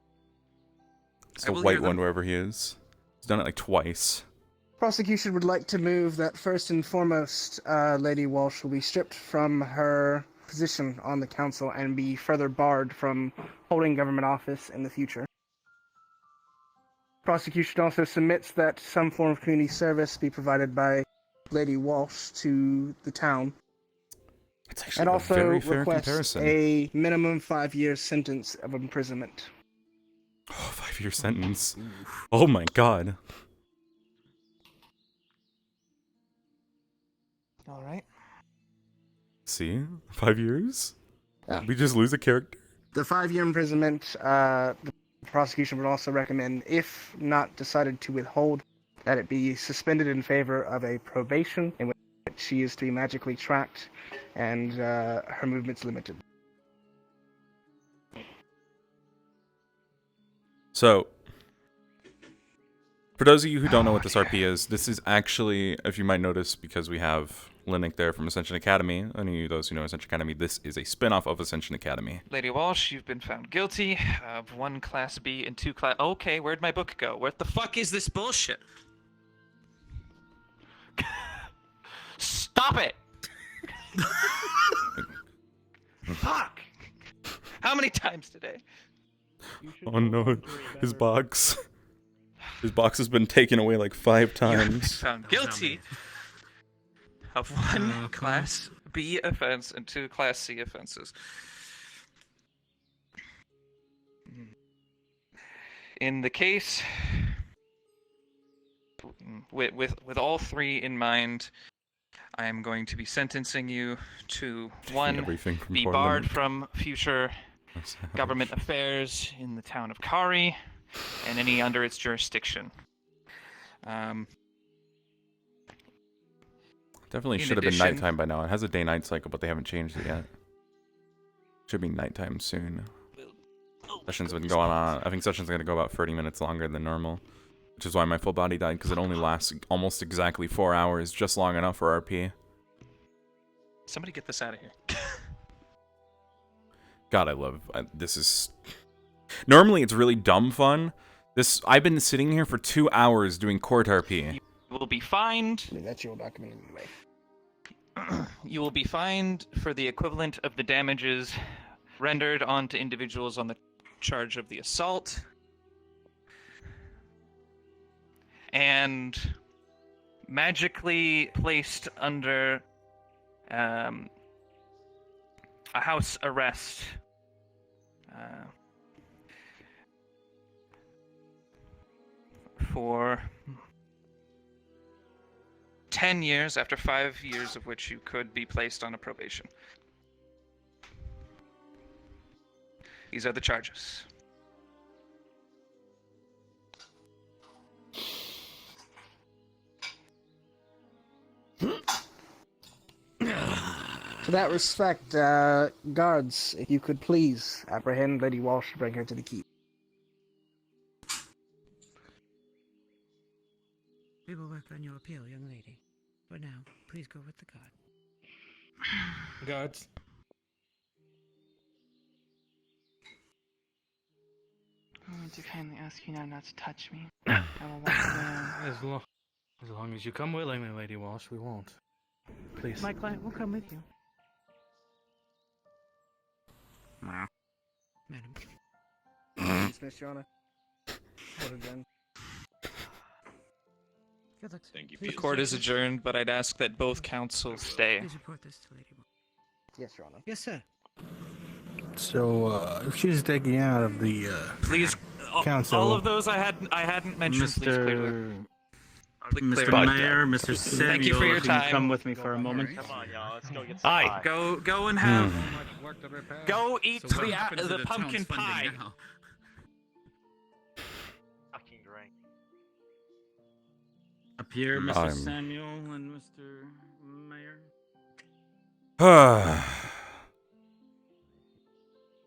It's the white one wherever he is. He's done it like twice. Prosecution would like to move that first and foremost, Lady Walsh will be stripped from her position on the council and be further barred from holding government office in the future. Prosecution also submits that some form of community service be provided by Lady Walsh to the town. And also very fair requests comparison. a minimum 5-year sentence of imprisonment. Oh, 5-year sentence. Oh my god. All right. See? 5 years? Yeah. We just lose a character? The 5-year imprisonment, the prosecution would also recommend, if not decided to withhold, that it be suspended in favor of a probation in which she is to be magically tracked and her movements limited. So, for those of you who don't know what this RP is, this is actually, if you might notice, because we have Linux there from Ascension Academy, any of those who know Ascension Academy, this is a spin-off of Ascension Academy. Lady Walsh, you've been found guilty of 1 Class B and 2 Class... Okay, where'd my book go? What the fuck is this bullshit? Stop it! Fuck! How many times today? Oh no, his box. His box has been taken away like 5 times. Found guilty of 1 Class B offense and 2 Class C offenses. In the case, with all 3 in mind, I am going to be sentencing you to 1, be barred from future government affairs in the town of Cari and any under its jurisdiction. Definitely should have been nighttime by now. It has a day-night cycle, but they haven't changed it yet. Should be nighttime soon. Session's been going on. I think session's going to go about 30 minutes longer than normal, which is why my full body died, because it only lasts almost exactly 4 hours, just long enough for RP. Somebody get this out of here. God, I love this. Is normally it's really dumb fun. I've been sitting here for 2 hours doing court RP. You will be fined. That's your document anyway. You will be fined for the equivalent of the damages rendered onto individuals on the charge of the assault. And magically placed under a house arrest for 10 years, after 5 years of which you could be placed on a probation. These are the charges. To that respect, guards, if you could please apprehend Lady Walsh and bring her to the keep. We will work on your appeal, young lady. For now, please go with the guard. Guards. I want to kindly ask you now not to touch me. I will walk away. As long as you come willingly, Lady Walsh, we won't. Please. My client will come with you. Madam. Dismiss, Your Honor. Order done. Thank you. The court is adjourned, but I'd ask that both counsels stay. Please report this to Lady. Yes, Your Honor. Yes, sir. So, if she's taking out of the Please, council, all of those I hadn't mentioned. Please clear. Mr. Mayor, Mr. Samuel, Thank you for your if you can time. come with me for a moment. Come on, y'all. Let's go get some Hi. pie. Go and have. Go eat the pumpkin pie. Fucking drink. Up here, Mr. I'm- Samuel and Mr. Mayor.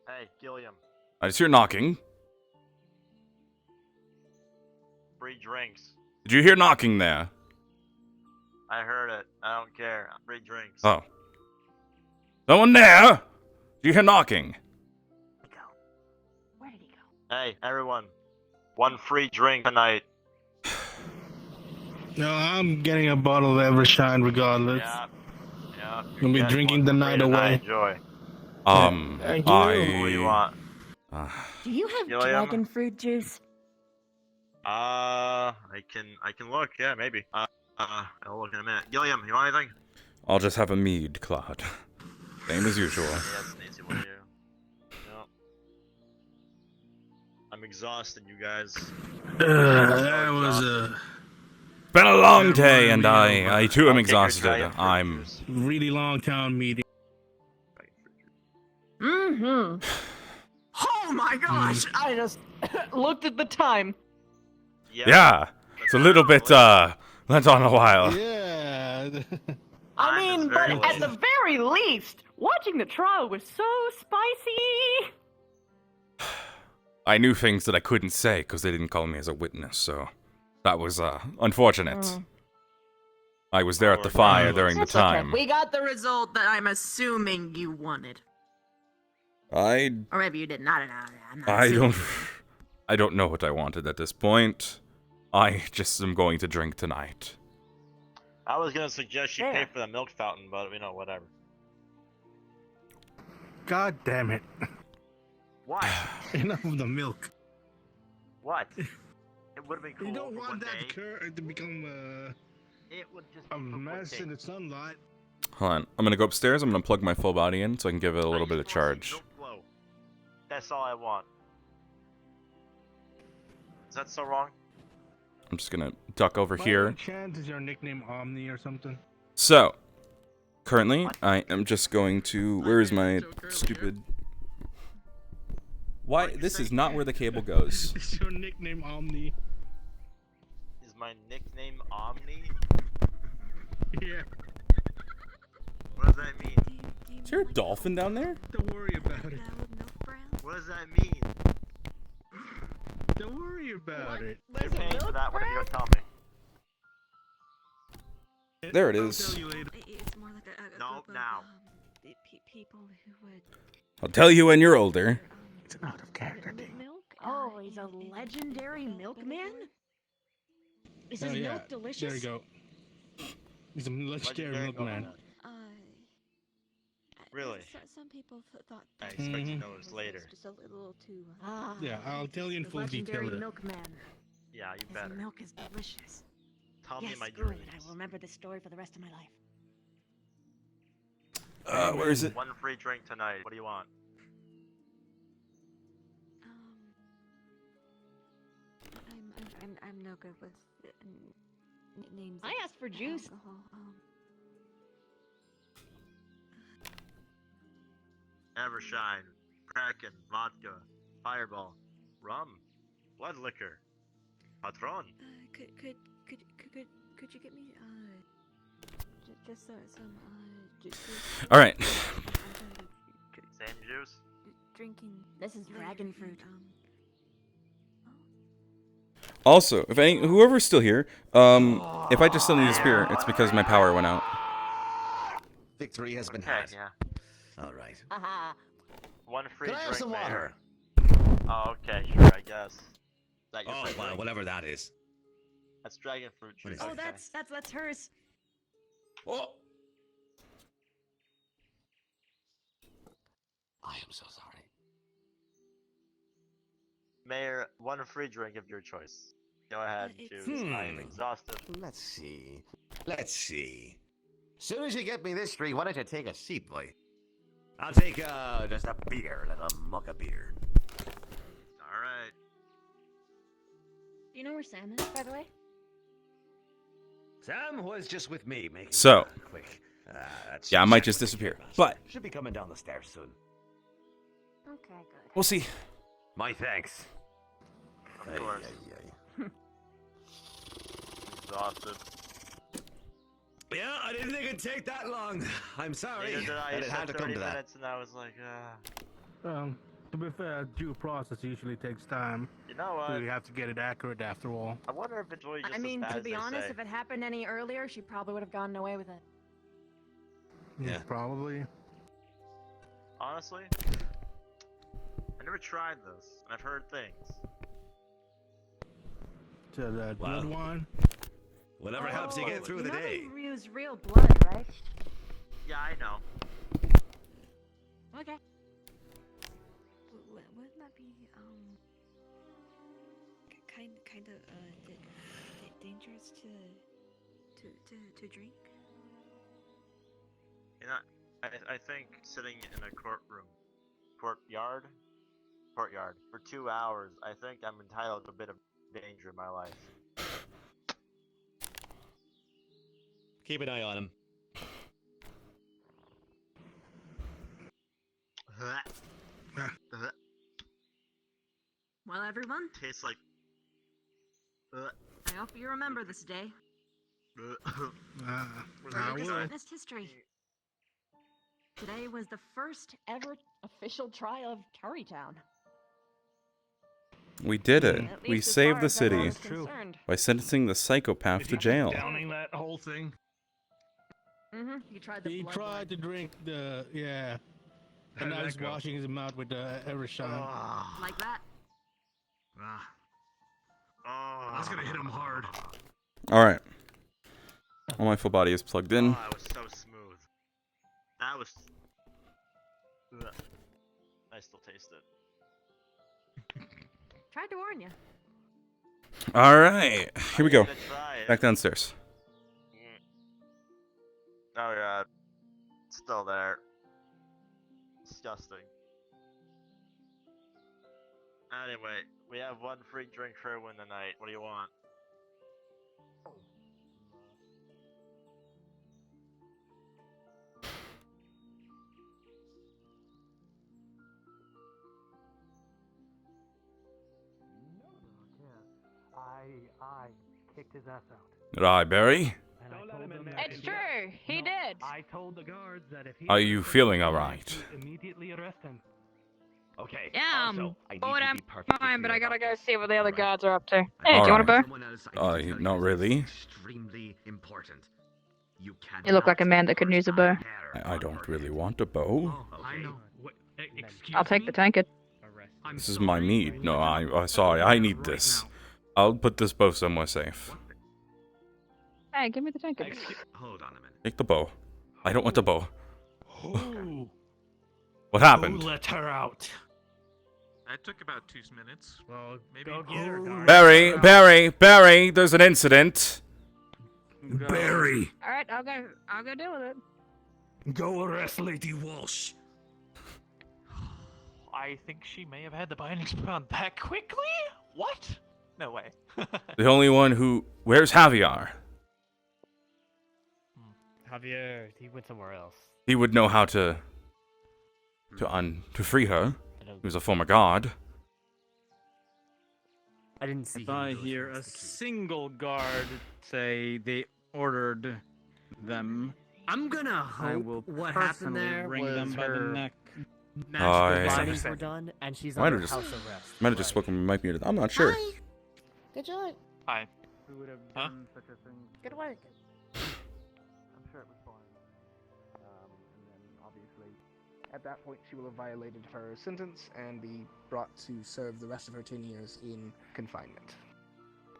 Hey, Gilliam. I just hear knocking. Free drinks. Did you hear knocking there? I heard it. I don't care. Free drinks. Oh. Someone there? Did you hear knocking? Where did he go? Hey, everyone. One free drink tonight. no, I'm getting a bottle of Evershine regardless. Yeah. Gonna be drinking the night away. Enjoy. Thank you. What do you want? Do you have Gilliam? dragon fruit juice? I can look. Yeah, maybe. I'll look in a minute. Gilliam, you want anything? I'll just have a mead, Claude. Same as usual. Yes, Nancy, what do you? No. I'm exhausted, you guys. That was Been a long day, and I too am exhausted. I'm really long town meeting. Mm-hmm. Oh my gosh! I just looked at the time. yeah. It's a little bit went on a while. Yeah. I mean, but at the very least, watching the trial was so spicy. I knew things that I couldn't say because they didn't call me as a witness, so that was unfortunate. I was there at the fire during the That's okay. time. We got the result that I'm assuming you wanted. I Or maybe you didn't. I don't know. I'm not I assuming. don't know what I wanted at this point. I just am going to drink tonight. I was gonna suggest you pay for the milk fountain, but whatever. God damn it. What? Enough of the milk. What? It would have been cool. You don't for want one that day. to become It would just a be for one mess day. in the sunlight. Hold on. I'm gonna go upstairs. I'm gonna plug my full body in so I can give it a little bit of charge. Milk flow. That's all I want. Is that so wrong? I'm just gonna duck over By here. any chance is your nickname Omni or something? So, currently, I am just going to. Where is my stupid? Why? This is not where the cable goes. Is your nickname Omni? Is my nickname Omni? Yeah. What does that mean? Is there a dolphin down there? Don't worry about it. What does that mean? Don't worry about it. You're paying for that. What if you don't tell me? There it I'll is. tell you later. It's more like a No, group of, now. people who would I'll tell you when you're older. It's an out of character thing. milk. Oh, he's a legendary milkman? Is his Oh, yeah. milk delicious? There you go. He's a legendary milkman. Really? Some people thought I that expect to Mhm. know this later. just a little too. Yeah, I'll tell you in the full detail legendary later. milkman. Yeah, you His better. milk is delicious. Tell me Yes, my good. dreams. I will remember this story for the rest of my life. Where is it? One free drink tonight. What do you want? I'm no good with names. I asked for juice. Alcohol. Evershine, Kraken, vodka, Fireball, rum, blood liquor, Patron. Could you get me just some All right. Same juice. drinking. This is dragon fruit. Also, if whoever's still here, if I just still need a spear, it's because my power went out. Victory has been Okay, had. yeah. All right. One free Can I drink. have some water? Oh, okay, sure, I guess. Is that your Oh, free wow, drink? whatever that is. That's dragon fruit What juice. is Oh, Okay. that's hers. Oh! I am so sorry. Mayor, one free drink of your choice. Go ahead and choose. I am exhausted. Let's see. Let's see. Soon as you get me this straight, why don't you take a seat, boy? I'll take just a beer, a little mocha beer. All right. Do you know where Sam is, by the way? Sam was just with me, making So, quick. yeah, I might just disappear, but Should be coming down the stairs soon. Okay, good. we'll see. My thanks. Of course. Exhausted. Yeah, I didn't think it'd take that long. I'm sorry. Neither did I. But it You had said to come 30 to that. minutes, and I was like, To be fair, due process usually takes time. You know what? So you have to get it accurate after all. I wonder if it's really just I mean, as bad to as be they honest, say. if it happened any earlier, she probably would have gotten away with it. Yeah, probably. Honestly, I never tried this, and I've heard things. To the Well, good one. Whatever helps you get through the day. You use real blood, right? Yeah, I know. Okay. Wouldn't that be kind of dangerous to drink? You know, I think sitting in a courtyard, for 2 hours, I think I'm entitled to a bit of danger in my life. Keep an eye on him. Well, everyone, Tastes like. I hope you remember this day. I This will. witnessed history. Today was the first ever official trial of Tarrytown. We did it. At We least as saved far the as everyone city is concerned. by sentencing the psychopath to jail. Downing that whole thing. You tried the He blood tried wine. to drink the How and did now that he's go? washing his mouth with the Evershine. Like that. That's gonna hit him hard. All right. All my full body is plugged in. Oh, that was so smooth. That was. Ugh. I still taste it. Tried to warn you. All right. Here we go. gonna try it. Back downstairs. Oh god. It's still there. Disgusting. Anyway, we have one free drink for everyone tonight. What do you want? I kicked his ass out. Did I, Barry? And I told him It's true. He did. I told the guards that if he Are you feeling all right? to immediately arrest him. Okay. Yeah, also, I need bored to I'm be perfectly fine, but clear I gotta about go this. see what the other Alright. guards are up to. Hey, do you want a Alright. bow? Not really. Extremely important. You can. You look like a man that could use a bow. I don't really want a bow. I know. I'll take the tankard. This is my need. No, sorry. I need this. I'll put this bow somewhere safe. Hey, give me the tankard. Hold on a minute. Take the bow. I don't want the bow. Who What happened? let her out? That took about 2 minutes. Well, maybe. go get her, guard. Barry, there's an incident. Barry, All right, I'll go deal with it. go arrest Lady Walsh. I think she may have had the bindings put on that quickly? What? No way. The only one who... Where's Javier? Javier, he went somewhere else. He would know how to free her. He was a former guard. I didn't see. If I hear a single guard say they ordered them, I'm gonna I hope will what happened personally there wring was them by the her neck. I- bindings were done, and she's Might under have house just, arrest. might have just spoken with Mike muted. I'm not sure. Good job. Hi. Who would have Huh? done such a thing? Good work. I'm sure it was fine. And then obviously, at that point, she will have violated her sentence and be brought to serve the rest of her 10 years in confinement.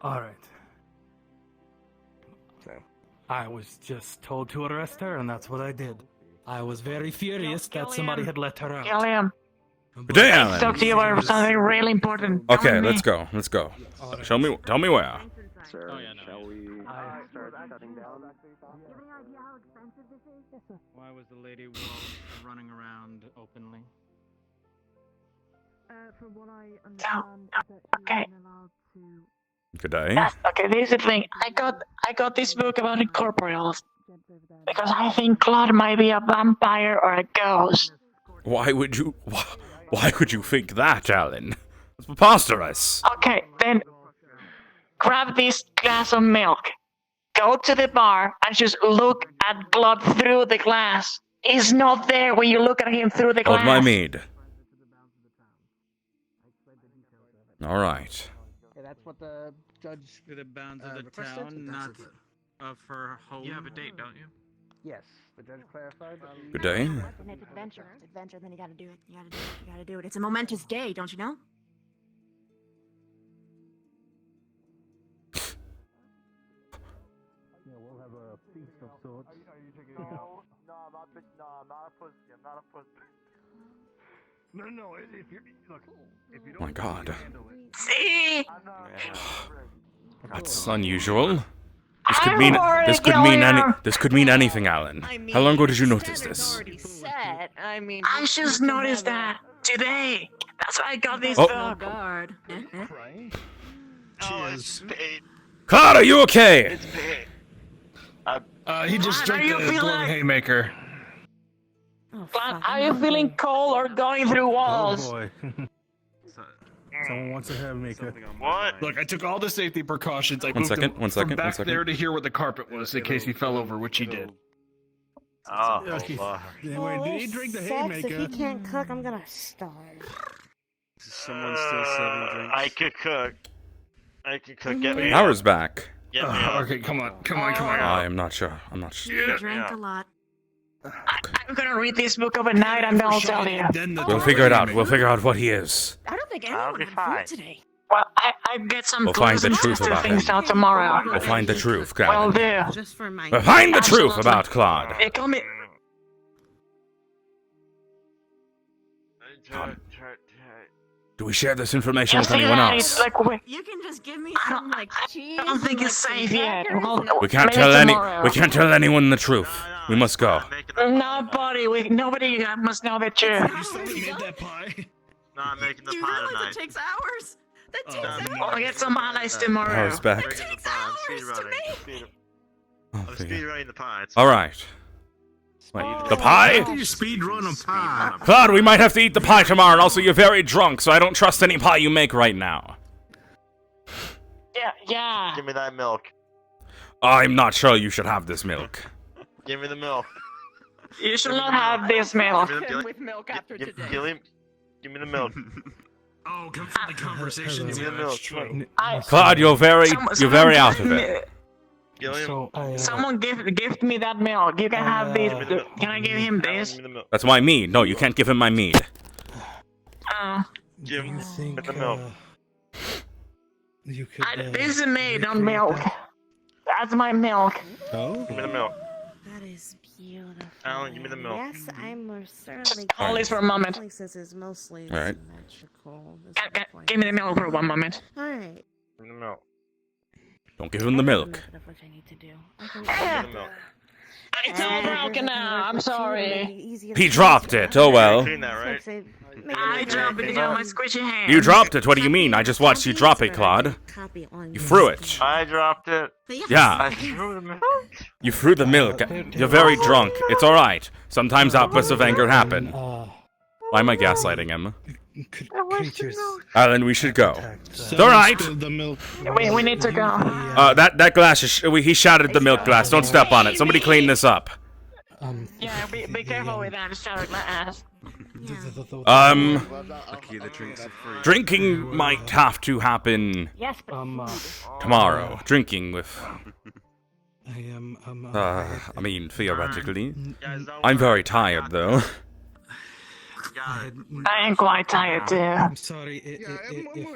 All right. So. I was just told to arrest her, and that's what I did. I was very furious that somebody had let her out. Gilliam. Good day, I Alan. talk to you about something really important. Come Okay, with me. let's go. Let's go. Tell me where. Sir, shall we start shutting down? Why was the lady running around openly? From what I understand, Okay. Good day. Yes, okay, this is the thing. I got this book about incorporeals because I think Claude might be a vampire or a ghost. Why would you think that, Alan? It's preposterous. Okay, then grab this glass of milk. Go to the bar and just look at Claude through the glass. He's not there when you look at him through the glass. Hold my mead. All right. Yeah, that's what the judge. To the bounds of the requested. town, not of her home. You have a date, don't you? Yes, the judge clarified. Good day. It's adventure. It's adventure, then you gotta do it. You gotta do it. You gotta do it. It's a momentous day, don't you know? Yeah, we'll have a feast of sorts. No, I'm not a pussy. I'm not a pussy. No, if you look, if you don't. Oh my God. See? That's unusual. This could mean anything, Alan. How long ago did you notice this? I just noticed that today. That's why I got this Oh. book. Guard. Cheers. Claude, are you okay? He just How drank do you the feel glowing like- haymaker. Claude, are you feeling cold or going through walls? Oh boy. Someone wants a haymaker. What? Look, I took all the safety precautions. I One moved second, him one second, from back one second. there to here where the carpet was in case he fell over, which he did. Oh, Okay. Lord. Wait, did he drink the haymaker? If he can't cook, I'm gonna starve. Is someone still serving drinks? I could cook. I could cook. Get me Power's back. Get me up. Okay, come on. I am not sure. I'm not sure. You drank a lot. I'm gonna read this book overnight and I'll tell you. We'll figure it out. We'll figure out what he is. I don't think I'll anyone be had fine. food today. Well, I get some We'll find clues the and truth test about things him. out tomorrow. We'll find the truth, Will Claude. do. Just for my. We'll find the truth Absolutely. about Claude. They call me. Do we share this information Just with anyone that else? it's like You can just give me some like cheese. I don't think it's safe yet. We can't tell anyone the truth. We must go. Nobody must know the truth. No, I'm making the You pie realize tonight. it takes hours? That takes hours. We'll get some allies tomorrow. Power's back. I'm making the pie. I'm speedrunning. I'm speedrunning the pie. It's All right. The pie? You speed run a pie. Claude, we might have to eat the pie tomorrow, and also you're very drunk, so I don't trust any pie you make right now. Yeah. Give me that milk. I'm not sure you should have this milk. Give me the milk. You should not have this milk. With milk after today. Gilliam, give me the milk. Oh, come from the conversation. Give me the milk. Claude, you're very out of it. Gilliam, Someone gift me that milk. You can have this. Can I give him this? That's my mead. No, you can't give him my mead. Oh. Give me the milk. You could. This is made on milk. That's my milk. Oh? Give me the milk. That is beautiful. Alan, give me the milk. Yes, I'm most certainly. Hold this for a moment. Places is mostly All right. symmetrical. Give me the milk for 1 moment. All right. Give me the milk. Don't give him the milk. What I need to do. Give me the milk. It's all broken now. I'm sorry. He dropped it. Oh well. Clean that, right? I dropped it on my squishy hand. You dropped it. What do you mean? I just watched you drop it, Claude. You threw it. I dropped it. Yeah. I threw the milk. You threw the milk. You're very drunk. It's all right. Sometimes outbursts of anger happen. Why am I gaslighting him? Creatures. Alan, we should go. It's all right. The milk. We need to go. That glass is. He shattered the milk glass. Don't step on it. Somebody clean this up. Yeah, be careful with that shattered glass. Drinking might have to happen Yes, but tomorrow. Drinking with. I am. I mean, theoretically. I'm very tired, though. I am quite tired too. I'm sorry.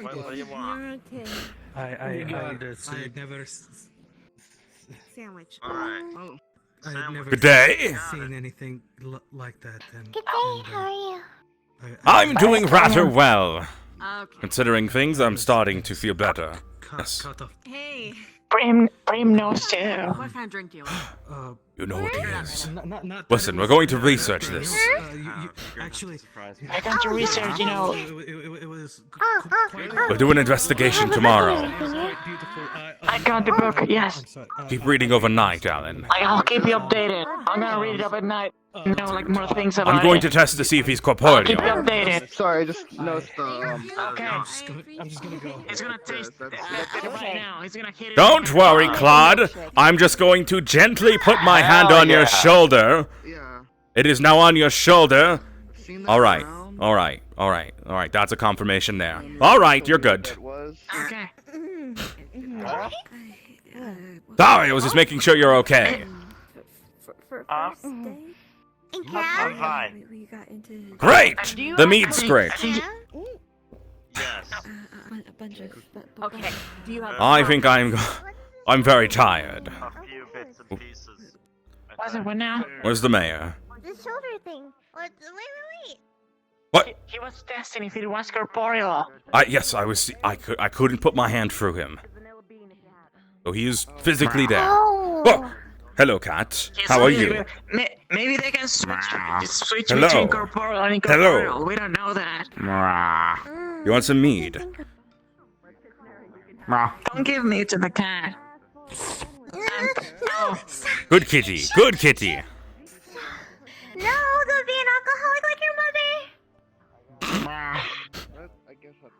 What do you want? You're okay. I never. Sandwich. Alright. I had never Good day. seen anything like that. And, Good day, how are you? I'm doing rather well. Considering things, I'm starting to feel better. Yes. Hey. Brim knows too. What kind of drink do you want? You know what he is. Listen, we're going to research this. Actually, I got to research, you know. It was We'll do an investigation tomorrow. I got the book, yes. Keep reading overnight, Alan. I'll keep you updated. I'm gonna read it up at night. Know like more things about it. I'm going to test to see if he's I'll keep corporeal. you updated. Sorry, I just noticed the. Okay. I'm just gonna go. He's gonna taste it right now. He's gonna hit it. Don't worry, Claude. I'm just going to gently put my hand on your shoulder. It is now on your shoulder. All right. That's a confirmation there. All right, you're good. Okay. Sorry, I was just making sure you're okay. I'm fine. We got into Great! The meat's great. Yes. a bunch of. Okay. Do you have? I think I'm very tired. A few bits and pieces. What's it what now? Where's the mayor? The shoulder thing. Wait. What? He was testing if it was corporeal. Yes, I couldn't put my hand through him. So he is physically there. Oh. Hello, cat. How are you? Maybe they can switch Hello. between corporeal and incorporeal. We don't know that. You want some mead? Don't give me to the cat. No. Good kitty. Good kitty. No, don't be an alcoholic like your mother. I guess that's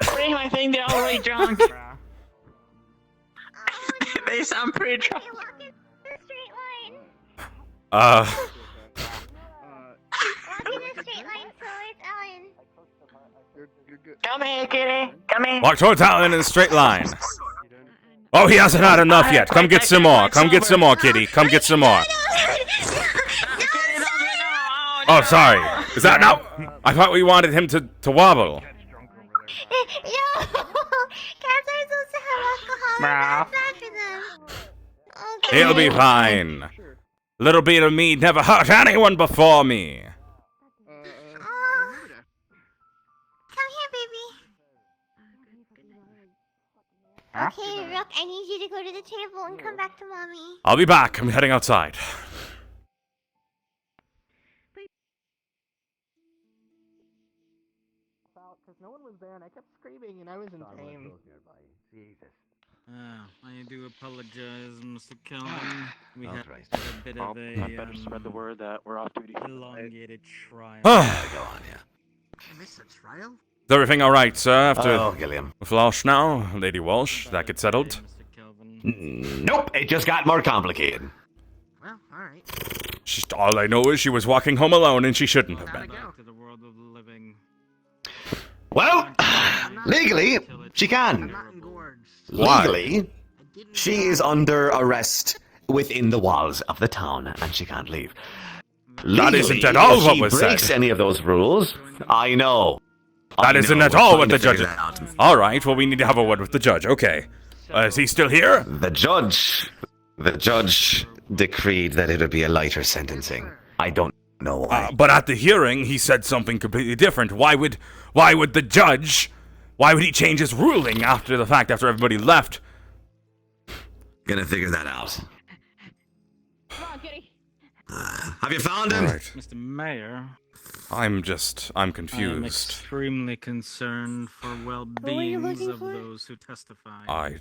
good. Brim, I think they're already drunk. They sound pretty drunk. Come here, kitty. Come here. Walk towards Alan in a straight line. Oh, he hasn't had enough yet. Come get some more. Come get some more, kitty. Come get some more. Oh, sorry. Is that no? I thought we wanted him to wobble. No. Cats are supposed to have alcohol. That's bad for them. Okay. He'll be fine. A little bit of mead never hurt anyone before me. Come here, baby. Okay, Rook, I need you to go to the table and come back to mommy. I'll be back. I'm heading outside. Because no one was there and I kept screaming and I was in pain. I do apologize, Mr. Kelvin. We had a bit of a I better spread the word that we're off duty. elongated trial. Go on, yeah. I missed a trial? Is everything all right, sir? After Gilliam. with Walsh now, Lady Walsh, that get settled? Nope, it just got more complicated. Well, alright. All I know is she was walking home alone and she shouldn't have been. Back to the world of the living. Well, legally, she can. Why? Legally, she is under arrest within the walls of the town, and she can't leave. That Legally, isn't at all if what she was breaks said. any of those rules, I know. That I isn't know, at we're all trying what to the judge. figure that out. All right. Well, we need to have a word with the judge. Okay. Is he still here? The judge decreed that it would be a lighter sentencing. I don't know why. But at the hearing, he said something completely different. Why would the judge? Why would he change his ruling after the fact? After everybody left? Gonna figure that out. Come on, kitty. Have you found him? Right. Mr. Mayor, I'm I am confused. extremely concerned for well-beings of those who testify.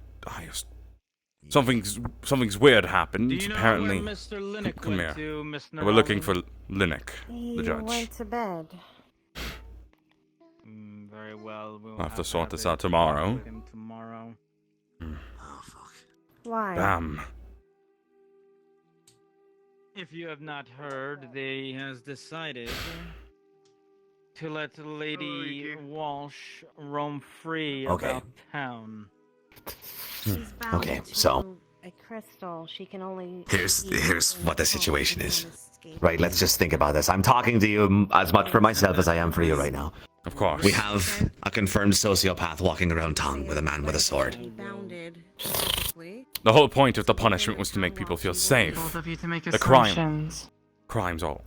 Something's weird happened. Do you know Apparently. where Mr. Linnick Come went here. to, Miss We're looking Nerali? for Linnick, the judge. went to bed. Very well. We'll We'll have to sort have this a out tomorrow. with him tomorrow. Why? Damn. If you have not heard, they has decided to let Lady Walsh roam free Okay. about town. She's bound Okay, so to a crystal. She can only. here's what the situation is. Right, let's just think about this. I'm talking to you as much for myself as I am for you right now. Of course. We have a confirmed sociopath walking around town with a man with a sword. The whole point of the punishment was to make people feel safe. Both of you to make The crime. assumptions. Crime's all.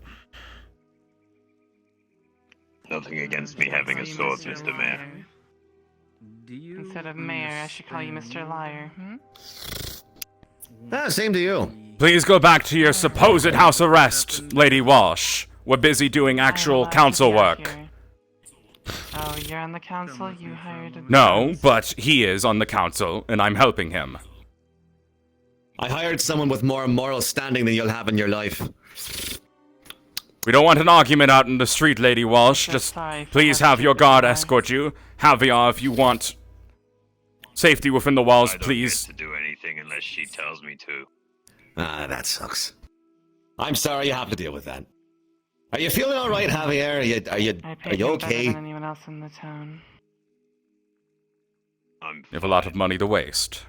Nothing against me having a sword, Mr. Mayor. Instead of mayor, I should call you Mr. Liar. Same to you. Please go back to your supposed house arrest, Lady Walsh. We're busy doing actual council work. Oh, you're on the council? You hired a... No, but he is on the council, and I'm helping him. I hired someone with more moral standing than you'll have in your life. We don't want an argument out in the street, Lady Walsh. Just please have your guard escort you. Javier, if you want safety within the walls, please. I don't get to do anything unless she tells me to. Ah, that sucks. I'm sorry you have to deal with that. Are you feeling all right, Javier? Are you okay? Better than anyone else in the town. You have a lot of money to waste.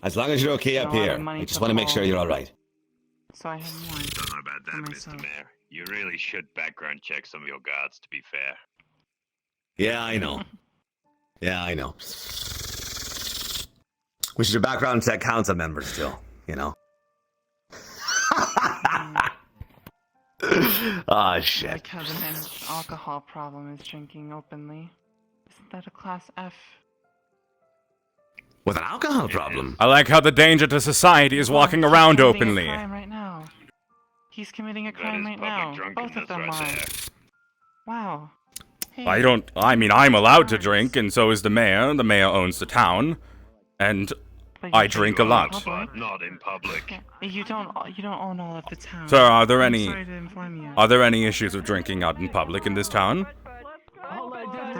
As long as you're okay up here, I just want to make sure you're all right. So I have one. Don't know about that, Mr. Mayor. You really should background check some of your guards, to be fair. Yeah, I know. Yeah, I know. We should background check council members still, you know. Oh, shit. My cousin and his alcohol problem is drinking openly. Isn't that a class F? With an alcohol problem? I like how the danger to society is walking around openly. Right now. He's committing a crime right now. Both of them are. Wow. Hey. I'm allowed to drink, and so is the mayor. The mayor owns the town. And I drink a lot. But not in public. You don't own all of the town. Sir, are there any issues of drinking out in public in this town?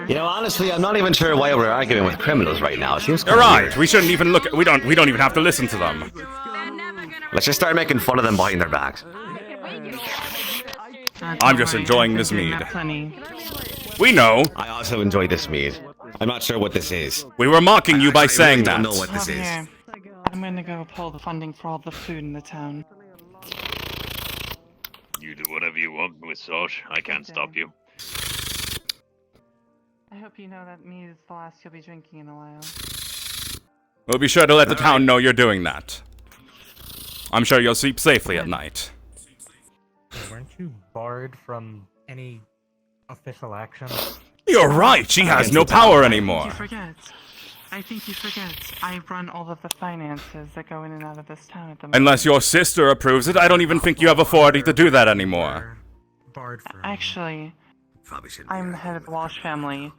You know, honestly, I'm not even sure why we're arguing with criminals right now. It seems You're right. We shouldn't even look. We don't even have to listen to them. Let's just start making fun of them behind their backs. I'm just enjoying this mead. We know. I also enjoy this mead. I'm not sure what this is. We were mocking you by saying that. I don't know what this is. Here. I'm gonna go pull the funding for all the food in the town. You do whatever you want, Miss Walsh. I can't stop you. I hope you know that mead is the last you'll be drinking in a while. We'll be sure to let the town know you're doing that. I'm sure you'll sleep safely at night. Weren't you barred from any official action? You're right. She has no power anymore. I think you forget. I run all of the finances that go in and out of this town at the moment. Unless your sister approves it, I don't even think you have authority to do that anymore. Actually, I'm the head of the Walsh family.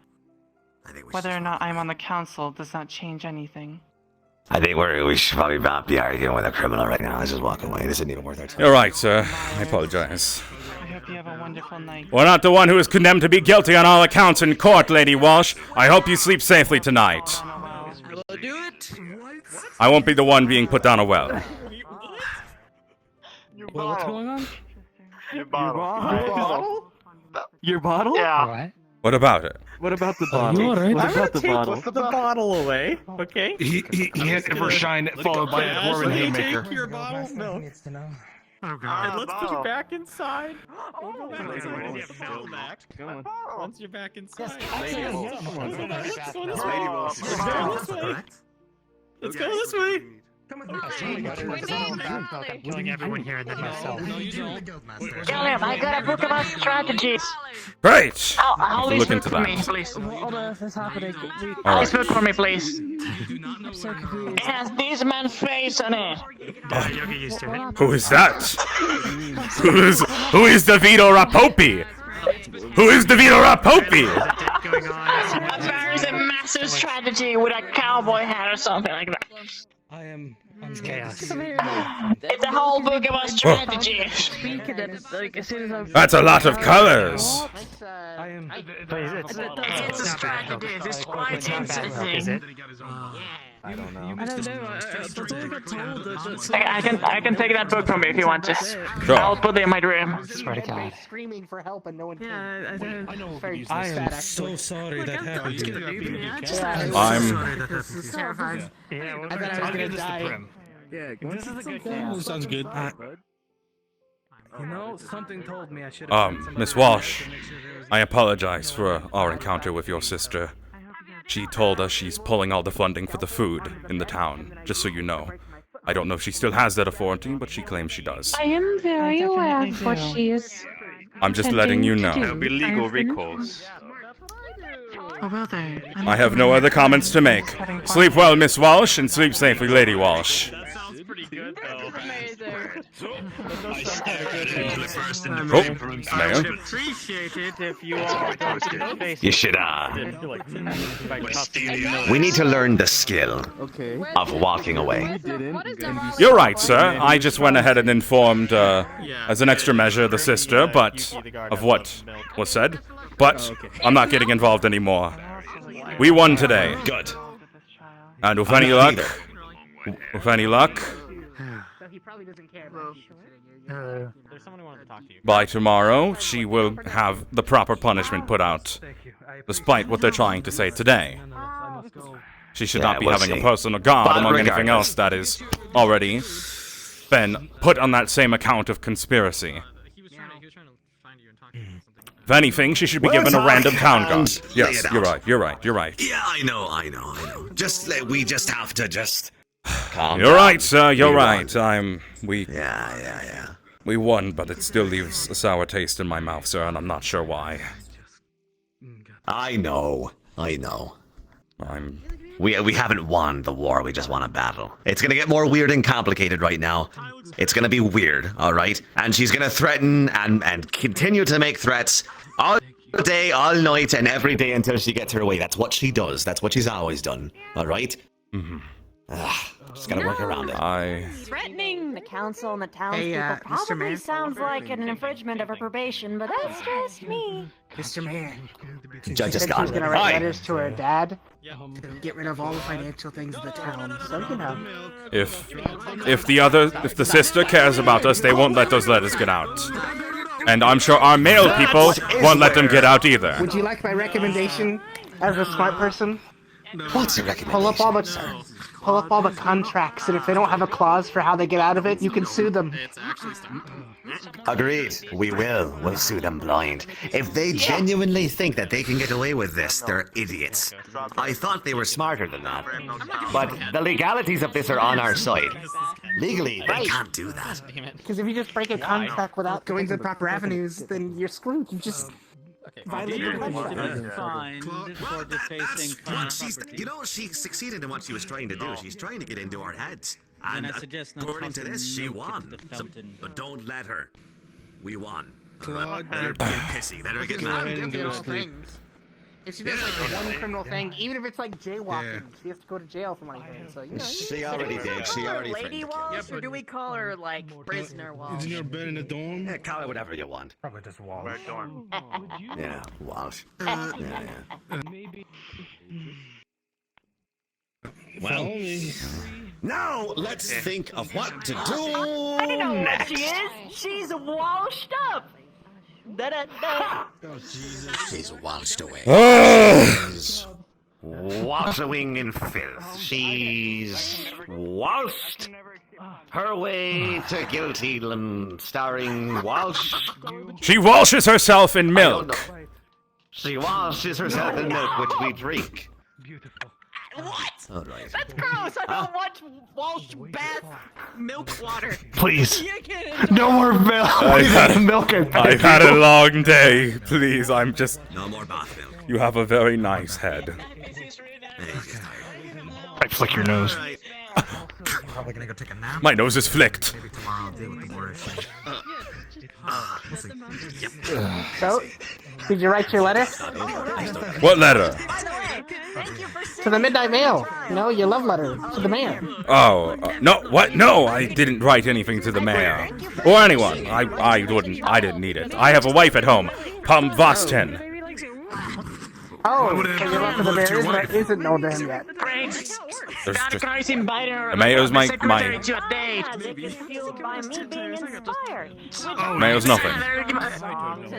Whether or not I'm on the council does not change anything. I think we should probably not be arguing with a criminal right now. Let's just walk away. This isn't even worth our time. You're right, sir. I apologize. I hope you have a wonderful night. We're not the one who is condemned to be guilty on all accounts in court, Lady Walsh. I hope you sleep safely tonight. I won't be the one being put down a well. Well, what's going on? Your bottle. Your bottle? Yeah. What about it? What about the bottle? Alright. What about the bottle? The bottle away, okay? He had ever shine followed by a dwarven haymaker. Take your bottle? No. Oh god. And let's put you back inside. Go on. Once you're back inside. Let's go this way. I'm killing everyone here and then myself. Gilliam, I got a book about strategies. Great! I'll look look into for me, that. please. What on earth is happening? Please look for me, please. I'm so confused. It has this man's face on it. You'll get used to it. Who is that? Who is Davide Rapopi? Who is Davide Rapopi? There is a massive strategy with a cowboy hat or something like that. I am chaos. It's a whole book about strategy. Speaking of, like, as soon as I'm... That's a lot of colors. I am. It's a strategy. It's quite interesting. I don't know. I don't know. That's all I got told. I can take that book from me if you want to. Sure. I'll put it in my room. Swear to God. Screaming for help and no one. Yeah, I know. I am so sorry that happened to you. This is terrifying. Yeah, I thought I was gonna die. Yeah, this is a good game. Sounds good. You know, something told me I should have. Miss Walsh, I apologize for our encounter with your sister. She told us she's pulling all the funding for the food in the town, just so you know. I don't know if she still has that authority, but she claims she does. I am very aware of what she is. I'm just letting you know. There'll be legal recourse. Oh, well there. I have no other comments to make. Sleep well, Miss Walsh, and sleep safely, Lady Walsh. Mayor? Appreciate it if you all don't get in face. You should, We need to learn the skill of walking away. You're right, sir. I just went ahead and informed, as an extra measure, the sister, but of what was said. But I'm not getting involved anymore. We won today. Good. And with any luck, by tomorrow, she will have the proper punishment put out, despite what they're trying to say today. She should not be having a personal guard among anything else that is already been put on that same account of conspiracy. If anything, she should be given a random town guard. Yes, you're right. Yeah, I know. We just have to calm You're down. right, sir, you're We right. won. Yeah. We won, but it still leaves a sour taste in my mouth, sir, and I'm not sure why. I know. We haven't won the war, we just won a battle. It's gonna get more weird and complicated right now. It's gonna be weird, alright? And she's gonna threaten and continue to make threats all day, all night, and every day until she gets her way. That's what she does. That's what she's always done, alright? Mm-hmm. Just gotta work around it. Threatening the council and the townspeople Mr. probably Mayor. sounds like an infringement of her probation, but that's just me. Mr. Mayor. Judge She said Scott. she was gonna write Hi. letters to her dad to get rid of all the financial things of the town. So If the sister cares about us, they won't let those letters get out. And I'm sure our male people won't let them get out either. Would you like my recommendation as a smart person? What's your recommendation? Pull up all the contracts, and if they don't have a clause for how they get out of it, you can sue them. Agreed. We will. We'll sue them blind. If they genuinely think that they can get away with this, they're idiots. I thought they were smarter than that. But the legalities of this are on our side. Legally, they can't do that. Because if you just break a contract without going to the proper avenues, then you're screwed. You just violated the contract. Fined for defacing She succeeded in what she was trying to do. She's trying to get into our heads. Then And I suggest not according to tossing this, she milk won. into the fountain. But don't let her. We won. Claude, Let her get pissy. Let her get mad. If she does like one criminal thing, even if it's like jaywalking, she has to go to jail for money. So you know. She already did. She already Lady threatened. Walsh, or do we call her like prisoner Walsh? Isn't your bed in the dorm? Yeah, call it whatever you want. Probably just Walsh. Yeah, Walsh. Maybe. Well, now let's think of what to do I know next. what she is. She's washed up. Da-da-da. She's washed away. Ah! She's wallowing in filth. She's waltzed her way to Guilty, starring Walsh. She washes herself in milk. She washes herself in milk, which we drink. Beautiful. What? All right. That's gross. I don't want Walsh bath milk water. Please. You can't No more milk. I've had a long day. Please, I'm just... No more bath milk. You have a very nice head. I flick your nose. Probably gonna go take a nap. My nose is flicked. Maybe tomorrow I'll deal with the war issue. We'll see. So, did you write your letter? What letter? To the Midnight Mail. You know, your love letter to the mayor. Oh, no, what? No, I didn't write anything to the mayor. Or anyone. I didn't need it. I have a wife at home. Pum Vosten. Oh, so your love for the mayor isn't known to him yet. There's Dr. just- Cari's invited her The mayor's my- secretary to a date. They get fueled by me being inspired. Mayor's nothing.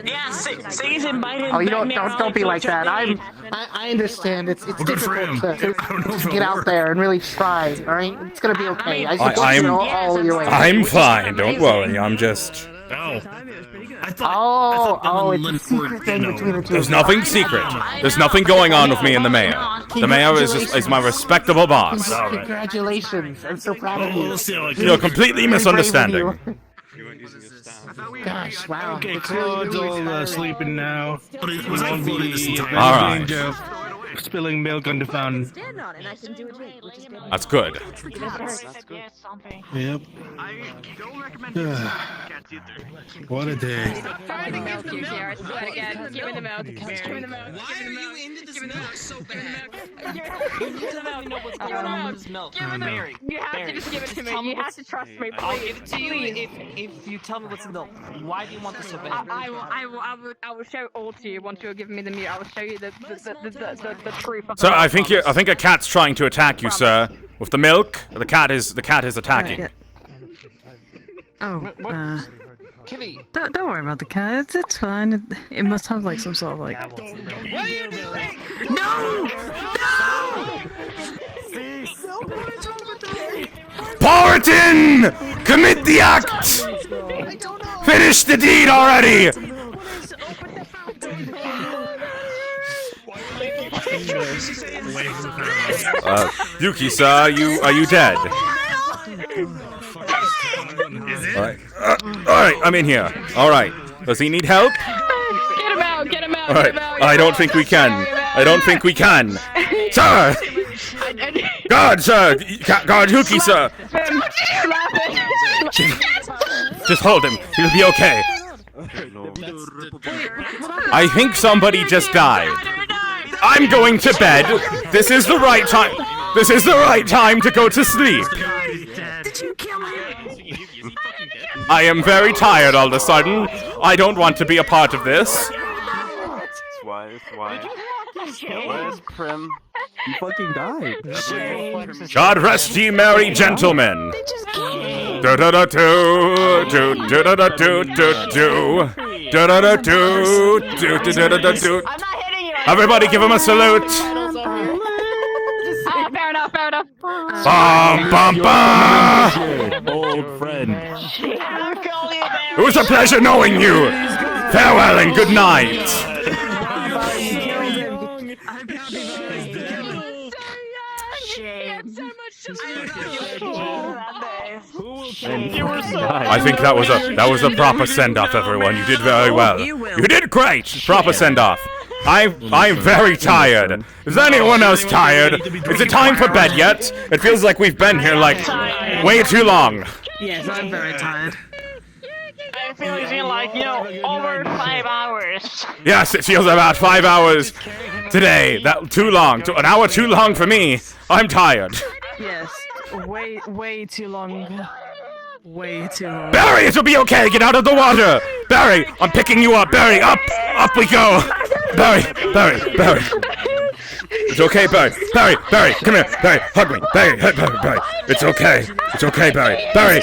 Yeah, she's invited. Oh, you don't be like that. I understand. It's difficult to get out there and really try. All right, it's gonna be okay. I support you all your way. I'm fine. Don't worry. I'm just... Oh, it's a secret thing between the two. There's nothing secret. There's nothing going on with me and the mayor. The mayor is my respectable boss. Congratulations. I'm so proud of you. You're completely misunderstanding. Gosh, wow. Okay, Claude's all sleeping now. Was I floating this entire All No right. danger of spilling milk on the fountain. Stand on it, and I can do it too, which is good. That's good. Yep. I don't recommend cats either. What a day. Try to give the milk here, I swear to God. Give me the milk. Give me the milk. Why are you into this milk so bad? Give me the milk. Give me the milk. You have to just give it to me. You have to trust me, please. I'll give it to you if you tell me what's in the milk. Why do you want this so bad? I will show it all to you once you've given me the meat. I will show you the truth. So I think a cat's trying to attack you, sir. With the milk, the cat is attacking. Oh, Kitty. don't worry about the cat. It's fine. It must have like some sort of like. No! Barton! Commit the act! Finish the deed already! Yuki, sir, are you dead? Alright, I'm in here. Alright. Does he need help? Get him out! Get him out! Alright. I don't think we can. I don't think we can. Sir! God, sir! God, Yuki, sir! Just hold him. He'll be okay. I think somebody just died. I'm going to bed. This is the right time. This is the right time to go to sleep. Did you kill him? I am very tired all of a sudden. I don't want to be a part of this. Why? Where's Prim? You fucking died. God rest ye merry gentlemen. Do da da do do do da da do do do do da da do do do da da do. Everybody give him a salute. Fair enough. Bum bum bum. Old friend. It was a pleasure knowing you. Farewell and good night. I think that was a proper send off, everyone. You did very well. You did great. Proper send off. I'm very tired. Is anyone else tired? Is it time for bed yet? It feels like we've been here like way too long. Yes, I'm very tired. I feel like, over 5 hours. Yes, it feels about 5 hours today. That too long. An hour too long for me. I'm tired. Yes, way too long. Way too long. Barry, it'll be okay. Get out of the water. Barry, I'm picking you up. Barry, up we go. Barry. It's okay, Barry. Barry, come here. Barry, hug me. Barry. It's okay, Barry. Barry,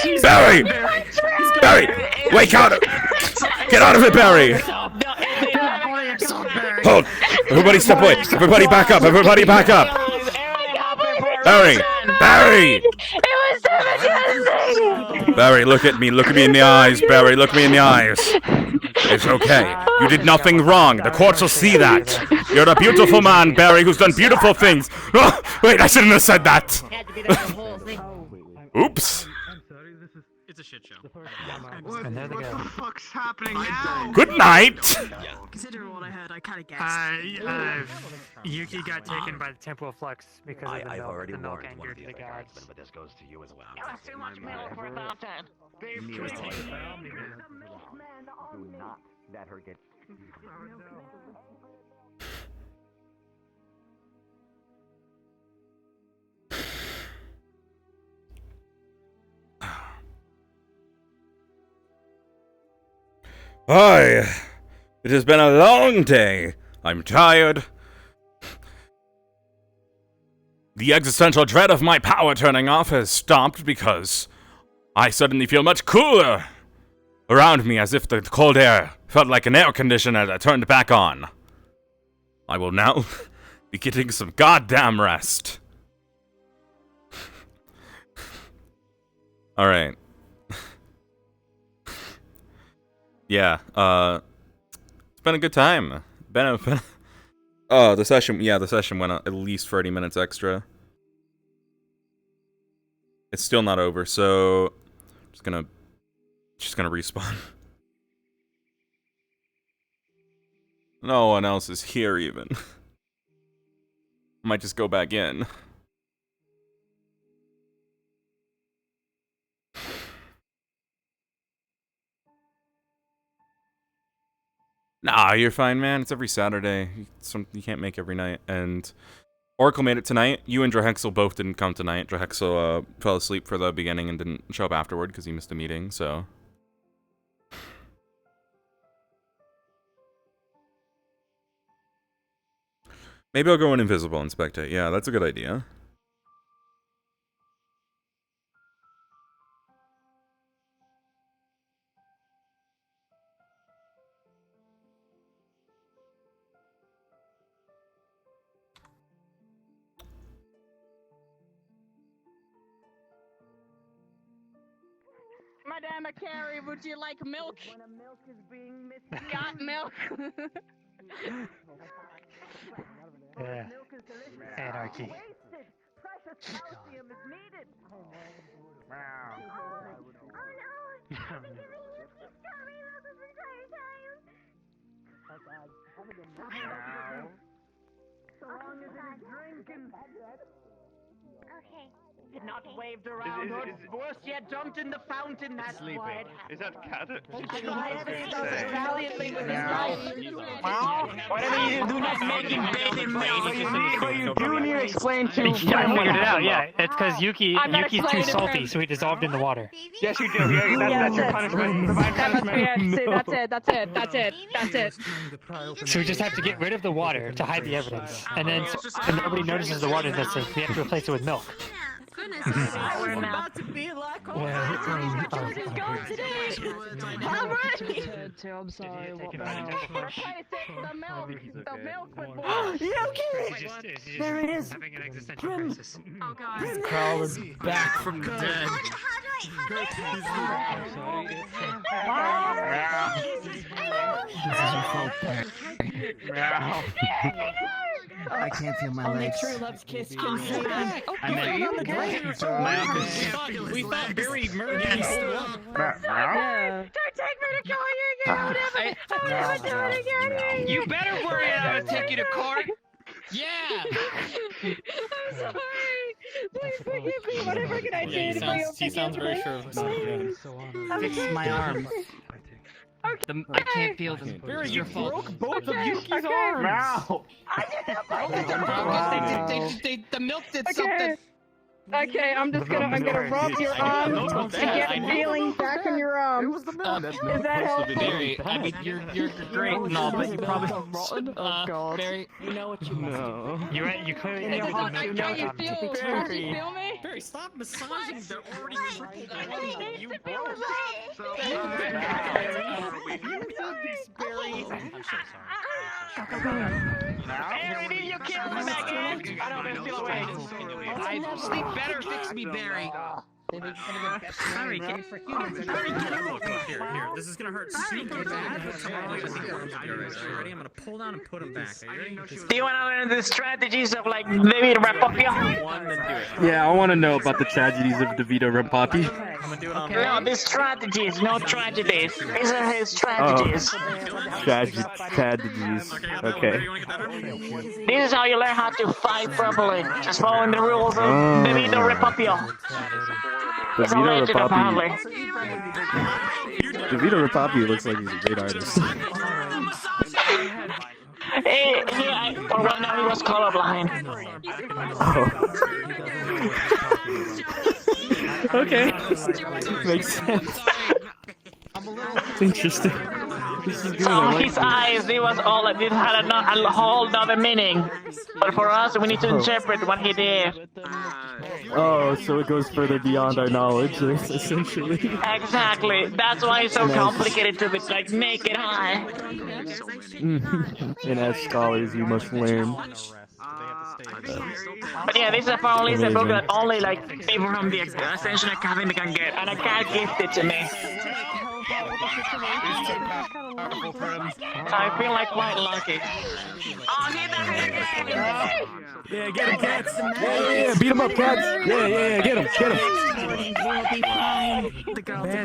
wake out. Get out of it, Barry. Hold. Everybody step away. Everybody back up. Barry. Barry, look at me in the eyes. Barry, look me in the eyes. It's okay. You did nothing wrong. The courts will see that. You're a beautiful man, Barry, who's done beautiful things. Oh, wait, I shouldn't have said that. Oops. It's a shit show. What the fuck's happening now? Good night. Considering what I heard, I kind of guessed. Yuki got taken by the Temple of Flux because of the milk. I've already The milk warned one angered of the the other gods. guardsmen, but this goes to you as well. It was too much milk for that. Do not let her get. Aye, it has been a long day. I'm tired. The existential dread of my power turning off has stopped because I suddenly feel much cooler around me, as if the cold air felt like an air conditioner as I turned back on. I will now be getting some goddamn rest. Alright. Yeah, it's been a good time. The session went at least 30 minutes extra. It's still not over, so I'm just gonna She's gonna respawn. No one else is here even. Might just go back in. Nah, you're fine, man. It's every Saturday. You can't make every night. And Oracle made it tonight. You and Drahexel both didn't come tonight. Drahexel fell asleep for the beginning and didn't show up afterward because he missed a meeting, so... Maybe I'll go in invisible and spectate. Yeah, that's a good idea. Madame Cari, would you like milk? When a milk is being got milk. Anarchy. Precious calcium is needed. So long as it's drinking. Okay. Did not waved around, or worse yet, jumped in the fountain. That's why it happened. Is that cat? Valiantly with his life. Whatever you do not make him bathe in milk. What you do need to explain to I figured it out, yeah. It's because Yuki's too salty, so he dissolved in the water. Yes, you do. Yeah, that's your punishment. Divine punishment. That's it. So we just have to get rid of the water to hide the evidence. And then so nobody notices the water that's missing. We have to replace it with milk. Goodness, We're about to be like all is gone today. Already. I'm sorry. What The milk with Okay. There it is. Having an existential crisis. Oh god. Crawling back from the dead. I can't feel my Only legs. true love's kiss can say that. I mean, we thought Barry murdered you. Yeah. Don't take me to court. You're gonna do it again. You better worry, I'm gonna take you to court. Yeah. I'm sorry. Please forgive me. Whatever can I do to bring up He sounds very sure of himself. Fix my arm. I can't feel them. Barry, you broke both of Yuki's arms. Wow. The milk did something. Okay, I'm gonna rub your arm and get feeling back in your arm. Is that helpful? Barry, I mean, you're great and all, but you probably Oh god. Barry, You know what you must do. you clearly Can you feel me? Barry, stop massaging. They're already You broke. Barry. I'm so Harry, did you kill him again? I don't know, still awake. Sleep better, fix me, Barry. Sorry, get for humans. Here, this is gonna hurt super bad. Ready? I'm gonna pull down and put him back. Are you ready? Do you want to learn the strategies of like David Rapopio? Yeah, I want to know about the tragedies of DeVito Rampapi. No, the strategies, no tragedies. These are his strategies. Tragedies. Okay. This is how you learn how to fight properly. Just following the rules of DeVito Rapopio. It's a DeVito legend, apparently. DeVito Rampapi looks like he's a great artist. Well, right now he was colorblind. Oh. Okay. Makes sense. Interesting. This is good. Oh, his eyes, it was all like, it had a whole other meaning. But for us, we need to interpret what he did. Oh, so it goes further beyond our knowledge, essentially. Exactly. That's why it's so complicated to be like naked eye. And as scholars, you must learn. But yeah, this is apparently a book that only like people from the Ascension Academy can get, and I can't gift it to me. I feel like quite lucky. Oh, hit the head again! Yeah, get him, cats! Yeah, beat him up, cats! Yeah, get him, get him! We'll be fine. The girls are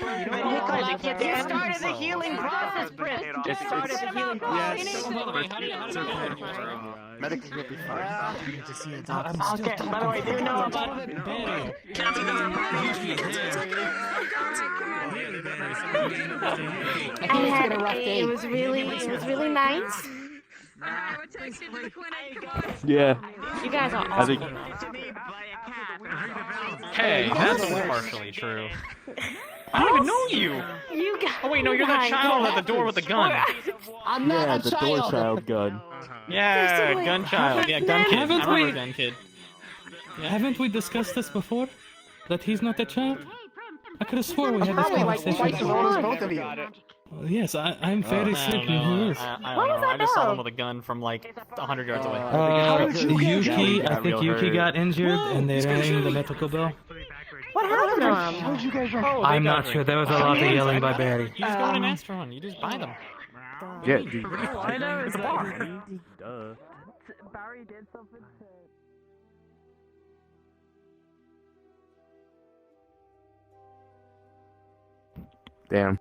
It started the healing process, Britt. It started the healing process. Medics will be fine. Okay, by the way, do you know about it? It was really nice. Yeah. You guys are I think. Hey, that's partially true. I don't even know you. You guys. Oh wait, no, you're that child at the door with the gun. I'm not the door child gun. Yeah, gun child. Yeah, gun kid. I Haven't remember we- gun kid. Haven't we discussed this before? That he's not a child? I could have swore we had this Probably like conversation. twice as old as both of you. Yes, I'm very certain he is. I don't know. I just saw them with a gun from like 100 yards away. Yuki, I think Yuki got injured and they rang the medical bell. What happened to him? How did you guys run? I'm not sure. There was a lot of yelling by Barry. You just go in and ask for one. You just buy them. Yeah, I know it's a bar. Duh. Barry did something to... Damn.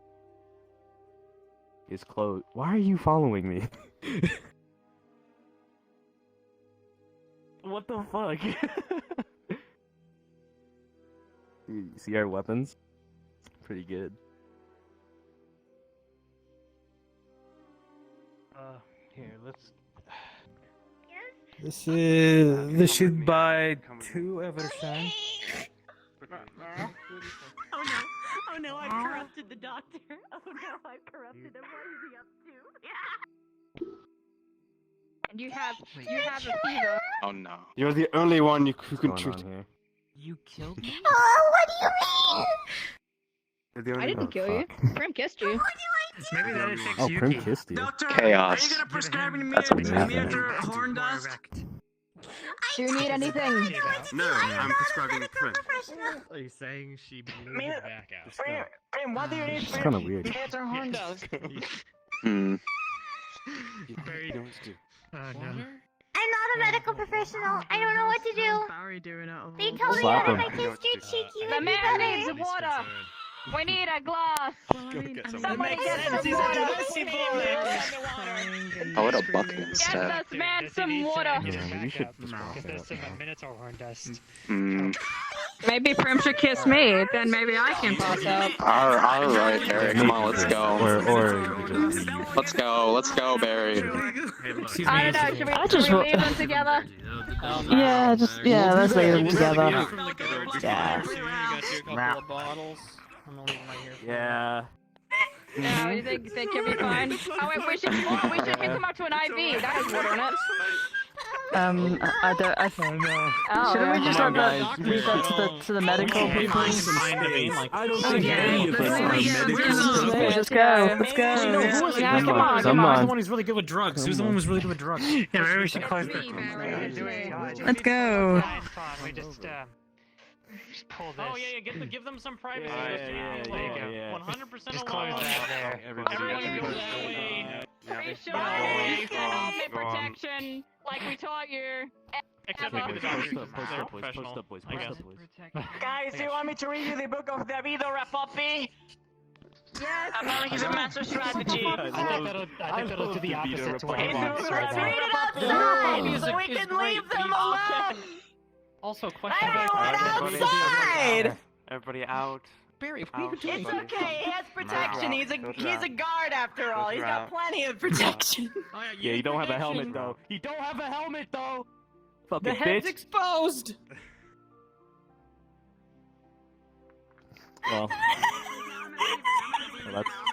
It's closed. Why are you following me? What the fuck? You see our weapons? Pretty good. Here, let's. This should buy 2 Evershine. Oh no! Oh no! I've corrupted the doctor. Oh no! I've corrupted him. What is he up to? And you have a fever. Oh no. You're the only one who can treat here. You killed me? Oh, what do you mean? You're the only I didn't kill you. Prim kissed you. Maybe that affects Oh, Yuki. Prim kissed you. Chaos. Are you gonna prescribe me That's amazing. horn dust? Do you need anything? No, I'm prescribing Prim. Are you saying she blew Me- his back out? Prim, what do you need? It's kinda weird. Get her horn dogs. Hmm. Oh no. I'm not a medical professional. I don't know what to do. Barry doing out of They all told me Slap that him. if I kissed your cheek, you The would be man better. needs water. We need a glass. Somebody get some water. I would have bucket Get instead. this man some water. Yeah, we should Because there's some minotaur horn dust. Hmm. Maybe Prim should kiss me, then maybe I can pass out. Alright, Barry, come on, let's go. Or Let's go, Barry. Excuse I me. don't know, I should we leave them together? Yeah, let's leave them together. Yeah. Yeah. Yeah, Mm-hmm. you think you'll be fine? Oh wait, we should come up to an IV. That has water in it. I don't. Oh, Shouldn't we yeah. just Come let on, that leave that to the medical people? I don't think any of us are medical. Let's go. Let's go. Yeah, come on. Who's the one who's really good with drugs? Who's the one who's really good with drugs? Yeah, maybe we should close the. Let's go. We just pull this. Oh yeah, give them some privacy. Yeah. 100% Just close that there. Everybody go that way. Be sure you get helmet protection, like we taught you. Except maybe the doctor. They're professional. I guess. Guys, do you want me to read you the book of David Rapopi? Yes. Apparently he's a master strategy. I think that'll do the opposite to what he He's wants doing right it now. outside, so we can leave them alone. Also, question. Outside. Everybody out. Barry, if we would do It's anything. okay. He has protection. He's a guard after all. He's got plenty of protection. Yeah, you don't have a helmet though. You don't have a helmet though. Fucking The head's bitch. exposed. Well,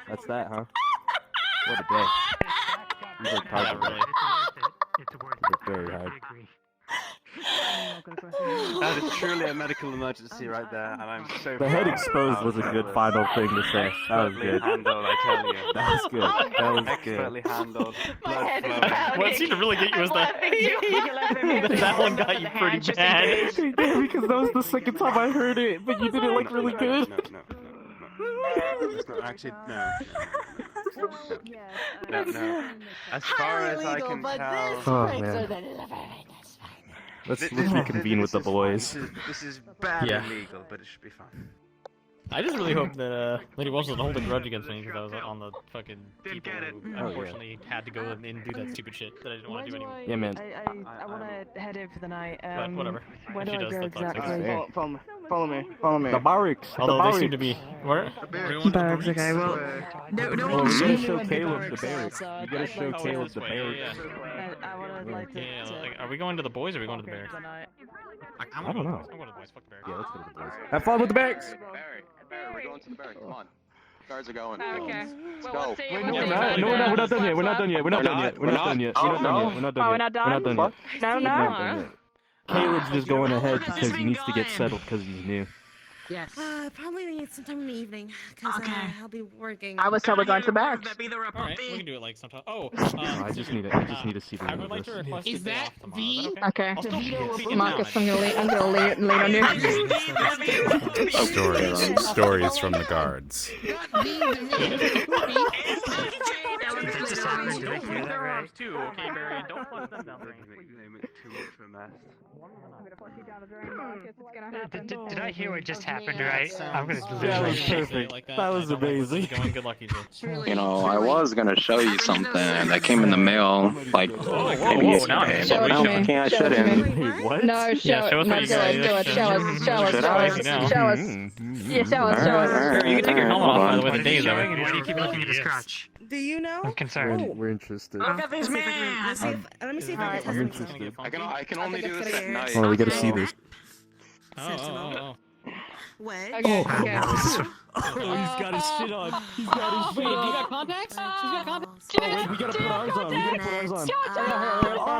that's that, huh? What a day. These are Yeah, really. It's worth It's very hard. That is truly a medical emergency right there, and I'm so. The head proud. exposed That was a that good final thing to say. That was expertly good. handled, I tell you. That was good. That was Expertly good. handled. My Blood head is flowing. pounding. What seemed to really get you was that. That one got you pretty bad. Yeah, because that was the second time I heard it, but you did it like really good. No. It's not actually no. No. As far as I can tell. Oh man. Let's reconvene with the boys. This is badly Yeah. illegal, but it should be fine. I just really hope that Lady Walsh doesn't hold a grudge against me because I was on the fucking people who Oh, yeah. unfortunately had to go and do that stupid shit that I didn't want to do anymore. Yeah, man. I want to head in for the night. But whatever. Where If do she I does, go that sucks. exactly? Follow me. The barracks. Although the they barracks. seem to be. Where? Barracks, okay, well. No, Well, one we should gotta know show when Caleb the barracks barracks. are, You gotta I'd show like to- Caleb the Yeah, barracks. I would like to. Yeah, like, are we going to the boys or are we going to the bears? I don't know. I'm going to the boys. Fuck the bears. Yeah, let's go to the boys. Have fun with the barracks. Barry, we're going to the barracks. Come on. Guards are going. Okay. Let's Well, go. we'll see. No, We'll see. we're not done yet. We're not done yet. We're not done yet. We're not done yet. We're not done yet. We're not done yet. Oh, we're not done? We're not done yet. No, We're no. not done yet. Caleb's just going ahead because he needs to get settled because he's new. Yes. Probably need sometime in the evening, because I'll be working. I was totally going to the barracks. Alright, we can do it like sometime. Oh, I just need to see the I would like to request Is a day that off tomorrow. Is that Okay. I'll still be in Marcus, town. I'm gonna lean on you. Stories from the guards. Don't move their arms too, okay, Barry? And don't punch them down. Did I hear what just happened, right? I'm gonna That was literally perfect. That was amazing. Good luck, EJ. You know, I was gonna show you something that came in the mail, like maybe yesterday, but now I shouldn't. Wait, what? No, show show us what you Show us. Should I? Show us. Yeah, show us. You can take your helmet off, by the way, the day is over. Why do you keep looking at his crotch? Do you know? I'm concerned. We're interested. Look at this man! Let me see if I can I'm test him. interested. I can only do this at night. Oh, we gotta see this. Oh. Wedge. Okay. Oh, he's got his shit on. He's got his shit Wait, you on. got contacts? She's got contacts? Oh, wait, we gotta put ours on. We gotta put ours on.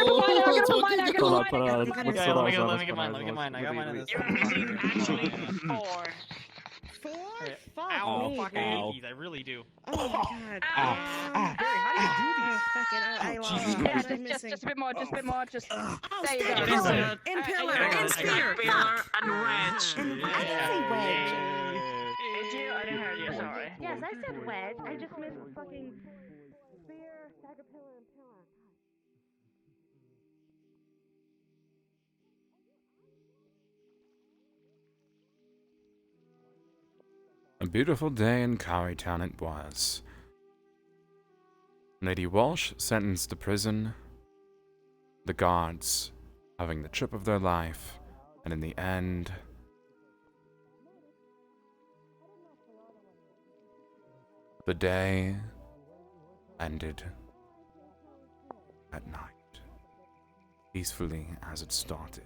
Hold on, put it on. Let's put Yeah, let ours on. me get mine. I got mine on this. Four? Fuck Ow, me. fucking Ow. hate these, I really do. Oh my god. I lost. Jesus Yeah, Christ. Just a bit more. Just a bit more. Just. Oh, There you stand go. pillar, and pillar, and spear. Pillar and wedge. I didn't say wedge. Did you? I didn't hear you, sorry. Yes, I said wedge. I just missed fucking spear, dagger, pillar, and pillar. A beautiful day in Cari town it was. Lady Walsh sentenced to prison, the guards having the trip of their life, and in the end, the day ended at night, peacefully as it started.